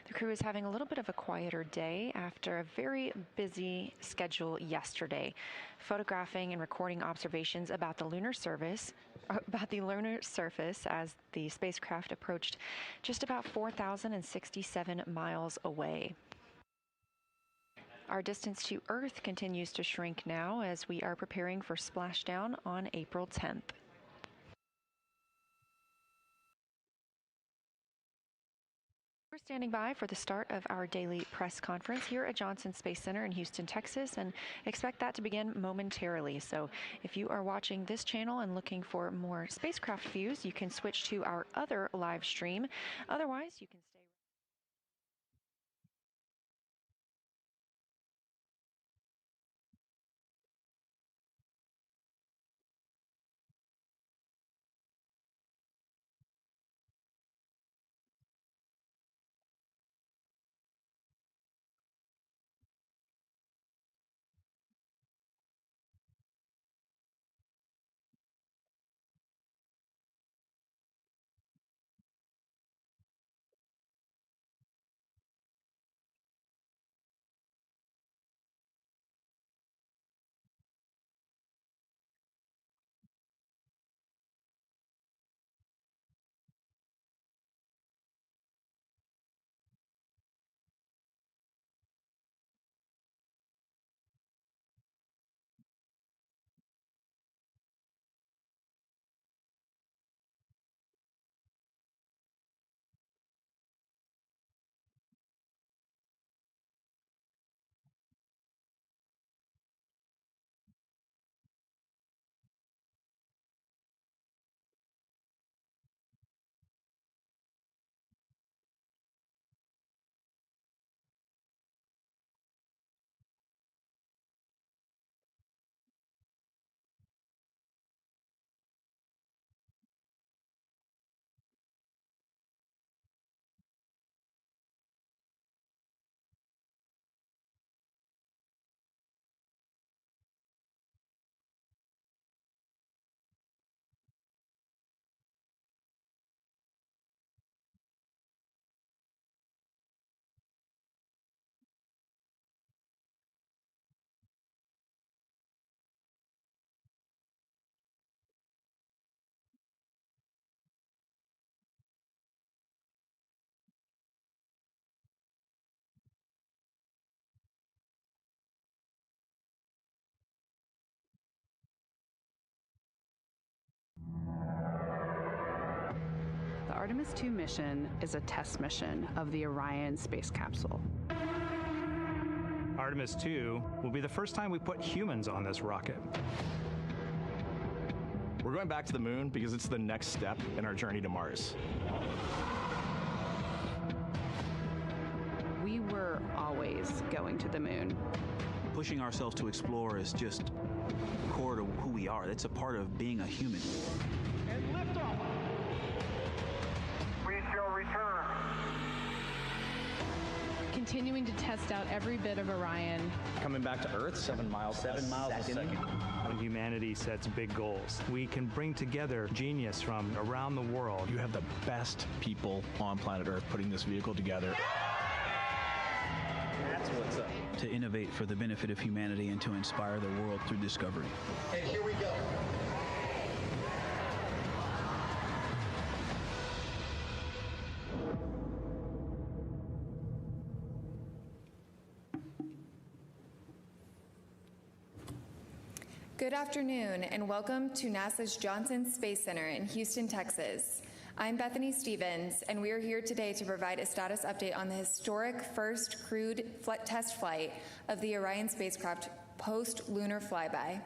The crew is having a little bit of a quieter day after a very busy schedule yesterday, photographing and recording observations about the lunar surface as the spacecraft approached just about 4,067 miles away. Our distance to Earth continues to shrink now as we are preparing for splashdown on April 10th. We're standing by for the start of our daily press conference here at Johnson Space Center in Houston, Texas, and expect that to begin momentarily. So if you are watching this channel and looking for more spacecraft views, you can switch to our other live stream. Otherwise, you can stay. The Artemis II mission is a test mission of the Orion space capsule. Artemis II will be the first time we put humans on this rocket. We're going back to the moon because it's the next step in our journey to Mars. We were always going to the moon. Pushing ourselves to explore is just core to who we are. That's a part of being a human. And liftoff. We shall return. Continuing to test out every bit of Orion. Coming back to Earth, 7 miles a second. When humanity sets big goals, we can bring together genius from around the world. You have the best people on planet Earth putting this vehicle together. That's what's up. To innovate for the benefit of humanity and to inspire the world through discovery. And here we go. Good afternoon, and welcome to NASA's Johnson Space Center in Houston, Texas. I'm Bethany Stevens, and we are here today to provide a status update on the historic first crewed test flight of the Orion spacecraft post-lunar flyby.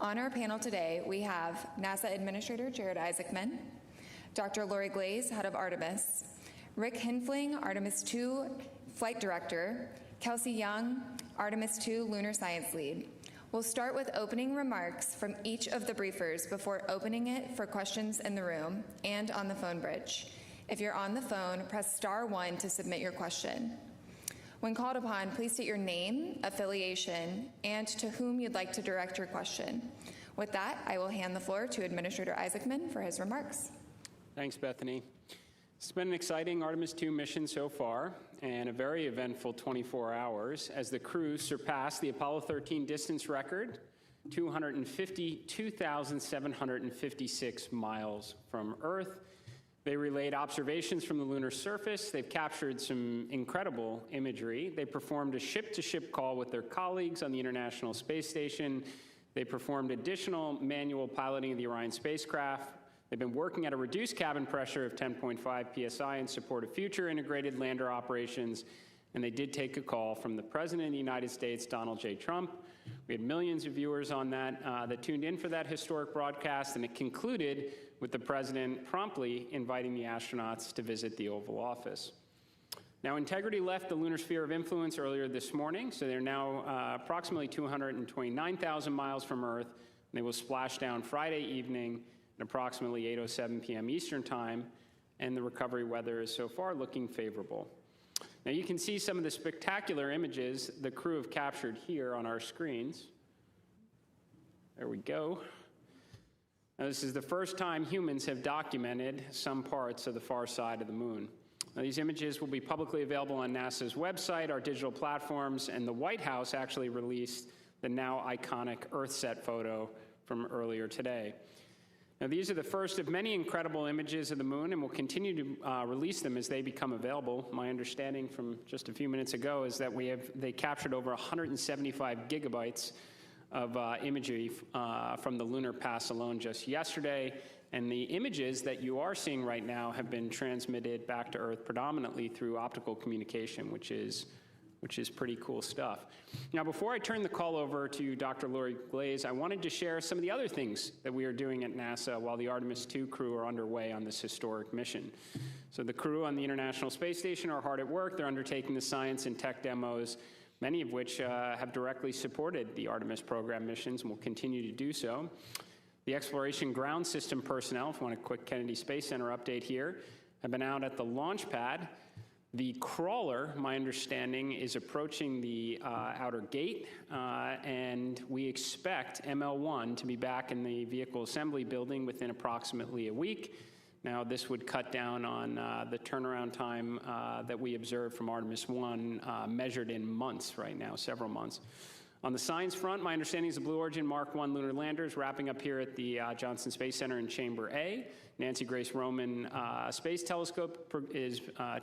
On our panel today, we have NASA Administrator Jared Isaacman, Dr. Lori Glaze, head of Artemis, Rick Hinfling, Artemis II Flight Director, Kelsey Young, Artemis II Lunar Science Lead. We'll start with opening remarks from each of the briefers before opening it for questions in the room and on the phone bridge. If you're on the phone, press *1 to submit your question. When called upon, please state your name, affiliation, and to whom you'd like to direct your question. With that, I will hand the floor to Administrator Isaacman for his remarks. Thanks, Bethany. It's been an exciting Artemis II mission so far, and a very eventful 24 hours as the crew surpassed the Apollo 13 distance record, 252,756 miles from Earth. They relayed observations from the lunar surface. They've captured some incredible imagery. They performed a ship-to-ship call with their colleagues on the International Space Station. They performed additional manual piloting of the Orion spacecraft. They've been working at a reduced cabin pressure of 10.5 psi in support of future integrated lander operations, and they did take a call from the President of the United States, Donald J. Trump. We had millions of viewers on that that tuned in for that historic broadcast, and it concluded with the President promptly inviting the astronauts to visit the Oval Office. Now, Integrity left the lunar sphere of influence earlier this morning, so they're now approximately 229,000 miles from Earth, and they will splash down Friday evening at approximately 8:07 p.m. Eastern Time, and the recovery weather is so far looking favorable. Now, you can see some of the spectacular images the crew have captured here on our screens. There we go. Now, this is the first time humans have documented some parts of the far side of the moon. Now, these images will be publicly available on NASA's website, our digital platforms, and the White House actually released the now iconic EarthSat photo from earlier today. Now, these are the first of many incredible images of the moon, and we'll continue to release them as they become available. My understanding from just a few minutes ago is that they captured over 175 gigabytes of imagery from the lunar pass alone just yesterday, and the images that you are seeing right now have been transmitted back to Earth predominantly through optical communication, which is pretty cool stuff. Now, before I turn the call over to Dr. Lori Glaze, I wanted to share some of the other things that we are doing at NASA while the Artemis II crew are underway on this historic mission. So the crew on the International Space Station are hard at work. They're undertaking the science and tech demos, many of which have directly supported the Artemis program missions and will continue to do so. The Exploration Ground System personnel, if you want a quick Kennedy Space Center update here, have been out at the launch pad. The crawler, my understanding, is approaching the outer gate, and we expect ML1 to be back in the vehicle assembly building within approximately a week. Now, this would cut down on the turnaround time that we observed from Artemis I, measured in months right now, several months. On the science front, my understanding is the Blue Origin Mark I lunar lander is wrapping up here at the Johnson Space Center in Chamber A. Nancy Grace Roman Space Telescope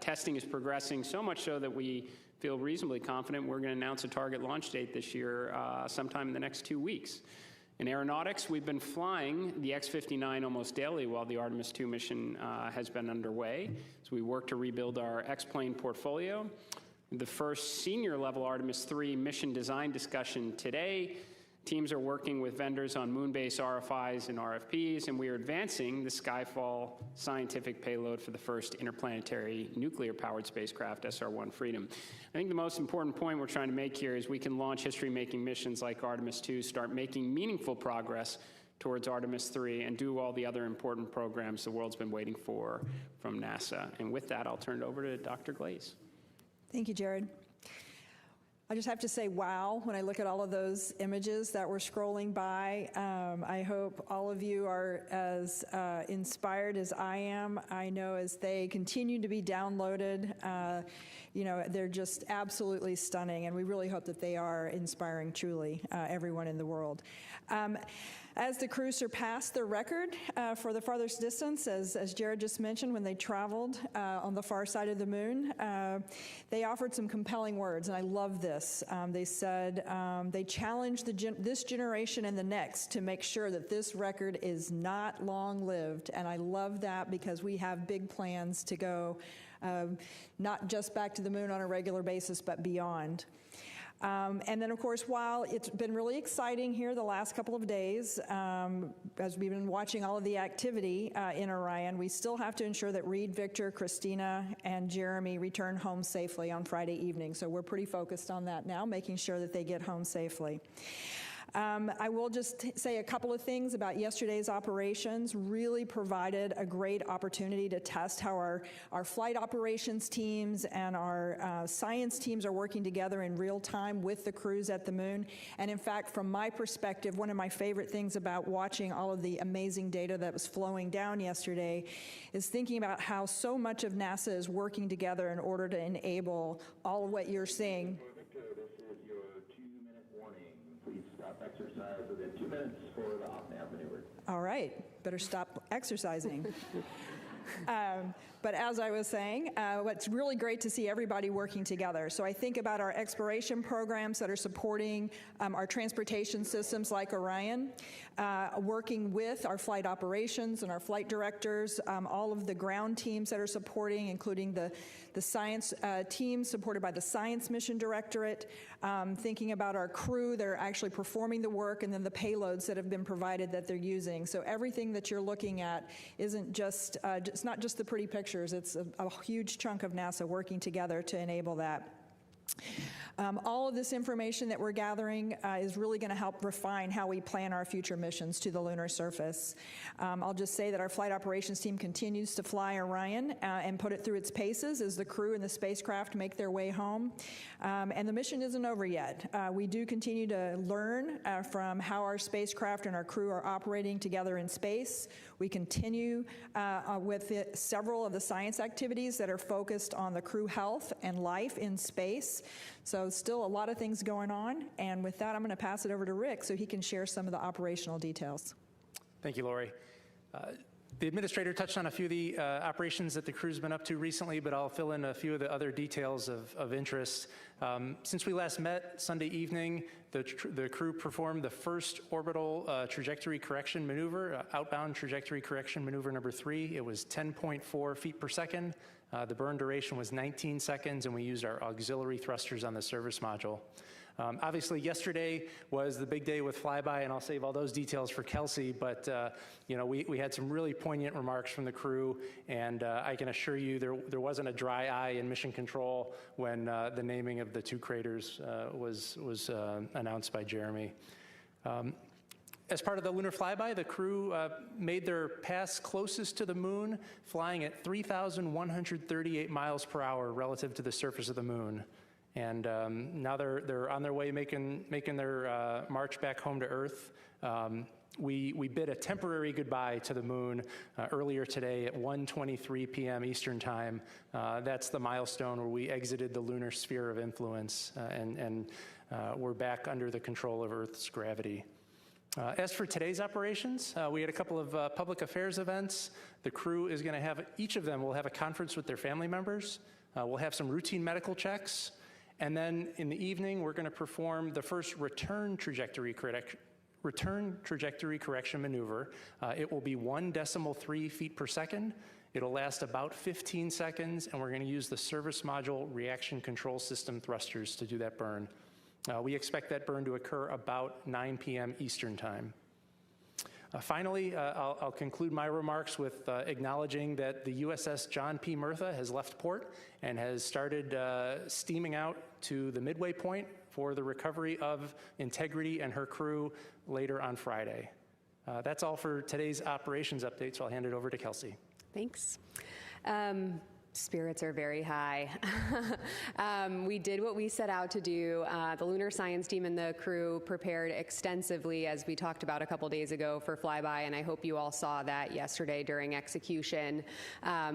testing is progressing, so much so that we feel reasonably confident we're going to announce a target launch date this year sometime in the next 2 weeks. In aeronautics, we've been flying the X-59 almost daily while the Artemis II mission has been underway. So we work to rebuild our X-plane portfolio. The first senior level Artemis III mission design discussion today. Teams are working with vendors on moon-based RFIs and RFPs, and we are advancing the Skyfall scientific payload for the first interplanetary nuclear-powered spacecraft, SR-1 Freedom. I think the most important point we're trying to make here is we can launch history-making missions like Artemis II, start making meaningful progress towards Artemis III, and do all the other important programs the world's been waiting for from NASA. And with that, I'll turn it over to Dr. Glaze. Thank you, Jared. I just have to say, wow, when I look at all of those images that were scrolling by. I hope all of you are as inspired as I am. I know as they continue to be downloaded, they're just absolutely stunning, and we really hope that they are inspiring truly everyone in the world. As the crew surpassed their record for the farthest distance, as Jared just mentioned, when they traveled on the far side of the moon, they offered some compelling words, and I love this. They said they challenged this generation and the next to make sure that this record is not long-lived, and I love that because we have big plans to go not just back to the moon on a regular basis, but beyond. And then, of course, while it's been really exciting here the last couple of days, as we've been watching all of the activity in Orion, we still have to ensure that Reed, Victor, Christina, and Jeremy return home safely on Friday evening. So we're pretty focused on that now, making sure that they get home safely. I will just say a couple of things about yesterday's operations. Really provided a great opportunity to test how our flight operations teams and our science teams are working together in real time with the crews at the moon. And in fact, from my perspective, one of my favorite things about watching all of the amazing data that was flowing down yesterday is thinking about how so much of NASA is working together in order to enable all of what you're seeing. Victor, this is your 2-minute warning. Please stop exercise within 2 minutes for the off-nav maneuver. All right, better stop exercising. But as I was saying, what's really great to see everybody working together. So I think about our exploration programs that are supporting our transportation systems like Orion, working with our flight operations and our flight directors, all of the ground teams that are supporting, including the science team supported by the Science Mission Directorate, thinking about our crew that are actually performing the work, and then the payloads that have been provided that they're using. So everything that you're looking at isn't just, it's not just the pretty pictures, it's a huge chunk of NASA working together to enable that. All of this information that we're gathering is really going to help refine how we plan our future missions to the lunar surface. I'll just say that our flight operations team continues to fly Orion and put it through its paces as the crew and the spacecraft make their way home. And the mission isn't over yet. We do continue to learn from how our spacecraft and our crew are operating together in space. We continue with several of the science activities that are focused on the crew health and life in space. So still a lot of things going on. And with that, I'm going to pass it over to Rick so he can share some of the operational details. Thank you, Lori. The administrator touched on a few of the operations that the crew's been up to recently, but I'll fill in a few of the other details of interest. Since we last met Sunday evening, the crew performed the first orbital trajectory correction maneuver, outbound trajectory correction maneuver number 3. It was 10.4 feet per second. The burn duration was 19 seconds, and we used our auxiliary thrusters on the service module. Obviously, yesterday was the big day with flyby, and I'll save all those details for Kelsey, but we had some really poignant remarks from the crew, and I can assure you there wasn't a dry eye in mission control when the naming of the 2 craters was announced by Jeremy. As part of the lunar flyby, the crew made their pass closest to the moon, flying at 3,138 miles per hour relative to the surface of the moon. And now they're on their way making their march back home to Earth. We bid a temporary goodbye to the moon earlier today at 1:23 p.m. Eastern Time. That's the milestone where we exited the lunar sphere of influence and we're back under the control of Earth's gravity. As for today's operations, we had a couple of public affairs events. The crew is going to have, each of them will have a conference with their family members. We'll have some routine medical checks. And then in the evening, we're going to perform the first return trajectory correction maneuver. It will be 1.3 feet per second. It'll last about 15 seconds, and we're going to use the service module reaction control system thrusters to do that burn. We expect that burn to occur about 9 p.m. Eastern Time. Finally, I'll conclude my remarks with acknowledging that the USS John P. Murtha has left port and has started steaming out to the midway point for the recovery of Integrity and her crew later on Friday. That's all for today's operations update, so I'll hand it over to Kelsey. Thanks. Spirits are very high. We did what we set out to do. The lunar science team and the crew prepared extensively, as we talked about a couple days ago, for flyby, and I hope you all saw that yesterday during execution.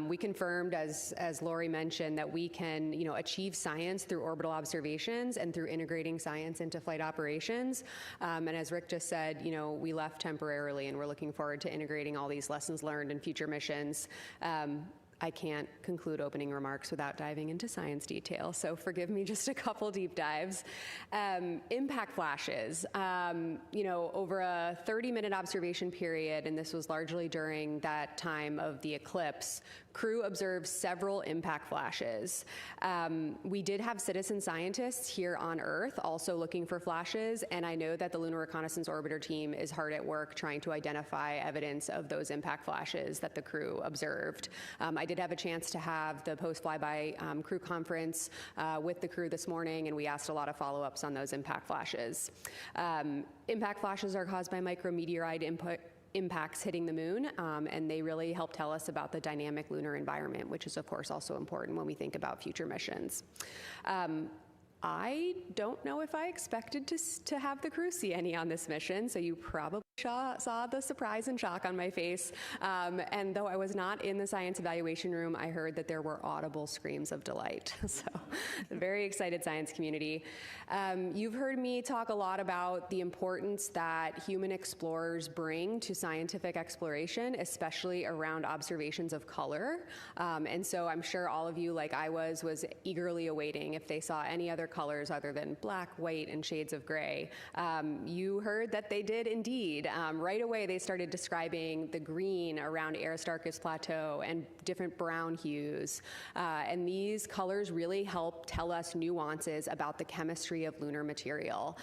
We confirmed, as Lori mentioned, that we can achieve science through orbital observations and through integrating science into flight operations. And as Rick just said, we left temporarily, and we're looking forward to integrating all these lessons learned in future missions. I can't conclude opening remarks without diving into science detail, so forgive me just a couple deep dives. Impact flashes, over a 30-minute observation period, and this was largely during that time of the eclipse, crew observed several impact flashes. We did have citizen scientists here on Earth also looking for flashes, and I know that the Lunar Reconnaissance Orbiter team is hard at work trying to identify evidence of those impact flashes that the crew observed. I did did have a chance to have the post-flyby crew conference with the crew this morning, and we asked a lot of follow-ups on those impact flashes. Impact flashes are caused by micrometeorite impacts hitting the moon, and they really help tell us about the dynamic lunar environment, which is, of course, also important when we think about future missions. I don't know if I expected to have the crew see any on this mission, so you probably saw the surprise and shock on my face. And though I was not in the science evaluation room, I heard that there were audible screams of delight. So, very excited science community. You've heard me talk a lot about the importance that human explorers bring to scientific exploration, especially around observations of color. And so I'm sure all of you, like I was eagerly awaiting if they saw any other colors other than black, white, and shades of gray. You heard that they did indeed. Right away, they started describing the green around Aristarchus Plateau and different brown hues. And these colors really help tell us nuances about the chemistry of lunar material,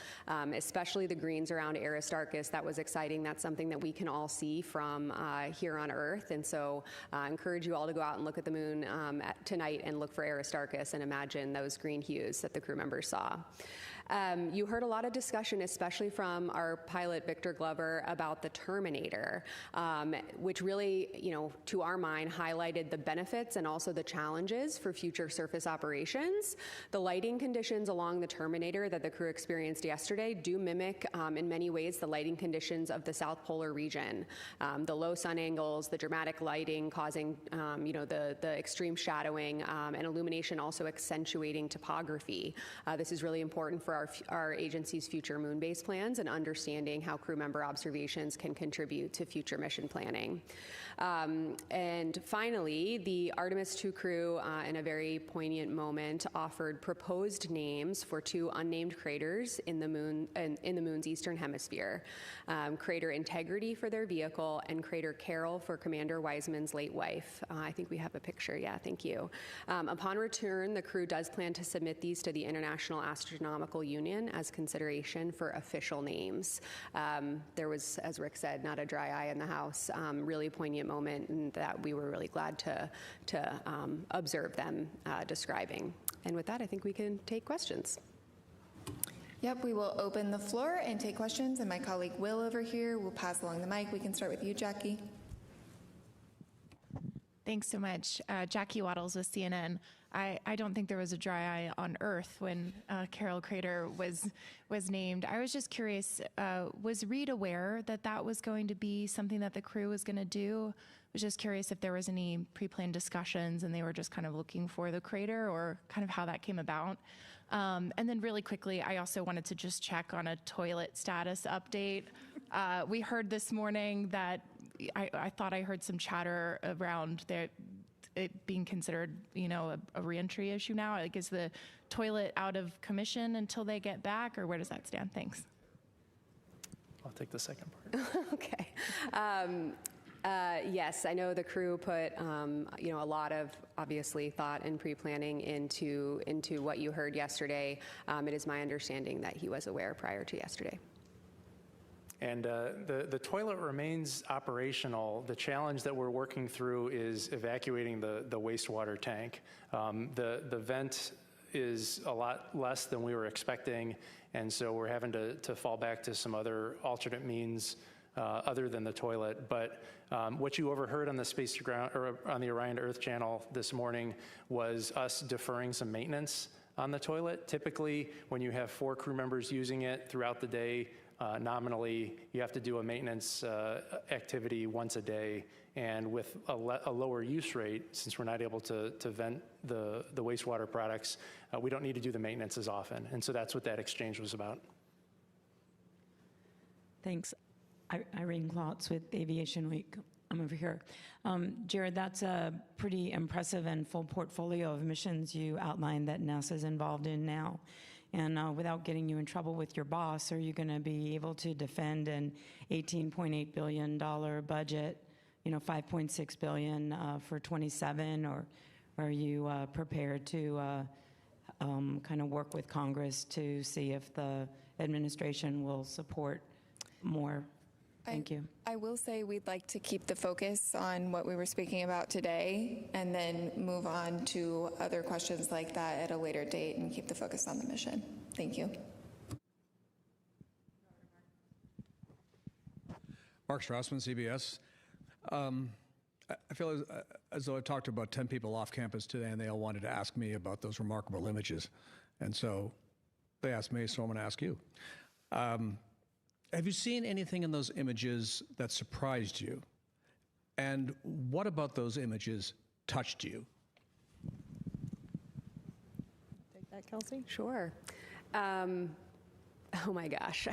especially the greens around Aristarchus. That was exciting. That's something that we can all see from here on Earth. And so I encourage you all to go out and look at the moon tonight and look for Aristarchus and imagine those green hues that the crew members saw. You heard a lot of discussion, especially from our pilot, Victor Glover, about the Terminator, which really, to our mind, highlighted the benefits and also the challenges for future surface operations. The lighting conditions along the Terminator that the crew experienced yesterday do mimic, in many ways, the lighting conditions of the South Polar region. The low sun angles, the dramatic lighting causing, the extreme shadowing, and illumination also accentuating topography. This is really important for our agency's future moon-based plans and understanding how crew member observations can contribute to future mission planning. And finally, the Artemis II crew, in a very poignant moment, offered proposed names for two unnamed craters in the moon's eastern hemisphere: Crater Integrity for their vehicle and Crater Carol for Commander Wiseman's late wife. I think we have a picture. Yeah, thank you. Upon return, the crew does plan to submit these to the International Astronomical Union as consideration for official names. There was, as Rick said, not a dry eye in the house. Really poignant moment, and that we were really glad to observe them describing. And with that, I think we can take questions. Yep, we will open the floor and take questions, and my colleague Will over here will pass along the mic. We can start with you, Jackie. Thanks so much. Jackie Waddles with CNN. I don't think there was a dry eye on Earth when Carol Crater was named. I was just curious, was Reed aware that that was going to be something that the crew was going to do? I was just curious if there was any pre-planned discussions and they were just kind of looking for the crater, or kind of how that came about. And then really quickly, I also wanted to just check on a toilet status update. We heard this morning that I thought I heard some chatter around it being considered, a reentry issue now. Like, is the toilet out of commission until they get back, or where does that stand? Thanks. I'll take the second part. Okay. Yes, I know the crew put, a lot of, obviously, thought and pre-planning into what you heard yesterday. It is my understanding that he was aware prior to yesterday. And the toilet remains operational. The challenge that we're working through is evacuating the wastewater tank. The vent is a lot less than we were expecting, and so we're having to fall back to some other alternate means other than the toilet. But what you overheard on the space to ground, or on the Orion to Earth channel this morning, was us deferring some maintenance on the toilet. Typically, when you have 4 crew members using it throughout the day, nominally, you have to do a maintenance activity once a day. And with a lower use rate, since we're not able to vent the wastewater products, we don't need to do the maintenance as often. And so that's what that exchange was about. Thanks. Irene Klotz with Aviation Week. I'm over here. Jared, that's a pretty impressive and full portfolio of missions you outlined that NASA's involved in now. And without getting you in trouble with your boss, are you going to be able to defend an $18.8 billion budget, $5.6 billion for 27, or are you prepared to kind of work with Congress to see if the administration will support more Thank you. I will say we'd like to keep the focus on what we were speaking about today and then move on to other questions like that at a later date and keep the focus on the mission. Thank you. Mark Strassman, CBS. I feel as though I've talked to about 10 people off campus today, and they all wanted to ask me about those remarkable images. And so they asked me, so I'm going to ask you. Have you seen anything in those images that surprised you? And what about those images touched you? Take that, Kelsey? Sure. Oh my gosh.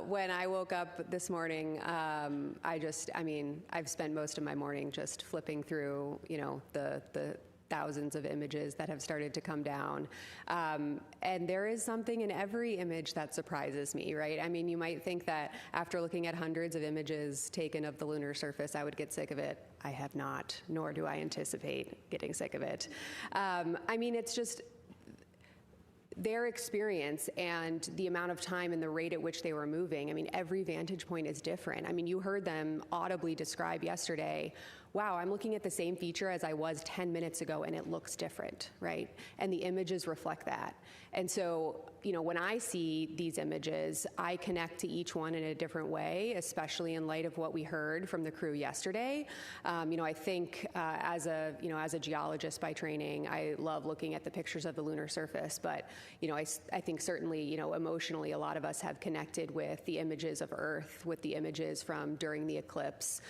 When I woke up this morning, I've spent most of my morning just flipping through, the thousands of images that have started to come down. And there is something in every image that surprises me, right? I mean, you might think that after looking at hundreds of images taken of the lunar surface, I would get sick of it. I have not, nor do I anticipate getting sick of it. It's just their experience and the amount of time and the rate at which they were moving. Every vantage point is different. You heard them audibly describe yesterday, wow, I'm looking at the same feature as I was 10 minutes ago and it looks different, right? And the images reflect that. And so, when I see these images, I connect to each one in a different way, especially in light of what we heard from the crew yesterday. I think as a geologist by training, I love looking at the pictures of the lunar surface, but, I think certainly, emotionally, a lot of us have connected with the images of Earth, with the images from during the eclipse,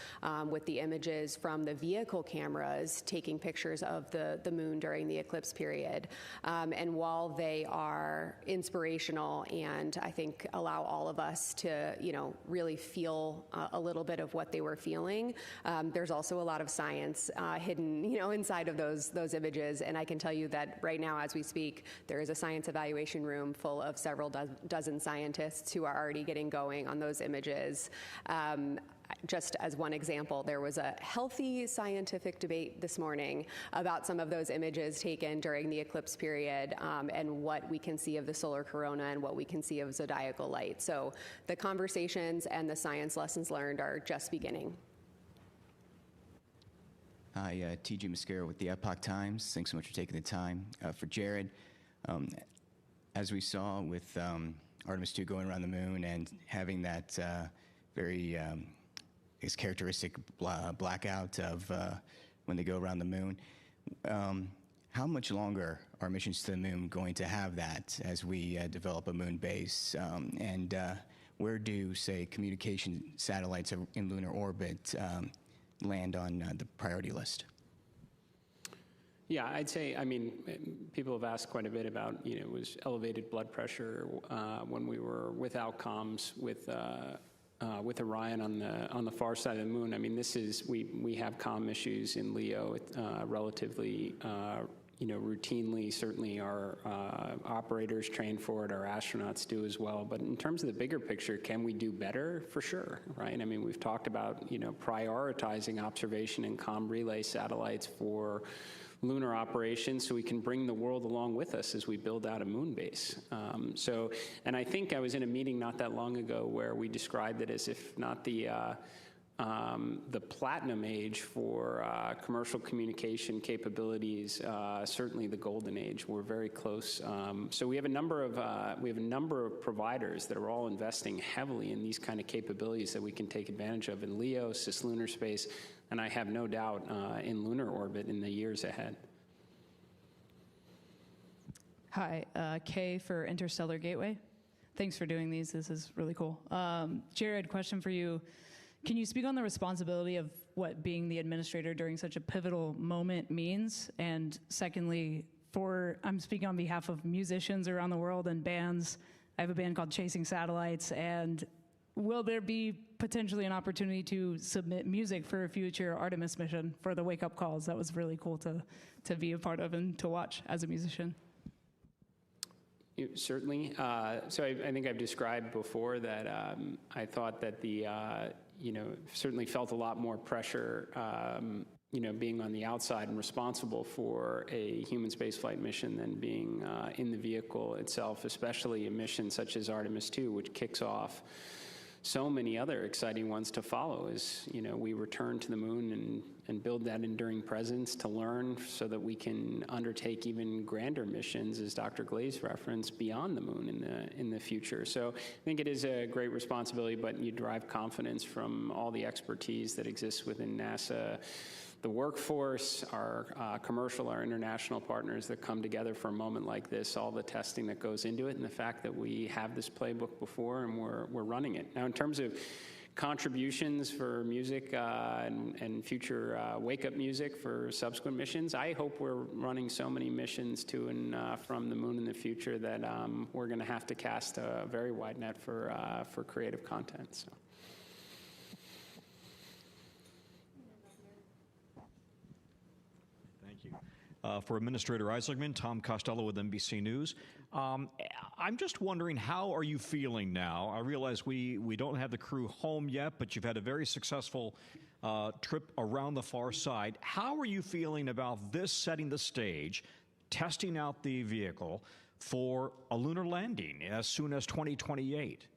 with the images from the vehicle cameras taking pictures of the moon during the eclipse period. And while they are inspirational and I think allow all of us to, really feel a little bit of what they were feeling, there's also a lot of science hidden, inside of those images. And I can tell you that right now, as we speak, there is a science evaluation room full of several dozen scientists who are already getting going on those images. Just as one example, there was a healthy scientific debate this morning about some of those images taken during the eclipse period and what we can see of the solar corona and what we can see of zodiacal light. So the conversations and the science lessons learned are just beginning. Hi, T.J. Mascara with the Epoch Times. Thanks so much for taking the time. For Jared, as we saw with Artemis II going around the moon and having that very characteristic blackout of when they go around the moon, how much longer are missions to the moon going to have that as we develop a moon base? And where do, say, communication satellites in lunar orbit land on the priority list? Yeah, I'd say, people have asked quite a bit about, was elevated blood pressure when we were without comms with Orion on the far side of the moon. We have comm issues in LEO relatively, routinely. Certainly our operators train for it, our astronauts do as well. But in terms of the bigger picture, can we do better? For sure, right? We've talked about, prioritizing observation and comm relay satellites for lunar operations so we can bring the world along with us as we build out a moon base. And I think I was in a meeting not that long ago where we described it as if not the platinum age for commercial communication capabilities, certainly the golden age. We're very close. So we have a number of providers that are all investing heavily in these kind of capabilities that we can take advantage of in LEO, cislunar space, and I have no doubt in lunar orbit in the years ahead. Hi, Kay for Interstellar Gateway. Thanks for doing these. This is really cool. Jared, question for you. Can you speak on the responsibility of what being the administrator during such a pivotal moment means? And secondly, I'm speaking on behalf of musicians around the world and bands. I have a band called Chasing Satellites, and will there be potentially an opportunity to submit music for a future Artemis mission for the wake-up calls? That was really cool to be a part of and to watch as a musician. Certainly. So I think I've described before that I thought that certainly felt a lot more pressure, being on the outside and responsible for a human spaceflight mission than being in the vehicle itself, especially a mission such as Artemis II, which kicks off so many other exciting ones to follow as, we return to the moon and build that enduring presence to learn so that we can undertake even grander missions, as Dr. Glaze referenced, beyond the moon in the future. So I think it is a great responsibility, but you derive confidence from all the expertise that exists within NASA, the workforce, our commercial, our international partners that come together for a moment like this, all the testing that goes into it, and the fact that we have this playbook before and we're running it. Now, in terms of contributions for music and future wake-up music for subsequent missions, I hope we're running so many missions to and from the moon in the future that we're going to have to cast a very wide net for creative content. So. For Administrator Isaacman, Tom Costello with NBC News. I'm just wondering, how are you feeling now? I realize we don't have the crew home yet, but you've had a very successful trip around the far side. How are you feeling about this setting the stage, testing out the vehicle for a lunar landing as soon as 2028?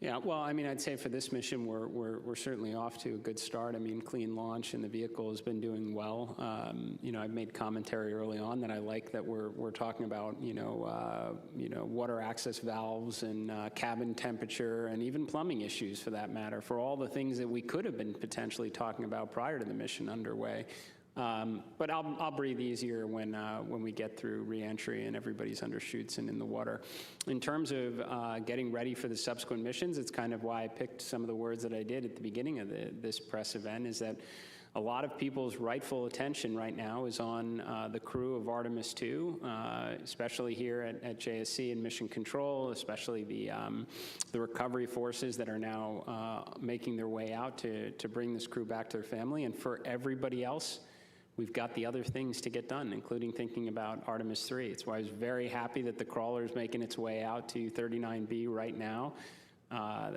Yeah, well, I'd say for this mission, we're certainly off to a good start. Clean launch, and the vehicle has been doing well. I've made commentary early on that I like that we're talking about, water access valves and cabin temperature and even plumbing issues, for that matter, for all the things that we could have been potentially talking about prior to the mission underway. But I'll breathe easier when we get through re-entry and everybody's under chutes and in the water. In terms of getting ready for the subsequent missions, it's kind of why I picked some of the words that I did at the beginning of this press event, is that a lot of people's rightful attention right now is on the crew of Artemis II, especially here at JSC and Mission Control, especially the recovery forces that are now making their way out to bring this crew back to their family. And for everybody else, we've got the other things to get done, including thinking about Artemis III. It's why I was very happy that the crawler is making its way out to 39B right now.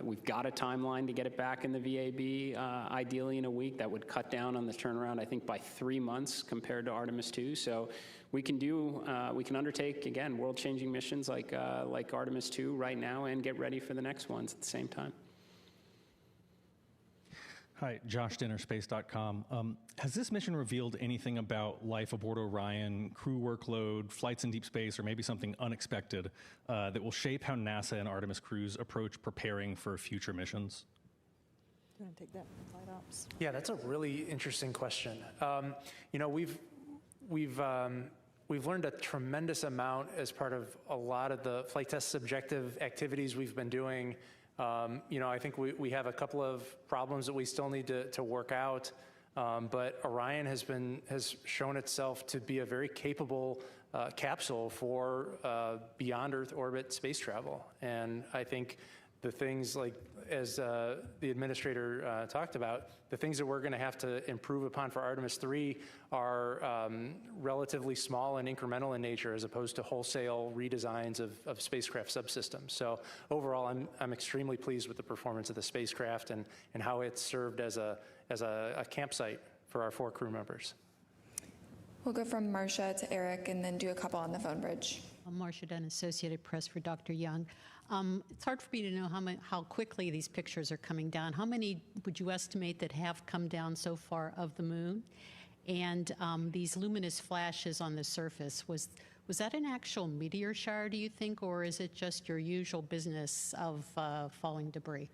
We've got a timeline to get it back in the VAB, ideally in a week. That would cut down on the turnaround, I think, by 3 months compared to Artemis II. So we can undertake, again, world-changing missions like Artemis II right now and get ready for the next ones at the same time. Hi, Josh Dinner, Space.com. Has this mission revealed anything about life aboard Orion, crew workload, flights in deep space, or maybe something unexpected that will shape how NASA and Artemis crews approach preparing for future missions? Do you want to take that, Flight Ops? Yeah, that's a really interesting question. We've learned a tremendous amount as part of a lot of the flight test subjective activities we've been doing. I think we have a couple of problems that we still need to work out, but Orion has shown itself to be a very capable capsule for beyond Earth orbit space travel. And I think the things like, as the administrator talked about, the things that we're going to have to improve upon for Artemis III are relatively small and incremental in nature, as opposed to wholesale redesigns of spacecraft subsystems. So overall, I'm extremely pleased with the performance of the spacecraft and how it's served as a campsite for our 4 crew members. We'll go from Marcia to Eric and then do a couple on the phone bridge. I'm Marcia Dunn, Associated Press for Dr. Young. It's hard for me to know how quickly these pictures are coming down. How many would you estimate that have come down so far of the moon? And these luminous flashes on the surface, was that an actual meteor shower, do you think, or is it just your usual business of falling debris?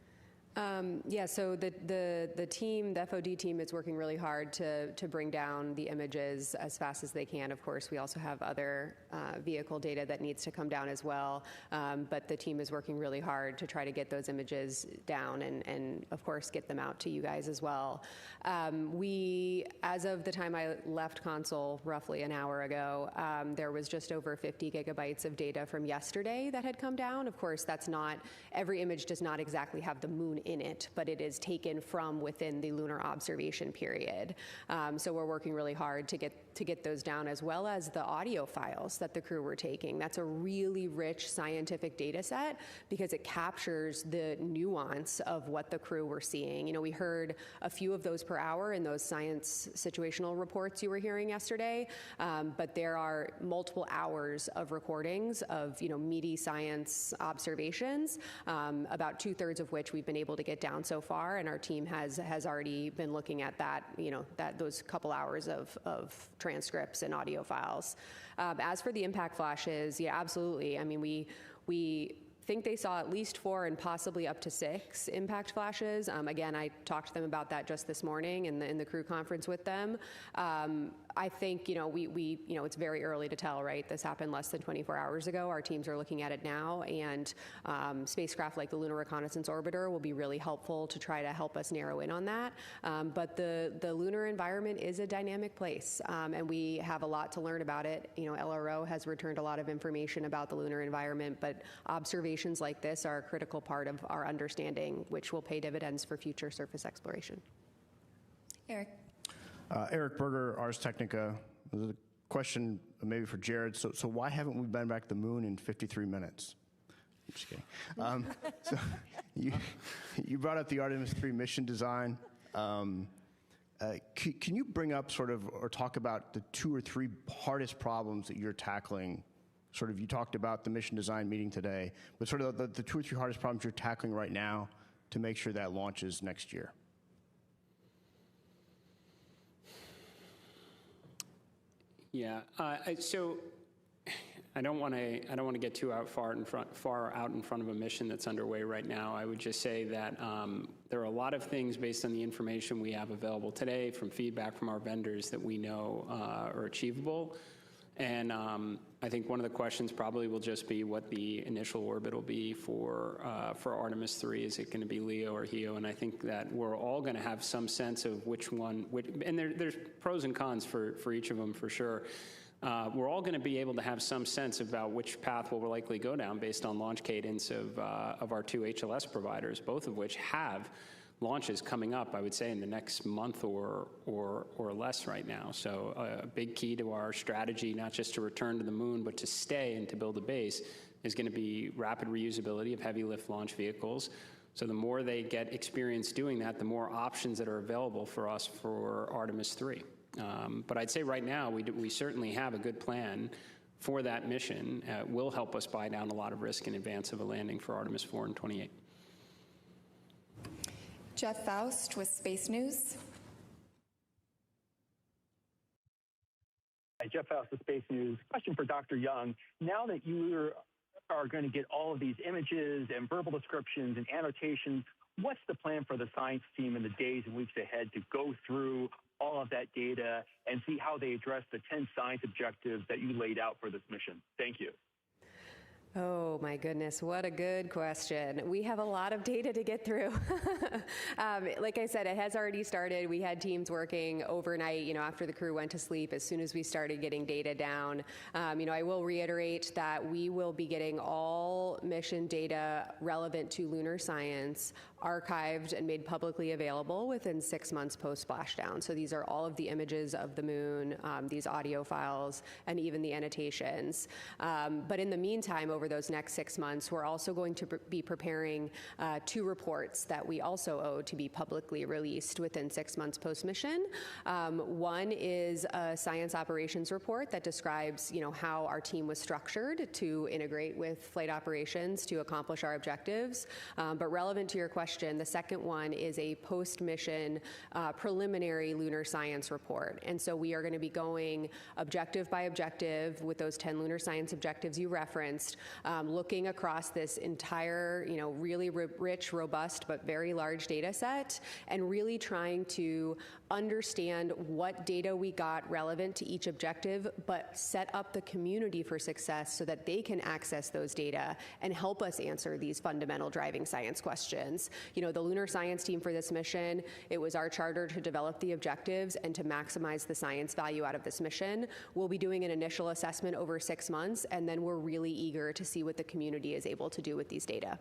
Yeah, so the team, the FOD team, is working really hard to bring down the images as fast as they can. Of course, we also have other vehicle data that needs to come down as well, but the team is working really hard to try to get those images down and of course, get them out to you guys as well. We, as of the time I left Console, roughly an hour ago, there was just over 50 gigabytes of data from yesterday that had come down. Of course, that's not, every image does not exactly have the moon in it, but it is taken from within the lunar observation period. So we're working really hard to get those down, as well as the audio files that the crew were taking. That's a really rich scientific data set because it captures the nuance of what the crew were seeing. You know, we heard a few of those per hour in those science situational reports you were hearing yesterday, but there are multiple hours of recordings of, you know, meaty science observations, about 2/3 of which we've been able to get down so far, and our team has already been looking at that, you know, those couple hours of transcripts and audio files. As for the impact flashes, yeah, absolutely. I mean, we think they saw at least 4 and possibly up to 6 impact flashes. Again, I talked to them about that just this morning in the crew conference with them. I think, you know, you know, it's very early to tell, right? This happened less than 24 hours ago. Our teams are looking at it now, and spacecraft like the Lunar Reconnaissance Orbiter will be really helpful to try to help us narrow in on that. But the lunar environment is a dynamic place, and we have a lot to learn about it. You know, LRO has returned a lot of information about the lunar environment, but observations like this are a critical part of our understanding, which will pay dividends for future surface exploration. Eric. Eric Berger, Ars Technica. There's a question maybe for Jared. So why haven't we been back to the moon in 53 minutes? I'm just kidding. So you brought up the Artemis III mission design. Can you bring up sort of, or talk about the 2 or 3 hardest problems that you're tackling? Sort of, you talked about the mission design meeting today, but sort of the 2 or 3 hardest problems you're tackling right now to make sure that launches next year. Yeah. So I don't want to get too far out in front of a mission that's underway right now. I would just say that there are a lot of things based on the information we have available today, from feedback from our vendors, that we know are achievable. And I think one of the questions probably will just be what the initial orbit will be for Artemis III. Is it going to be LEO or HEO? And I think that we're all going to have some sense of which one, and there's pros and cons for each of them for sure. We're all going to be able to have some sense about which path we'll likely go down based on launch cadence of our 2 HLS providers, both of which have launches coming up, I would say, in the next month or less right now. So a big key to our strategy, not just to return to the moon, but to stay and to build a base, is going to be rapid reusability of heavy lift launch vehicles. So the more they get experience doing that, the more options that are available for us for Artemis III. But I'd say right now, we certainly have a good plan for that mission. Will help us buy down a lot of risk in advance of a landing for Artemis IV in 28. Jeff Faust with Space News. Hi, Jeff Faust with Space News. Question for Dr. Young. Now that you are going to get all of these images and verbal descriptions and annotations, what's the plan for the science team in the days and weeks ahead to go through all of that data and see how they address the 10 science objectives that you laid out for this mission? Thank you. Oh my goodness, what a good question. We have a lot of data to get through. Like I said, it has already started. We had teams working overnight, you know, after the crew went to sleep, as soon as we started getting data down. You know, I will reiterate that we will be getting all mission data relevant to lunar science archived and made publicly available within 6 months post-splashdown. So these are all of the images of the moon, these audio files, and even the annotations. But in the meantime, over those next 6 months, we're also going to be preparing 2 reports that we also owe to be publicly released within 6 months post-mission. One is a science operations report that describes, you know, how our team was structured to integrate with flight operations to accomplish our objectives. But relevant to your question, the second one is a post-mission preliminary lunar science report. And so we are going to be going objective by objective with those 10 lunar science objectives you referenced, looking across this entire, you know, really rich, robust, but very large data set, and really trying to understand what data we got relevant to each objective, but set up the community for success so that they can access those data and help us answer these fundamental driving science questions. You know, the lunar science team for this mission, it was our charter to develop the objectives and to maximize the science value out of this mission. We'll be doing an initial assessment over 6 months, and then we're really eager to see what the community is able to do with these data.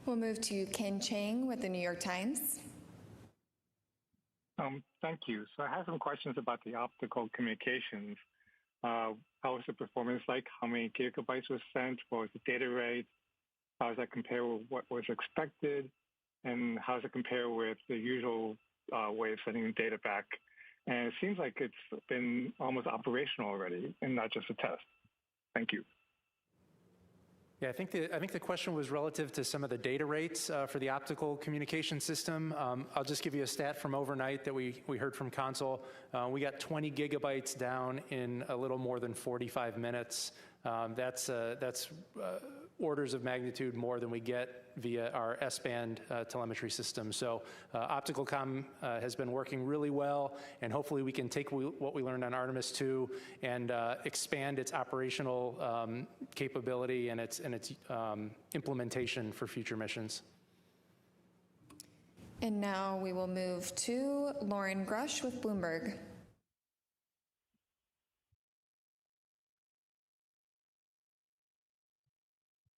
We'll move to Ken Chang with the New York Times. Thank you. So I have some questions about the optical communications. How was the performance like? How many gigabytes was sent? What was the data rate? How does that compare with what was expected? And how does it compare with the usual way of sending data back? And it seems like it's been almost operational already and not just a test. Thank you. Yeah, I think the question was relative to some of the data rates for the optical communication system. I'll just give you a stat from overnight that we heard from Console. We got 20 gigabytes down in a little more than 45 minutes. That's orders of magnitude more than we get via our S-band telemetry system. So optical comm has been working really well, and hopefully we can take what we learned on Artemis II and expand its operational capability and its implementation for future missions. And now we will move to Lauren Grush with Bloomberg.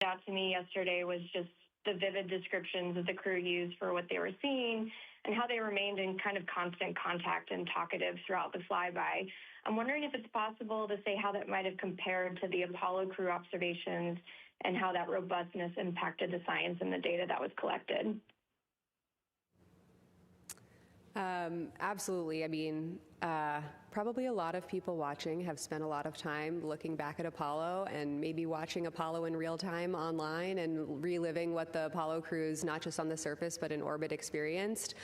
Out to me yesterday was just the vivid descriptions that the crew used for what they were seeing and how they remained in kind of constant contact and talkative throughout the flyby. I'm wondering if it's possible to say how that might have compared to the Apollo crew observations and how that robustness impacted the science and the data that was collected. Absolutely. I mean, probably a lot of people watching have spent a lot of time looking back at Apollo and maybe watching Apollo in real time online and reliving what the Apollo crews, not just on the surface, but in orbit experienced.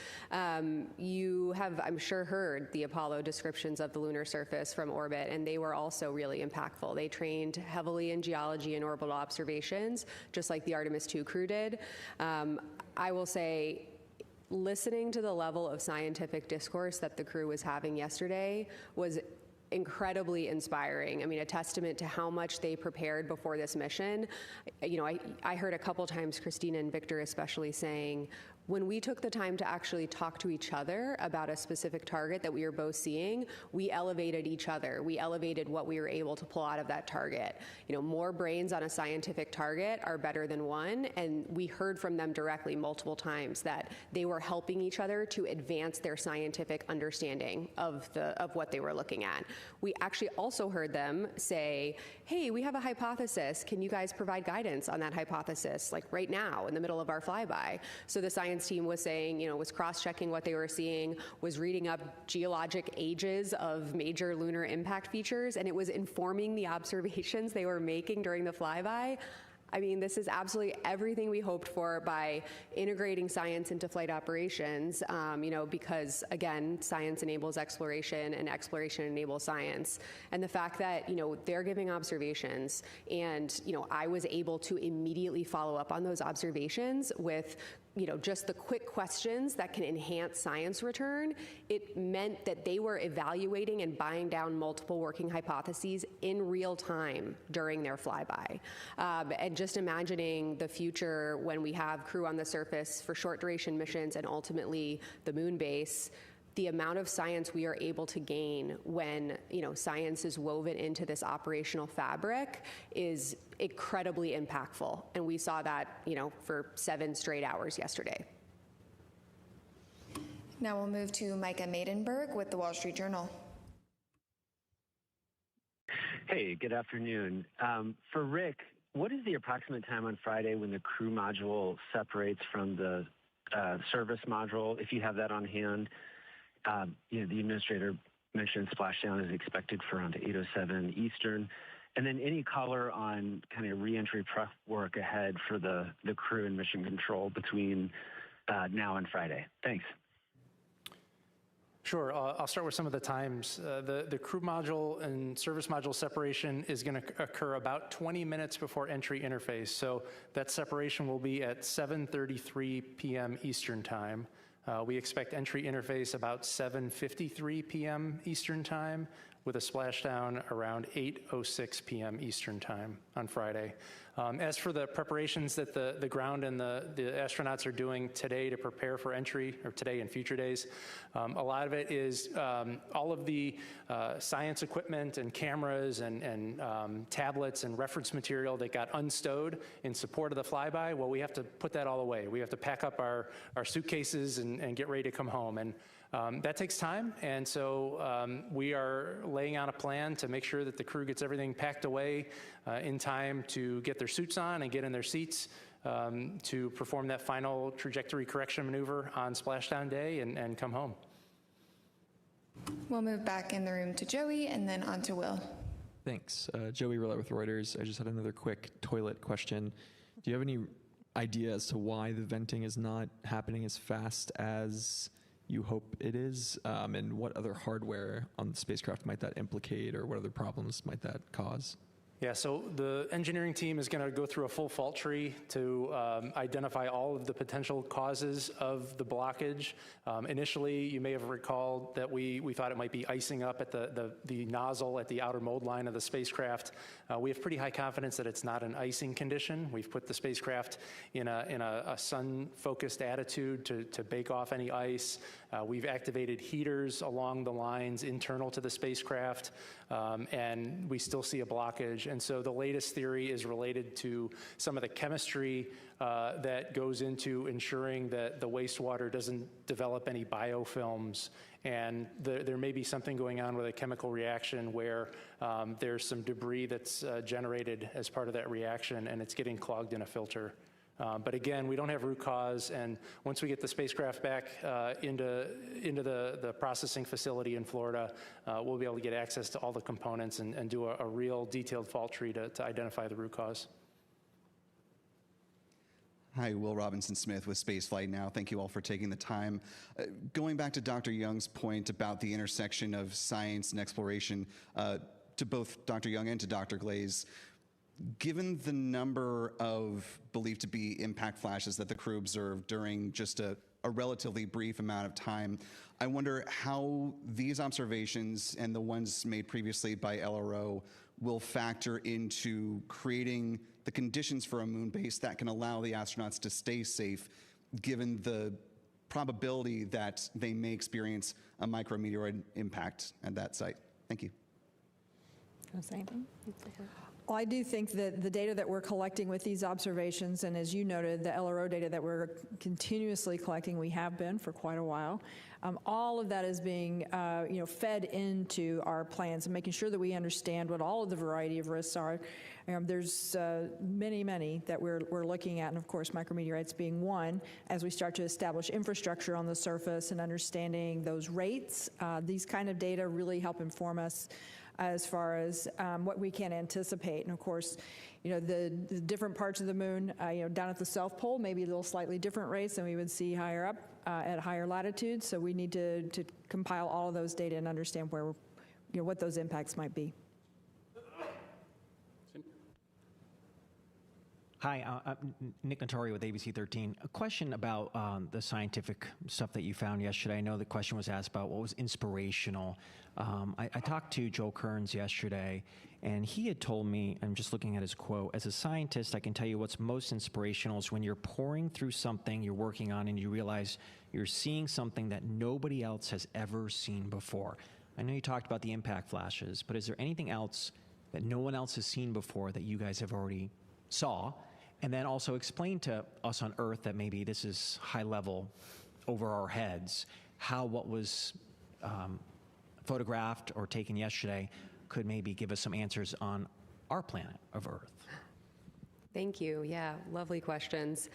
You have, I'm sure, heard the Apollo descriptions of the lunar surface from orbit, and they were also really impactful. They trained heavily in geology and orbital observations, just like the Artemis II crew did. I will say, listening to the level of scientific discourse that the crew was having yesterday was incredibly inspiring. I mean, a testament to how much they prepared before this mission. You know, I heard a couple times Christina and Victor especially saying, when we took the time to actually talk to each other about a specific target that we were both seeing, we elevated each other. We elevated what we were able to pull out of that target. You know, more brains on a scientific target are better than one, and we heard from them directly multiple times that they were helping each other to advance their scientific understanding of what they were looking at. We actually also heard them say, hey, we have a hypothesis. Can you guys provide guidance on that hypothesis, like right now in the middle of our flyby? So the science team was saying, you know, was cross-checking what they were seeing, was reading up geologic ages of major lunar impact features, and it was informing the observations they were making during the flyby. I mean, this is absolutely everything we hoped for by integrating science into flight operations, you know, because, again, science enables exploration and exploration enables science. And the fact that, you know, they're giving observations and, you know, I was able to immediately follow up on those observations with, you know, just the quick questions that can enhance science return, it meant that they were evaluating and buying down multiple working hypotheses in real time during their flyby. And just imagining the future when we have crew on the surface for short duration missions and ultimately the moon base, the amount of science we are able to gain when, you know, science is woven into this operational fabric is incredibly impactful. And we saw that, you know, for 7 straight hours yesterday. Now we'll move to Micah Maidenberg with the Wall Street Journal. Hey, good afternoon. For Rick, what is the approximate time on Friday when the crew module separates from the service module, if you have that on hand? You know, the administrator mentioned splashdown is expected for around 8:07 Eastern. And then any color on kind of reentry prep work ahead for the crew and mission control between now and Friday. Thanks. Sure, I'll start with some of the times. The crew module and service module separation is going to occur about 20 minutes before entry interface. So that separation will be at 7:33 p.m. Eastern time. We expect entry interface about 7:53 p.m. Eastern time. with a splashdown around 8:06 p.m. Eastern Time on Friday. As for the preparations that the ground and the astronauts are doing today to prepare for entry, or today and future days, a lot of it is all of the science equipment and cameras and tablets and reference material that got unstowed in support of the flyby. Well, we have to put that all away. We have to pack up our suitcases and get ready to come home. And that takes time, and so we are laying out a plan to make sure that the crew gets everything packed away in time to get their suits on and get in their seats to perform that final trajectory correction maneuver on splashdown day and come home. We'll move back in the room to Joey and then on to Will. Thanks. Joey Rilla with Reuters. I just had another quick toilet question. Do you have any idea as to why the venting is not happening as fast as you hope it is, and what other hardware on the spacecraft might that implicate, or what other problems might that cause? Yeah, so the engineering team is going to go through a full fault tree to identify all of the potential causes of the blockage. Initially, you may have recalled that we thought it might be icing up at the nozzle at the outer mold line of the spacecraft. We have pretty high confidence that it's not an icing condition. We've put the spacecraft in a sun-focused attitude to bake off any ice. We've activated heaters along the lines internal to the spacecraft, and we still see a blockage. And so the latest theory is related to some of the chemistry that goes into ensuring that the wastewater doesn't develop any biofilms. And there may be something going on with a chemical reaction where there's some debris that's generated as part of that reaction, and it's getting clogged in a filter. But again, we don't have root cause, and once we get the spacecraft back into the processing facility in Florida, we'll be able to get access to all the components and do a real detailed fault tree to identify the root cause. Hi, Will Robinson-Smith with Spaceflight Now. Thank you all for taking the time. Going back to Dr. Young's point about the intersection of science and exploration, to both Dr. Young and to Dr. Glaze, given the number of believed to be impact flashes that the crew observed during just a relatively brief amount of time, I wonder how these observations and the ones made previously by LRO will factor into creating the conditions for a moon base that can allow the astronauts to stay safe, given the probability that they may experience a micrometeoroid impact at that site. Thank you. Can I say anything? Well, I do think that the data that we're collecting with these observations, and as you noted, the LRO data that we're continuously collecting, we have been for quite a while, all of that is being fed into our plans and making sure that we understand what all of the variety of risks are. There's many that we're looking at, and of course micrometeorites being one, as we start to establish infrastructure on the surface and understanding those rates. These kind of data really help inform us as far as what we can anticipate. And of course, the different parts of the moon, down at the South Pole, maybe a little slightly different rates than we would see higher up at higher latitudes. So we need to compile all of those data and understand where, what those impacts might be. Hi, I'm Nick Notori with ABC 13. A question about the scientific stuff that you found yesterday. I know the question was asked about what was inspirational. I talked to Joe Kearns yesterday, and he had told me, I'm just looking at his quote, as a scientist, I can tell you what's most inspirational is when you're pouring through something you're working on and you realize you're seeing something that nobody else has ever seen before. I know you talked about the impact flashes, but is there anything else that no one else has seen before that you guys have already saw? And then also explain to us on Earth that maybe this is high level over our heads, how what was photographed or taken yesterday could maybe give us some answers on our planet of Earth. Thank you. Yeah, lovely questions.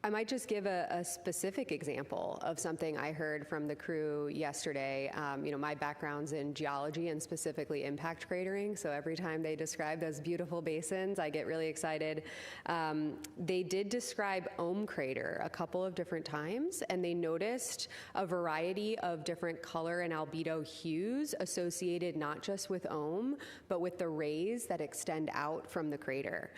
I might just give a specific example of something I heard from the crew yesterday. My background's in geology and specifically impact cratering, so every time they describe those beautiful basins, I get really excited. They did describe Ohm crater a couple of different times, and they noticed a variety of different color and albedo hues associated not just with Ohm, but with the rays that extend out from the crater.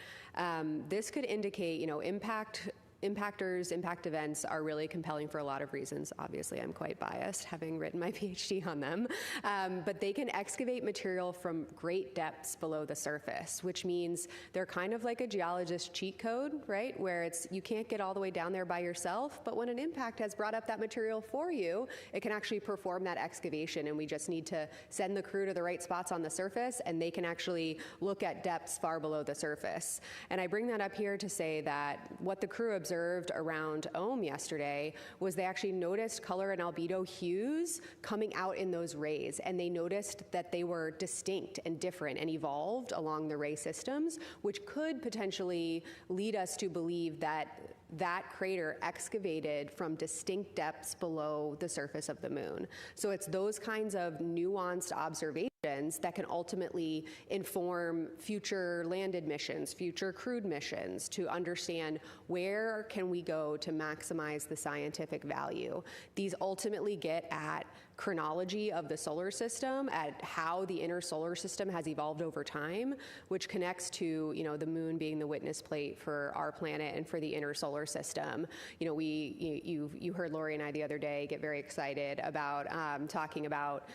This could indicate, impact impactors, impact events are really compelling for a lot of reasons. Obviously, I'm quite biased, having written my PhD on them. But they can excavate material from great depths below the surface, which means they're kind of like a geologist cheat code, right? Where you can't get all the way down there by yourself, but when an impact has brought up that material for you, it can actually perform that excavation, and we just need to send the crew to the right spots on the surface, and they can actually look at depths far below the surface. And I bring that up here to say that what the crew observed around OHM yesterday was they actually noticed color and albedo hues coming out in those rays, and they noticed that they were distinct and different and evolved along the ray systems, which could potentially lead us to believe that that crater excavated from distinct depths below the surface of the moon. So it's those kinds of nuanced observations that can ultimately inform future landed missions, future crewed missions, to understand where can we go to maximize the scientific value. These ultimately get at chronology of the solar system, at how the inner solar system has evolved over time, which connects to, the moon being the witness plate for our planet and for the inner solar system. You heard Lori and I the other day get very excited about talking about,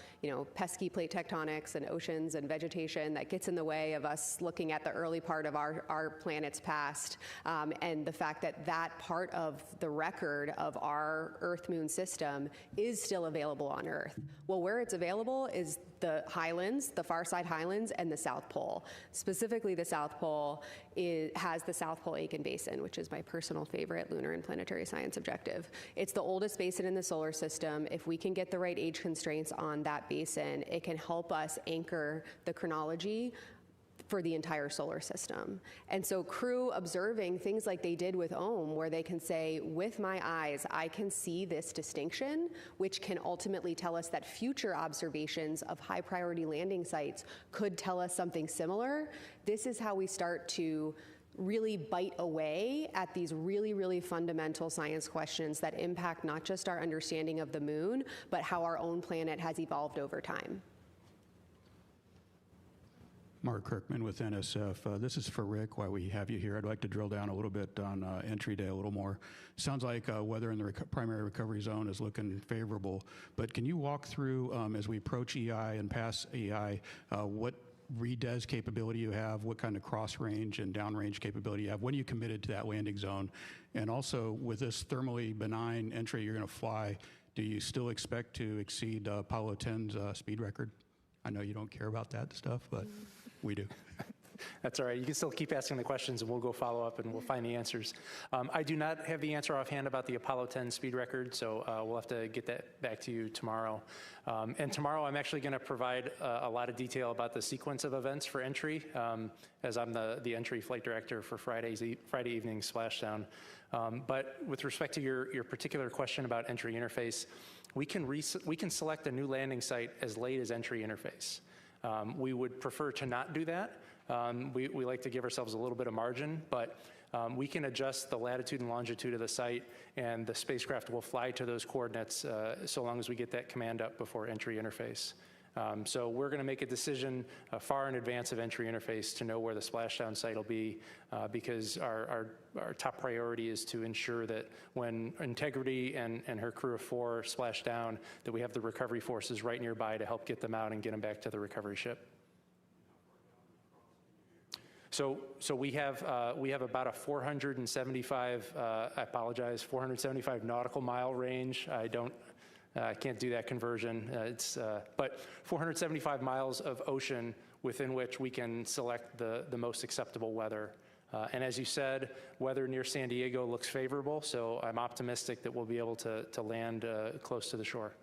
pesky plate tectonics and oceans and vegetation that gets in the way of us looking at the early part of our planet's past, and the fact that that part of the record of our Earth-Moon system is still available on Earth. Well, where it's available is the highlands, the far side highlands, and the South Pole. Specifically, the South Pole has the South Pole Aitken Basin, which is my personal favorite lunar and planetary science objective. It's the oldest basin in the solar system. If we can get the right age constraints on that basin, it can help us anchor the chronology for the entire solar system. And so crew observing things like they did with OHM, where they can say, with my eyes, I can see this distinction, which can ultimately tell us that future observations of high priority landing sites could tell us something similar. This is how we start to really bite away at these really, really fundamental science questions that impact not just our understanding of the moon, but how our own planet has evolved over time. Mark Kirkman with NSF. This is for Rick, while we have you here. I'd like to drill down a little bit on entry day a little more. Sounds like weather in the primary recovery zone is looking favorable, but can you walk through, as we approach EI and pass EI, what redes capability you have, what kind of cross range and downrange capability you have, when you committed to that landing zone? And also, with this thermally benign entry you're going to fly, do you still expect to exceed Apollo 10's speed record? I know you don't care about that stuff, but we do. That's all right. You can still keep asking the questions, and we'll go follow up, and we'll find the answers. I do not have the answer offhand about the Apollo 10 speed record, so we'll have to get that back to you tomorrow. And tomorrow, I'm actually going to provide a lot of detail about the sequence of events for entry, as I'm the entry flight director for Friday evening splashdown. But with respect to your particular question about entry interface, we can select a new landing site as late as entry interface. We would prefer to not do that. We like to give ourselves a little bit of margin, but we can adjust the latitude and longitude of the site, and the spacecraft will fly to those coordinates so long as we get that command up before entry interface. So we're going to make a decision far in advance of entry interface to know where the splashdown site will be, because our top priority is to ensure that when Integrity and her crew of 4 splash down, that we have the recovery forces right nearby to help get them out and get them back to the recovery ship. So we have about a 475 nautical mile range. I can't do that conversion. But 475 miles of ocean within which we can select the most acceptable weather. And as you said, weather near San Diego looks favorable, so I'm optimistic that we'll be able to land close to the shore.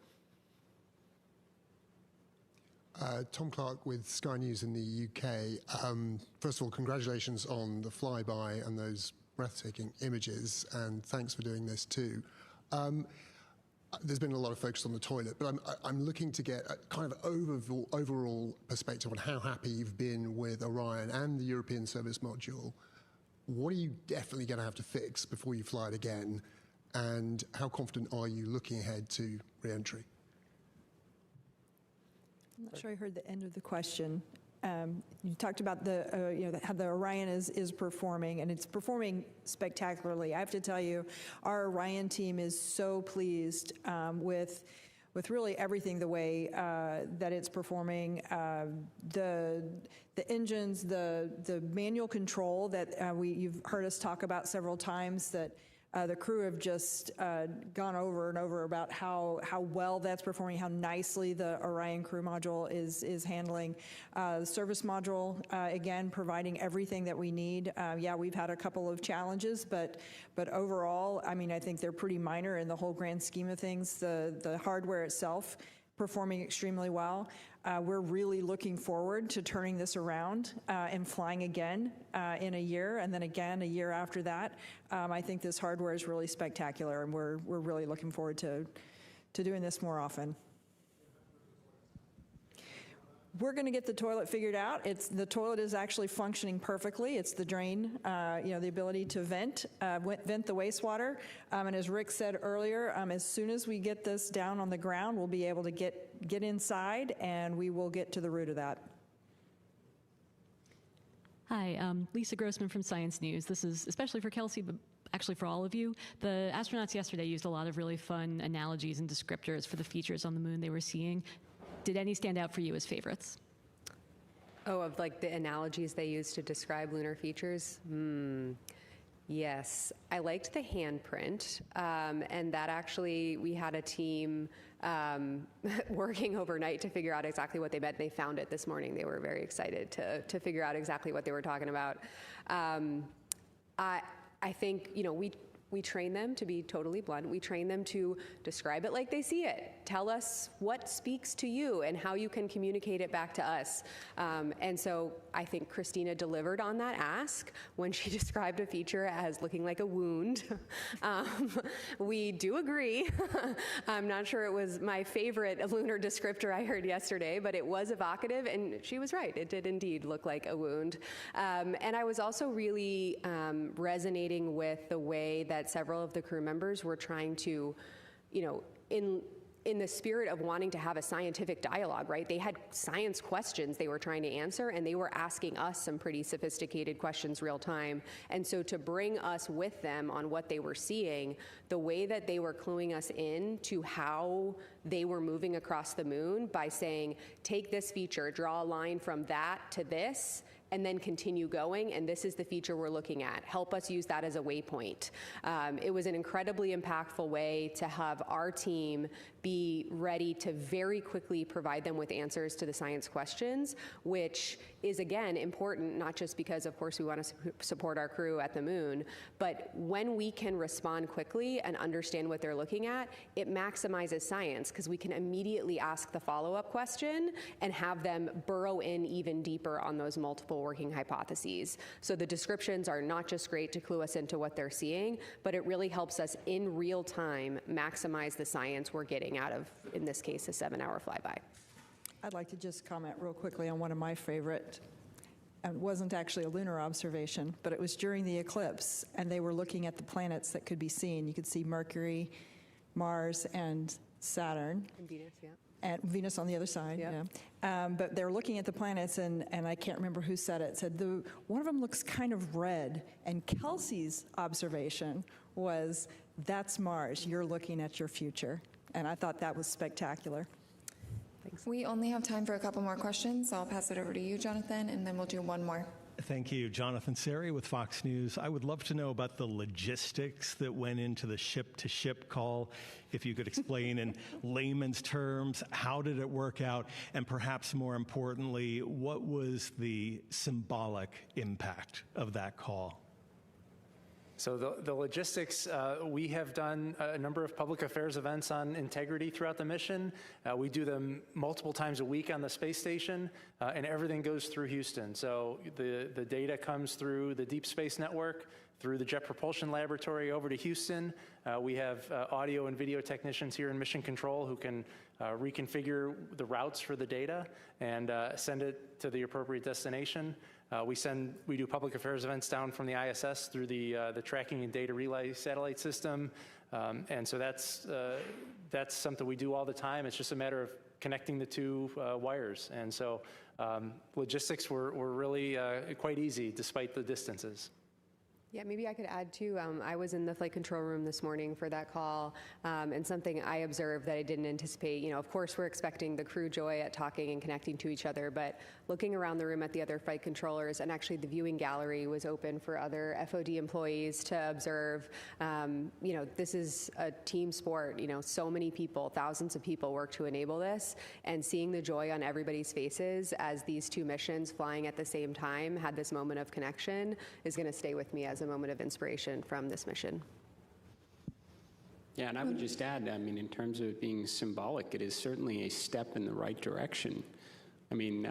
Tom Clark with Sky News in the UK. First of all, congratulations on the flyby and those breathtaking images, and thanks for doing this too. There's been a lot of focus on the toilet, but I'm looking to get a kind of overall perspective on how happy you've been with Orion and the European Service Module. What are you definitely going to have to fix before you fly it again? And how confident are you looking ahead to re-entry? I'm not sure I heard the end of the question. you talked about how the Orion is performing, and it's performing spectacularly. I have to tell you, our Orion team is so pleased with really everything the way that it's performing. The engines, the manual control that you've heard us talk about several times, that the crew have just gone over and over about how well that's performing, how nicely the Orion crew module is handling. The service module, again, providing everything that we need. Yeah, we've had a couple of challenges, but overall, I mean, I think they're pretty minor in the whole grand scheme of things. The hardware itself performing extremely well. We're really looking forward to turning this around and flying again in a year, and then again a year after that. I think this hardware is really spectacular, and we're really looking forward to doing this more often. We're going to get the toilet figured out. The toilet is actually functioning perfectly. It's the drain, the ability to vent the wastewater. And as Rick said earlier, as soon as we get this down on the ground, we'll be able to get inside, and we will get to the root of that. Hi, Lisa Grossman from Science News. This is especially for Kelsey, but actually for all of you. The astronauts yesterday used a lot of really fun analogies and descriptors for the features on the moon they were seeing. Did any stand out for you as favorites? Oh, of like the analogies they used to describe lunar features? Yes, I liked the handprint, and that actually, we had a team working overnight to figure out exactly what they meant. They found it this morning. They were very excited to figure out exactly what they were talking about. I think, we train them, to be totally blunt, we train them to describe it like they see it. Tell us what speaks to you and how you can communicate it back to us. And so I think Christina delivered on that ask when she described a feature as looking like a wound. We do agree. I'm not sure it was my favorite lunar descriptor I heard yesterday, but it was evocative, and she was right. It did indeed look like a wound. And I was also really resonating with the way that several of the crew members were trying to, in the spirit of wanting to have a scientific dialogue, right? They had science questions they were trying to answer, and they were asking us some pretty sophisticated questions real time. And so to bring us with them on what they were seeing, the way that they were cluing us in to how they were moving across the moon by saying, take this feature, draw a line from that to this, and then continue going, and this is the feature we're looking at. Help us use that as a waypoint. It was an incredibly impactful way to have our team be ready to very quickly provide them with answers to the science questions, which is, again, important, not just because, of course, we want to support our crew at the moon, but when we can respond quickly and understand what they're looking at, it maximizes science, because we can immediately ask the follow-up question and have them burrow in even deeper on those multiple working hypotheses. So the descriptions are not just great to clue us into what they're seeing, but it really helps us in real time maximize the science we're getting out of, in this case, a 7-hour flyby. I'd like to just comment real quickly on one of my favorite. It wasn't actually a lunar observation, but it was during the eclipse, and they were looking at the planets that could be seen. You could see Mercury, Mars, and Saturn. And Venus, yeah. And Venus on the other side, yeah. But they're looking at the planets, and I can't remember who said it, said one of them looks kind of red, and Kelsey's observation was, that's Mars, you're looking at your future. And I thought that was spectacular. Thanks. We only have time for a couple more questions, so I'll pass it over to you, Jonathan, and then we'll do one more. Thank you. Jonathan Seri with Fox News. I would love to know about the logistics that went into the ship-to-ship call. If you could explain in layman's terms, how did it work out? And perhaps more importantly, what was the symbolic impact of that call? So the logistics, we have done a number of public affairs events on integrity throughout the mission. We do them multiple times a week on the space station, and everything goes through Houston. So the data comes through the Deep Space Network, through the Jet Propulsion Laboratory over to Houston. We have audio and video technicians here in Mission Control who can reconfigure the routes for the data and send it to the appropriate destination. We do public affairs events down from the ISS through the tracking and data relay satellite system, and so that's something we do all the time. It's just a matter of connecting the two wires. And so logistics were really quite easy despite the distances. Yeah, maybe I could add too. I was in the flight control room this morning for that call, and something I observed that I didn't anticipate. You know, of course, we're expecting the crew joy at talking and connecting to each other, but looking around the room at the other flight controllers, and actually the viewing gallery was open for other FOD employees to observe. You know, this is a team sport. You know, so many people, thousands of people work to enable this, and seeing the joy on everybody's faces as these two missions flying at the same time had this moment of connection is going to stay with me as a moment of inspiration from this mission. Yeah, and I would just add, I mean, in terms of being symbolic, it is certainly a step in the right direction. I mean,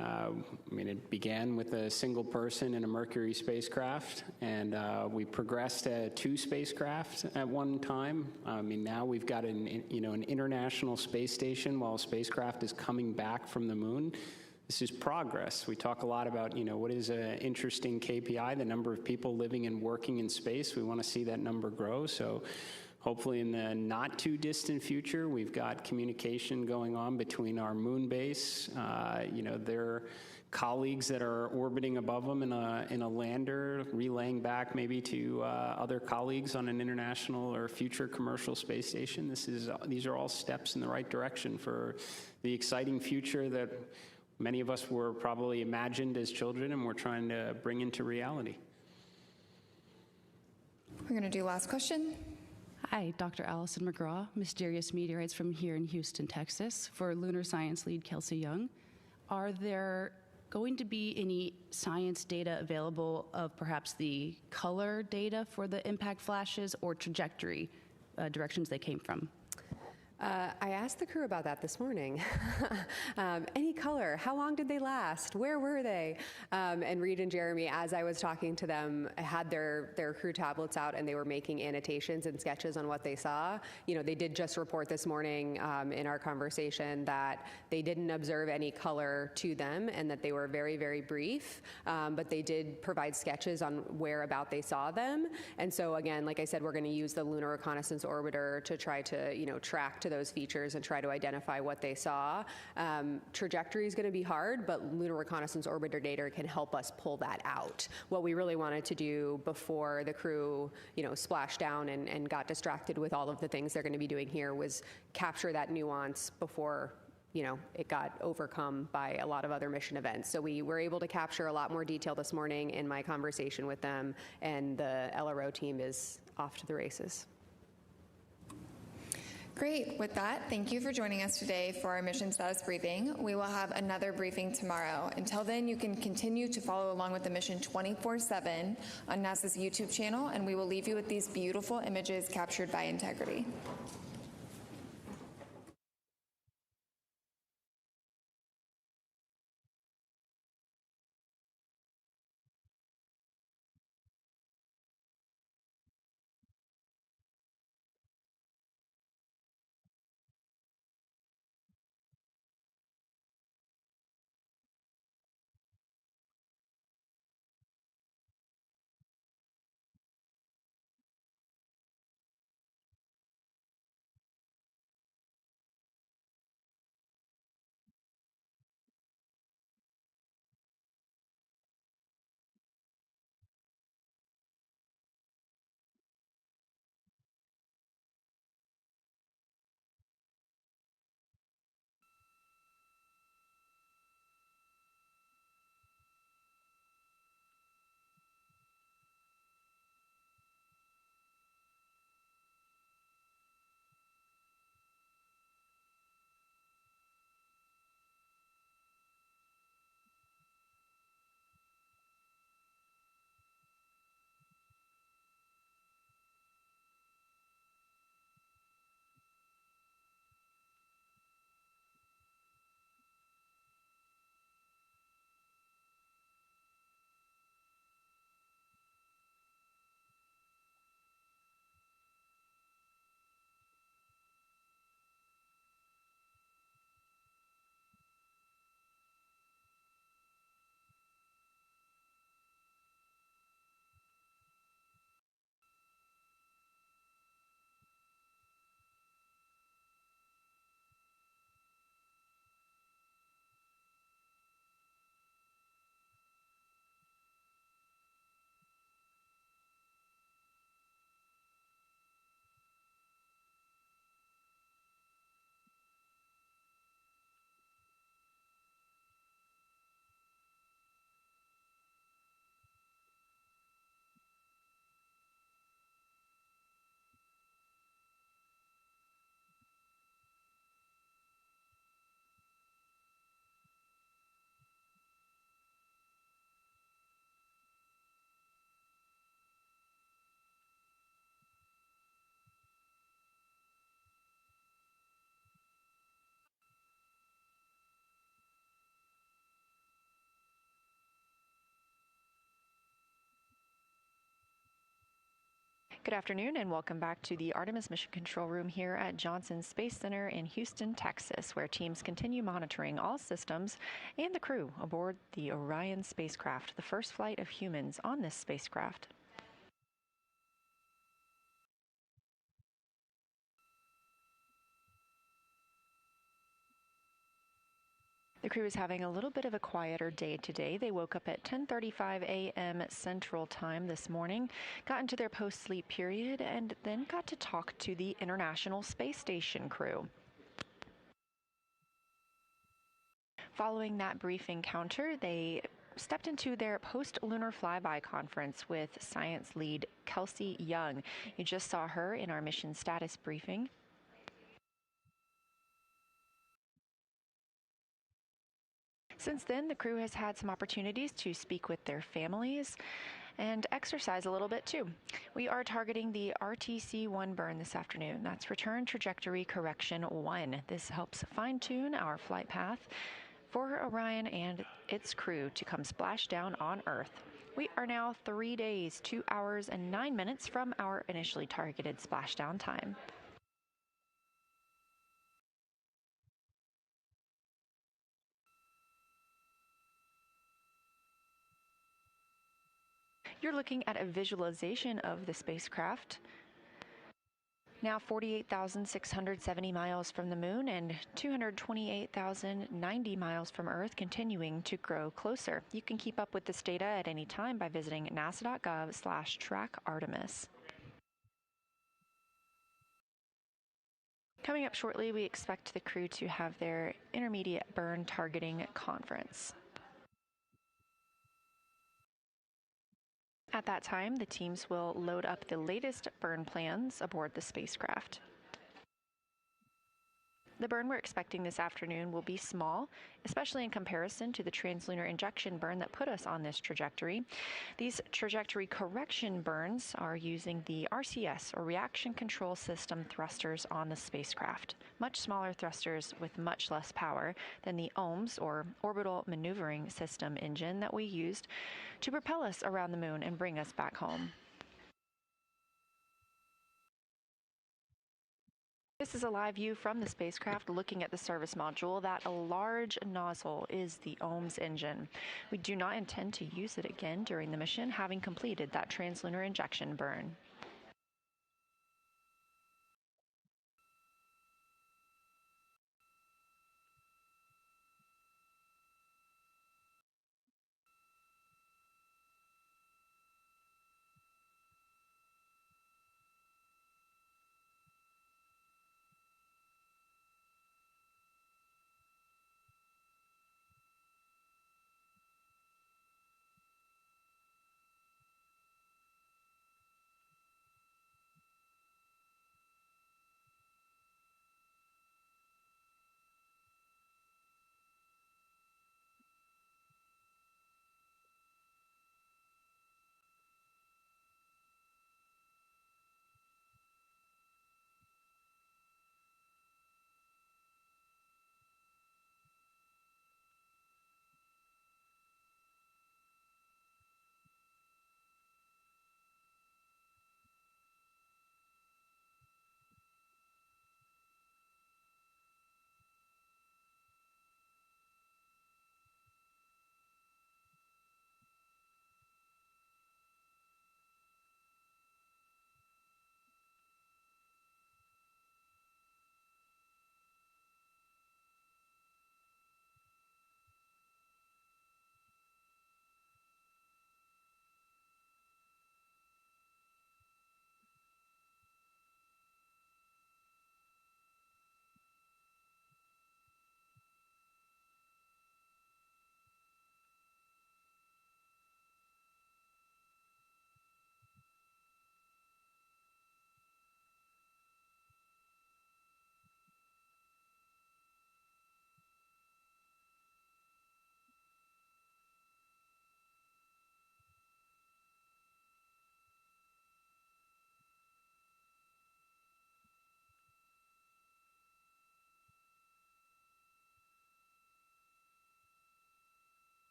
it began with a single person in a Mercury spacecraft, and we progressed to 2 spacecraft at one time. I mean, now we've got an international space station while a spacecraft is coming back from the moon. This is progress. We talk a lot about, what is an interesting KPI, the number of people living and working in space. We want to see that number grow. So hopefully in the not too distant future, we've got communication going on between our moon base, their colleagues that are orbiting above them in a lander, relaying back maybe to other colleagues on an international or future commercial space station. These are all steps in the right direction for the exciting future that many of us were probably imagined as children and we're trying to bring into reality. We're going to do last question. Hi, Dr. Allison McGraw, Mysterious Meteorites from here in Houston, Texas, for Lunar Science Lead Kelsey Young. Are there going to be any science data available of perhaps the color data for the impact flashes or trajectory directions they came from? I asked the crew about that this morning. Any color? How long did they last? Where were they? And Reed and Jeremy, as I was talking to them, had their crew tablets out and they were making annotations and sketches on what they saw. You know, they did just report this morning in our conversation that they didn't observe any color to them and that they were very, very brief, but they did provide sketches on whereabout they saw them. And so again, like I said, we're going to use the Lunar Reconnaissance Orbiter to try to, track to those features and try to identify what they saw. Trajectory is going to be hard, but Lunar Reconnaissance Orbiter data can help us pull that out. What we really wanted to do before the crew, splashed down and got distracted with all of the things they're going to be doing here was capture that nuance before it got overcome by a lot of other mission events. So we were able to capture a lot more detail this morning in my conversation with them, and the LRO team is off to the races. Great. With that, thank you for joining us today for our mission status briefing. We will have another briefing tomorrow. Until then, you can continue to follow along with the mission 24/7 on NASA's YouTube channel, and we will leave you with these beautiful images captured by Integrity. Good afternoon and welcome back to the Artemis Mission Control Room here at Johnson Space Center in Houston, Texas, where teams continue monitoring all systems and the crew aboard the Orion spacecraft, the first flight of humans on this spacecraft. The crew is having a little bit of a quieter day today. They woke up at 10:35 a.m. Central Time this morning, got into their post-sleep period, and then got to talk to the International Space Station crew. Following that brief encounter, they stepped into their post-lunar flyby conference with science lead Kelsey Young. You just saw her in our mission status briefing. Since then, the crew has had some opportunities to speak with their families and exercise a little bit too. We are targeting the RTC-1 burn this afternoon. That's Return Trajectory Correction 1. This helps fine-tune our flight path for Orion and its crew to come splash down on Earth. We are now 3 days, 2 hours, and 9 minutes from our initially targeted splashdown time. You're looking at a visualization of the spacecraft. Now 48,670 miles from the moon and 228,090 miles from Earth, continuing to grow closer. You can keep up with this data at any time by visiting nasa.gov/track-Artemis. Coming up shortly, we expect the crew to have their intermediate burn targeting conference. At that time, the teams will load up the latest burn plans aboard the spacecraft. The burn we're expecting this afternoon will be small, especially in comparison to the translunar injection burn that put us on this trajectory. These trajectory correction burns are using the RCS, or Reaction Control System, thrusters on the spacecraft. Much smaller thrusters with much less power than the OMS, or Orbital Maneuvering System, engine that we used to propel us around the moon and bring us back home. This is a live view from the spacecraft looking at the service module. That large nozzle is the OMS engine. We do not intend to use it again during the mission, having completed that translunar injection burn.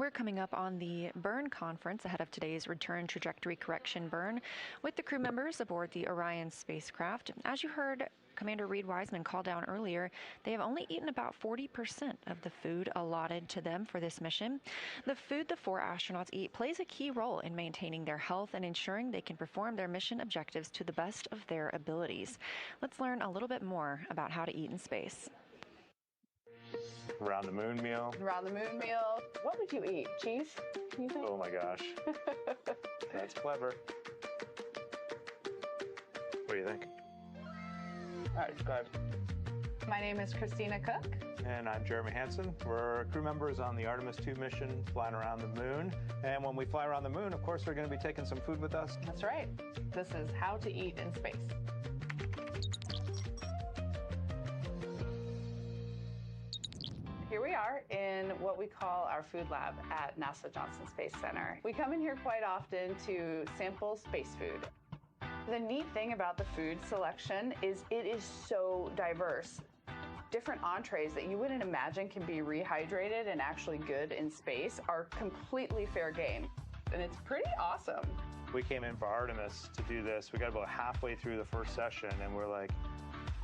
We're coming up on the burn conference ahead of today's return trajectory correction burn with the crew members aboard the Orion spacecraft. As you heard Commander Reed Wiseman call down earlier, they have only eaten about 40% of the food allotted to them for this mission. The food the 4 astronauts eat plays a key role in maintaining their health and ensuring they can perform their mission objectives to the best of their abilities. Let's learn a little bit more about how to eat in space. Around the moon meal. Around the moon meal. What would you eat? Cheese? You think? Oh my gosh. That's clever. What do you think? All right, describe. My name is Christina Cook. And I'm Jeremy Hansen. We're crew members on the Artemis II mission flying around the moon. And when we fly around the moon, of course, we're going to be taking some food with us. That's right. This is how to eat in space. Here we are in what we call our food lab at NASA Johnson Space Center. We come in here quite often to sample space food. The neat thing about the food selection is it is so diverse. Different entrees that you wouldn't imagine can be rehydrated and actually good in space are completely fair game. And it's pretty awesome. We came in for Artemis to do this. We got about halfway through the first session and we're like,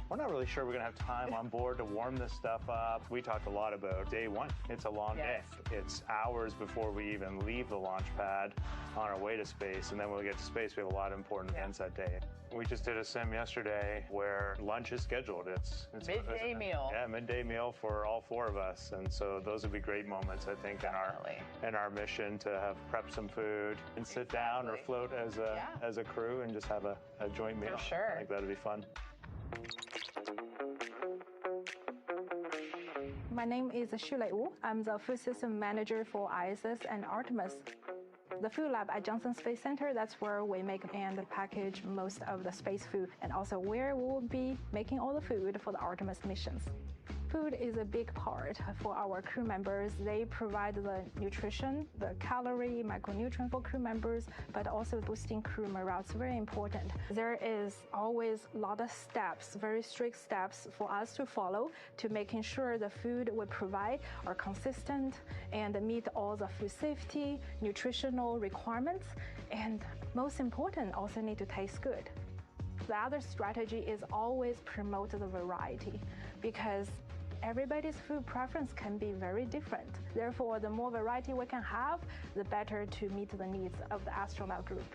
we're not really sure we're going to have time on board to warm this stuff up. We talked a lot about day one. It's a long day. It's hours before we even leave the launch pad on our way to space. And then when we get to space, we have a lot of important events that day. We just did a sim yesterday where lunch is scheduled. It's midday meal. Yeah, midday meal for all 4 of us. And so those would be great moments, I think, in our mission to have prep some food and sit down or float as a crew and just have a joint meal. For sure. I think that'd be fun. My name is Shulei Wu. I'm the food system manager for ISS and Artemis. The food lab at Johnson Space Center, that's where we make and package most of the space food, and also where we will be making all the food for the Artemis missions. Food is a big part for our crew members. They provide the nutrition, the calorie, micronutrient for crew members, but also boosting crew morale. It's very important. There is always a lot of steps, very strict steps for us to follow to making sure the food we provide are consistent and meet all the food safety, nutritional requirements, and most important, also need to taste good. The other strategy is always promote the variety because everybody's food preference can be very different. Therefore, the more variety we can have, the better to meet the needs of the astronaut group.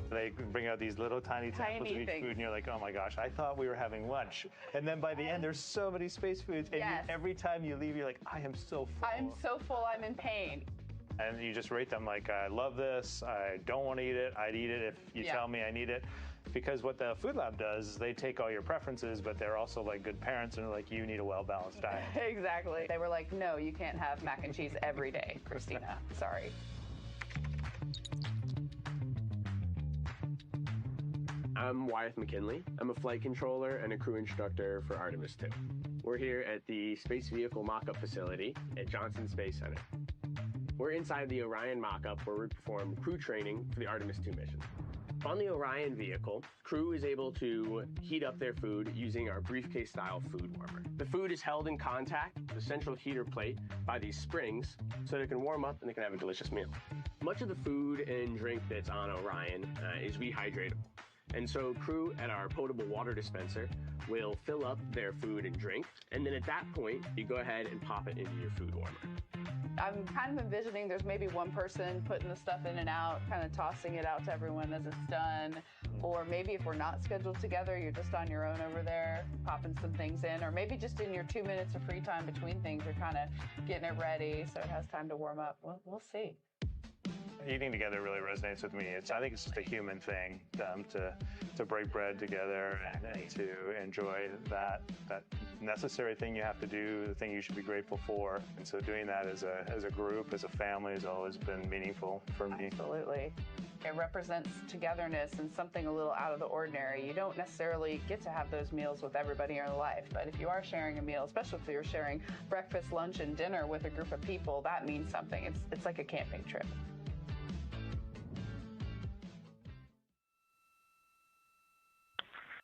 They bring out these little tiny samples of each food, and you're like, oh my gosh, I thought we were having lunch. And then by the end, there's so many space foods, and every time you leave, you're like, I am so full. I'm so full, I'm in pain. And you just rate them like, I love this, I don't want to eat it, I'd eat it if you tell me I need it. Because what the food lab does is they take all your preferences, but they're also like good parents and they're like, you need a well-balanced diet. Exactly. They were like, no, you can't have mac and cheese every day, Christina. Sorry. I'm Wyeth McKinley. I'm a flight controller and a crew instructor for Artemis II. We're here at the Space Vehicle Mock-Up Facility at Johnson Space Center. We're inside the Orion mock-up where we perform crew training for the Artemis II mission. On the Orion vehicle, crew is able to heat up their food using our briefcase-style food warmer. The food is held in contact with the central heater plate by these springs so they can warm up and they can have a delicious meal. Much of the food and drink that's on Orion is rehydratable. And so crew at our potable water dispenser will fill up their food and drink, and then at that point, you go ahead and pop it into your food warmer. I'm kind of envisioning there's maybe one person putting the stuff in and out, kind of tossing it out to everyone as it's done. Or maybe if we're not scheduled together, you're just on your own over there, popping some things in. Or maybe just in your 2 minutes of free time between things, you're kind of getting it ready so it has time to warm up. We'll see. Eating together really resonates with me. I think it's just a human thing to break bread together and to enjoy that necessary thing you have to do, the thing you should be grateful for. And so doing that as a group, as a family, has always been meaningful for me. Absolutely. It represents togetherness and something a little out of the ordinary. You don't necessarily get to have those meals with everybody in your life, but if you are sharing a meal, especially if you're sharing breakfast, lunch, and dinner with a group of people, that means something. It's like a camping trip.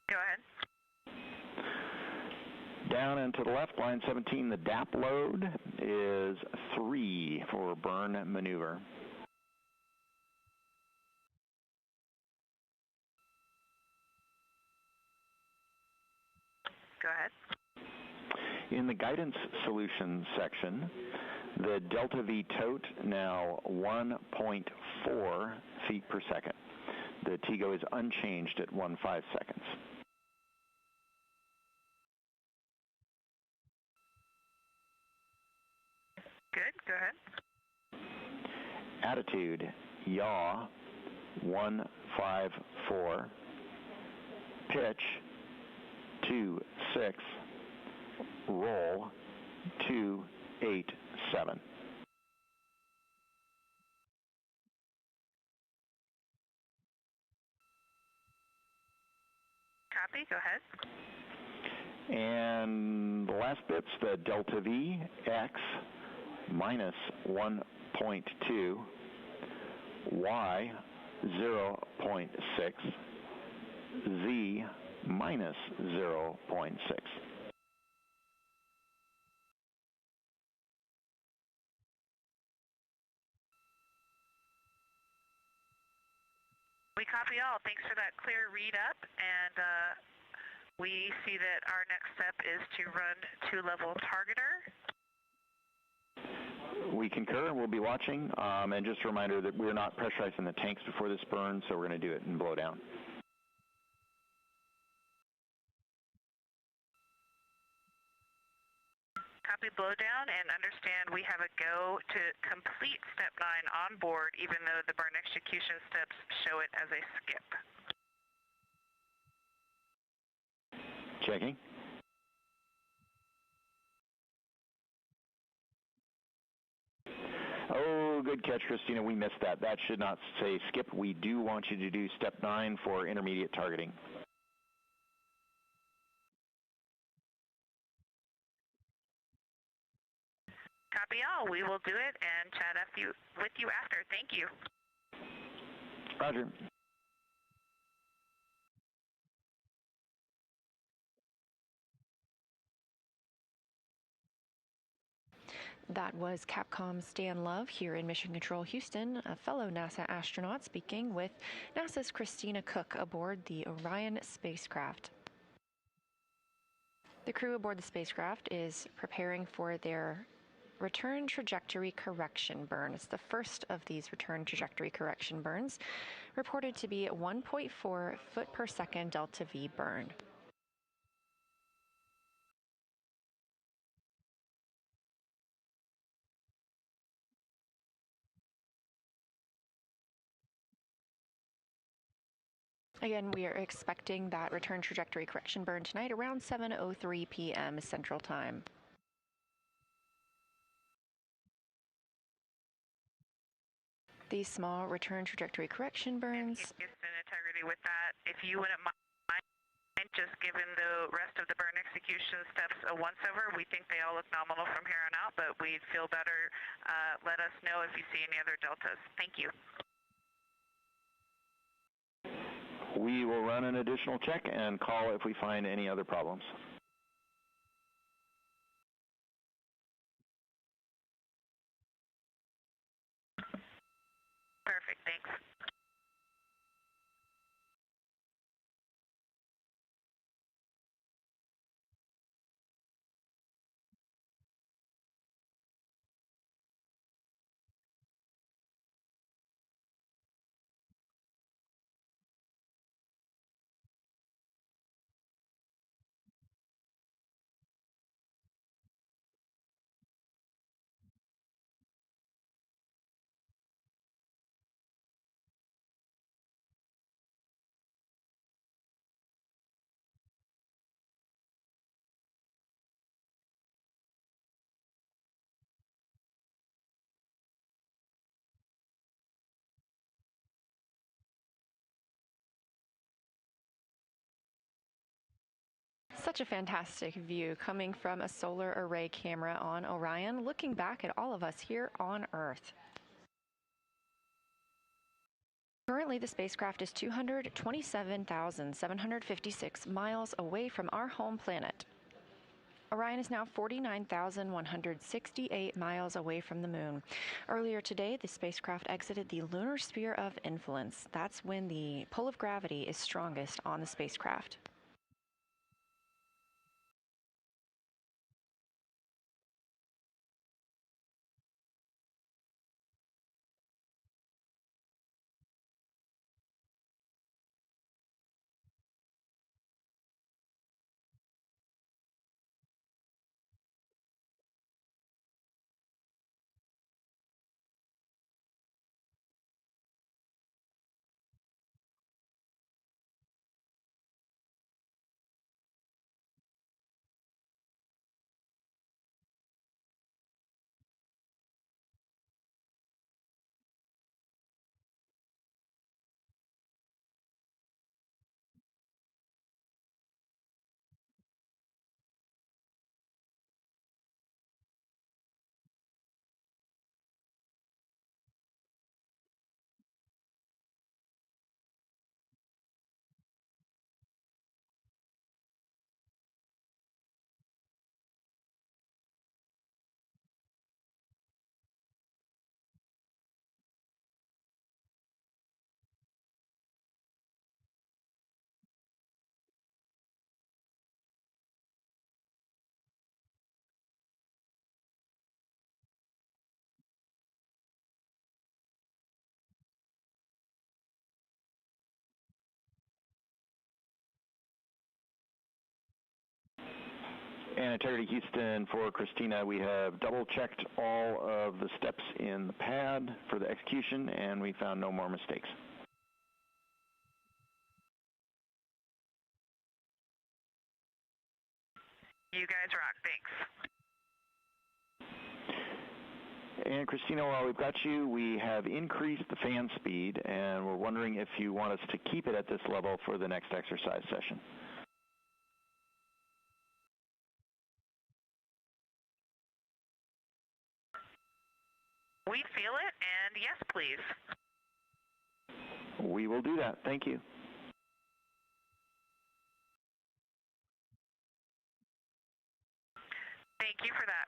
Go ahead. Down and to the left, line 17, the DAP load is 3 for for burn maneuver. Go ahead. In the guidance solutions section, the delta V tote now 1.4 feet per second. The TGO is unchanged at 15 seconds. Good, go ahead. Attitude, yaw, 154. Pitch, 26. Roll, 287. Copy, go ahead. And the last bit's the delta V, X, minus 1.2, Y, 0.6, Z, minus 0.6. We copy all. Thanks for that clear read up, and we see that our next step is to run two-level targeter. We concur, we'll be watching, and just a reminder that we're not pressurizing the tanks before this burn, so we're going to do it in blowdown. Copy blowdown, and understand we have a go to complete step 9 on board, even though the burn execution steps show it as a skip. Checking. Oh, good catch, Christina. We missed that. That should not say skip. We do want you to do step 9 for intermediate targeting. Copy all. We will do it and chat with you after. Thank you. Roger. That was Capcom's Stan Love here in Mission Control Houston, a fellow NASA astronaut speaking with NASA's Christina Cook aboard the Orion spacecraft. The crew aboard the spacecraft is preparing for their return trajectory correction burn. It's the first of these return trajectory correction burns, reported to be at 1.4 foot per second delta V burn. Again, we are expecting that return trajectory correction burn tonight around 7:03 p.m. Central Time. These small return trajectory correction burns. Houston integrity with that. If you wouldn't mind just giving the rest of the burn execution steps a once-over, we think they all look nominal from here on out, but we'd feel better. Let us know if you see any other deltas. Thank you. We will run an additional check and call if we find any other problems. Perfect, thanks. Such a fantastic view coming from a solar array camera on Orion, looking back at all of us here on Earth. Currently, the spacecraft is 227,756 miles away from our home planet. Orion is now 49,168 miles away from the moon. Earlier today, the spacecraft exited the lunar sphere of influence. That's when the pull of gravity is strongest on the spacecraft. And Integrity Houston, for Christina, we have double-checked all of the steps in the pad for the execution, and we found no more mistakes. You guys rock. Thanks. And Christina, while we've got you, we have increased the fan speed, and we're wondering if you want us to keep it at this level for the next exercise session. We feel it, and yes, please. We will do that. Thank you. Thank you for that.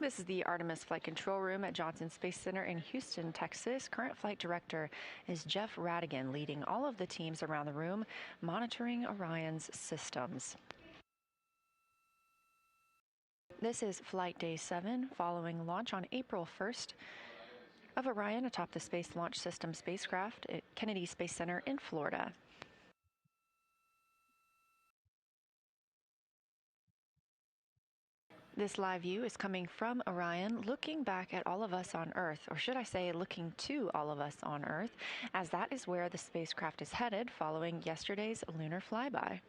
This is the Artemis Flight Control Room at Johnson Space Center in Houston, Texas. Current flight director is Jeff Radigan, leading all of the teams around the room, monitoring Orion's systems. This is Flight Day 7, following launch on April 1st of Orion atop the Space Launch System spacecraft at Kennedy Space Center in Florida. This live view is coming from Orion, looking back at all of us on Earth, or should I say looking to all of us on Earth, as that is where the spacecraft is headed following yesterday's lunar flyby.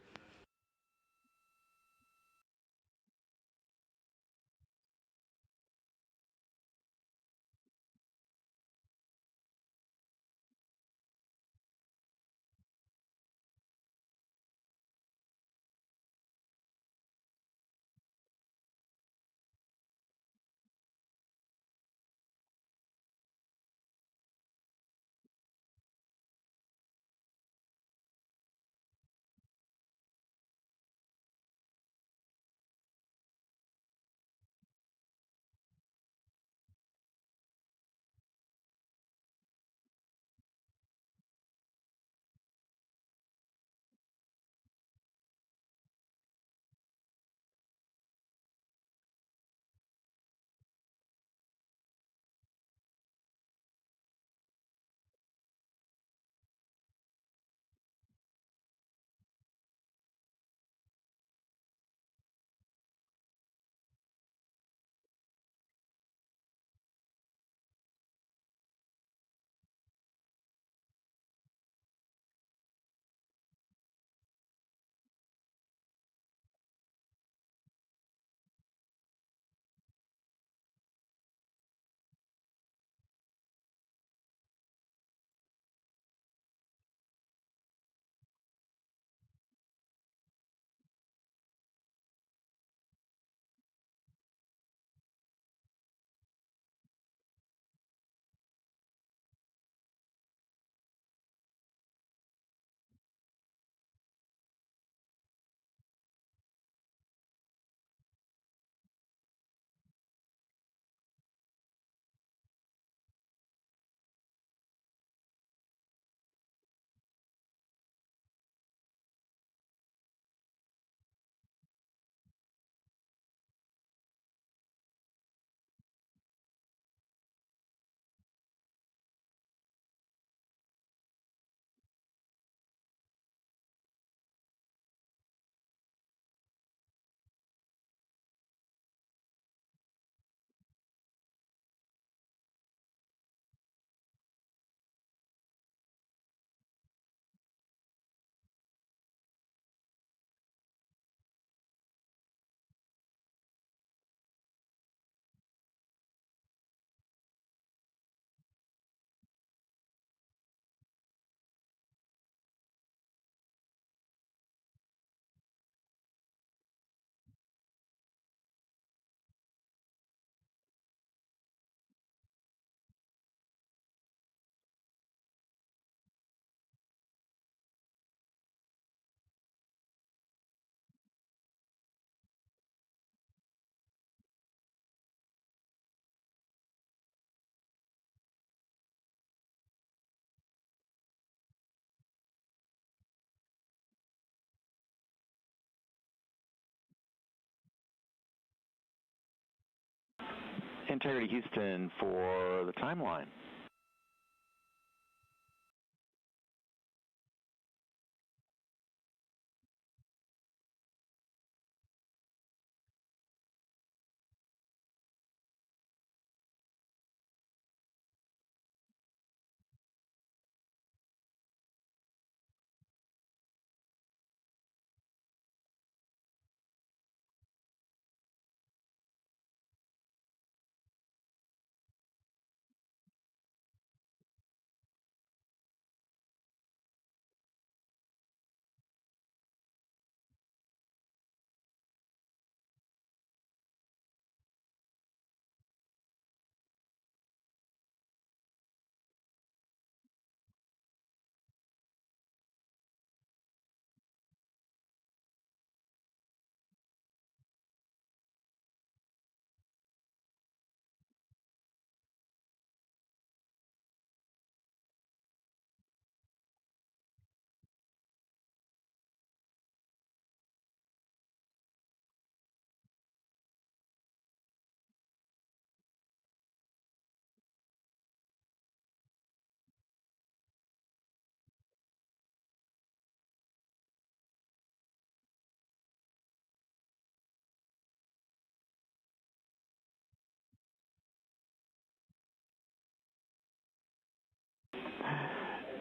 Integrity Houston for the timeline.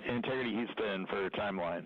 Integrity Houston for timeline.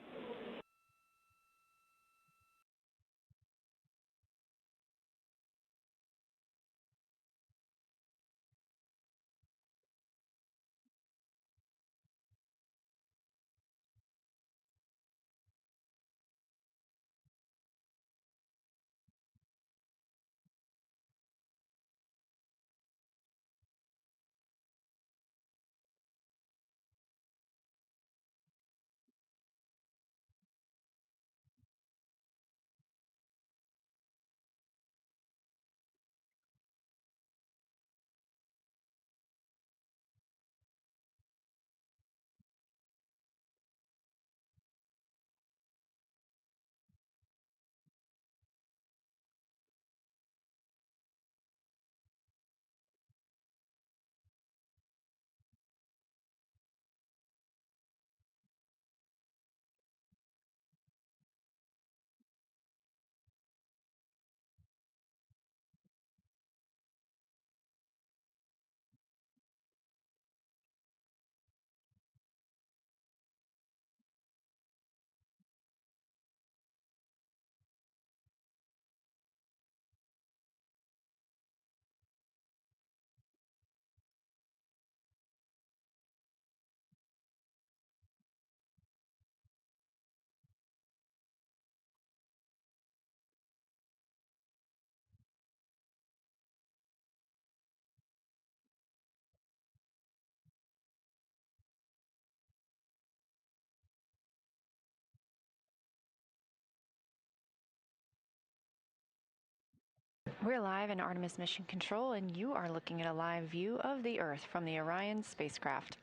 We're live in Artemis Mission Control, and you are looking at a live view of the Earth from the Orion spacecraft.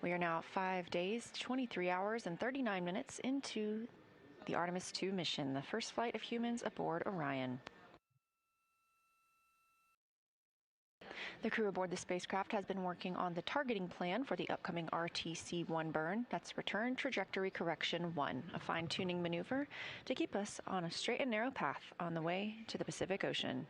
We are now 5 days, 23 hours, and 39 minutes into the Artemis II mission, the first flight of humans aboard Orion. The crew aboard the spacecraft has been working on the targeting plan for the upcoming RTC-1 burn. That's Return Trajectory Correction 1, a fine-tuning maneuver to keep us on a straight and narrow path on the way to the Pacific Ocean.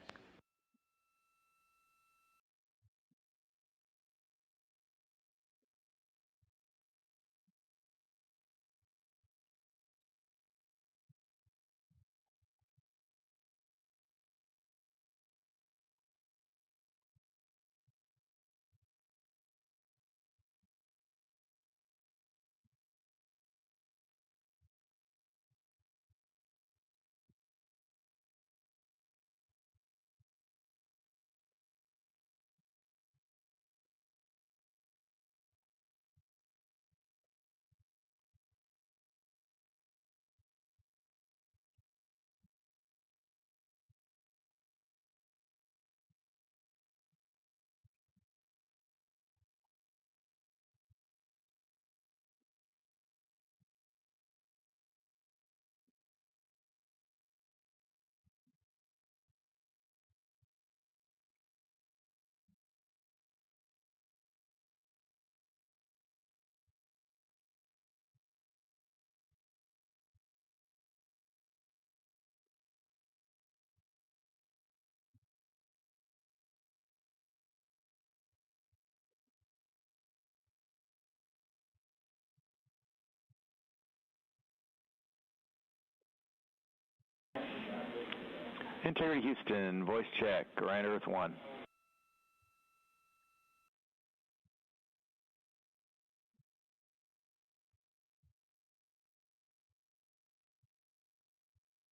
Integrity Houston, voice check, Orion Earth 1.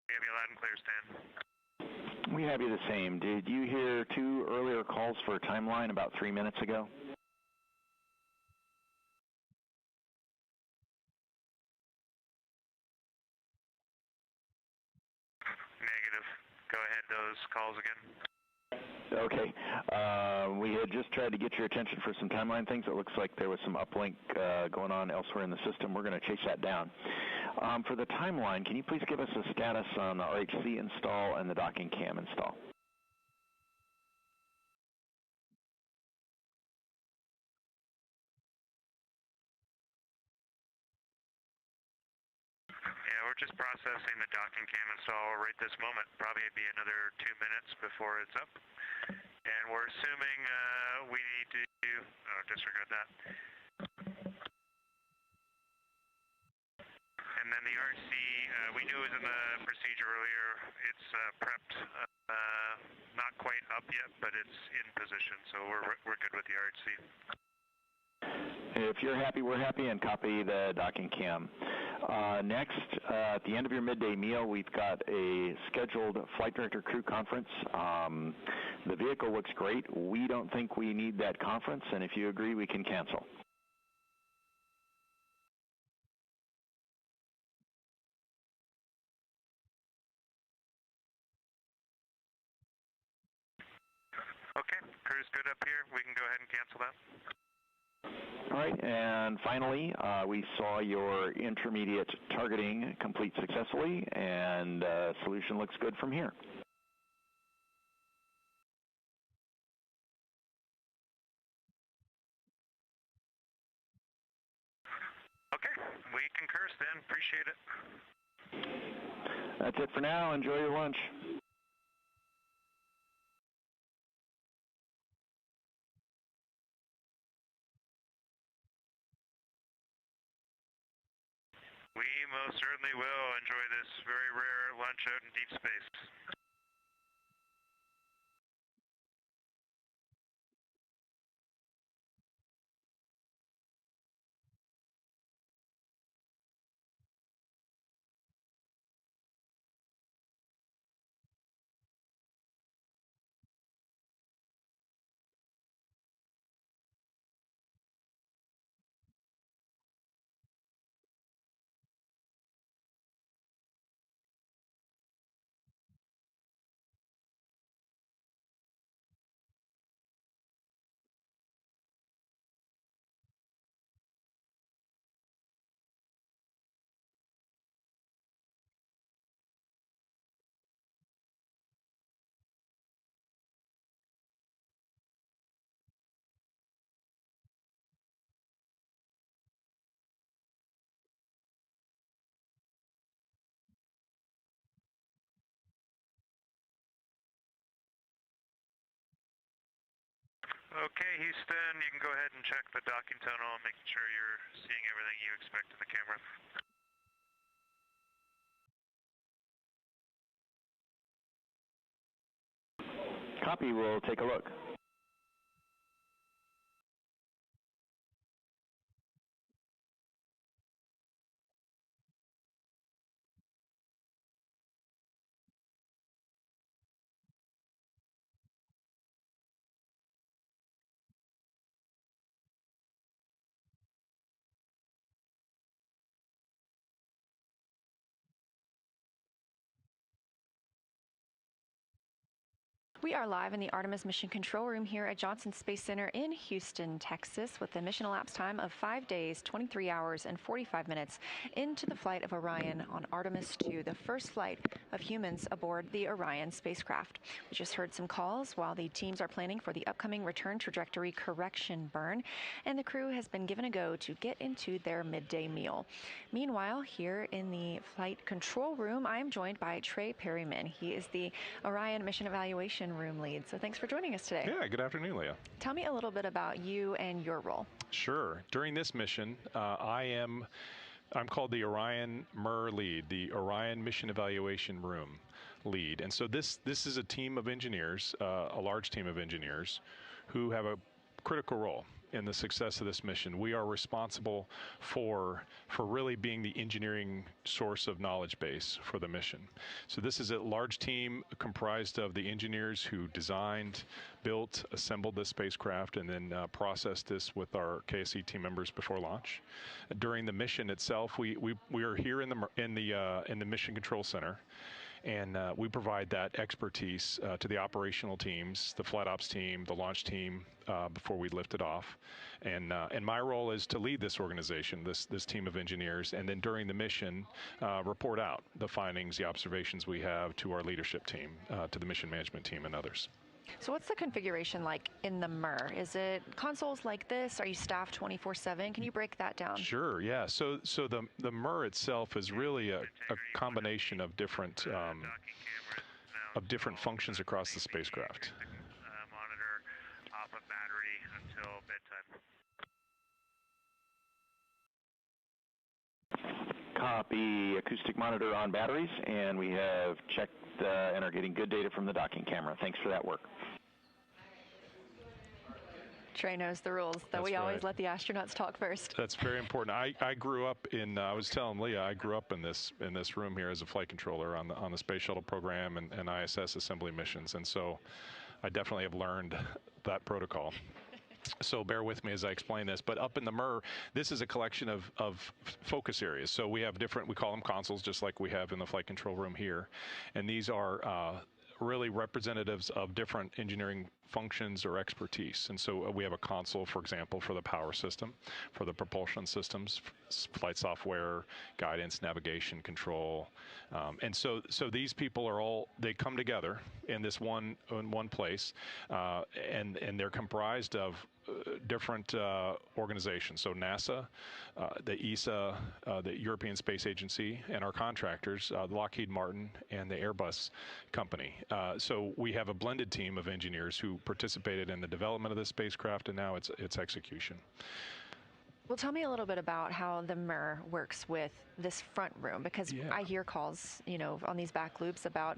We have you loud and clear, Stan. We have you the same. Did you hear 2 earlier calls for a timeline about 3 minutes ago? Negative. Go ahead, those calls again. Okay. We had just tried to get your attention for some timeline things. It looks like there was some uplink going on elsewhere in the system. We're going to chase that down. For the timeline, can you please give us a status on the RHC install and the docking cam install? Yeah, we're just processing the docking cam install right this moment. Probably be another 2 minutes before it's up. And we're assuming we need to disregard that. then the RC, we knew it was in the procedure earlier. It's prepped, not quite up yet, but it's in position, so we're good with the RC. If you're happy, we're happy, and copy the docking cam. Next, at the end of your midday meal, we've got a scheduled flight director crew conference. The vehicle looks great. We don't think we need that conference, and if you agree, we can cancel. Okay, crew's good up here. We can go ahead and cancel that. All right, and finally, we saw your intermediate targeting complete successfully, and solution looks good from here. Okay, we concur, Stan. Appreciate it. That's it for now. Enjoy your lunch. We most certainly will enjoy this very rare lunch out in deep space. Okay, Houston, you can go ahead and check the docking tunnel, making sure you're seeing everything you expect in the camera. Copy, we'll take a look. We are live in the Artemis Mission Control Room here at Johnson Space Center in Houston, Texas, with a mission elapsed time of 5 days, 23 hours, and 45 minutes into the flight of Orion on Artemis II, the first flight of humans aboard the Orion spacecraft. We just heard some calls while the teams are planning for the upcoming return trajectory correction burn, and the crew has been given a go to get into their midday meal. Meanwhile, here in the flight control room, I am joined by Trey Perryman. He is the Orion Mission Evaluation Room lead. So thanks for joining us today. Yeah, good afternoon, Leah. Tell me a little bit about you and your role. Sure. During this mission, I'm called the Orion MER lead, the Orion Mission Evaluation Room lead. And so this is a team of engineers, a large team of engineers who have a critical role in the success of this mission. We are responsible for really being the engineering source of knowledge base for the mission. So this is a large team comprised of the engineers who designed, built, assembled this spacecraft, and then processed this with our KSC team members before launch. During the mission itself, we are here in the Mission Control Center. And we provide that expertise to the operational teams, the flight ops team, the launch team, before we lift it off. And my role is to lead this organization, this team of engineers, and then during the mission, report out the findings, the observations we have to our leadership team, to the mission management team and others. So what's the configuration like in the MER? Is it consoles like this? Are you staffed 24/7? Can you break that down? Sure, yeah. So the MER itself is really a combination of different functions across the spacecraft. Monitor off of battery until bedtime. copy acoustic monitor on batteries, and we have checked and are getting good data from the docking camera. Thanks for that work. Trey knows the rules, that we always let the astronauts talk first. That's very important. I grew up in, I was telling Leah, I grew up in this room here as a flight controller on the space shuttle program and ISS assembly missions, and so I definitely have learned that protocol. So bear with me as I explain this. But up in the MER, this is a collection of focus areas. So we have different, we call them consoles, just like we have in the flight control room here. And these are really representatives of different engineering functions or expertise. And so we have a console, for example, for the power system, for the propulsion systems, flight software, guidance, navigation, control. And so these people are all, they come together in this one place, and they're comprised of different organizations. So NASA, the ESA, the European Space Agency, and our contractors, Lockheed Martin and the Airbus company. So we have a blended team of engineers who participated in the development of this spacecraft and now its execution. Well, tell me a little bit about how the MER works with this front room, because I hear calls, on these back loops about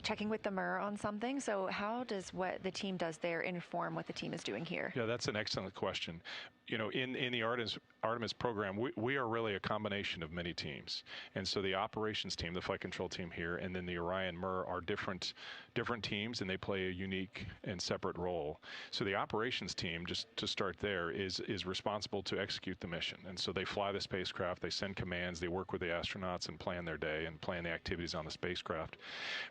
checking with the MER on something. So how does what the team does there inform what the team is doing here? Yeah, that's an excellent question. In the Artemis program, we are really a combination of many teams. And so the operations team, the flight control team here, and then the Orion MER are different teams, and they play a unique and separate role. So the operations team, just to start there, is responsible to execute the mission. And so they fly the spacecraft, they send commands, they work with the astronauts and plan their day and plan the activities on the spacecraft.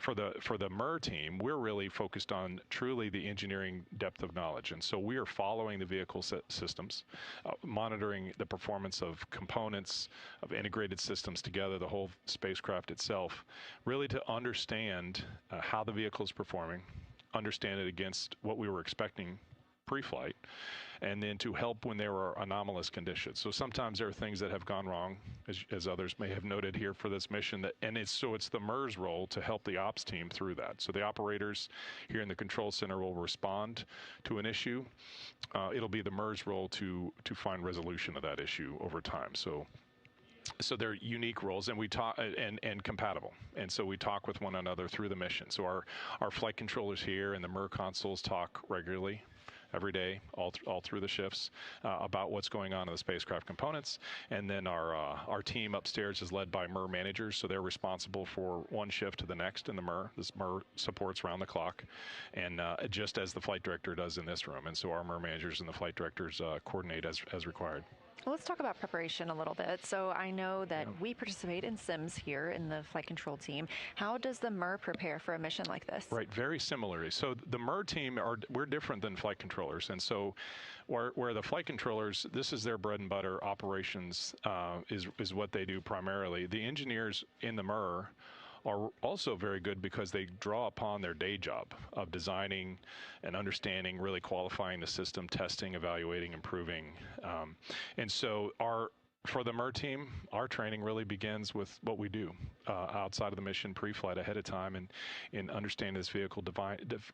For the MER team, we're really focused on truly the engineering depth of knowledge. And so we are following the vehicle systems, monitoring the performance of components, of integrated systems together, the whole spacecraft itself, really to understand how the vehicle is performing, understand it against what we were expecting pre-flight, and then to help when there are anomalous conditions. So sometimes there are things that have gone wrong, as others may have noted here for this mission, it's the MER's role to help the ops team through that. So the operators here in the control center will respond to an issue. It'll be the MER's role to find resolution of that issue over time. So they're unique roles, and we talk and compatible, and so we talk with one another through the mission. So our flight controllers here and the MER consoles talk regularly, every day, all through the shifts, about what's going on in the spacecraft components. And then our team upstairs is led by MER managers, so they're responsible for one shift to the next in the MER. This MER supports round the clock, and just as the flight director does in this room. And so our MER managers and the flight directors coordinate as required. Well, let's talk about preparation a little bit. So I know that we participate in sims here in the flight control team. How does the MER prepare for a mission like this? Right, very similarly. So the MER team, we're different than flight controllers. And so where the flight controllers, this is their bread and butter, operations is what they do primarily. The engineers in the MER are also very good because they draw upon their day job of designing and understanding, really qualifying the system, testing, evaluating, improving. And so for the MER team, our training really begins with what we do outside of the mission, pre-flight, ahead of time, and in understanding this vehicle,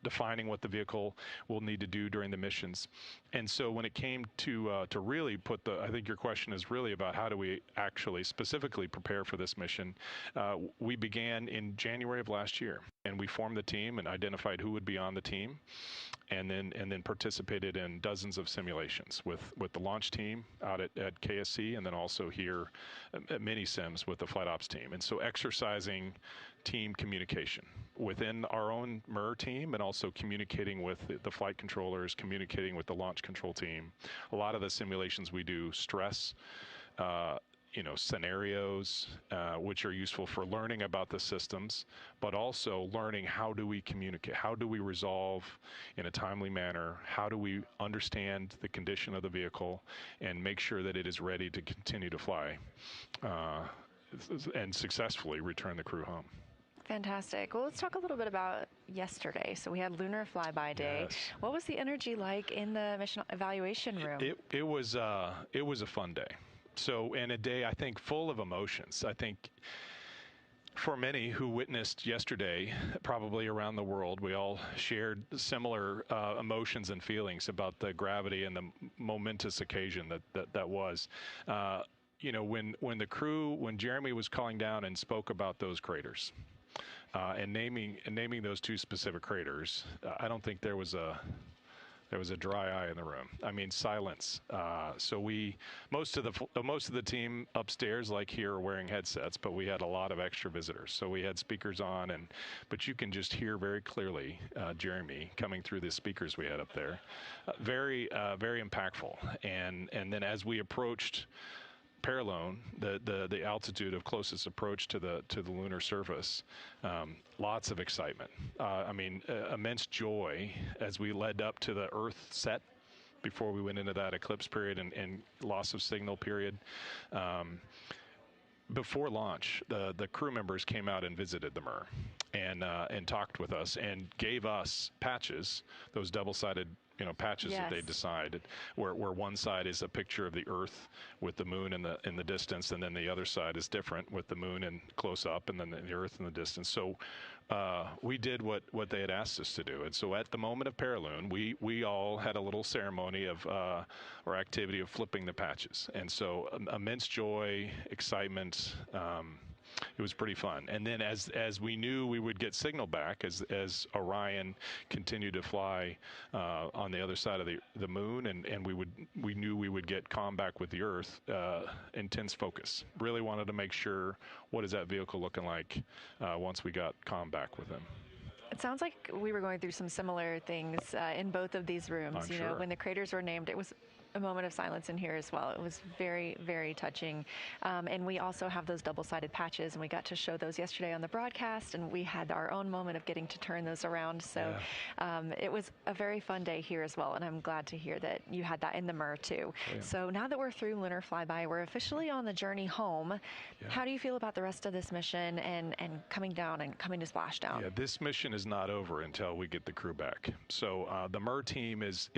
defining what the vehicle will need to do during the missions. And so when it came to really put I think your question is really about how do we actually specifically prepare for this mission. We began in January of last year, and we formed the team and identified who would be on the team, and then participated in dozens of simulations with the launch team out at KSC, and then also here at mini sims with the flight ops team. And so exercising team communication within our own MER team, and also communicating with the flight controllers, communicating with the launch control team. A lot of the simulations we do stress scenarios, which are useful for learning about the systems, but also learning how do we communicate, how do we resolve in a timely manner, how do we understand the condition of the vehicle and make sure that it is ready to continue to fly and successfully return the crew home. Fantastic. Well, let's talk a little bit about yesterday. So we had Lunar Flyby Day. Yes. What was the energy like in the mission evaluation room? It was a fun day. So, and a day, I think, full of emotions. I think for many who witnessed yesterday, probably around the world, we all shared similar emotions and feelings about the gravity and the momentous occasion that was. you know, when Jeremy was calling down and spoke about those craters, and naming those two specific craters, I don't think there was a dry eye in the room. I mean, silence. So most of the team upstairs, like here, are wearing headsets, but we had a lot of extra visitors. So we had speakers on, but you can just hear very clearly Jeremy coming through the speakers we had up there. Very impactful. And then as we approached Paralone, the altitude of closest approach to the lunar surface, lots of excitement. I mean, immense joy as we led up to the Earth set before we went into that eclipse period and loss of signal period. Before launch, the crew members came out and visited the MER and talked with us and gave us patches, those double-sided patches that they decided, where one side is a picture of the Earth with the moon in the distance, and then the other side is different with the moon and close up, and then the Earth in the distance. So we did what they had asked us to do, and so at the moment of Paralune, we all had a little ceremony of or activity of flipping the patches, and so immense joy, excitement. It was pretty fun. And then as we knew we would get signal back as Orion continued to fly on the other side of the moon, and we knew we would get comm back with the Earth, intense focus. Really wanted to make sure, what is that vehicle looking like once we got comm back with them. It sounds like we were going through some similar things in both of these rooms. I'm sure. When the craters were named, it was a moment of silence in here as well. It was very, very touching. And we also have those double-sided patches, and we got to show those yesterday on the broadcast, and we had our own moment of getting to turn those around. So it was a very fun day here as well, and I'm glad to hear that you had that in the MER too. So now that we're through Lunar Flyby, we're officially on the journey home. How do you feel about the rest of this mission and coming down and coming to splashdown? Yeah, this mission is not over until we get the crew back. So the MER team has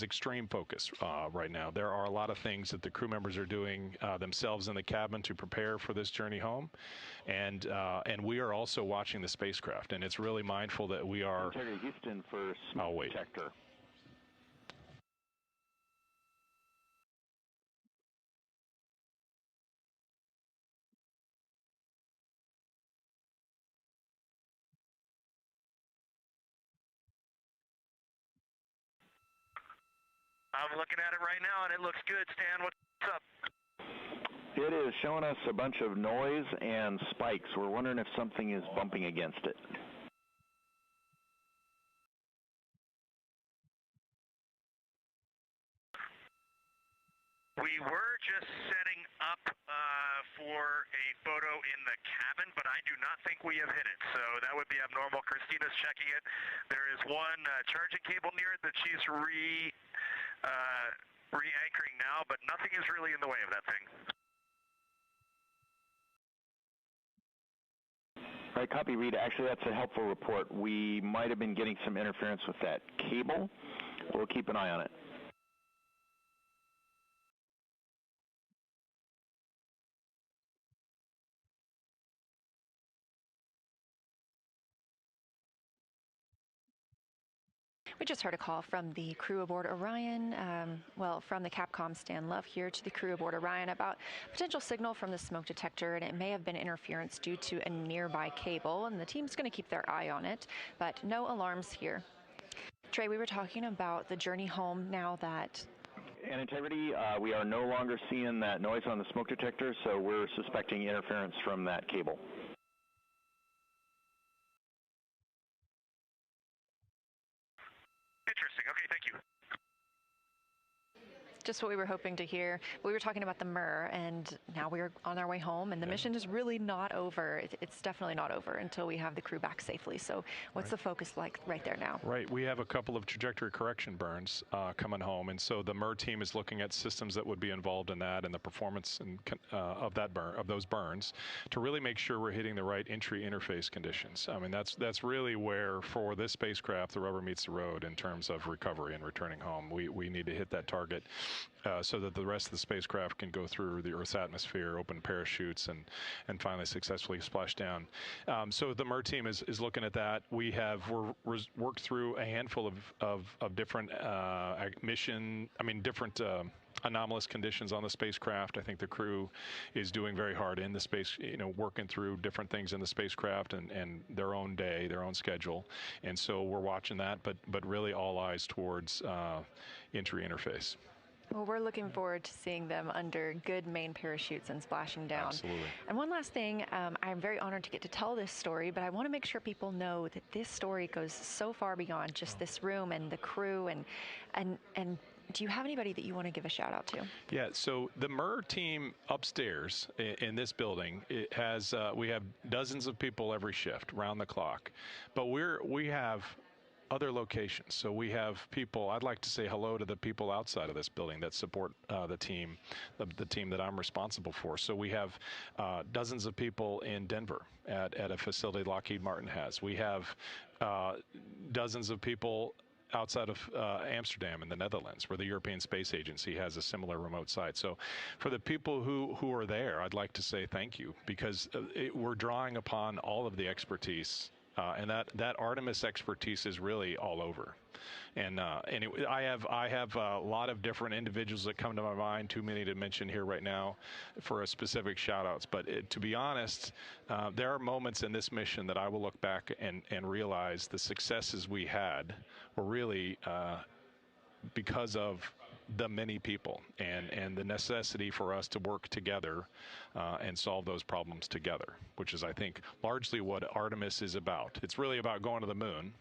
extreme focus right now. There are a lot of things that the crew members are doing themselves in the cabin to prepare for this journey home, and we are also watching the spacecraft, and it's really mindful that we are. Houston for smoke detector. I'm looking at it right now, and it looks good. Stan, what's up? It is showing us a bunch of noise and spikes. We're wondering if something is bumping against it. We were just setting up for a photo in the cabin, but I do not think we have hit it, so that would be abnormal. Christina's checking it. There is one charging cable near it that she's re-anchoring now, but nothing is really in the way of that thing. All right, copy, Reed. Actually, that's a helpful report. We might have been getting some interference with that cable. We'll keep an eye on it. We just heard a call from the crew aboard Orion, from the Capcom Stan Love here to the crew aboard Orion about potential signal from the smoke detector, and it may have been interference due to a nearby cable, and the team's going to keep their eye on it, but no alarms here. Trey, we were talking about the journey home now that... And integrity, we are no longer seeing that noise on the smoke detector, so we're suspecting interference from that cable. Interesting. Okay, thank you. Just what we were hoping to hear. We were talking about the MER, and now we're on our way home, and the mission is really not over. It's definitely not over until we have the crew back safely. So what's the focus like right there now? Right. We have a couple of trajectory correction burns coming home, and so the MER team is looking at systems that would be involved in that and the performance of those burns to really make sure we're hitting the right entry interface conditions. I mean, that's really where, for this spacecraft, the rubber meets the road in terms of recovery and returning home. We need to hit that target so that the rest of the spacecraft can go through the Earth's atmosphere, open parachutes, and finally successfully splash down. So the MER team is looking at that. We're worked through a handful of different different anomalous conditions on the spacecraft. I think the crew is doing very hard in the space, working through different things in the spacecraft and their own day, their own schedule. And so we're watching that, but really all eyes towards entry interface. Well, we're looking forward to seeing them under good main parachutes and splashing down. Absolutely. And one last thing, I'm very honored to get to tell this story, but I want to make sure people know that this story goes so far beyond just this room and the crew. And do you have anybody that you want to give a shout out to? Yeah, so the MER team upstairs in this building, it has we have dozens of people every shift, round the clock. But we have other locations. So we have people, I'd like to say hello to the people outside of this building that support the team that I'm responsible for. So we have dozens of people in Denver at a facility Lockheed Martin has. We have dozens of people outside of Amsterdam in the Netherlands, where the European Space Agency has a similar remote site. So for the people who are there, I'd like to say thank you, because we're drawing upon all of the expertise. And that Artemis expertise is really all over, I have a lot of different individuals that come to my mind, too many to mention here right now for a specific shout outs. But to be honest, there are moments in this mission that I will look back and realize the successes we had were really because of the many people and the necessity for us to work together and solve those problems together, which is, I think, largely what Artemis is about. It's really about going to the moon,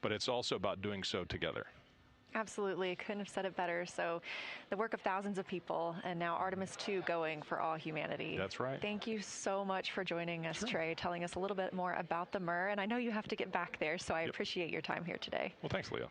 but it's also about doing so together. Absolutely. Couldn't have said it better. So the work of thousands of people, and now Artemis II going for all humanity. That's right. Thank you so much for joining us, Trey, telling us a little bit more about the MER. And I know you have to get back there, so I appreciate your time here today. Well, thanks, Leah.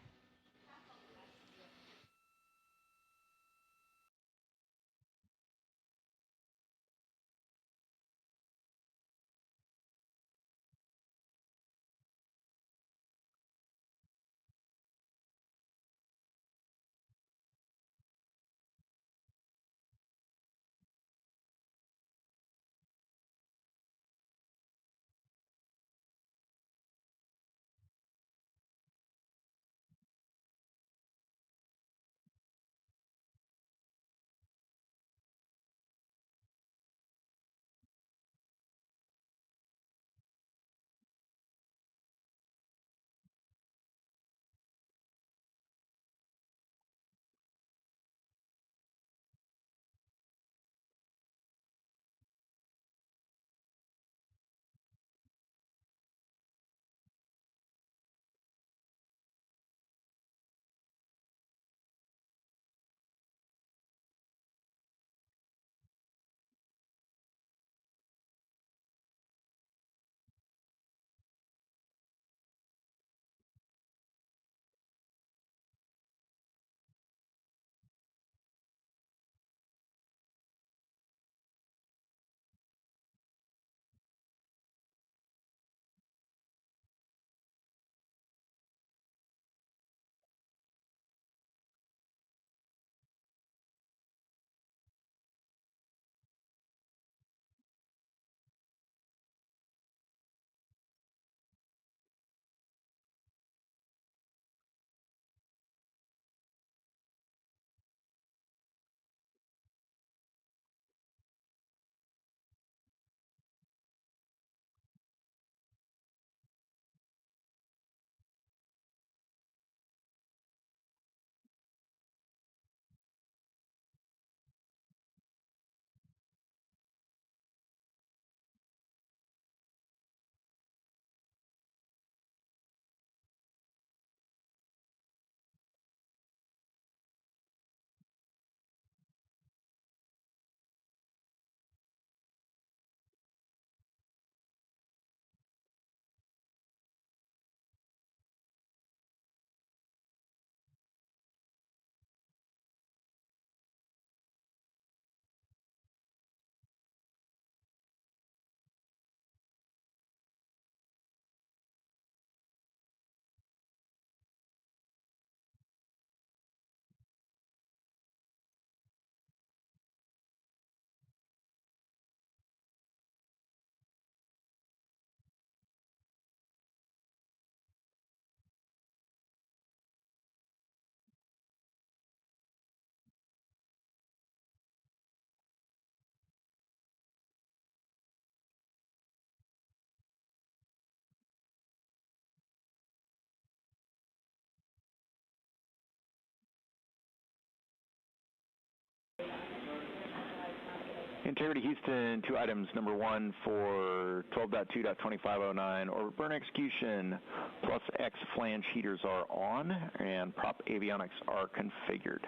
Integrity Houston, 2 items. Number 1 for 12.2.2509, orbit burn execution plus X flange heaters are on and prop avionics are configured.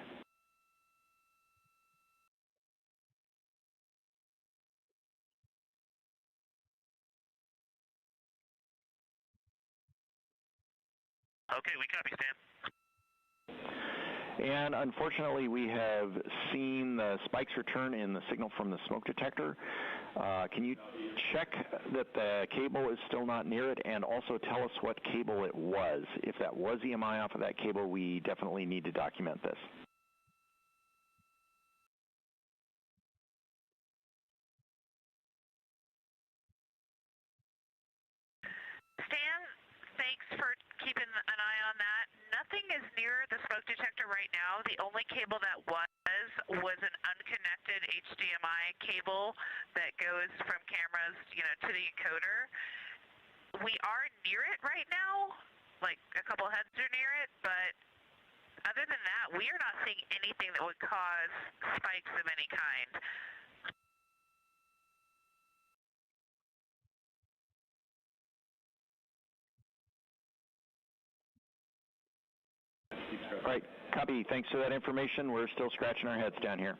Okay, we copy, Stan. And unfortunately, we have seen the spikes return in the signal from the smoke detector. Can you check that the cable is still not near it, and also tell us what cable it was? If that was EMI off of that cable, we definitely need to document this. Stan, thanks for keeping an eye on that. Nothing is near the smoke detector right now. The only cable that was an unconnected HDMI cable that goes from cameras, to the encoder. We are near it right now, like a couple heads are near it, but other than that, we are not seeing anything that would cause spikes of any kind. All right, copy. Thanks for that information. We're still scratching our heads down here.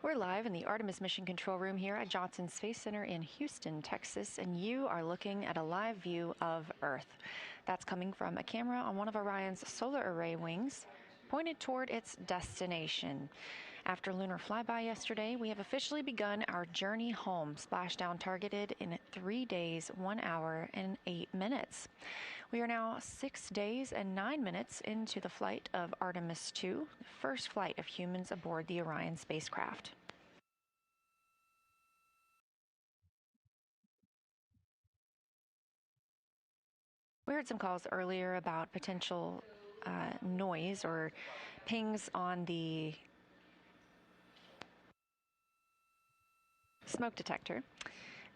We're live in the Artemis Mission Control Room here at Johnson Space Center in Houston, Texas, and you are looking at a live view of Earth. That's coming from a camera on one of Orion's solar array wings, pointed toward its destination. After lunar flyby yesterday, we have officially begun our journey home, splashdown targeted in 3 days, 1 hour, and 8 minutes. We are now 6 days and 9 minutes into the flight of Artemis II, the first flight of humans aboard the Orion spacecraft. We heard some calls earlier about potential noise or pings on the smoke detector.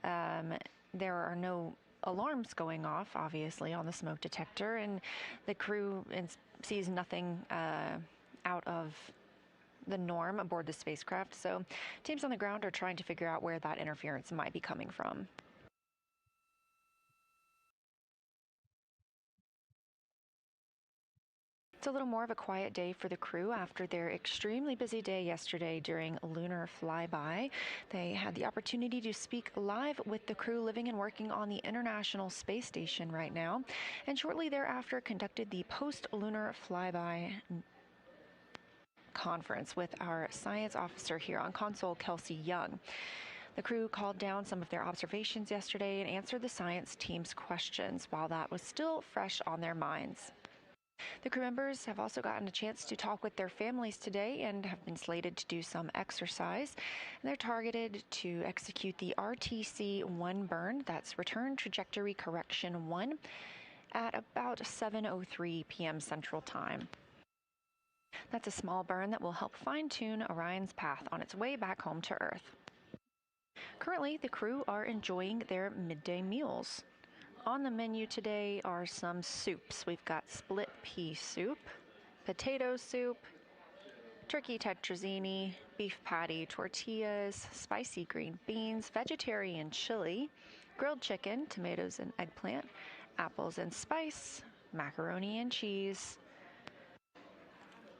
There are no alarms going off, obviously, on the smoke detector, and the crew sees nothing out of the norm aboard the spacecraft, so teams on the ground are trying to figure out where that interference might be coming from. It's a little more of a quiet day for the crew after their extremely busy day yesterday during lunar flyby. They had the opportunity to speak live with the crew living and working on the International Space Station right now, and shortly thereafter conducted the post-lunar flyby conference with our science officer here on console, Kelsey Young. The crew called down some of their observations yesterday and answered the science team's questions while that was still fresh on their minds. The crew members have also gotten a chance to talk with their families today and have been slated to do some exercise. And they're targeted to execute the RTC-1 burn, that's Return Trajectory Correction 1, at about 7:03 p.m. Central Time. That's a small burn that will help fine-tune Orion's path on its way back home to Earth. Currently, the crew are enjoying their midday meals. On the menu today are some soups. We've got split pea soup, potato soup, turkey tetrazzini, beef patty, tortillas, spicy green beans, vegetarian chili, grilled chicken, tomatoes and eggplant, apples and spice, macaroni and cheese,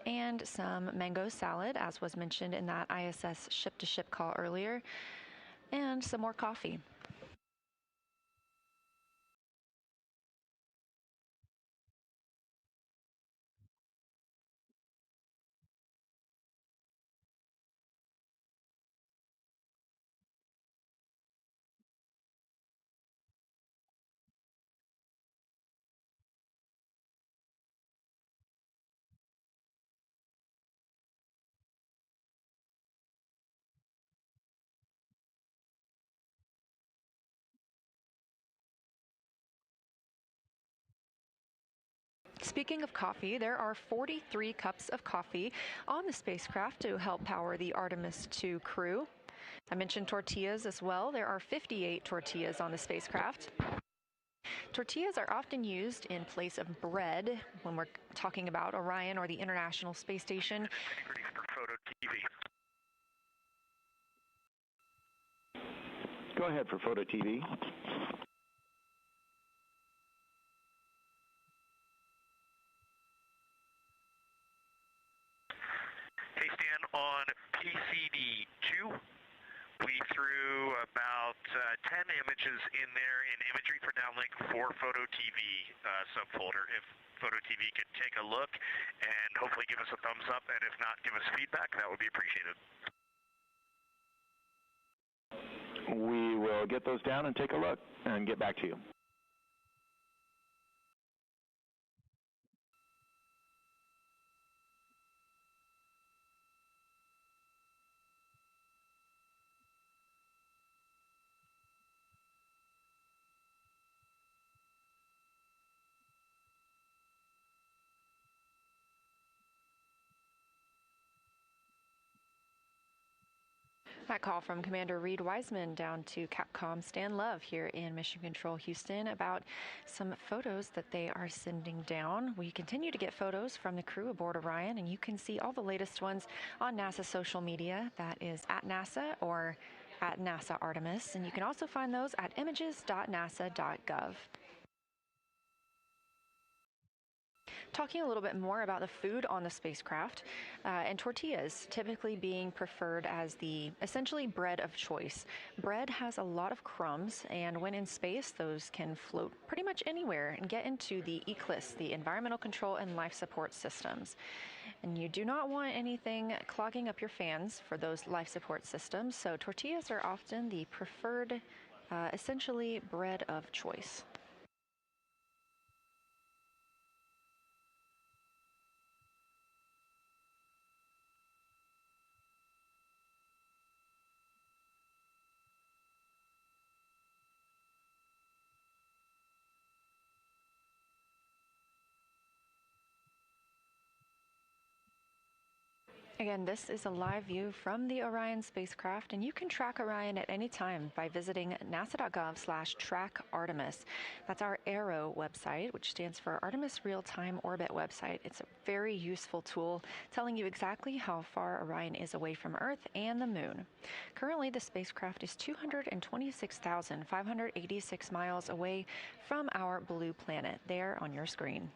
and some mango salad, as was mentioned in that ISS ship-to-ship call earlier, and some more coffee. Speaking of coffee, there are 43 cups of coffee on the spacecraft to help power the Artemis II crew. I mentioned tortillas as well. There are 58 tortillas on the spacecraft. Tortillas are often used in place of bread when we're talking about Orion or the International Space Station. Go ahead for Photo TV. Hey, Stan, on PCD2, we threw about 10 images in there in imagery for downlink for Photo TV subfolder. If Photo TV could take a look and hopefully give us a thumbs up, and if not, give us feedback, that would be appreciated. We will get those down and take a look and get back to you. That call from Commander Reed Wiseman down to Capcom Stan Love here in Mission Control Houston about some photos that they are sending down. We continue to get photos from the crew aboard Orion, and you can see all the latest ones on NASA social media. That is at NASA or at NASA Artemis, and you can also find those at images.nasa.gov. talking a little bit more about the food on the spacecraft, and tortillas typically being preferred as the essentially bread of choice. Bread has a lot of crumbs, and when in space, those can float pretty much anywhere and get into the Eclipse, the environmental control and life support systems. And you do not want anything clogging up your fans for those life support systems, so tortillas are often the preferred, essentially bread of choice. Again, this is a live view from the Orion spacecraft, and you can track Orion at any time by visiting nasa.gov/track-Artemis. That's our ARROW website, which stands for Artemis Real-Time Orbit website. It's a very useful tool telling you exactly how far Orion is away from Earth and the Moon. Currently, the spacecraft is 226,586 miles away from our blue planet, there on your screen.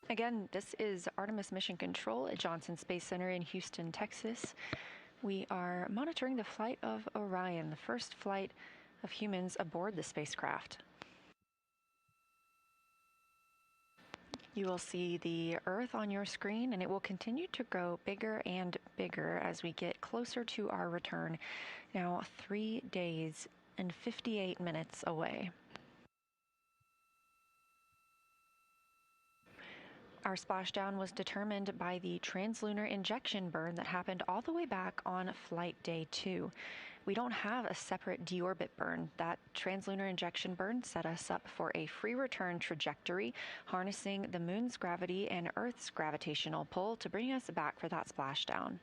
Again, this is Artemis Mission Control at Johnson Space Center in Houston, Texas. We are monitoring the flight of Orion, the first flight of humans aboard the spacecraft. You will see the Earth on your screen, and it will continue to grow bigger and bigger as we get closer to our return, now 3 days and 58 minutes away. Our splashdown was determined by the translunar injection burn that happened all the way back on flight day 2. We don't have a separate deorbit burn. That translunar injection burn set us up for a free return trajectory, harnessing the moon's gravity and Earth's gravitational pull to bring us back for that splashdown.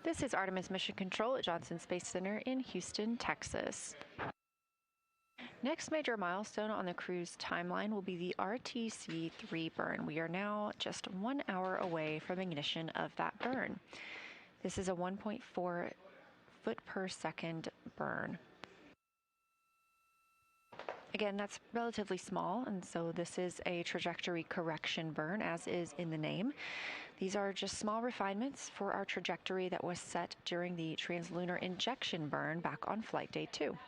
This is Artemis Mission Control at Johnson Space Center in Houston, Texas. Next major milestone on the crew's timeline will be the RTC-3 burn. We are now just 1 hour away from ignition of that burn. This is a 1.4 foot per second burn. Again, that's relatively small, and so this is a trajectory correction burn, as is in the name. These are just small refinements for our trajectory that was set during the translunar injection burn back on flight day 2.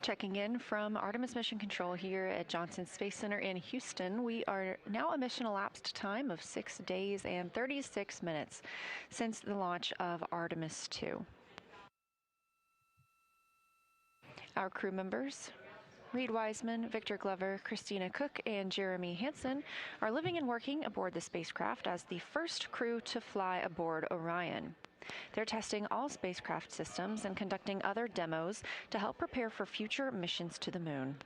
Checking in from Artemis Mission Control here at Johnson Space Center in Houston. We are now a mission elapsed time of 6 days and 36 minutes since the launch of Artemis II. Our crew members, Reed Wiseman, Victor Glover, Christina Cook, and Jeremy Hansen, are living and working aboard the spacecraft as the first crew to fly aboard Orion. They're testing all spacecraft systems and conducting other demos to help prepare for future missions to the moon.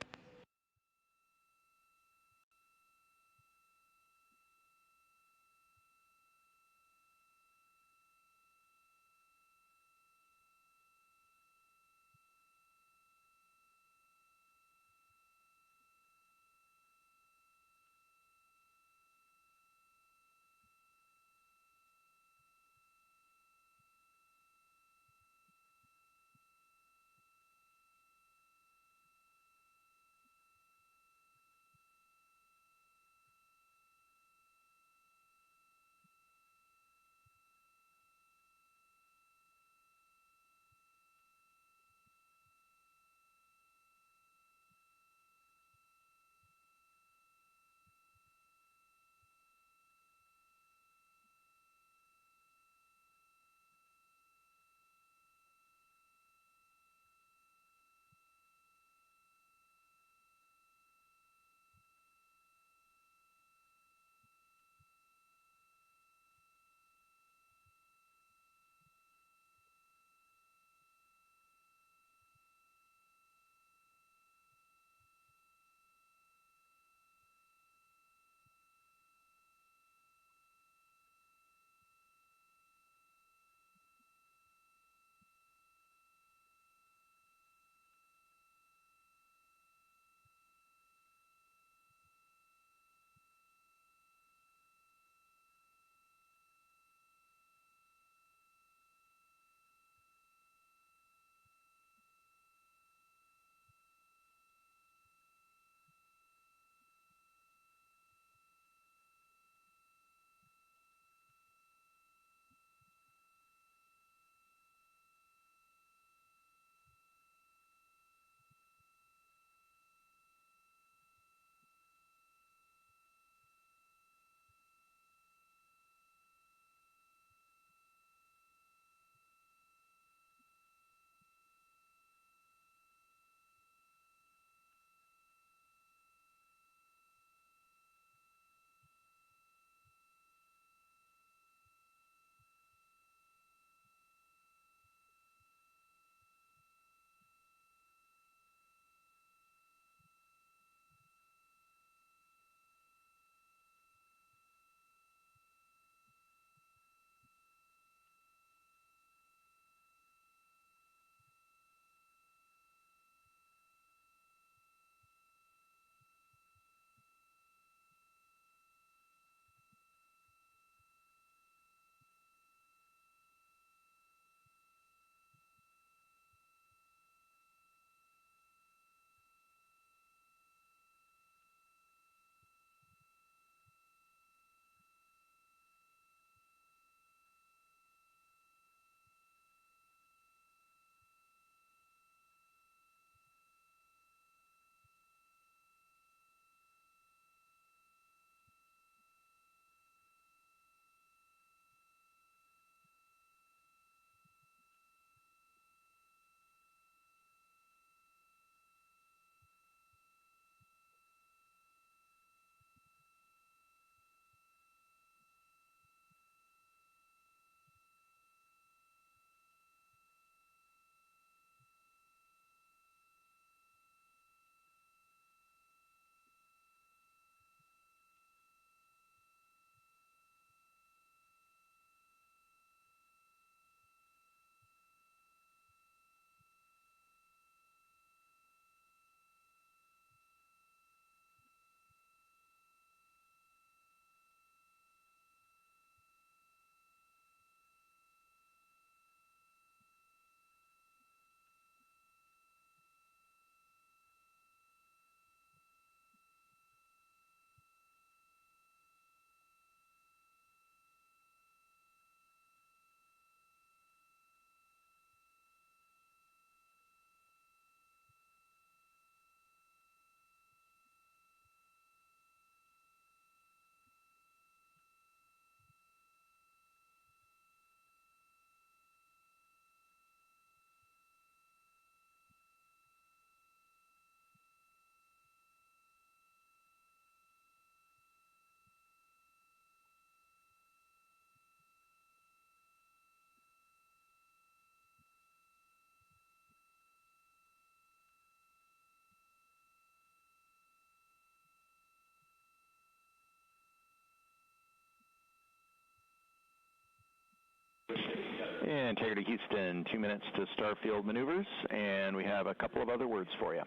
Integrity Houston, 2 minutes to starfield maneuvers, and we have a couple of other words for you.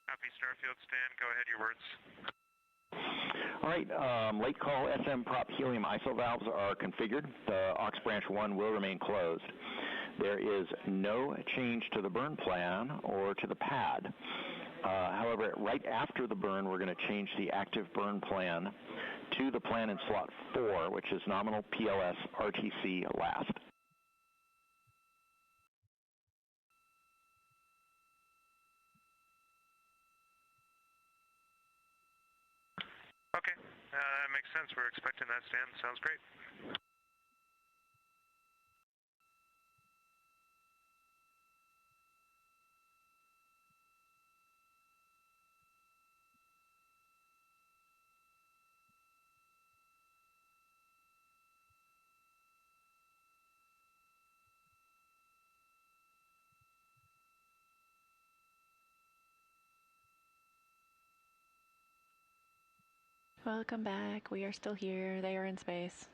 Copy, starfield stand. Go ahead, your words. All right, late call SM prop helium ISO valves are configured. The aux branch 1 will remain closed. There is no change to the burn plan or to the pad. However, right after the burn, we're going to change the active burn plan to the plan in slot 4, which is nominal PLS RTC last. Okay, that makes sense. We're expecting that stand. Sounds great. Welcome back. We are still here. They are in space.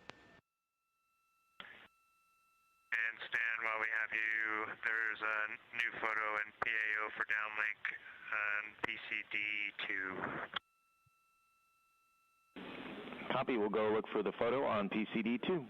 And Stan, while we have you, there's a new photo in PAO for downlink on PCD2. Copy. We'll go look for the photo on PCD2.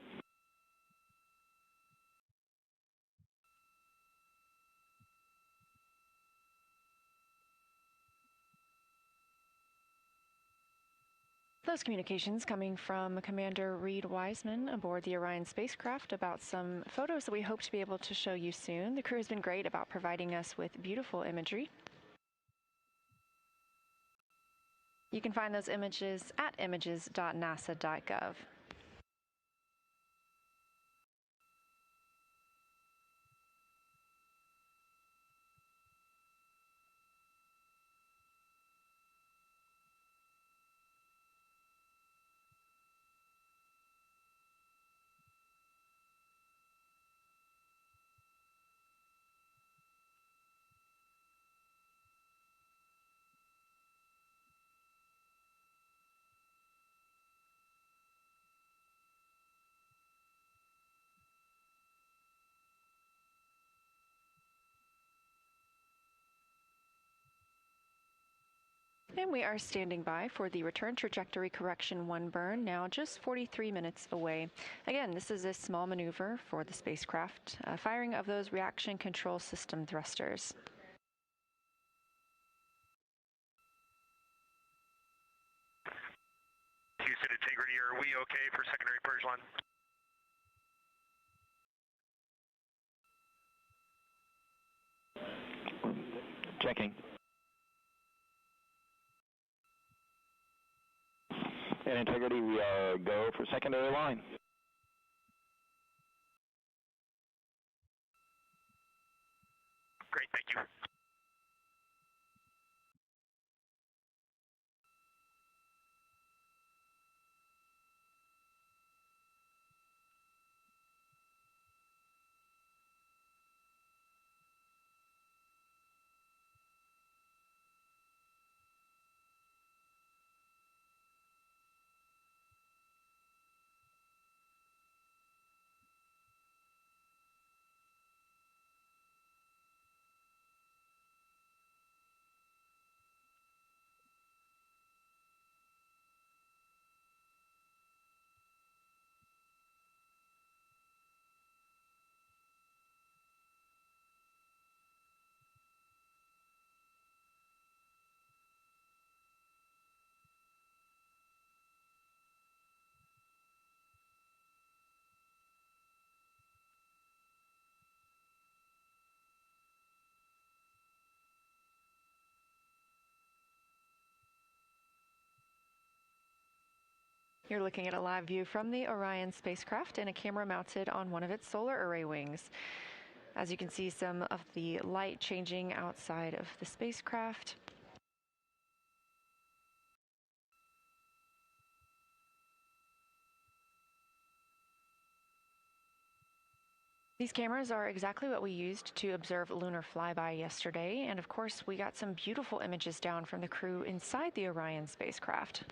Those communications coming from Commander Reed Wiseman aboard the Orion spacecraft about some photos that we hope to be able to show you soon. The crew has been great about providing us with beautiful imagery. You can find those images at images.nasa.gov. And we are standing by for the return trajectory correction 1 burn, now just 43 minutes away. Again, this is a small maneuver for the spacecraft, firing of those reaction control system thrusters. Houston Integrity, are we okay for secondary purge line? Checking. And Integrity, we are go for secondary line. Great, thank you. You're looking at a live view from the Orion spacecraft and a camera mounted on one of its solar array wings. As you can see, some of the light changing outside of the spacecraft. These cameras are exactly what we used to observe lunar flyby yesterday, and of course we got some beautiful images down from the crew inside the Orion spacecraft.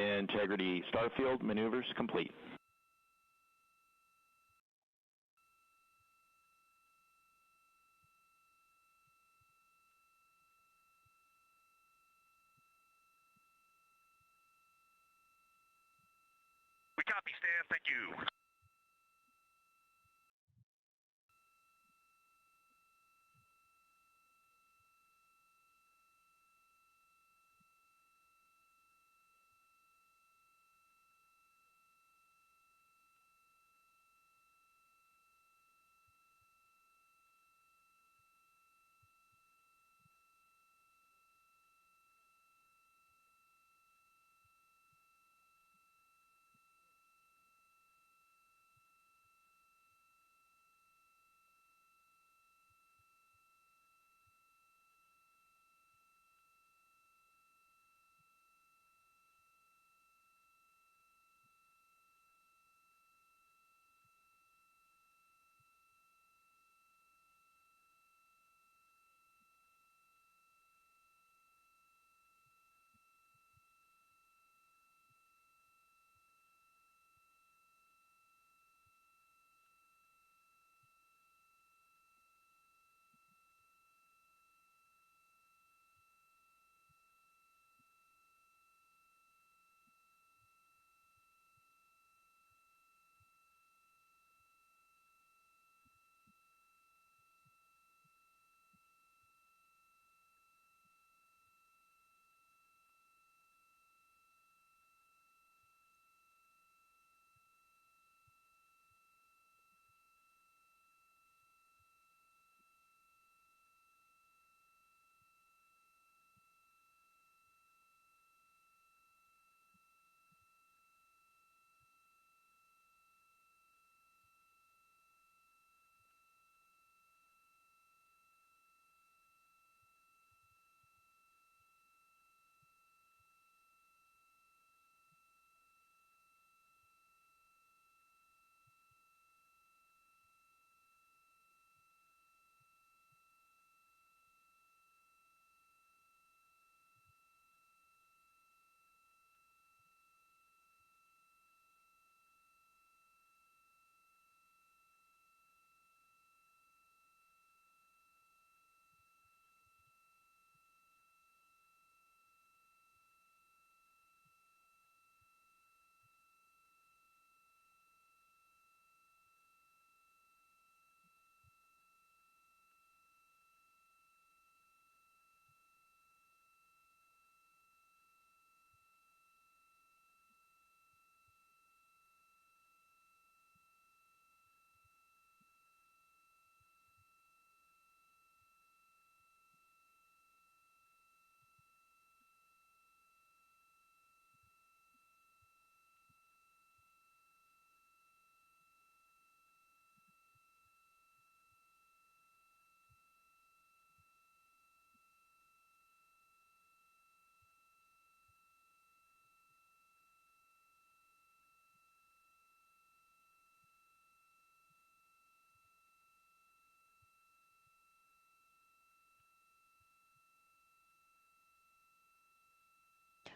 Integrity Starfield maneuvers complete. We copy, Stan. Thank you.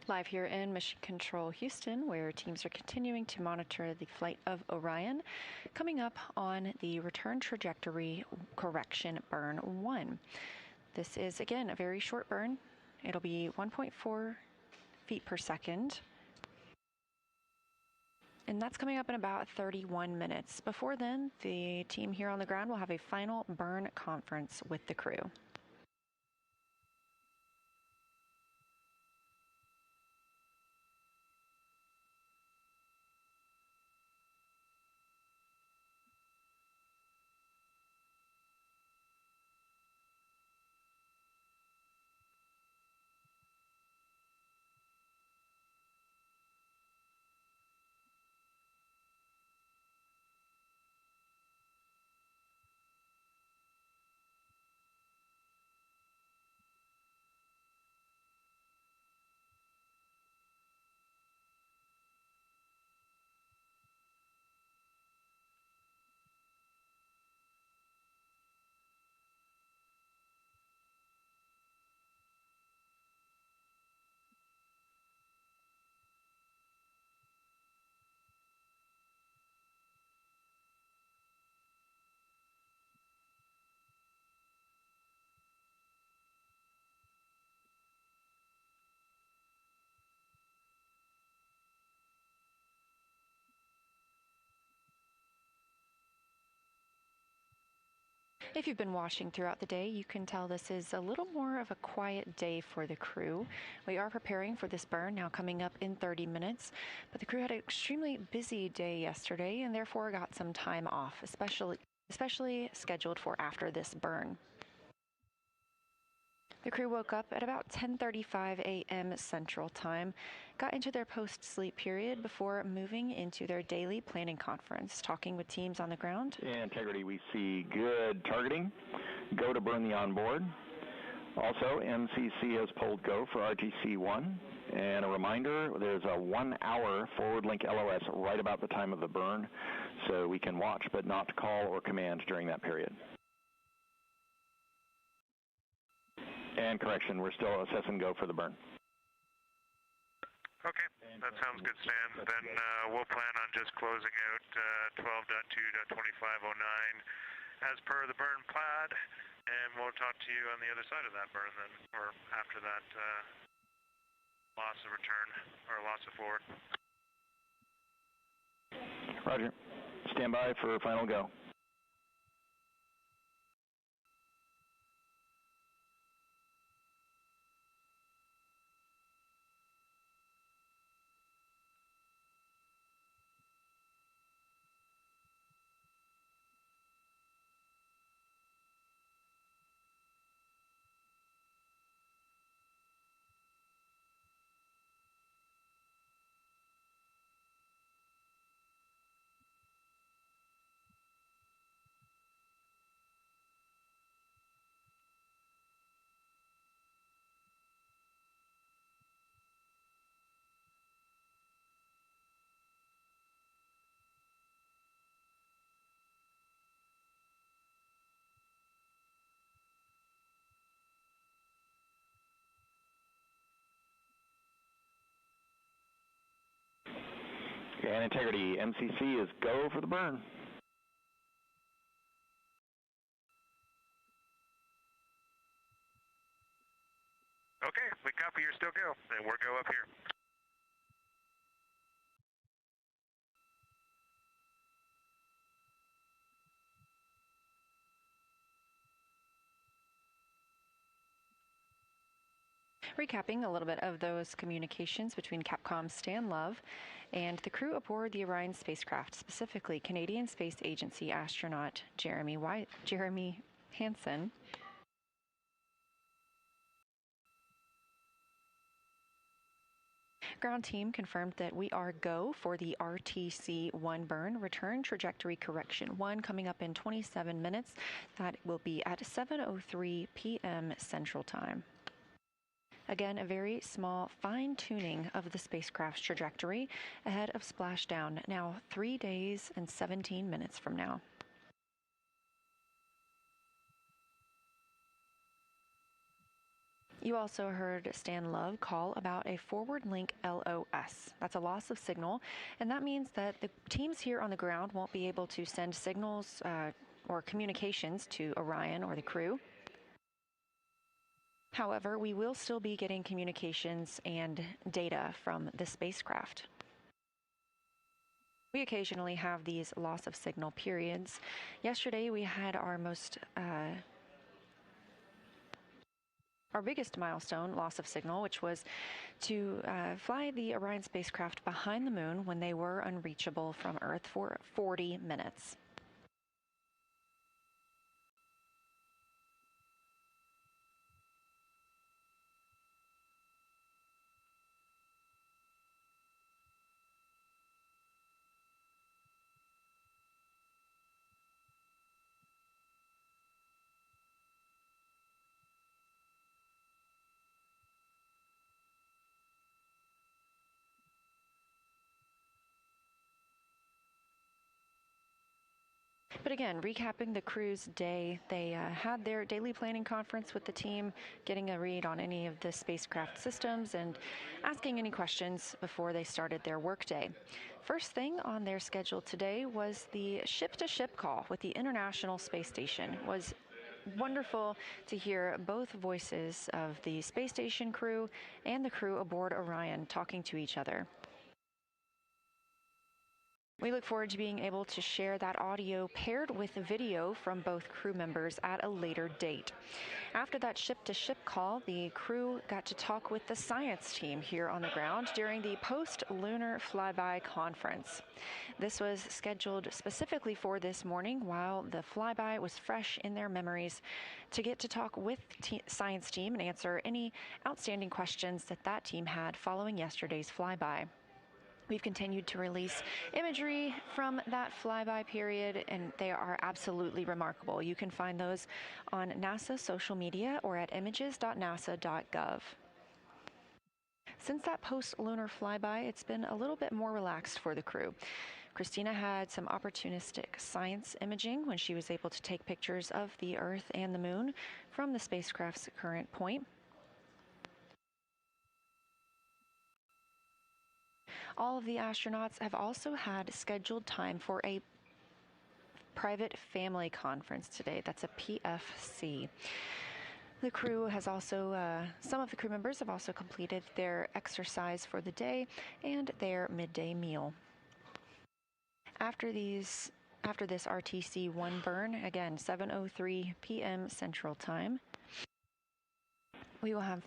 Live here in Mission Control Houston, where teams are continuing to monitor the flight of Orion, coming up on the return trajectory correction burn 1. This is, again, a very short burn. It'll be 1.4 feet per second. And that's coming up in about 31 minutes. Before then, the team here on the ground will have a final burn conference with the crew. If you've been watching throughout the day, you can tell this is a little more of a quiet day for the crew. We are preparing for this burn now coming up in 30 minutes, but the crew had an extremely busy day yesterday and therefore got some time off, especially scheduled for after this burn. The crew woke up at about 10:35 a.m. Central Time, got into their post-sleep period before moving into their daily planning conference, talking with teams on the ground. Integrity, we see good targeting. Go to burn the onboard. Also, MCC has pulled go for RTC-1. And a reminder, there's a 1-hour forward link LOS right about the time of the burn, so we can watch but not call or command during that period. And correction, we're still assess and go for the burn. Okay, that sounds good, Stan. Then we'll plan on just closing out 12.2.2509 as per the burn plan, and we'll talk to you on the other side of that burn then, or after that loss of return, or loss of forward. Roger. Stand by for final go. And integrity, MCC is go for the burn. Okay, we copy, you're still go, and we're go up here. Recapping a little bit of those communications between Capcom's Stan Love and the crew aboard the Orion spacecraft, specifically Canadian Space Agency astronaut Jeremy Hansen. Ground team confirmed that we are go for the RTC-1 burn, return trajectory correction 1, coming up in 27 minutes. That will be at 7:03 p.m. Central Time. Again, a very small fine-tuning of the spacecraft's trajectory ahead of splashdown, now 3 days and 17 minutes from now. You also heard Stan Love call about a forward link LOS. That's a loss of signal, and that means that the teams here on the ground won't be able to send signals or communications to Orion or the crew. However, we will still be getting communications and data from the spacecraft. We occasionally have these loss of signal periods. Yesterday we had our biggest milestone loss of signal, which was to fly the Orion spacecraft behind the moon when they were unreachable from Earth for 40 minutes. But again, recapping the crew's day, they had their daily planning conference with the team, getting a read on any of the spacecraft systems and asking any questions before they started their workday. First thing on their schedule today was the ship-to-ship call with the International Space Station. It was wonderful to hear both voices of the space station crew and the crew aboard Orion talking to each other. We look forward to being able to share that audio paired with video from both crew members at a later date. After that ship-to-ship call, the crew got to talk with the science team here on the ground during the Post-Lunar Flyby conference. This was scheduled specifically for this morning while the flyby was fresh in their memories to get to talk with science team and answer any outstanding questions that team had following yesterday's flyby. We've continued to release imagery from that flyby period, and they are absolutely remarkable. You can find those on NASA social media or at images.nasa.gov. Since that post-lunar flyby, it's been a little bit more relaxed for the crew. Christina had some opportunistic science imaging when she was able to take pictures of the Earth and the Moon from the spacecraft's current point. All of the astronauts have also had scheduled time for a private family conference today. That's a PFC. The crew has also, some of the crew members have also completed their exercise for the day and their midday meal. After this RTC-1 burn, again, 7:03 p.m. Central Time, we will have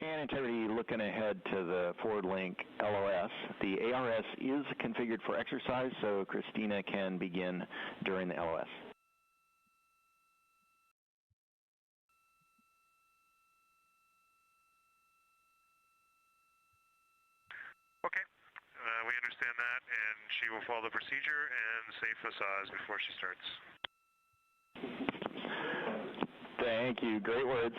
and integrity looking ahead to the forward link LOS. The ARS is configured for exercise, so Christina can begin during the LOS. Okay, we understand that, and she will follow the procedure and say facades before she starts. Thank you. Great words.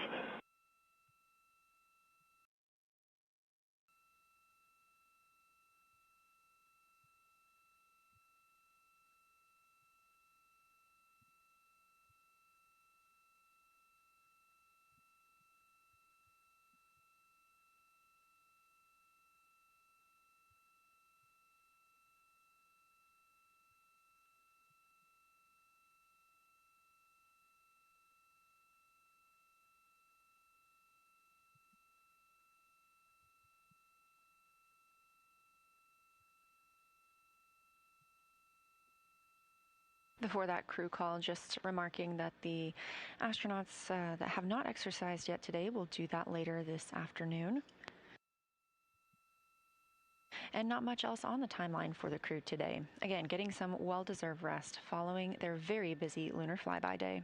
Before that crew call, just remarking that the astronauts that have not exercised yet today will do that later this afternoon. And not much else on the timeline for the crew today. Again, getting some well-deserved rest following their very busy lunar flyby day.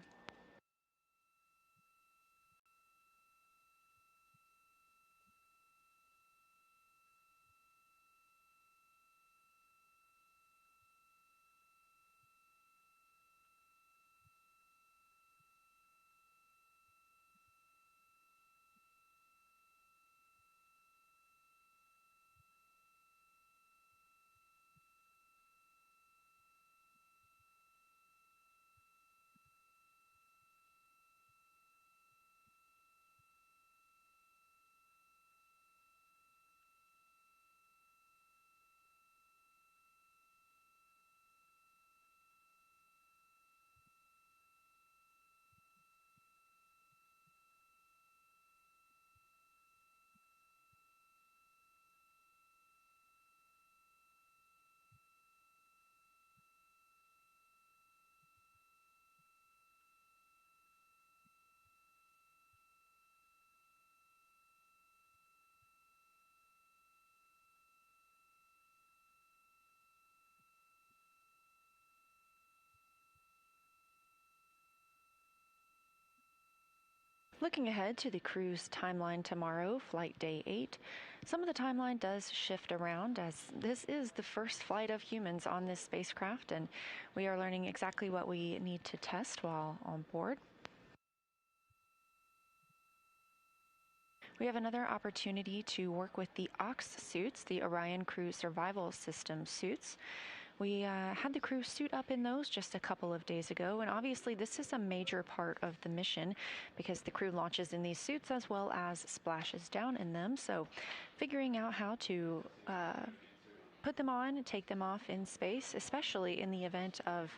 Looking ahead to the crew's timeline tomorrow, flight day 8, some of the timeline does shift around as this is the first flight of humans on this spacecraft, and we are learning exactly what we need to test while on board. We have another opportunity to work with the OX suits, the Orion Crew Survival System suits. We had the crew suit up in those just a couple of days ago, and obviously this is a major part of the mission because the crew launches in these suits as well as splashes down in them. So figuring out how to put them on and take them off in space, especially in the event of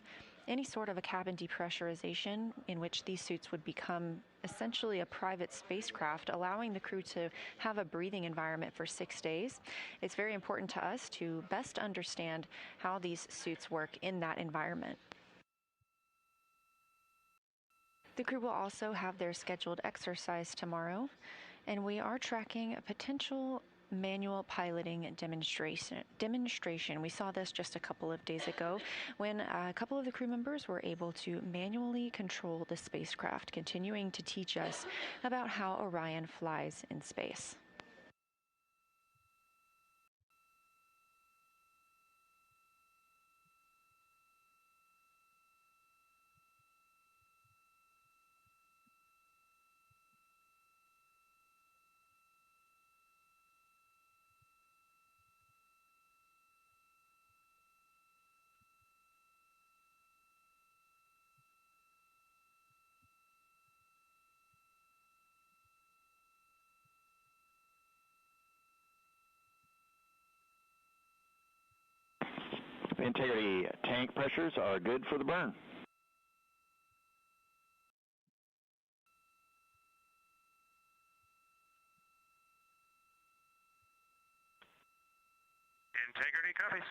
any sort of a cabin depressurization in which these suits would become essentially a private spacecraft, allowing the crew to have a breathing environment for 6 days. It's very important to us to best understand how these suits work in that environment. The crew will also have their scheduled exercise tomorrow, and we are tracking a potential manual piloting demonstration. We saw this just a couple of days ago when a couple of the crew members were able to manually control the spacecraft, continuing to teach us about how Orion flies in space. Integrity tank pressures are good for the burn. Integrity copies.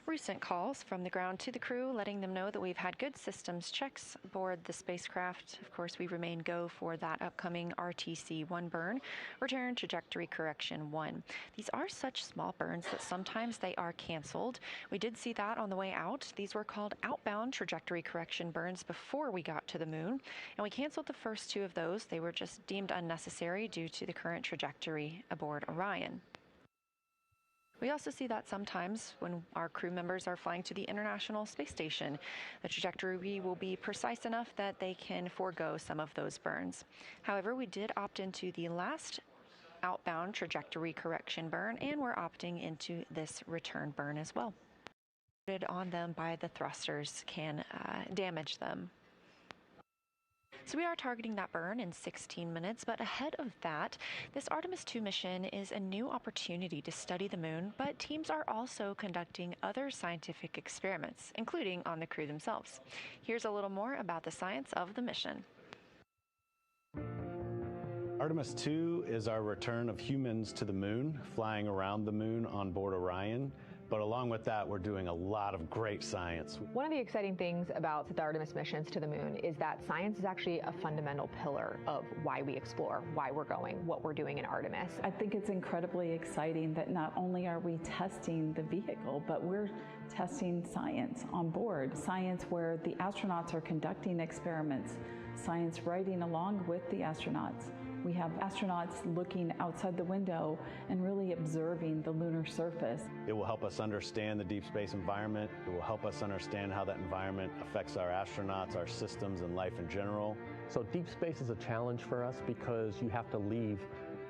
Recent calls from the ground to the crew letting them know that we've had good systems checks aboard the spacecraft. Of course, we remain go for that upcoming RTC-1 burn, return trajectory correction 1. These are such small burns that sometimes they are canceled. We did see that on the way out. These were called outbound trajectory correction burns before we got to the moon, and we canceled the first 2 of those. They were just deemed unnecessary due to the current trajectory aboard Orion. We also see that sometimes when our crew members are flying to the International Space Station, the trajectory will be precise enough that they can forego some of those burns. However, we did opt into the last outbound trajectory correction burn, and we're opting into this return burn as well. On them by the thrusters can damage them. So we are targeting that burn in 16 minutes, but ahead of that, this Artemis II mission is a new opportunity to study the moon, but teams are also conducting other scientific experiments, including on the crew themselves. Here's a little more about the science of the mission. Artemis II is our return of humans to the moon, flying around the moon on board Orion. But along with that, we're doing a lot of great science. One of the exciting things about the Artemis missions to the moon is that science is actually a fundamental pillar of why we explore, why we're going, what we're doing in Artemis. I think it's incredibly exciting that not only are we testing the vehicle, but we're testing science on board. Science where the astronauts are conducting experiments, science riding along with the astronauts. We have astronauts looking outside the window and really observing the lunar surface. It will help us understand the deep space environment. It will help us understand how that environment affects our astronauts, our systems, and life in general. So deep space is a challenge for us because you have to leave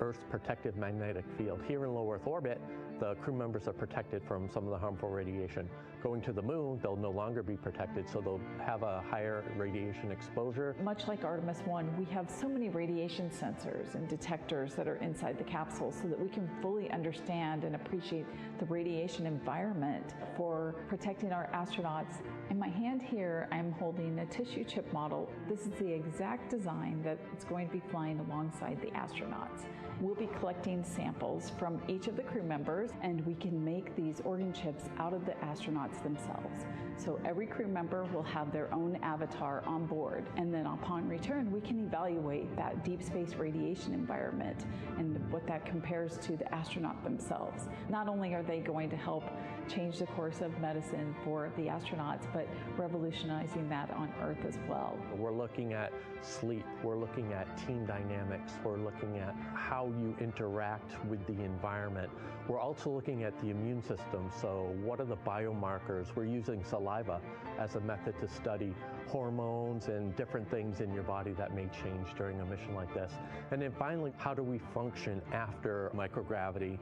Earth's protective magnetic field. Here in low Earth orbit, the crew members are protected from some of the harmful radiation. Going to the moon, they'll no longer be protected, so they'll have a higher radiation exposure. Much like Artemis I, we have so many radiation sensors and detectors that are inside the capsule so that we can fully understand and appreciate the radiation environment for protecting our astronauts. In my hand here, I'm holding a tissue chip model. This is the exact design that is going to be flying alongside the astronauts. We'll be collecting samples from each of the crew members, and we can make these organ chips out of the astronauts themselves. So every crew member will have their own avatar on board, and then upon return, we can evaluate that deep space radiation environment and what that compares to the astronaut themselves. Not only are they going to help change the course of medicine for the astronauts, but revolutionizing that on Earth as well. We're looking at sleep, we're looking at team dynamics, we're looking at how you interact with the environment. We're also looking at the immune system, so what are the biomarkers? We're using saliva as a method to study hormones and different things in your body that may change during a mission like this. And then finally, how do we function after microgravity,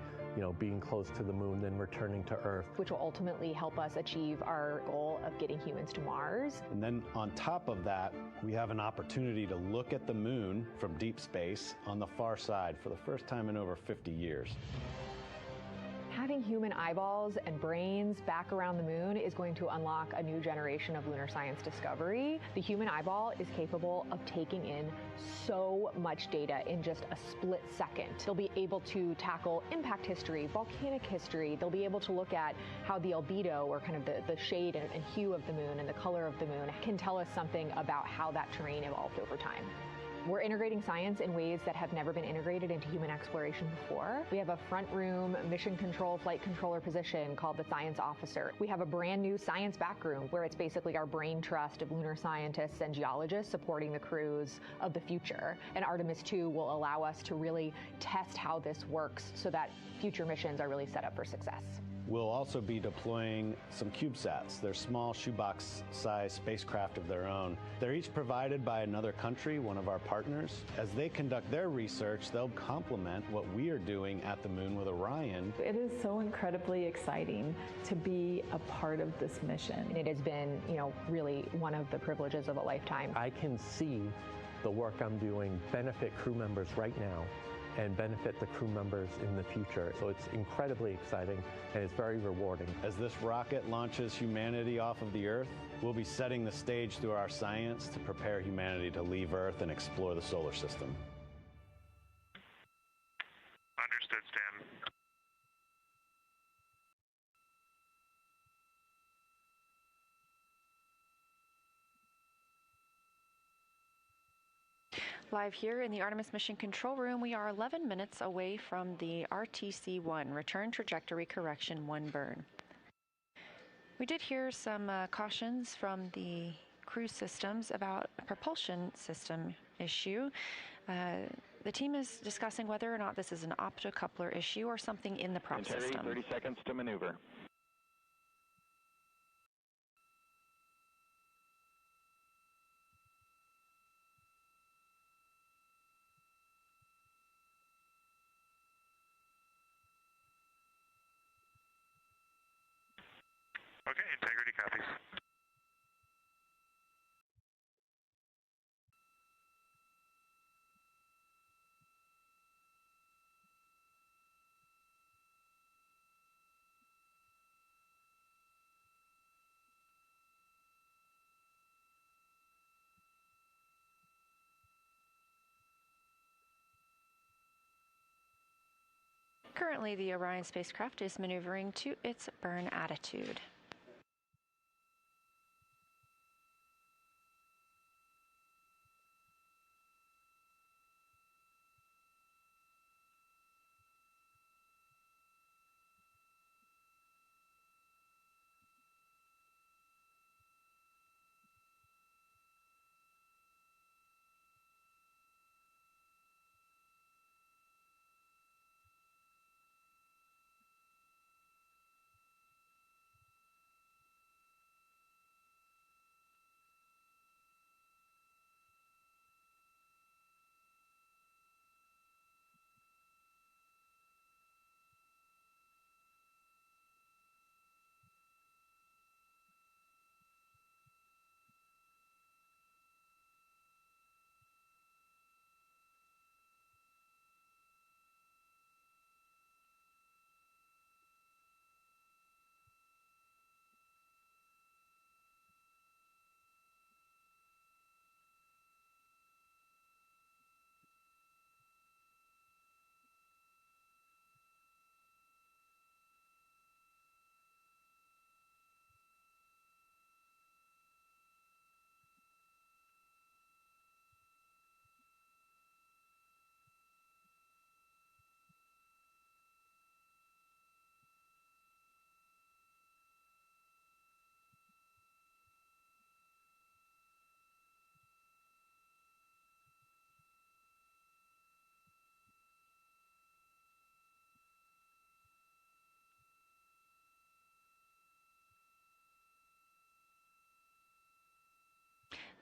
being close to the moon, then returning to Earth? Which will ultimately help us achieve our goal of getting humans to Mars. And then on top of that, we have an opportunity to look at the moon from deep space on the far side for the first time in over 50 years. Having human eyeballs and brains back around the moon is going to unlock a new generation of lunar science discovery. The human eyeball is capable of taking in so much data in just a split second. They'll be able to tackle impact history, volcanic history. They'll be able to look at how the albedo, or kind of the shade and hue of the moon and the color of the moon, can tell us something about how that terrain evolved over time. We're integrating science in ways that have never been integrated into human exploration before. We have a front room mission control flight controller position called the Science Officer. We have a brand new science back room where it's basically our brain trust of lunar scientists and geologists supporting the crews of the future. And Artemis II will allow us to really test how this works so that future missions are really set up for success. We'll also be deploying some CubeSats. They're small shoebox-sized spacecraft of their own. They're each provided by another country, one of our partners. As they conduct their research, they'll complement what we are doing at the moon with Orion. It is so incredibly exciting to be a part of this mission. It has been, really one of the privileges of a lifetime. I can see the work I'm doing benefit crew members right now and benefit the crew members in the future. So it's incredibly exciting and it's very rewarding. As this rocket launches humanity off of the Earth, we'll be setting the stage through our science to prepare humanity to leave Earth and explore the solar system. Understood, Stan. Live here in the Artemis Mission Control Room, we are 11 minutes away from the RTC-1, Return Trajectory Correction 1 burn. We did hear some cautions from the crew systems about a propulsion system issue. The team is discussing whether or not this is an optocoupler issue or something in the prop system. 30 seconds to maneuver. Okay, integrity copies. Currently, the Orion spacecraft is maneuvering to its burn attitude.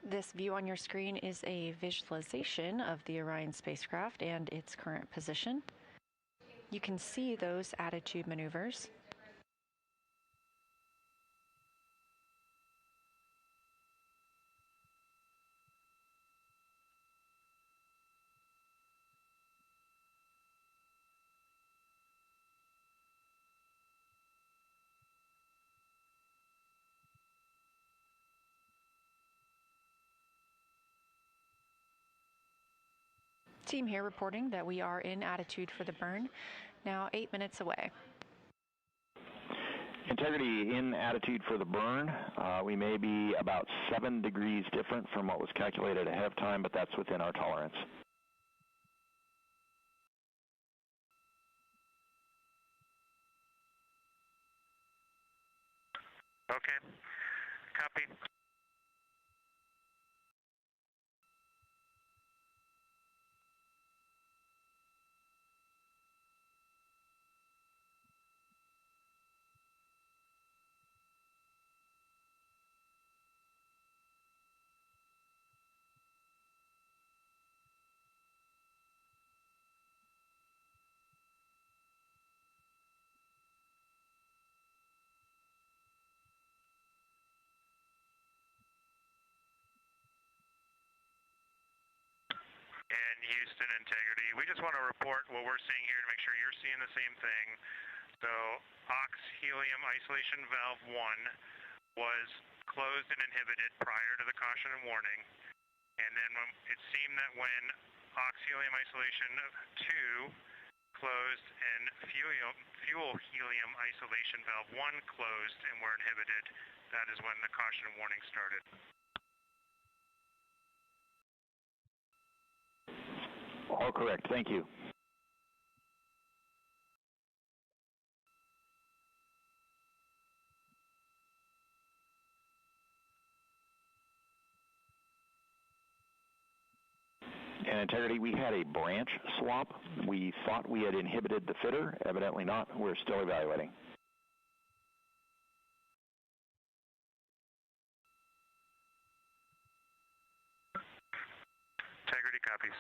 This view on your screen is a visualization of the Orion spacecraft and its current position. You can see those attitude maneuvers. Team here reporting that we are in attitude for the burn, now 8 minutes away. Integrity in attitude for the burn. We may be about 7 degrees different from what was calculated ahead of time, but that's within our tolerance. Okay, copy. And Houston Integrity, we just want to report what we're seeing here to make sure you're seeing the same thing. So ox helium isolation valve 1 was closed and inhibited prior to the caution and warning. And then it seemed that when ox helium isolation 2 closed and fuel helium isolation valve 1 closed and were inhibited, that is when the caution and warning started. All correct. Thank you. And Integrity, we had a branch swap. We thought we had inhibited the fitter. Evidently not. We're still evaluating. Integrity copies.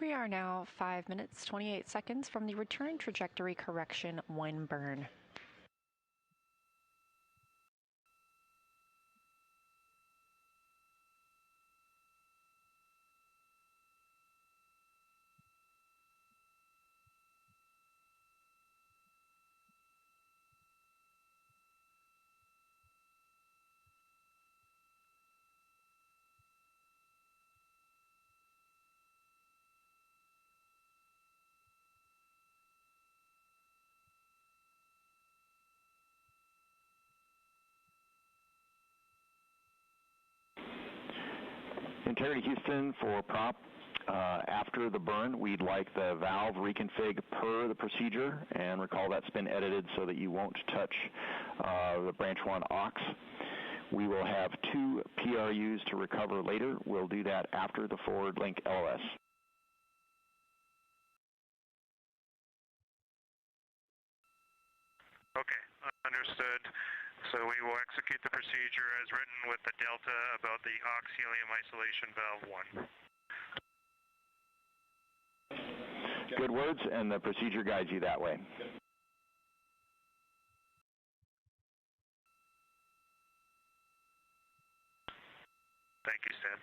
We are now 5 minutes, 28 seconds from the return trajectory correction 1 burn. Integrity Houston for prop. After the burn, we'd like the valve reconfig per the procedure, and recall that's been edited so that you won't touch the branch 1 aux. We will have 2 PRUs to recover later. We'll do that after the forward link LOS. Okay, understood. So we will execute the procedure as written with the delta about the aux helium isolation valve 1. Good words, and the procedure guides you that way. Thank you, Stan.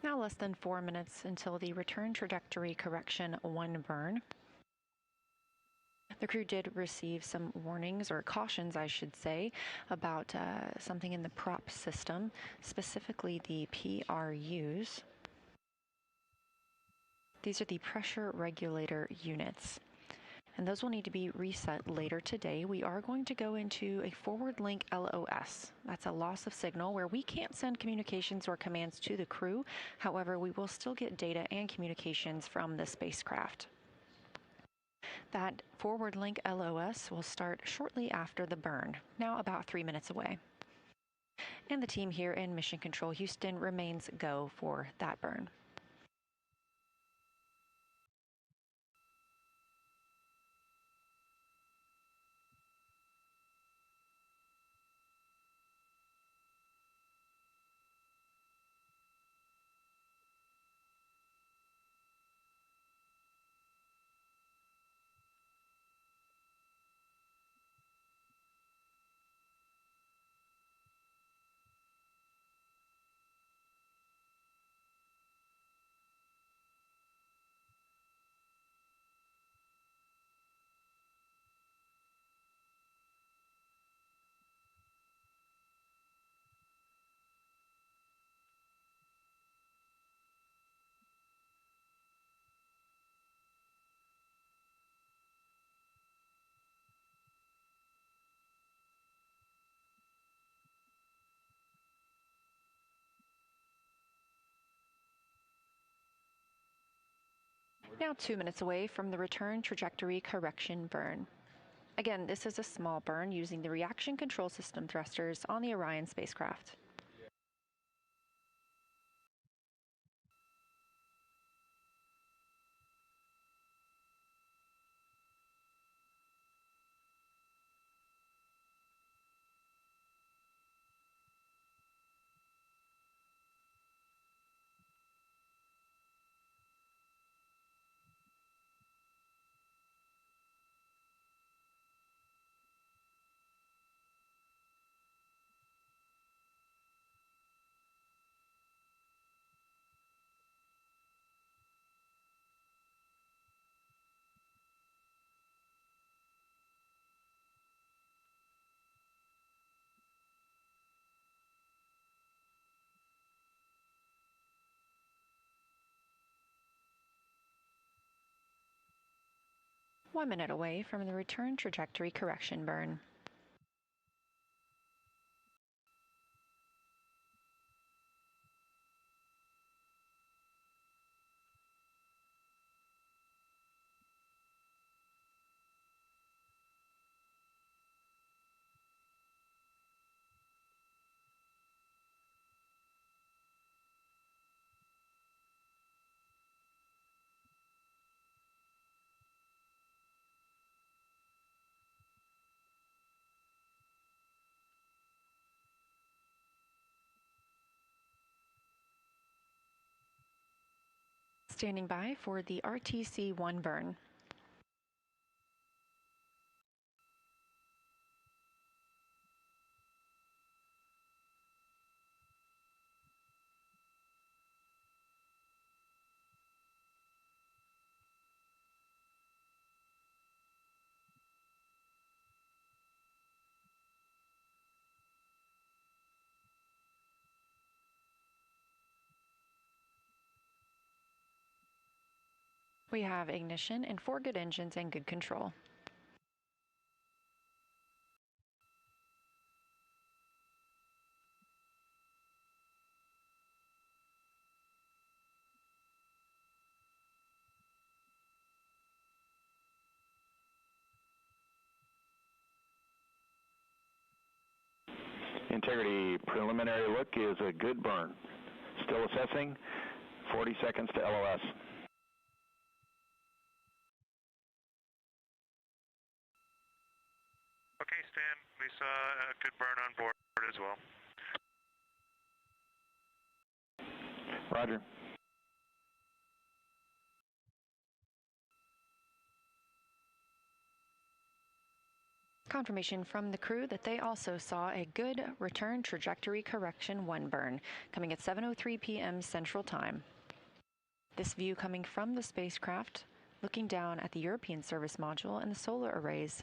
Now less than 4 minutes until the return trajectory correction 1 burn. The crew did receive some warnings, or cautions I should say, about something in the prop system, specifically the PRUs. These are the pressure regulator units, and those will need to be reset later today. We are going to go into a forward link LOS. That's a loss of signal where we can't send communications or commands to the crew. However, we will still get data and communications from the spacecraft. That forward link LOS will start shortly after the burn, now about 3 minutes away. And the team here in Mission Control Houston remains go for that burn. Now 2 minutes away from the return trajectory correction burn. Again, this is a small burn using the reaction control system thrusters on the Orion spacecraft. One minute away from the return trajectory correction burn. Standing by for the RTC-1 burn. We have ignition and 4 good engines and good control. Integrity preliminary look is a good burn. Still assessing. 40 seconds to LOS. Okay, Stan, we saw a good burn on board as well. Roger. Confirmation from the crew that they also saw a good return trajectory correction 1 burn coming at 7:03 p.m. Central Time. This view coming from the spacecraft, looking down at the European service module and the solar arrays.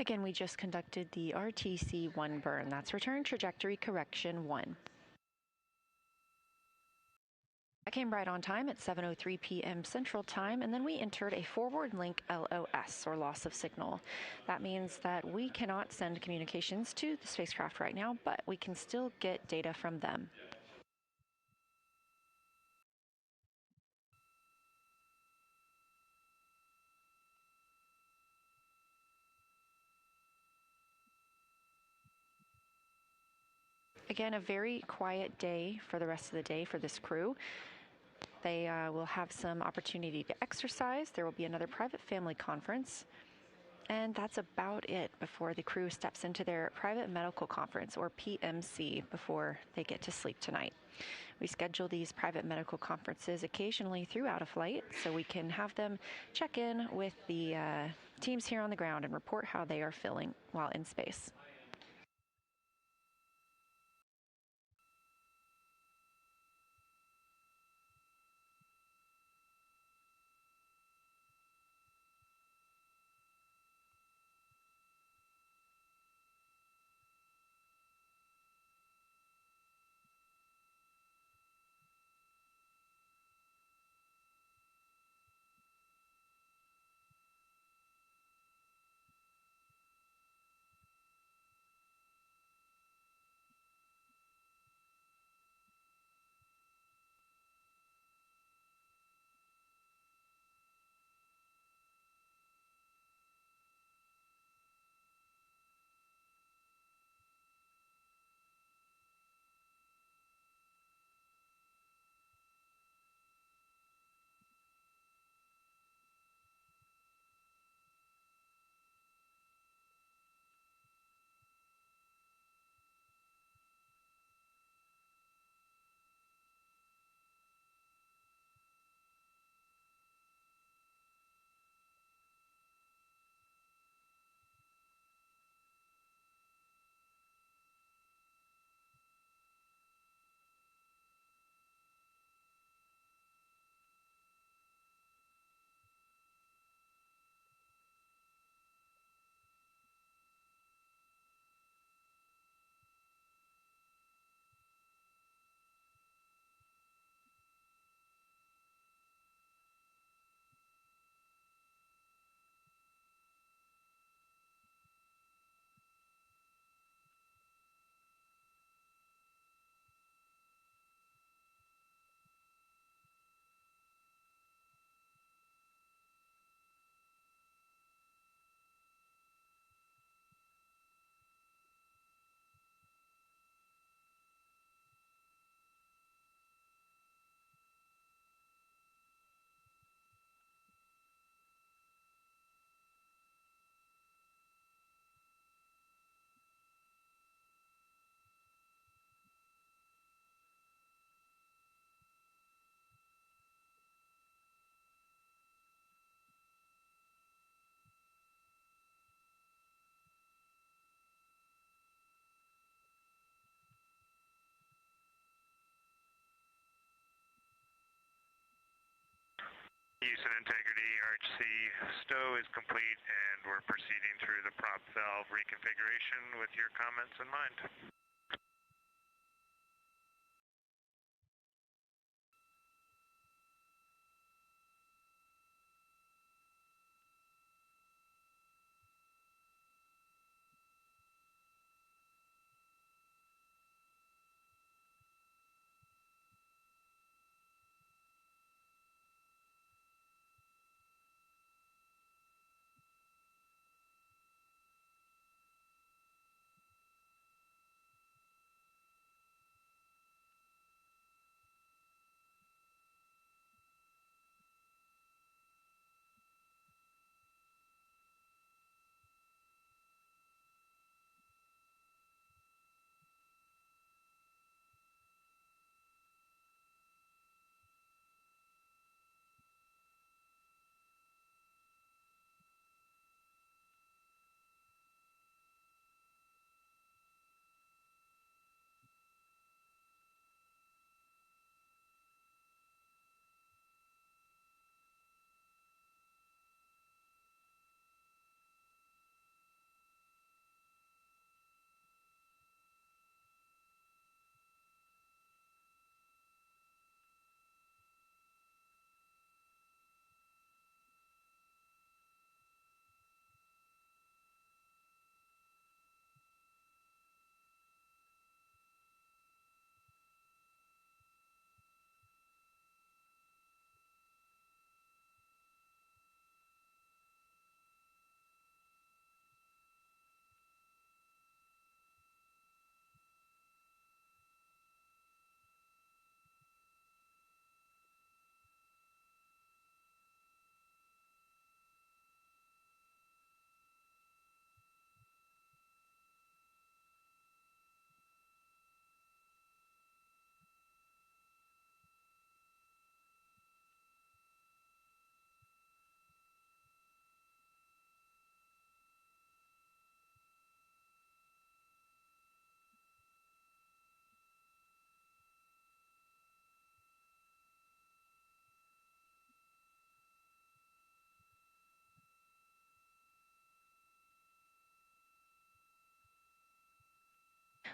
Again, we just conducted the RTC-1 burn. That's return trajectory correction 1. That came right on time at 7:03 p.m. Central Time, and then we entered a forward link LOS, or loss of signal. That means that we cannot send communications to the spacecraft right now, but we can still get data from them. Again, a very quiet day for the rest of the day for this crew. They will have some opportunity to exercise. There will be another private family conference. And that's about it before the crew steps into their private medical conference, or PMC, before they get to sleep tonight. We schedule these private medical conferences occasionally throughout a flight so we can have them check in with the teams here on the ground and report how they are feeling while in space. Houston Integrity RHC stow is complete, and we're proceeding through the prop valve reconfiguration with your comments in mind.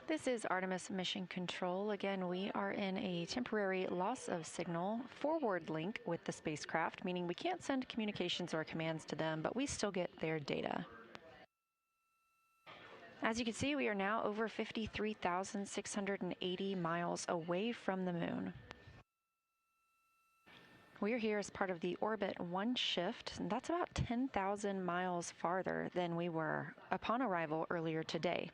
This is Artemis Mission Control. Again, we are in a temporary loss of signal forward link with the spacecraft, meaning we can't send communications or commands to them, but we still get their data. As you can see, we are now over 53,680 miles away from the moon. We are here as part of the Orbit 1 shift, and that's about 10,000 miles farther than we were upon arrival earlier today.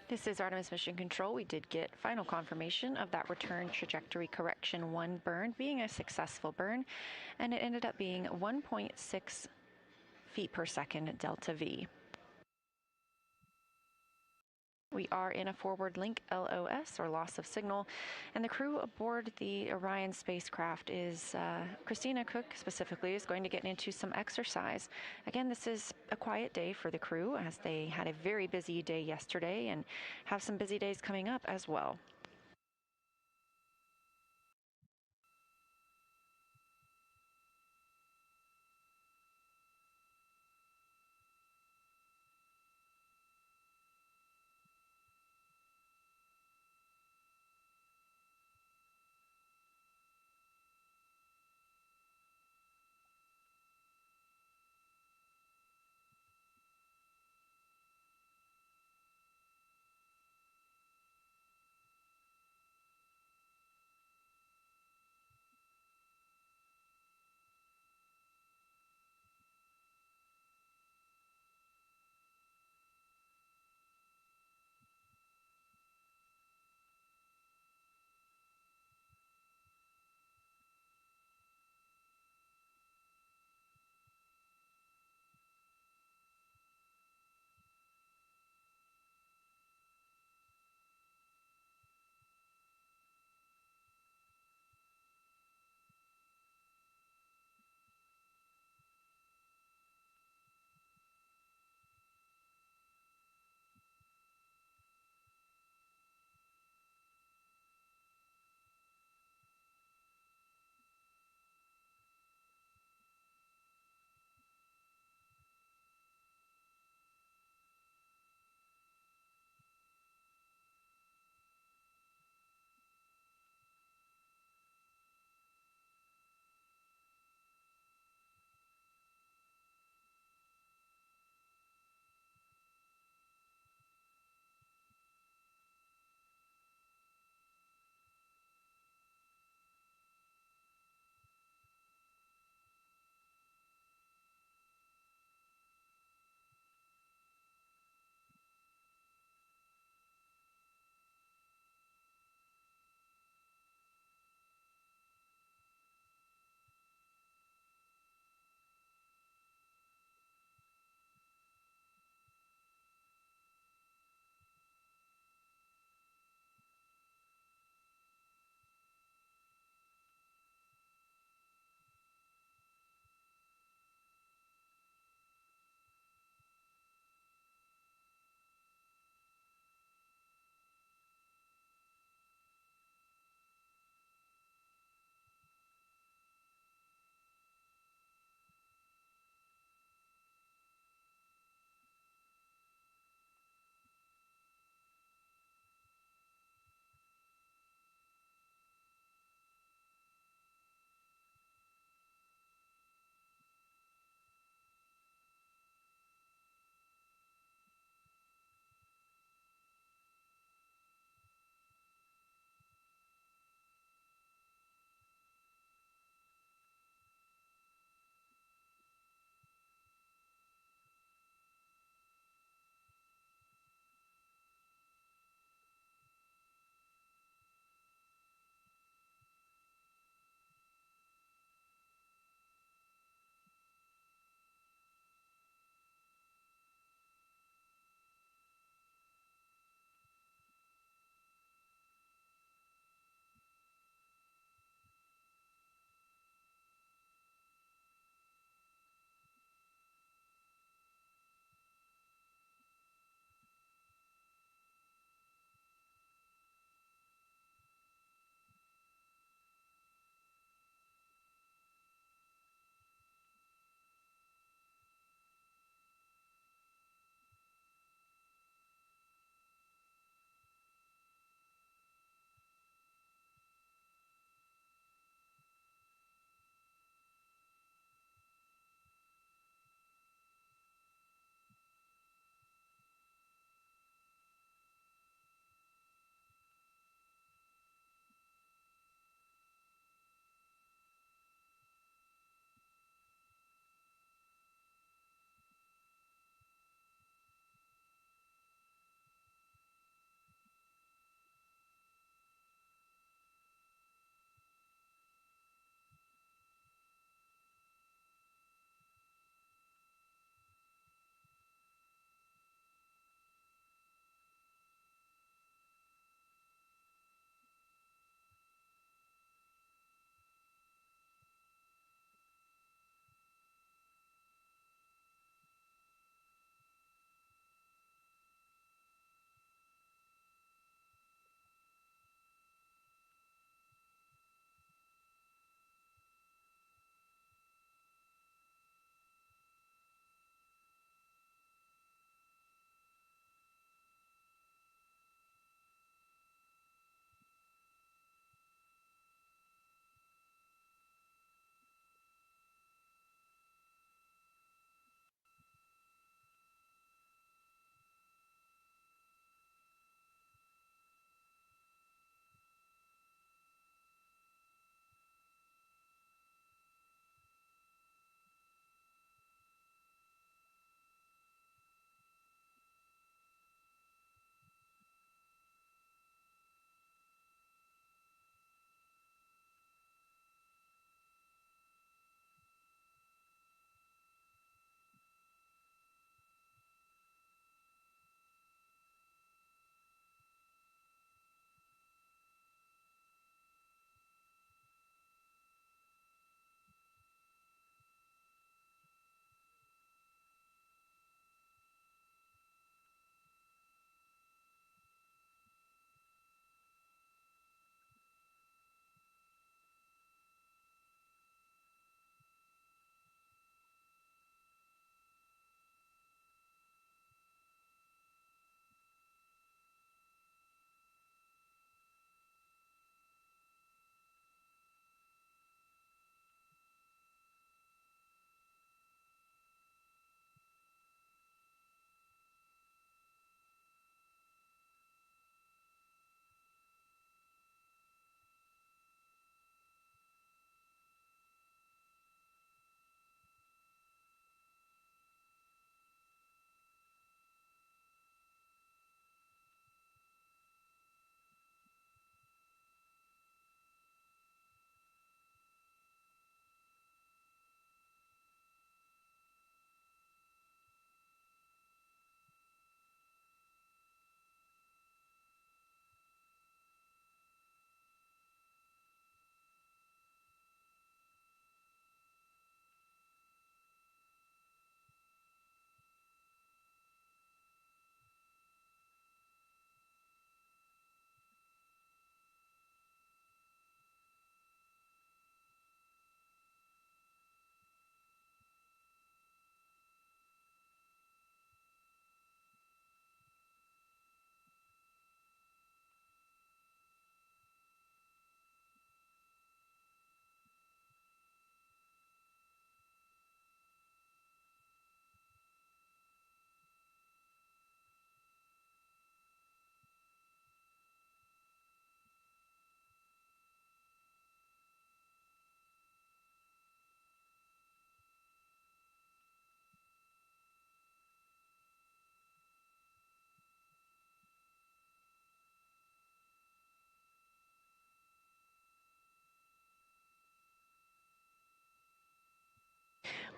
This is Artemis Mission Control. We did get final confirmation of that return trajectory correction 1 burn being a successful burn, and it ended up being 1.6 feet per second delta V. We are in a forward link LOS, or loss of signal, and the crew aboard the Orion spacecraft is, Christina Cook specifically, is going to get into some exercise. Again, this is a quiet day for the crew as they had a very busy day yesterday and have some busy days coming up as well.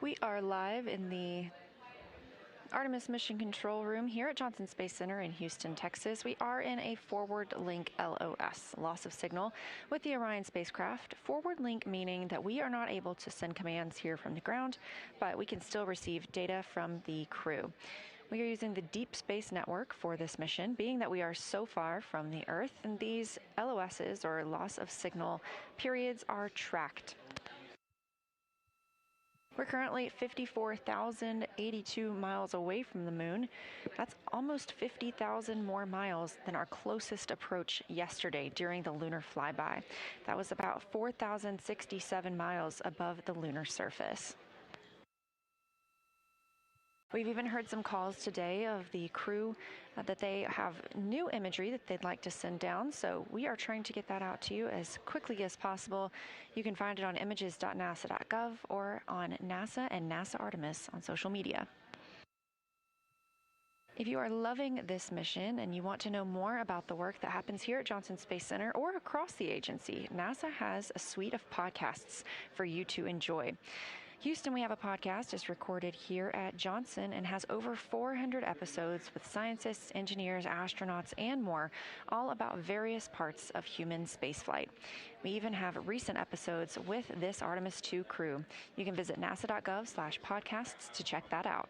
We are live in the Artemis Mission Control Room here at Johnson Space Center in Houston, Texas. We are in a forward link LOS, loss of signal, with the Orion spacecraft. Forward link meaning that we are not able to send commands here from the ground, but we can still receive data from the crew. We are using the Deep Space Network for this mission, being that we are so far from the Earth, and these LOSs, or loss of signal periods, are tracked. We're currently 54,082 miles away from the moon. That's almost 50,000 more miles than our closest approach yesterday during the lunar flyby. That was about 4,067 miles above the lunar surface. We've even heard some calls today of the crew that they have new imagery that they'd like to send down, so we are trying to get that out to you as quickly as possible. You can find it on images.nasa.gov or on NASA and NASA Artemis on social media. If you are loving this mission and you want to know more about the work that happens here at Johnson Space Center or across the agency, NASA has a suite of podcasts for you to enjoy. Houston, we have a podcast. It's recorded here at Johnson and has over 400 episodes with scientists, engineers, astronauts, and more, all about various parts of human spaceflight. We even have recent episodes with this Artemis II crew. You can visit nasa.gov/podcasts to check that out.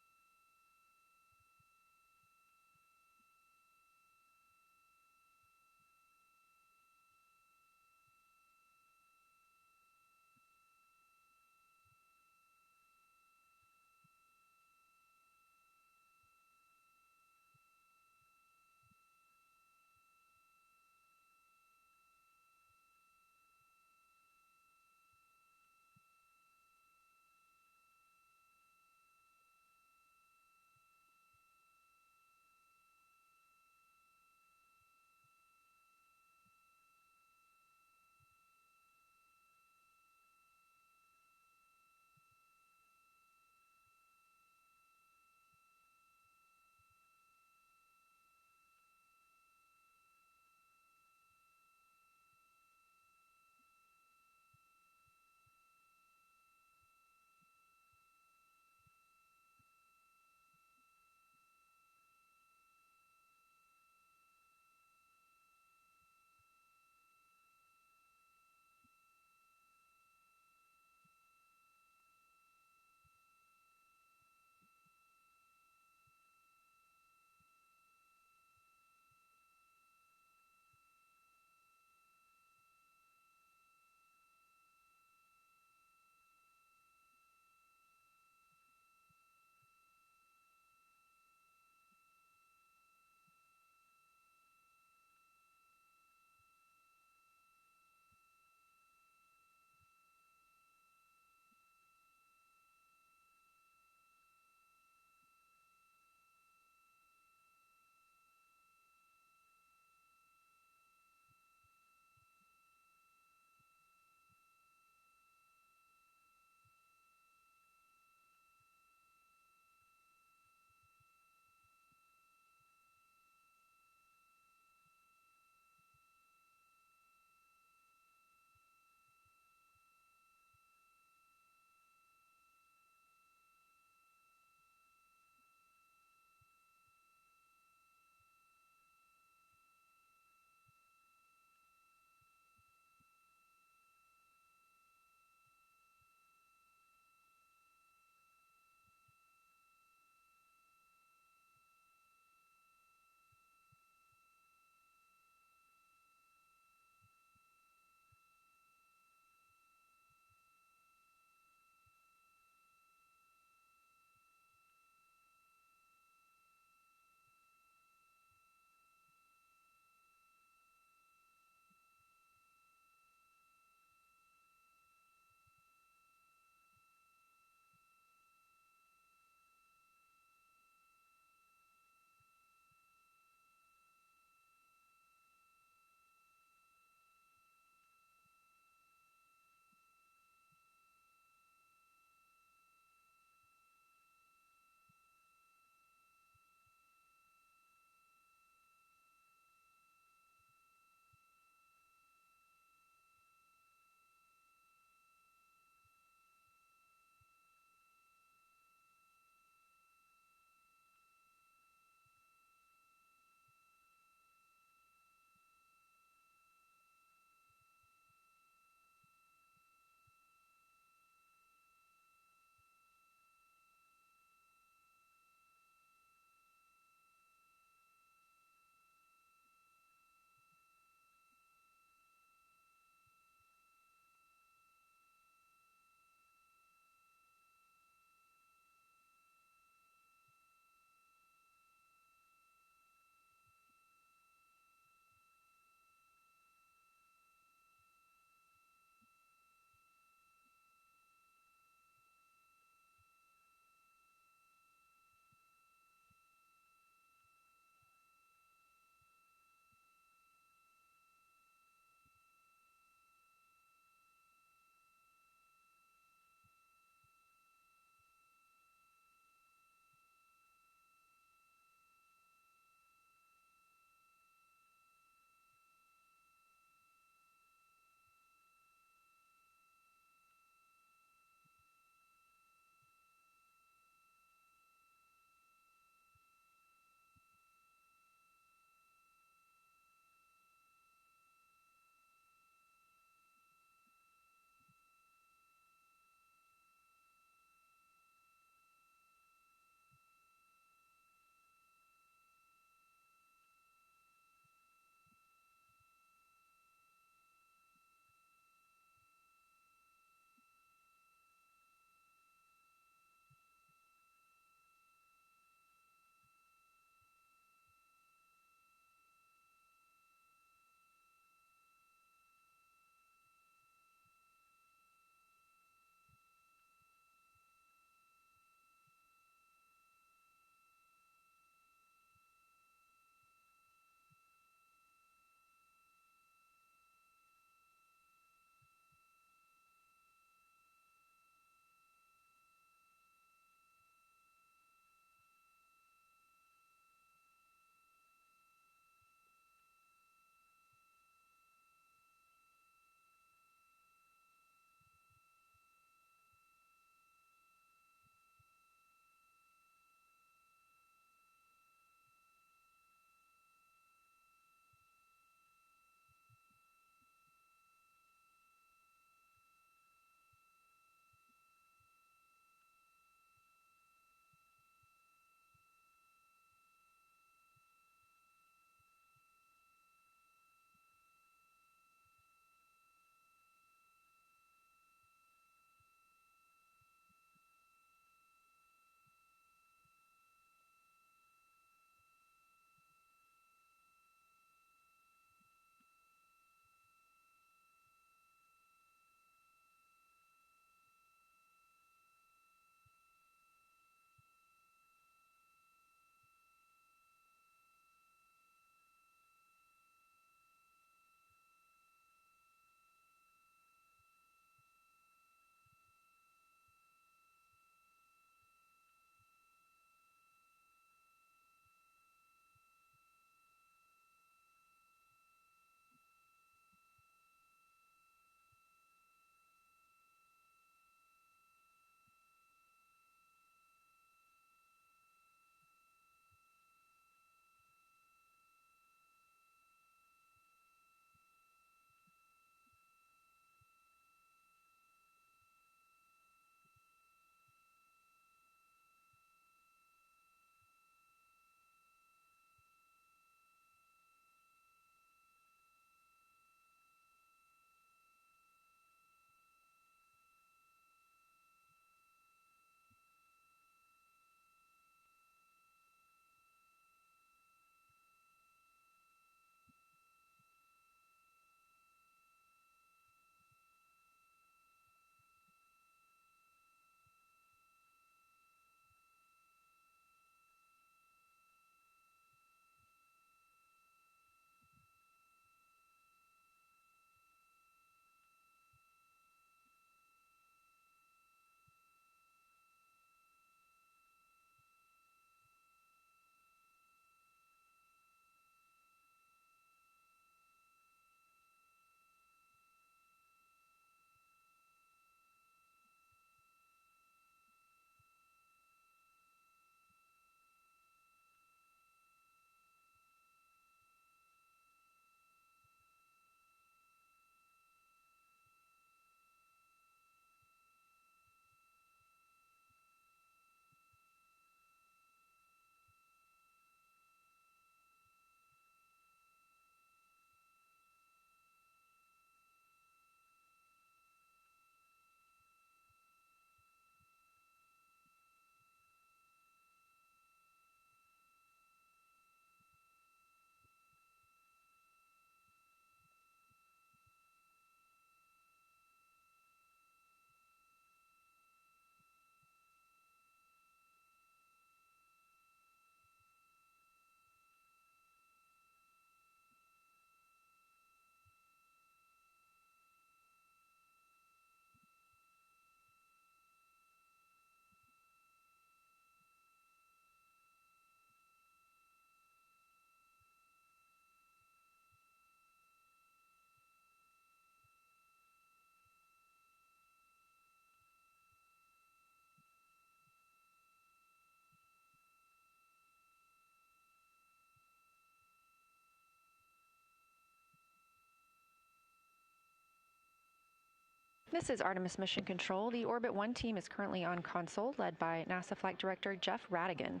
This is Artemis Mission Control. The Orbit 1 team is currently on console, led by NASA Flight Director Jeff Radigan.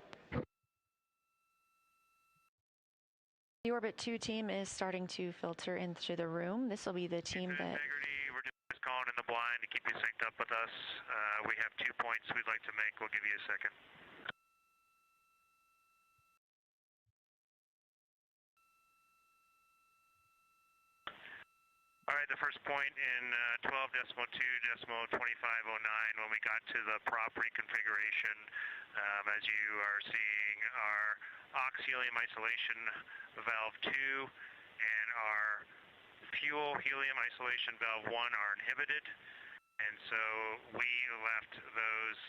The Orbit 2 team is starting to filter into the room. This will be the team that... Integrity, we're just calling in the blind to keep you synced up with us. We have 2 points we'd like to make. We'll give you a second. All right, the first point in 12.2.2509, when we got to the prop reconfiguration, as you are seeing, our ox helium isolation valve 2 and our fuel helium isolation valve 1 are inhibited, and so we left those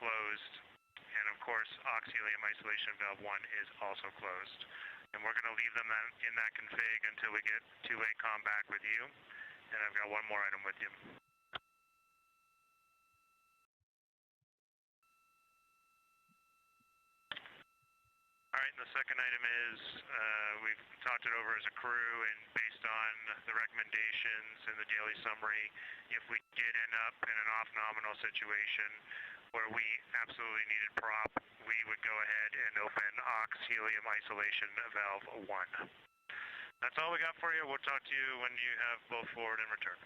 closed, and of course ox helium isolation valve 1 is also closed. And we're going to leave them in that config until we get two-way comm back with you. And I've got one more item with you. All right, and the second item is we've talked it over as a crew, and based on the recommendations in the daily summary, if we did end up in an off-nominal situation where we absolutely needed prop, we would go ahead and open ox helium isolation valve 1. That's all we got for you. We'll talk to you when you have both forward and return.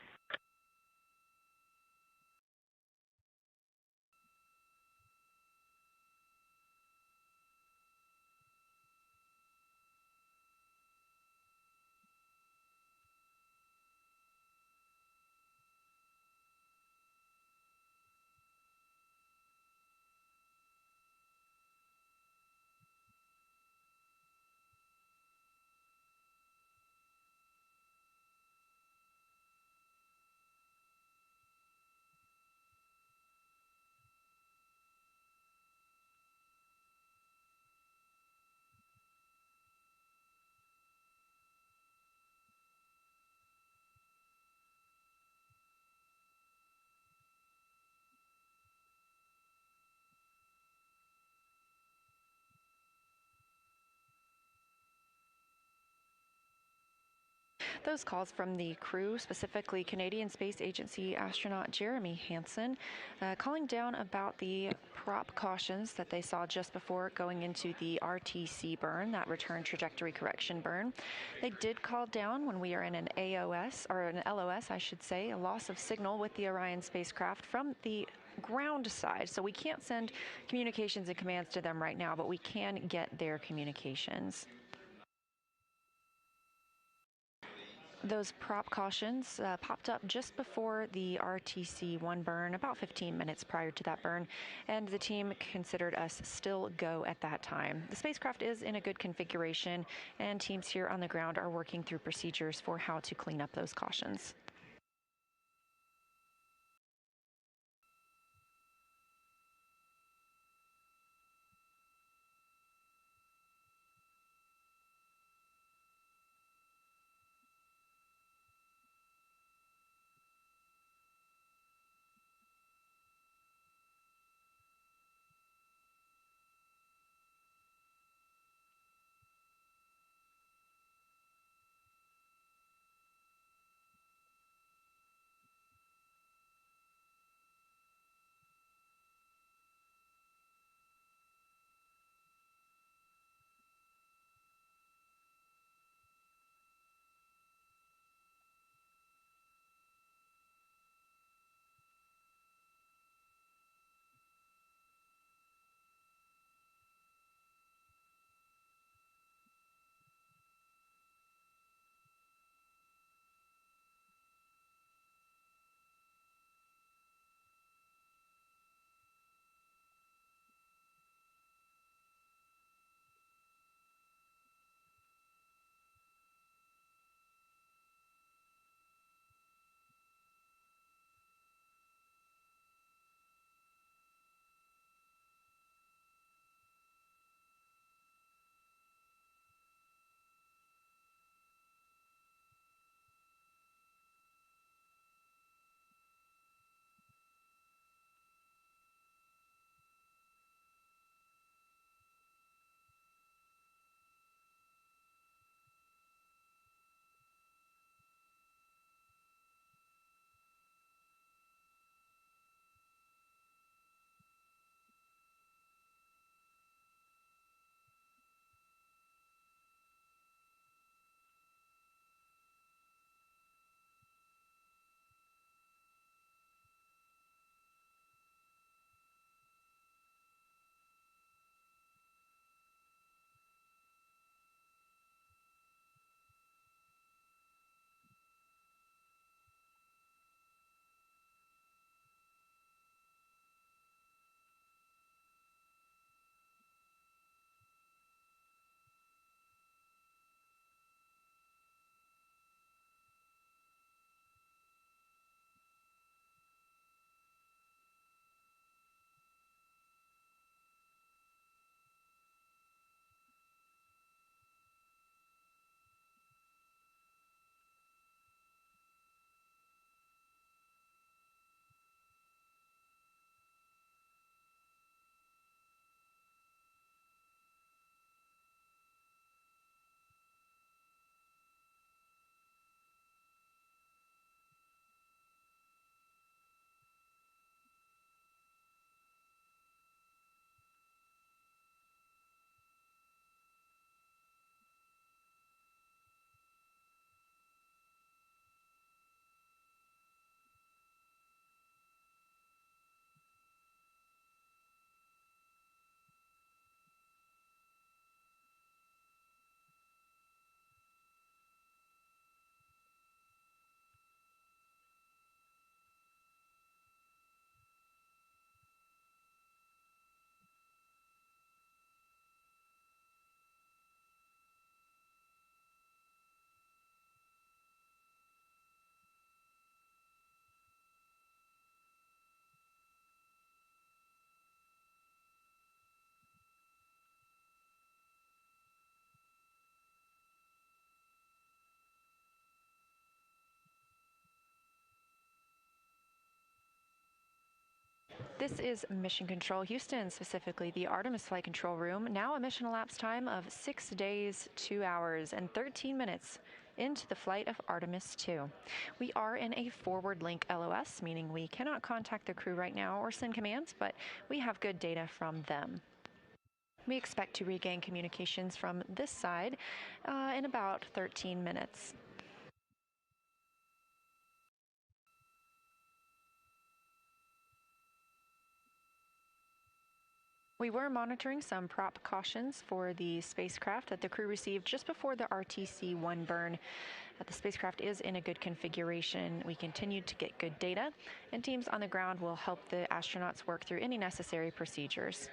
Those calls from the crew, specifically Canadian Space Agency astronaut Jeremy Hansen, calling down about the prop cautions that they saw just before going into the RTC burn, that return trajectory correction burn. They did call down when we are in an AOS, or an LOS, I should say, a loss of signal with the Orion spacecraft from the ground side. So we can't send communications and commands to them right now, but we can get their communications. Those prop cautions popped up just before the RTC-1 burn, about 15 minutes prior to that burn, and the team considered us still go at that time. The spacecraft is in a good configuration, and teams here on the ground are working through procedures for how to clean up those cautions. This is Mission Control Houston, specifically the Artemis Flight Control Room. Now a mission elapsed time of 6 days, 2 hours, and 13 minutes into the flight of Artemis II. We are in a forward link LOS, meaning we cannot contact the crew right now or send commands, but we have good data from them. We expect to regain communications from this side in about 13 minutes. We were monitoring some prop cautions for the spacecraft that the crew received just before the RTC-1 burn. The spacecraft is in a good configuration. We continue to get good data, and teams on the ground will help the astronauts work through any necessary procedures.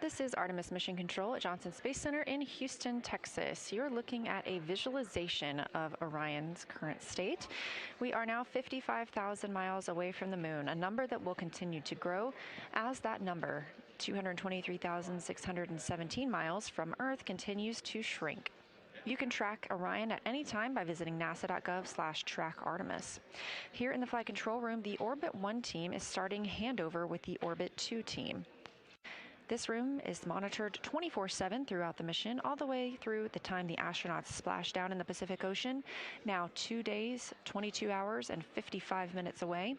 This is Artemis Mission Control at Johnson Space Center in Houston, Texas. You're looking at a visualization of Orion's current state. We are now 55,000 miles away from the moon, a number that will continue to grow as that number, 223,617 miles from Earth, continues to shrink. You can track Orion at any time by visiting nasa.gov/trackartemis. Here in the Flight Control Room, the Orbit 1 team is starting handover with the Orbit 2 team. This room is monitored 24/7 throughout the mission, all the way through the time the astronauts splash down in the Pacific Ocean, now 2 days, 22 hours, and 55 minutes away.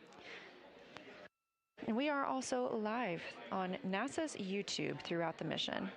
And we are also live on NASA's YouTube throughout the mission.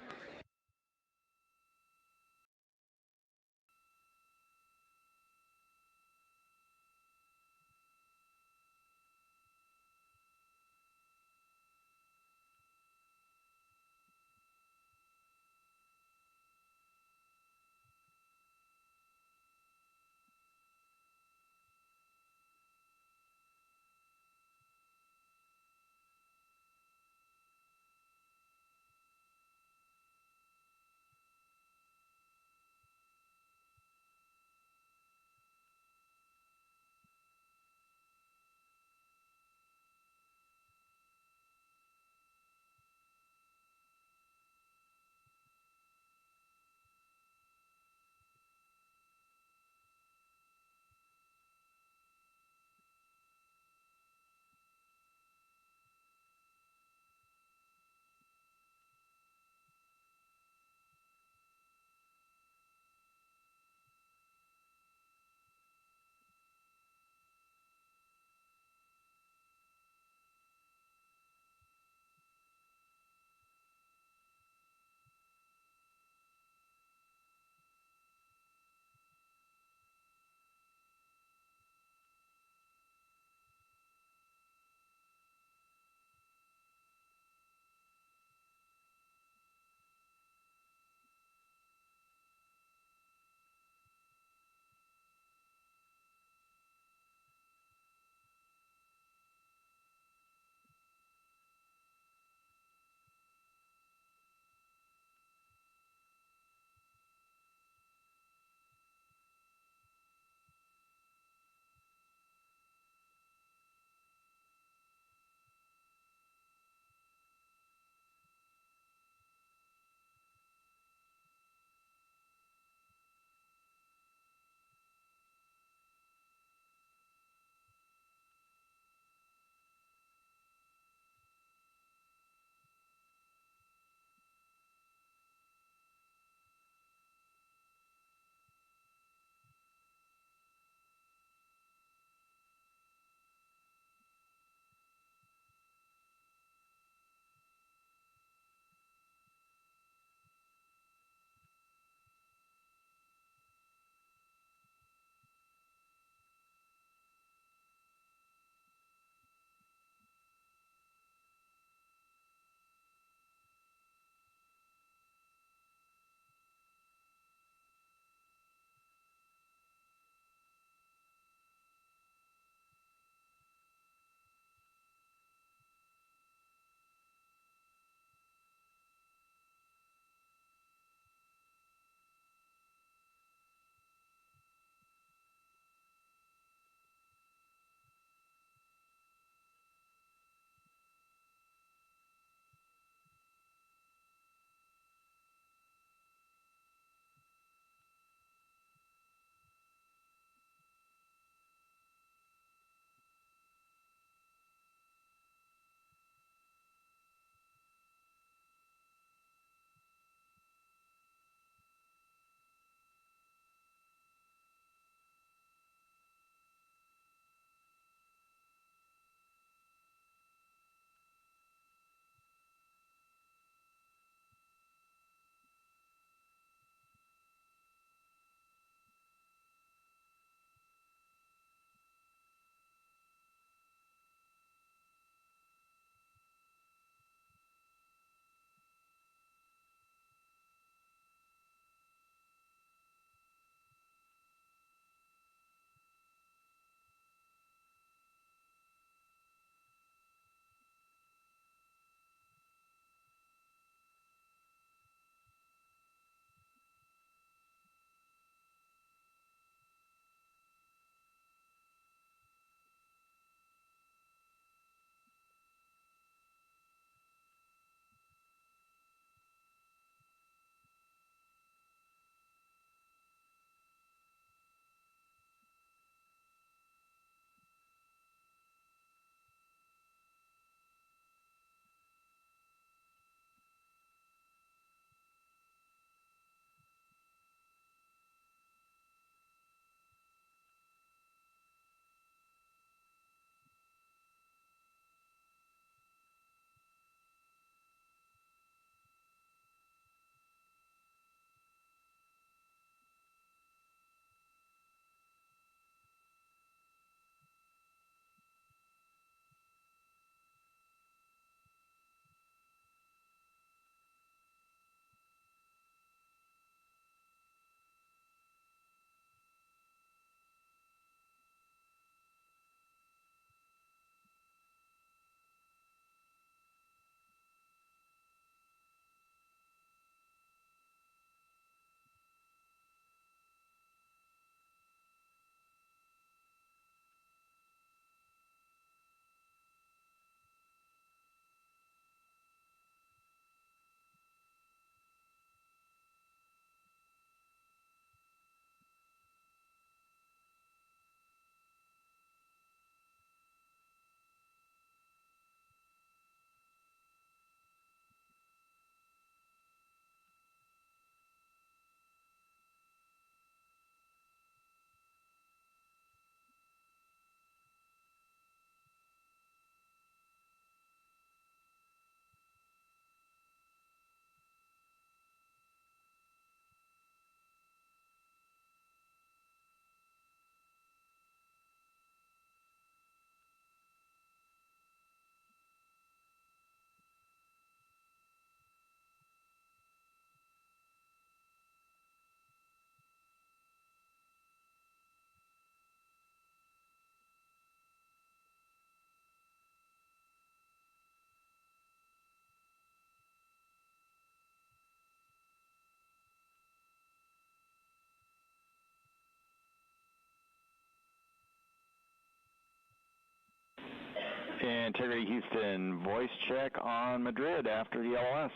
Integrity Houston, voice check on Madrid after the LOS.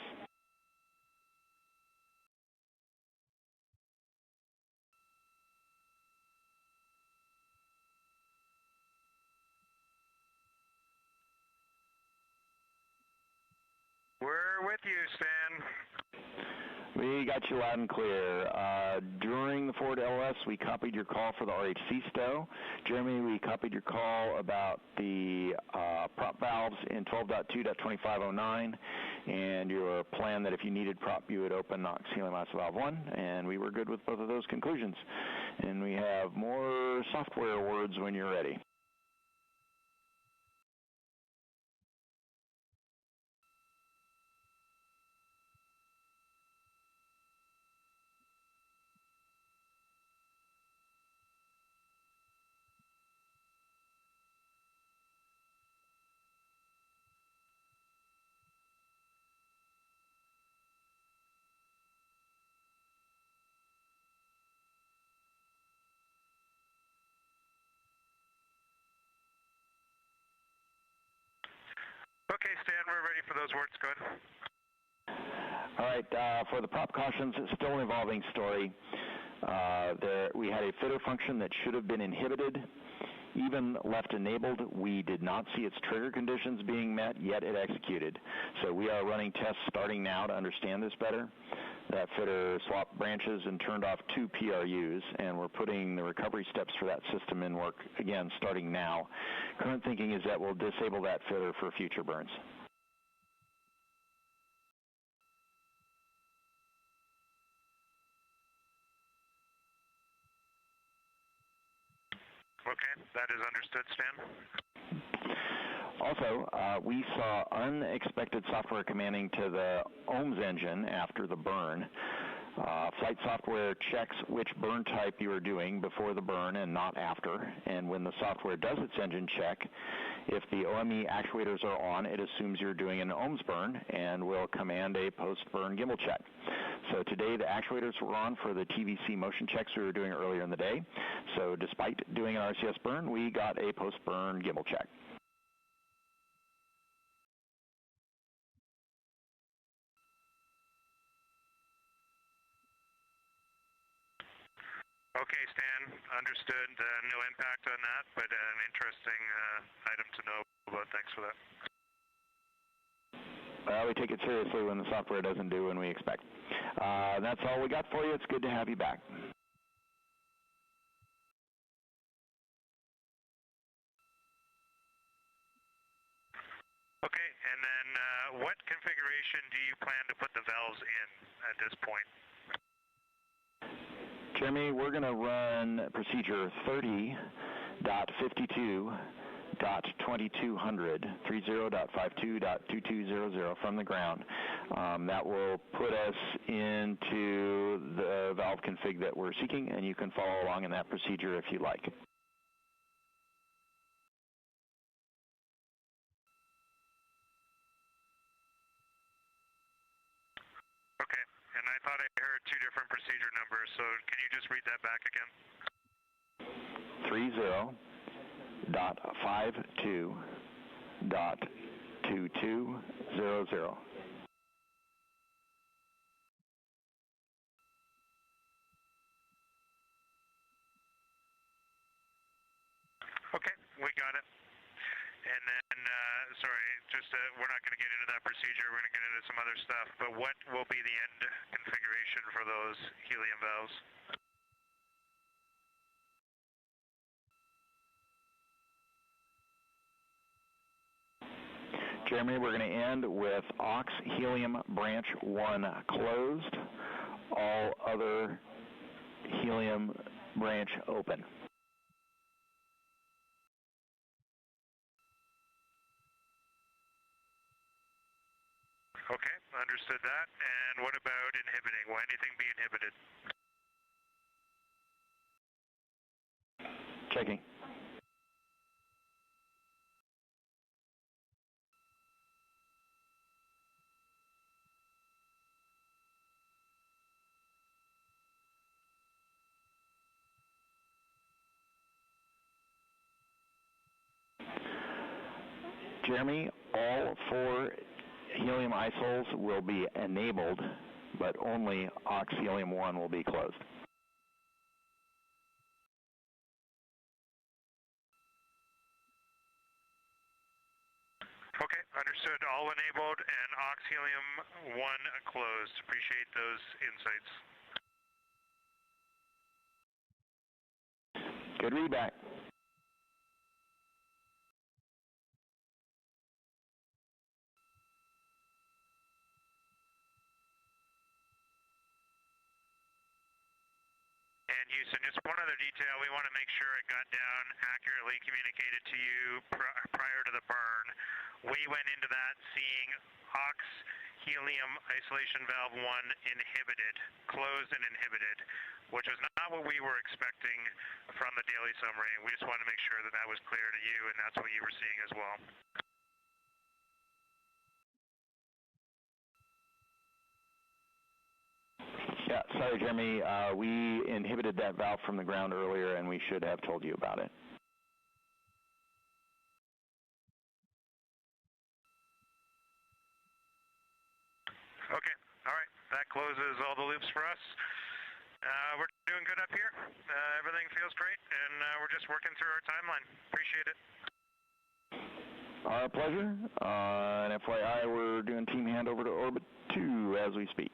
We're with you, Stan. We got you loud and clear. During the forward LOS, we copied your call for the RHC stow. Jeremy, we copied your call about the prop valves in 12.2.2509, and your plan that if you needed prop, you would open NOx helium mass valve 1, and we were good with both of those conclusions. And we have more software words when you're ready. Okay, Stan, we're ready for those words. Go ahead. All right, for the prop cautions, it's still an evolving story. We had a fitter function that should have been inhibited. Even left enabled, we did not see its trigger conditions being met, yet it executed. So we are running tests starting now to understand this better. That fitter swapped branches and turned off 2 PRUs, and we're putting the recovery steps for that system in work, again, starting now. Current thinking is that we'll disable that fitter for future burns. Okay, that is understood, Stan. Also, we saw unexpected software commanding to the OMS engine after the burn. Flight software checks which burn type you are doing before the burn and not after. And when the software does its engine check, if the OME actuators are on, it assumes you're doing an OMS burn and will command a post-burn gimbal check. So today the actuators were on for the TVC motion checks we were doing earlier in the day. So despite doing an RCS burn, we got a post-burn gimbal check. Okay, Stan, understood. No impact on that, but an interesting item to know about. Thanks for that. Well, we take it seriously when the software doesn't do what we expect. That's all we got for you. It's good to have you back. Okay, and then what configuration do you plan to put the valves in at this point? Jeremy, we're going to run procedure 30.52.2200, 30.52.2200 from the ground. That will put us into the valve config that we're seeking, and you can follow along in that procedure if you like. Okay, and I thought I heard 2 different procedure numbers, so can you just read that back again? 30.52.2200. Okay, we got it. And then, sorry, just we're not going to get into that procedure. We're going to get into some other stuff. But what will be the end configuration for those helium valves? Jeremy, we're going to end with aux helium branch 1 closed, all other helium branch open. Okay, understood that. And what about inhibiting? Will anything be inhibited? Checking. Jeremy, all 4 helium isols will be enabled, but only Ox-Helium 1 will be closed. Okay, understood. All enabled and Ox-Helium 1 closed. Appreciate those insights. Good readback. And Houston, just one other detail. We want to make sure it got down accurately communicated to you prior to the burn. We went into that seeing Ox-Helium isolation valve 1 inhibited, closed and inhibited, which was not what we were expecting from the daily summary. We just wanted to make sure that that was clear to you, and that's what you were seeing as well. Yeah, sorry, Jeremy. We inhibited that valve from the ground earlier, and we should have told you about it. Okay, all right. That closes all the loops for us. We're doing good up here. Everything feels great, and we're just working through our timeline. Appreciate it. Our pleasure. And FYI, we're doing team handover to Orbit 2 as we speak.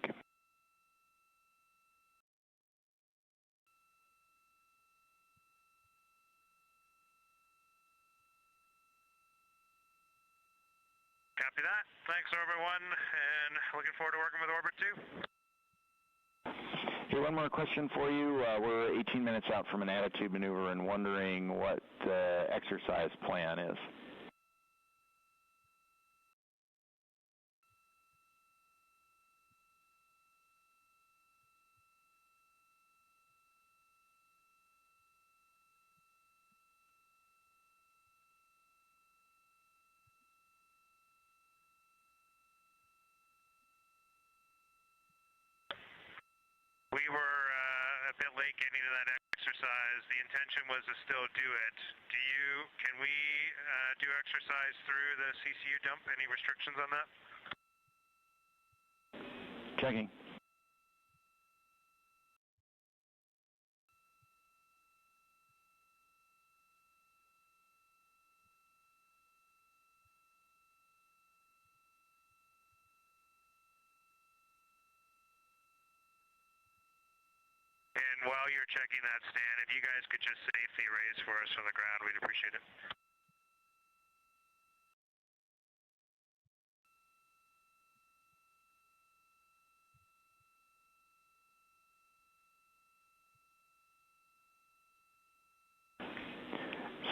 Copy that. Thanks, Orbit 1, and looking forward to working with Orbit 2. Here, one more question for you. We're 18 minutes out from an attitude maneuver and wondering what the exercise plan is. We were a bit late getting to that exercise. The intention was to still do it. Can we do exercise through the CCU dump? Any restrictions on that? Checking. And while you're checking that, Stan, if you guys could just safely raise for us from the ground, we'd appreciate it.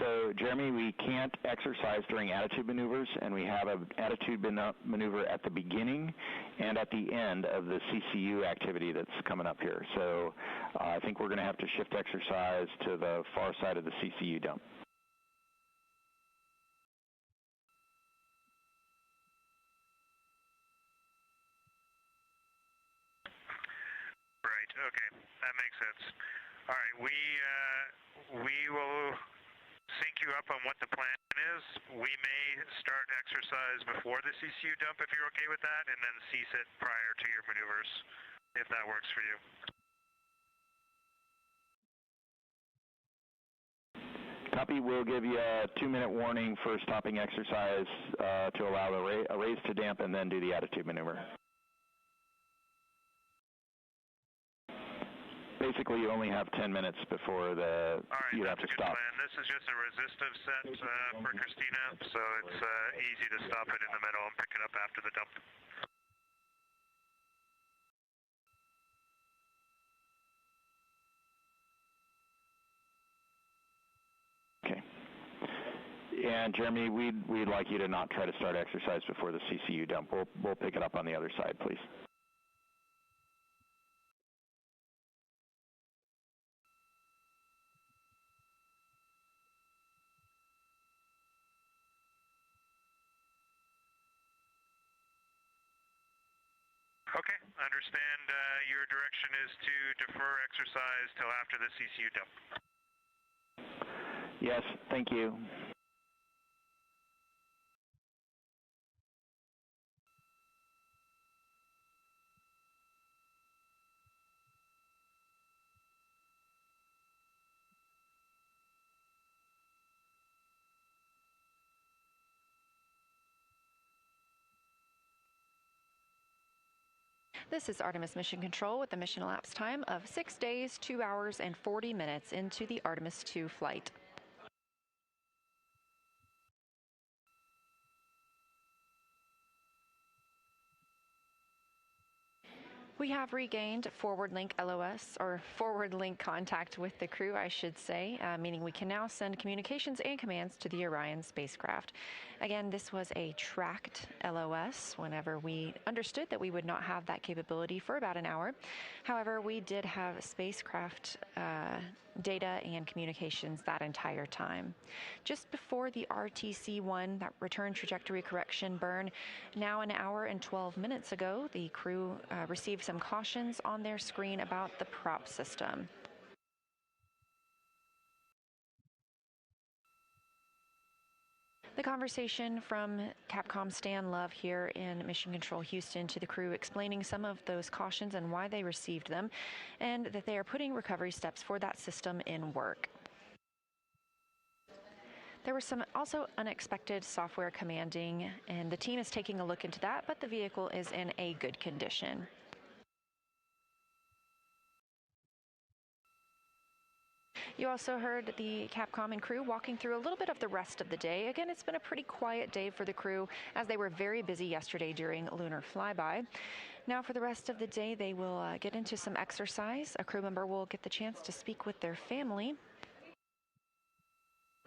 So, Jeremy, we can't exercise during attitude maneuvers, and we have an attitude maneuver at the beginning and at the end of the CCU activity that's coming up here. So I think we're going to have to shift exercise to the far side of the CCU dump. Right, okay, that makes sense. All right, we will sync you up on what the plan is. We may start exercise before the CCU dump if you're okay with that, and then cease it prior to your maneuvers, if that works for you. Copy. We'll give you a 2-minute warning for stopping exercise to allow a raise to damp and then do the attitude maneuver. Basically, you only have 10 minutes before you have to stop. Plan. This is just a resistive set for Christina, so it's easy to stop it in the middle and pick it up after the dump. Okay. And Jeremy, we'd like you to not try to start exercise before the CCU dump. We'll pick it up on the other side, please. Okay, understand your direction is to defer exercise till after the CCU dump. Yes, thank you. This is Artemis Mission Control with a mission elapsed time of 6 days, 2 hours, and 40 minutes into the Artemis II flight. We have regained forward link LOS, or forward link contact with the crew, I should say, meaning we can now send communications and commands to the Orion spacecraft. Again, this was a tracked LOS whenever we understood that we would not have that capability for about an hour. However, we did have spacecraft data and communications that entire time. Just before the RTC-1, that return trajectory correction burn, now an hour and 12 minutes ago, the crew received some cautions on their screen about the prop system. The conversation from Capcom Stan Love here in Mission Control Houston to the crew, explaining some of those cautions and why they received them, and that they are putting recovery steps for that system in work. There was some also unexpected software commanding, and the team is taking a look into that, but the vehicle is in a good condition. You also heard the Capcom and crew walking through a little bit of the rest of the day. Again, it's been a pretty quiet day for the crew as they were very busy yesterday during Lunar flyby. Now for the rest of the day, they will get into some exercise. A crew member will get the chance to speak with their family.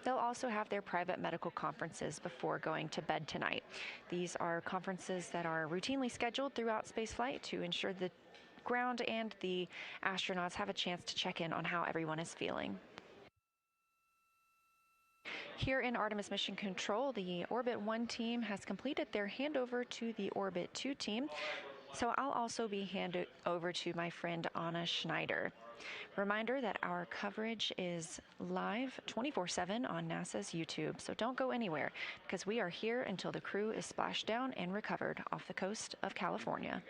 They'll also have their private medical conferences before going to bed tonight. These are conferences that are routinely scheduled throughout spaceflight to ensure the ground and the astronauts have a chance to check in on how everyone is feeling. Here in Artemis Mission Control, the Orbit 1 team has completed their handover to the Orbit 2 team, so I'll also be handed over to my friend Anna Schneider. Reminder that our coverage is live 24/7 on NASA's YouTube, so don't go anywhere because we are here until the crew is splashed down and recovered off the coast of California.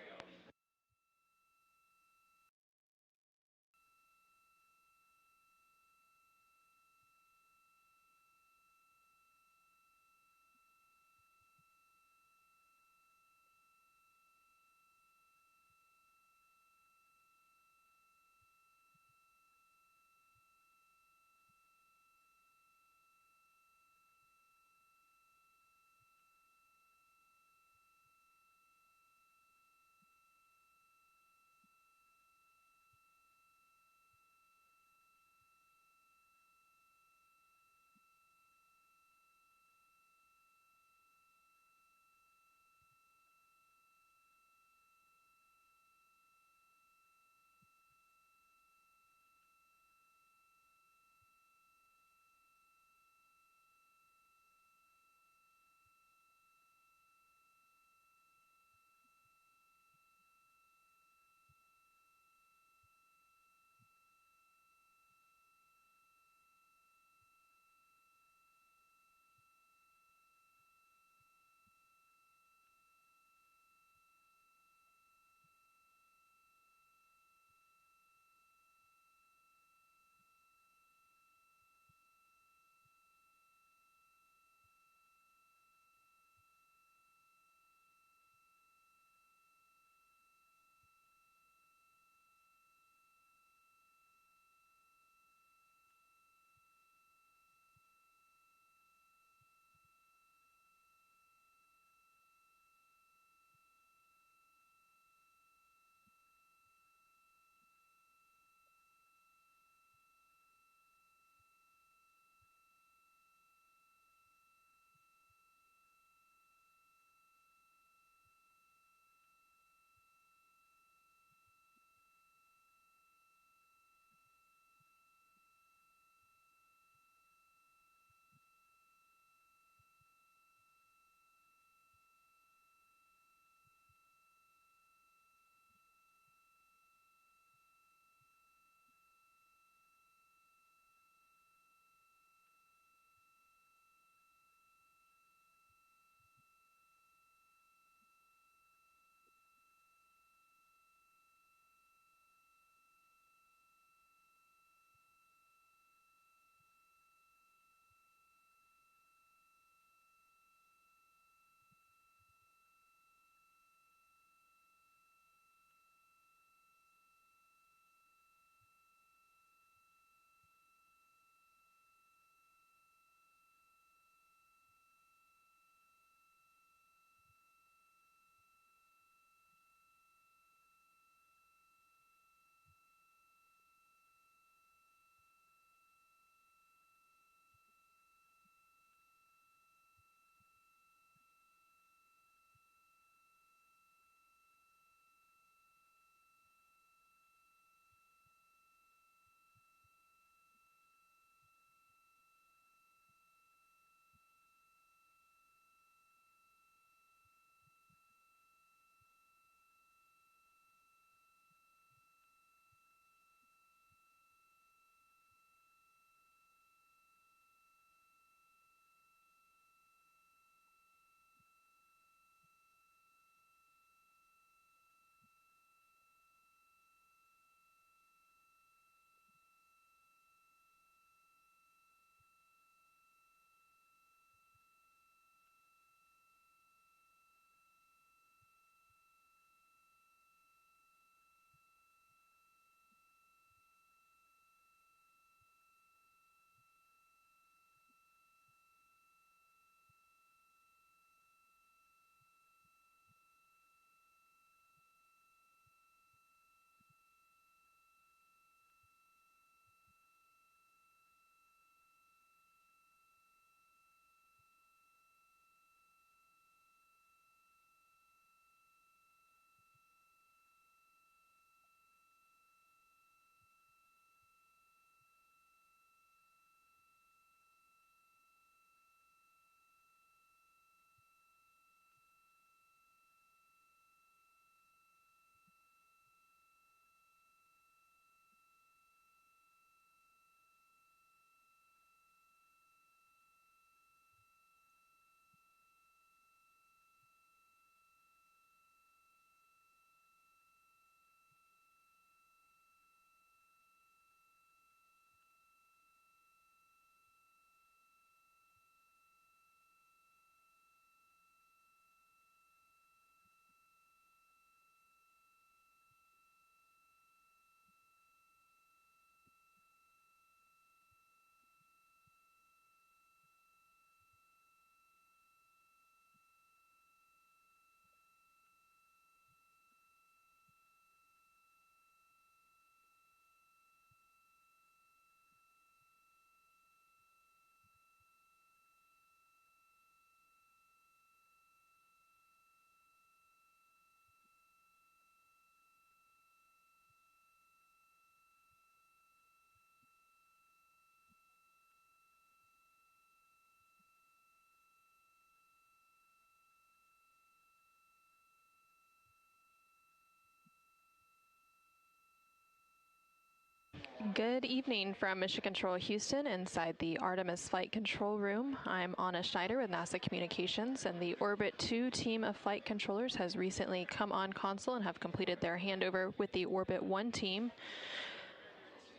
Good evening from Mission Control Houston inside the Artemis Flight Control Room. I'm Anna Schneider with NASA Communications, and the Orbit 2 team of flight controllers has recently come on console and have completed their handover with the Orbit 1 team.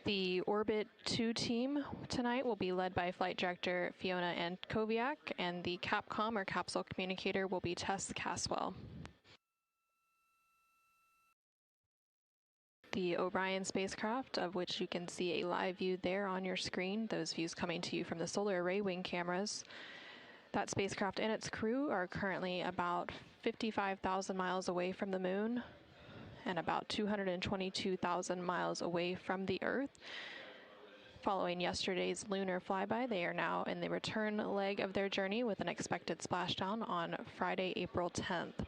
The Orbit 2 team tonight will be led by Flight Director Fiona Ankoviak, and the Capcom or capsule communicator will be Tess Caswell. The Orion spacecraft, of which you can see a live view there on your screen, those views coming to you from the solar array wing cameras. That spacecraft and its crew are currently about 55,000 miles away from the moon and about 222,000 miles away from the Earth. Following yesterday's lunar flyby, they are now in the return leg of their journey with an expected splashdown on Friday, April 10th.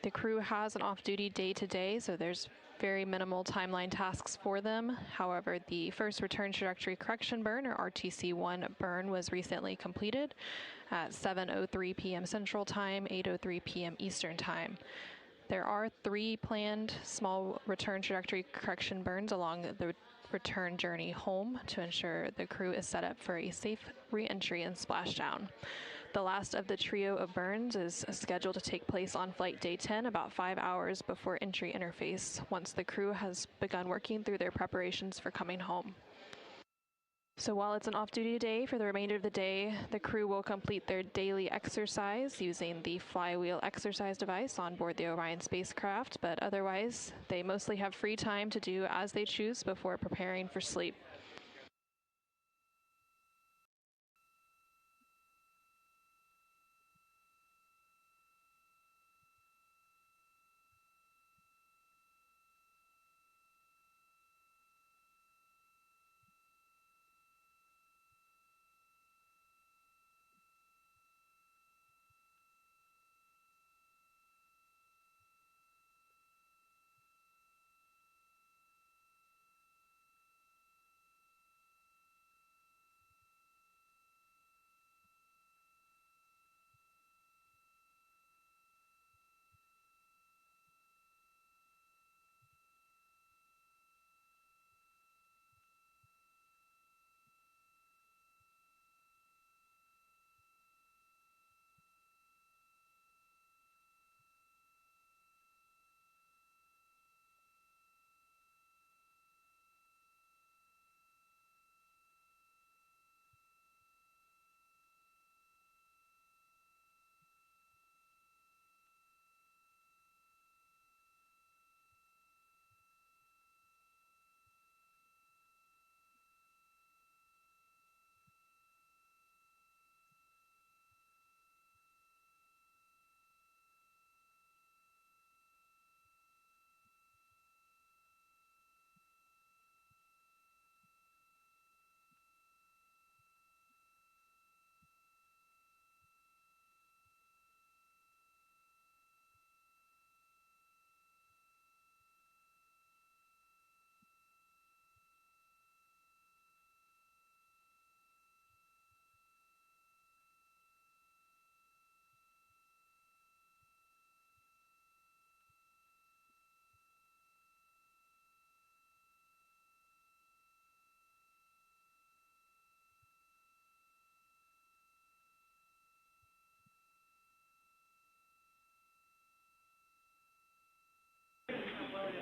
The crew has an off-duty day today, so there's very minimal timeline tasks for them. However, the first return trajectory correction burn, or RTC-1 burn, was recently completed at 7:03 p.m. Central Time, 8:03 p.m. Eastern Time. There are 3 planned small return trajectory correction burns along the return journey home to ensure the crew is set up for a safe re-entry and splashdown. The last of the trio of burns is scheduled to take place on flight day 10, about 5 hours before entry interface, once the crew has begun working through their preparations for coming home. So while it's an off-duty day, for the remainder of the day, the crew will complete their daily exercise using the flywheel exercise device on board the Orion spacecraft, but otherwise, they mostly have free time to do as they choose before preparing for sleep.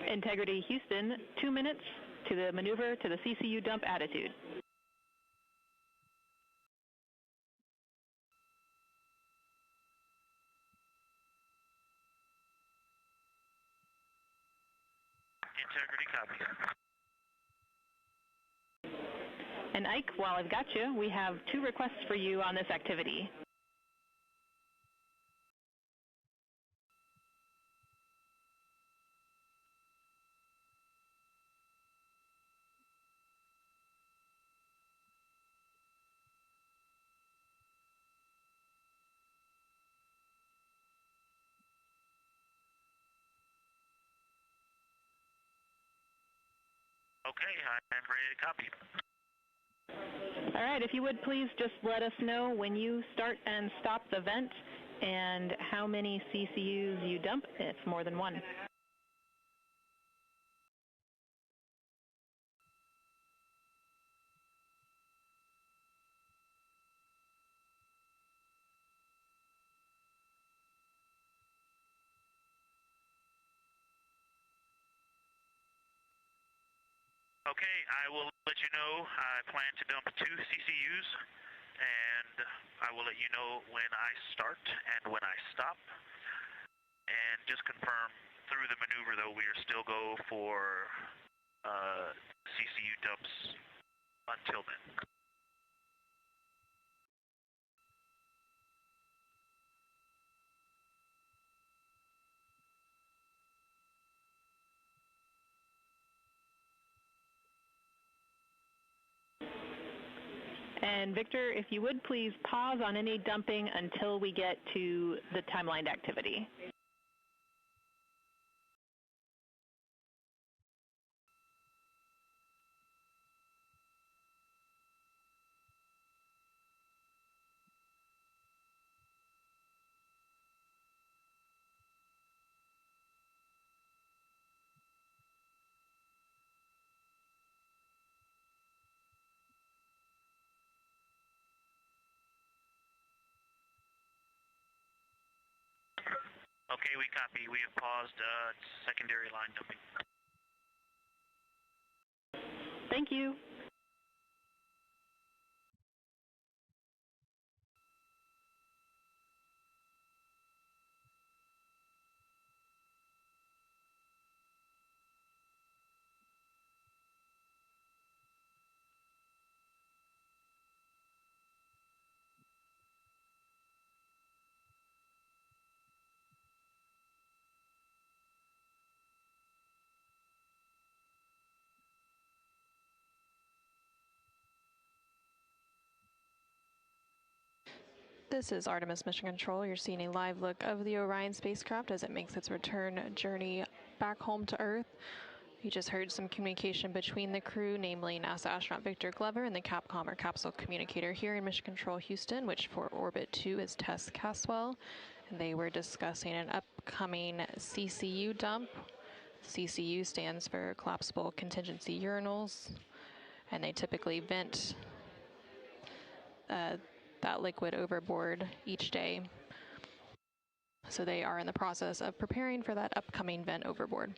Integrity Houston, 2 minutes to the maneuver to the CCU dump attitude. Integrity copies. And Ike, while I've got you, we have 2 requests for you on this activity. Okay, I'm ready to copy. All right, if you would please just let us know when you start and stop the vent and how many CCUs you dump, if more than one. Okay, I will let you know. I plan to dump 2 CCUs, and I will let you know when I start and when I stop. And just confirm through the maneuver, though, we are still go for CCU dumps until then. And Victor, if you would please pause on any dumping until we get to the timelined activity. Okay, we copy. We have paused secondary line dumping. Thank you. This is Artemis Mission Control. You're seeing a live look of the Orion spacecraft as it makes its return journey back home to Earth. You just heard some communication between the crew, namely NASA astronaut Victor Glover and the Capcom or capsule communicator here in Mission Control Houston, which for Orbit 2 is Tess Caswell. And they were discussing an upcoming CCU dump. CCU stands for collapsible contingency urinals, and they typically vent that liquid overboard each day. So they are in the process of preparing for that upcoming vent overboard.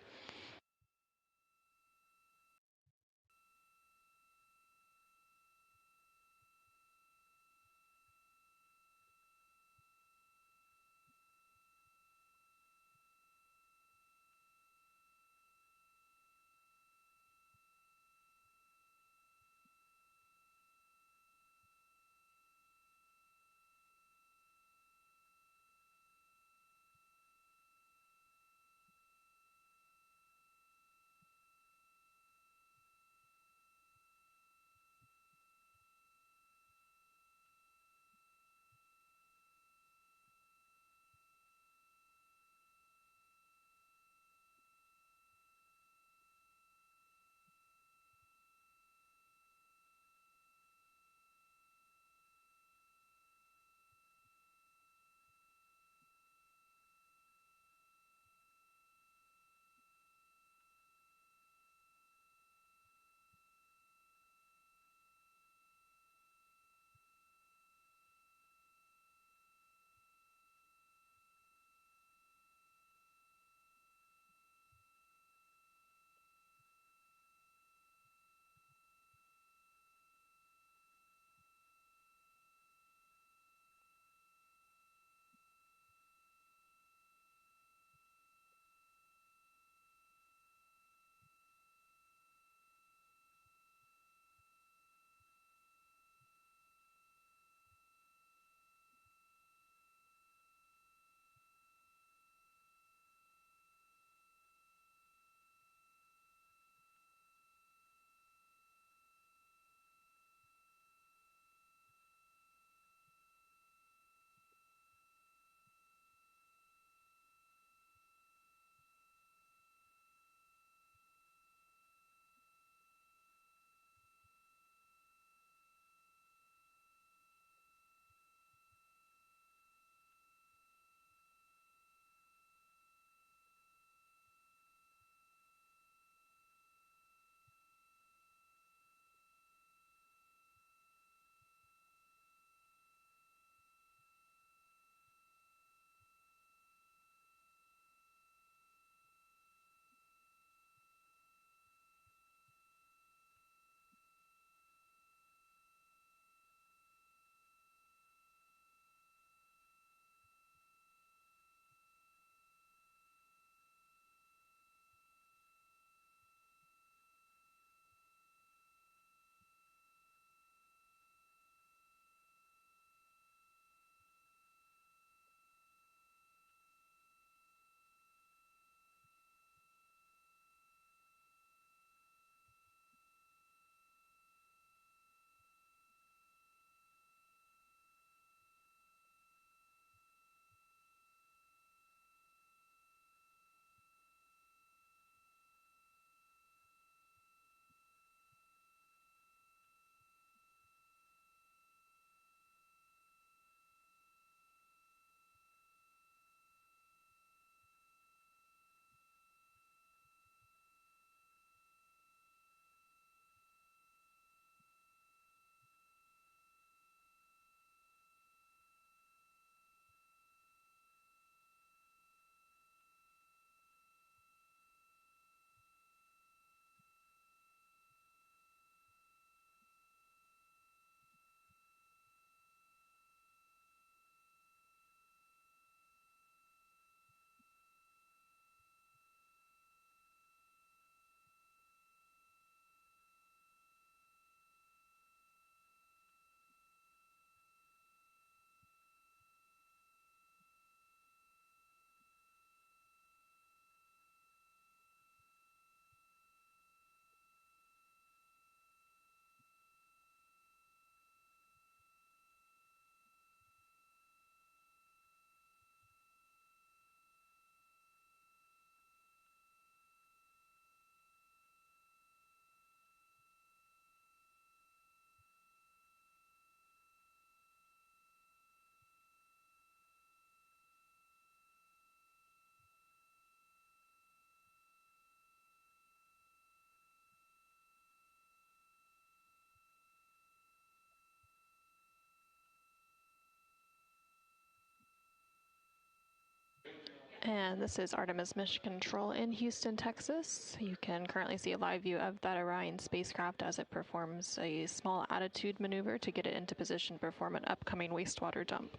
And this is Artemis Mission Control in Houston, Texas. You can currently see a live view of that Orion spacecraft as it performs a small attitude maneuver to get it into position to perform an upcoming wastewater dump.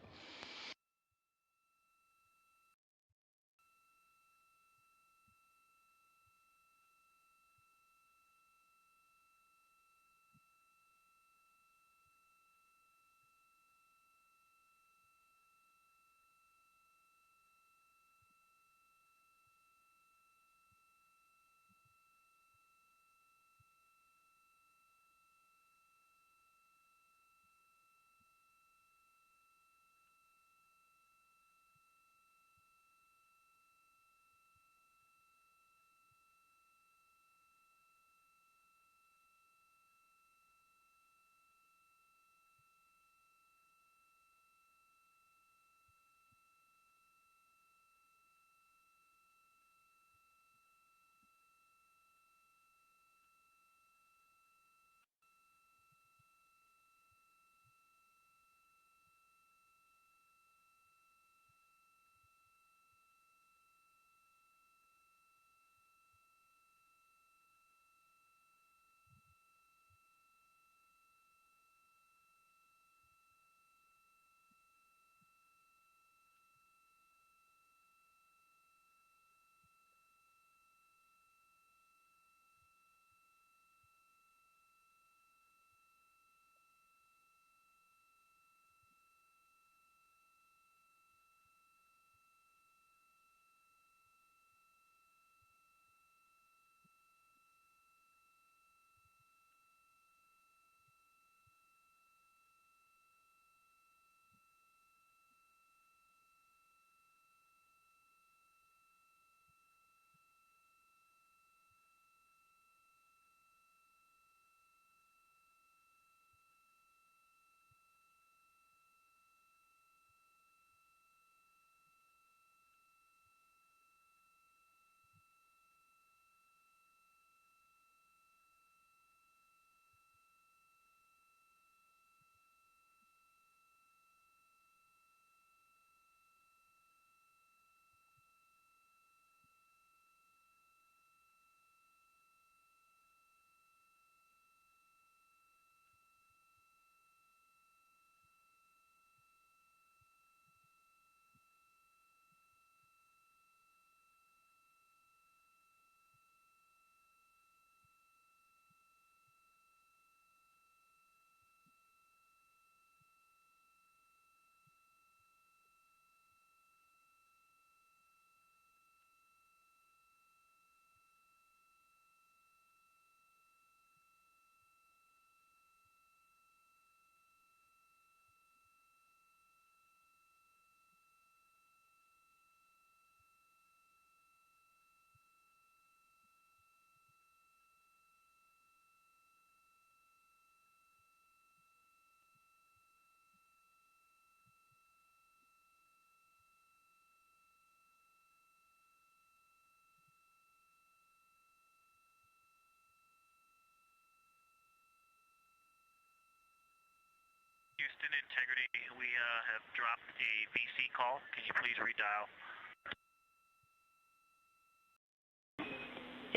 Houston Integrity, we have dropped a VC call. Can you please redial?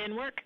In work.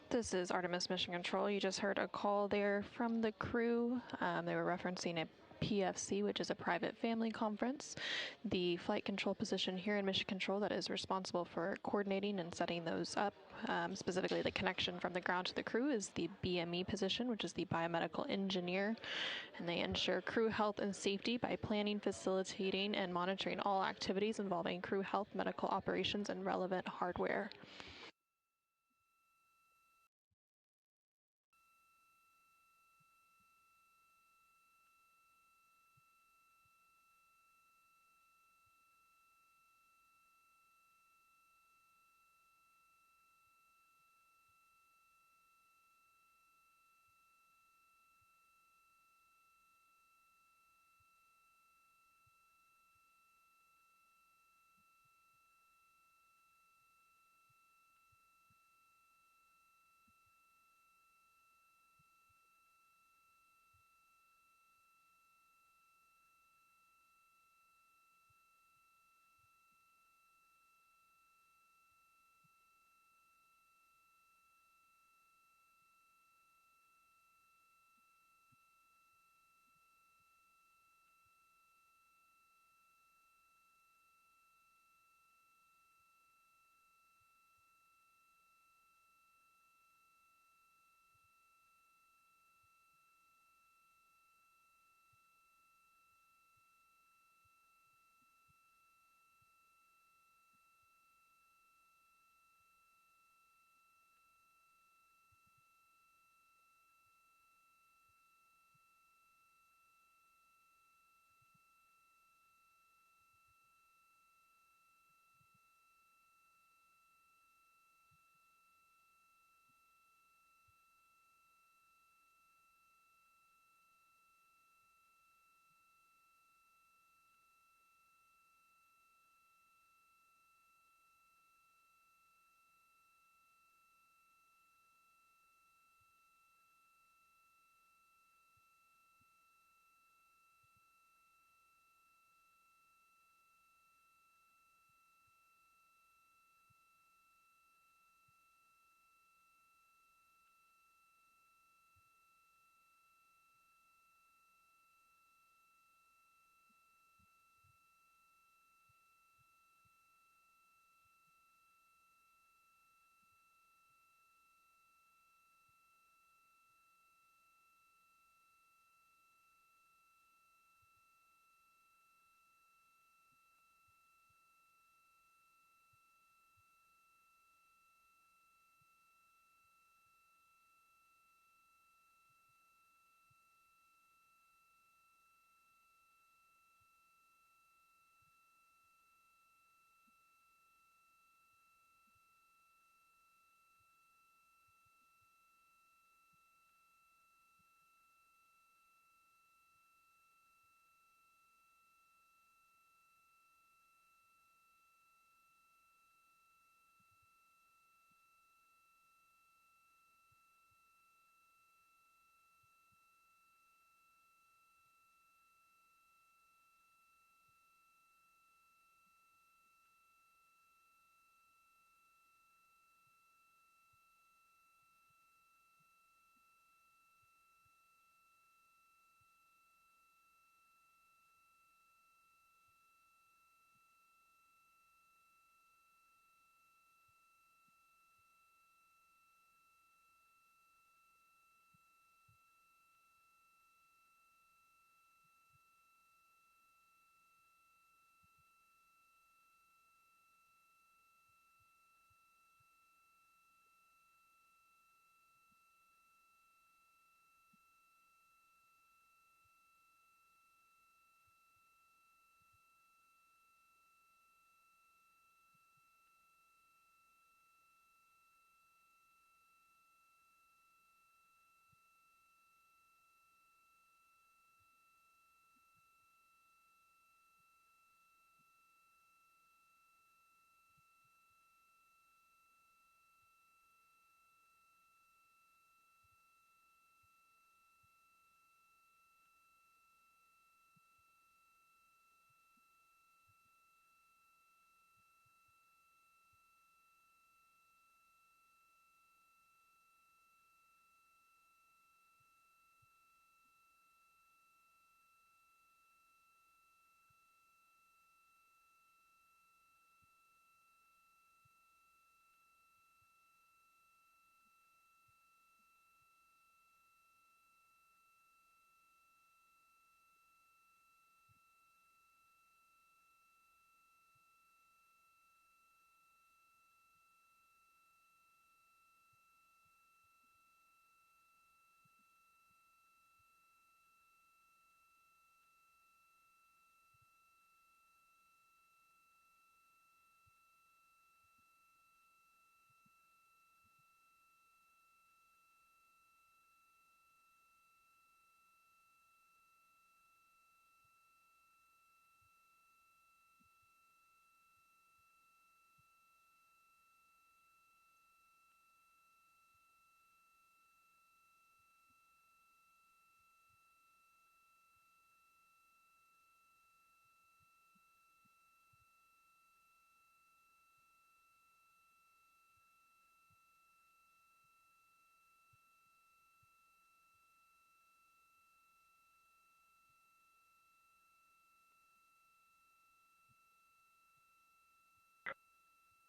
This is Artemis Mission Control. You just heard a call there from the crew. They were referencing a PFC, which is a private family conference. The flight control position here in Mission Control that is responsible for coordinating and setting those up, specifically the connection from the ground to the crew, is the BME position, which is the biomedical engineer. And they ensure crew health and safety by planning, facilitating, and monitoring all activities involving crew health, medical operations, and relevant hardware.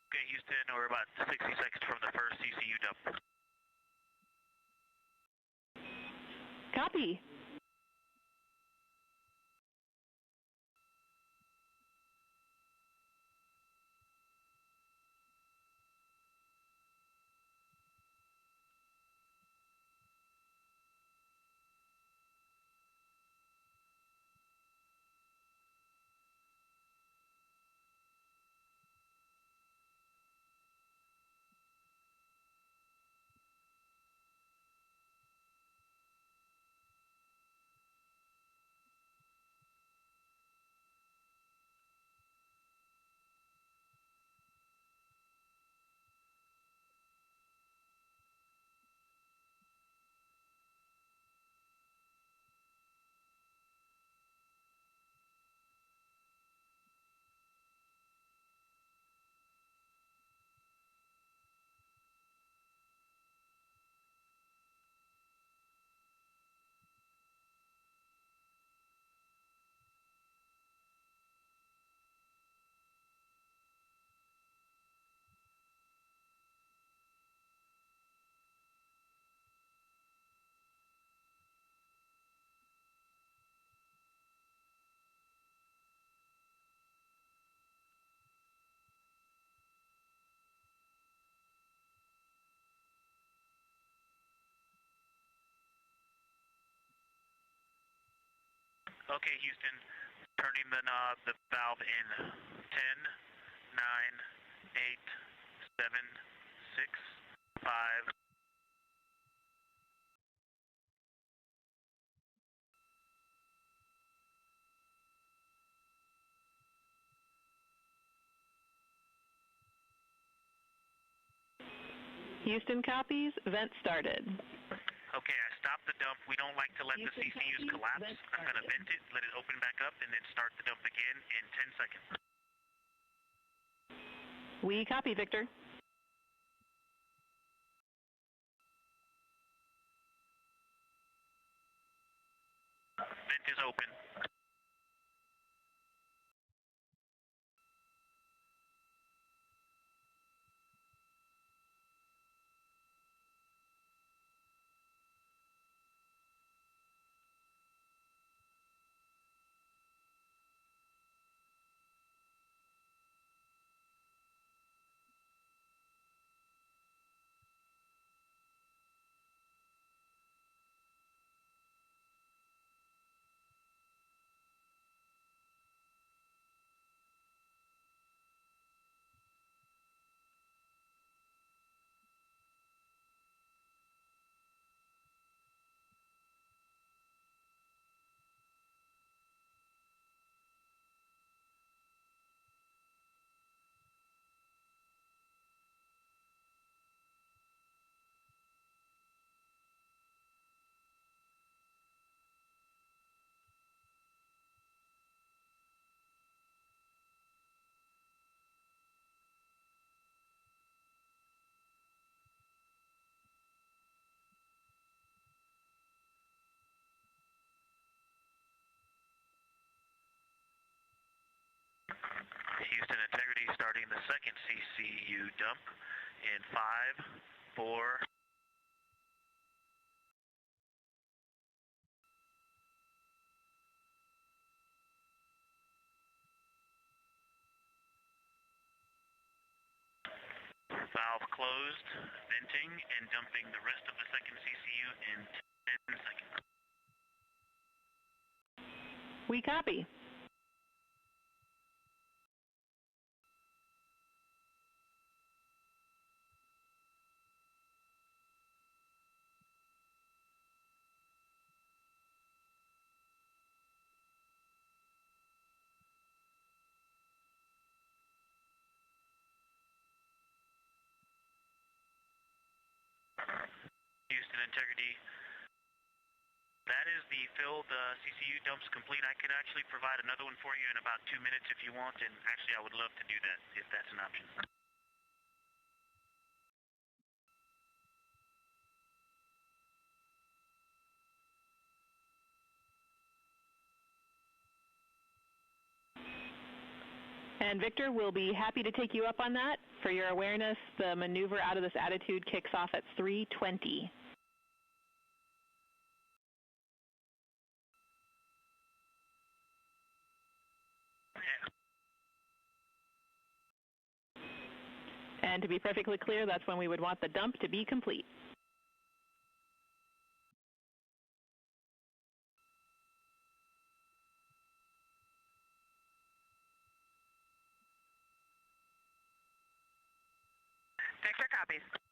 Okay, Houston, we're about 60 seconds from the first CCU dump. Copy. Okay, Houston, turning the knob, the valve in 10, 9, 8, 7, 6, 5. Houston copies. Vent started. Okay, I stopped the dump. We don't like to let the CCUs collapse. I'm going to vent it, let it open back up, and then start the dump again in 10 seconds. We copy, Victor. Vent is open. Houston Integrity starting the second CCU dump in 5, 4. Valve closed, venting and dumping the rest of the second CCU in 10 seconds. We copy. Houston Integrity. That is the filled CCU dumps complete. I can actually provide another one for you in about 2 minutes if you want, and actually I would love to do that if that's an option. And Victor, we'll be happy to take you up on that. For your awareness, the maneuver out of this attitude kicks off at 3:20. And to be perfectly clear, that's when we would want the dump to be complete. Victor copies.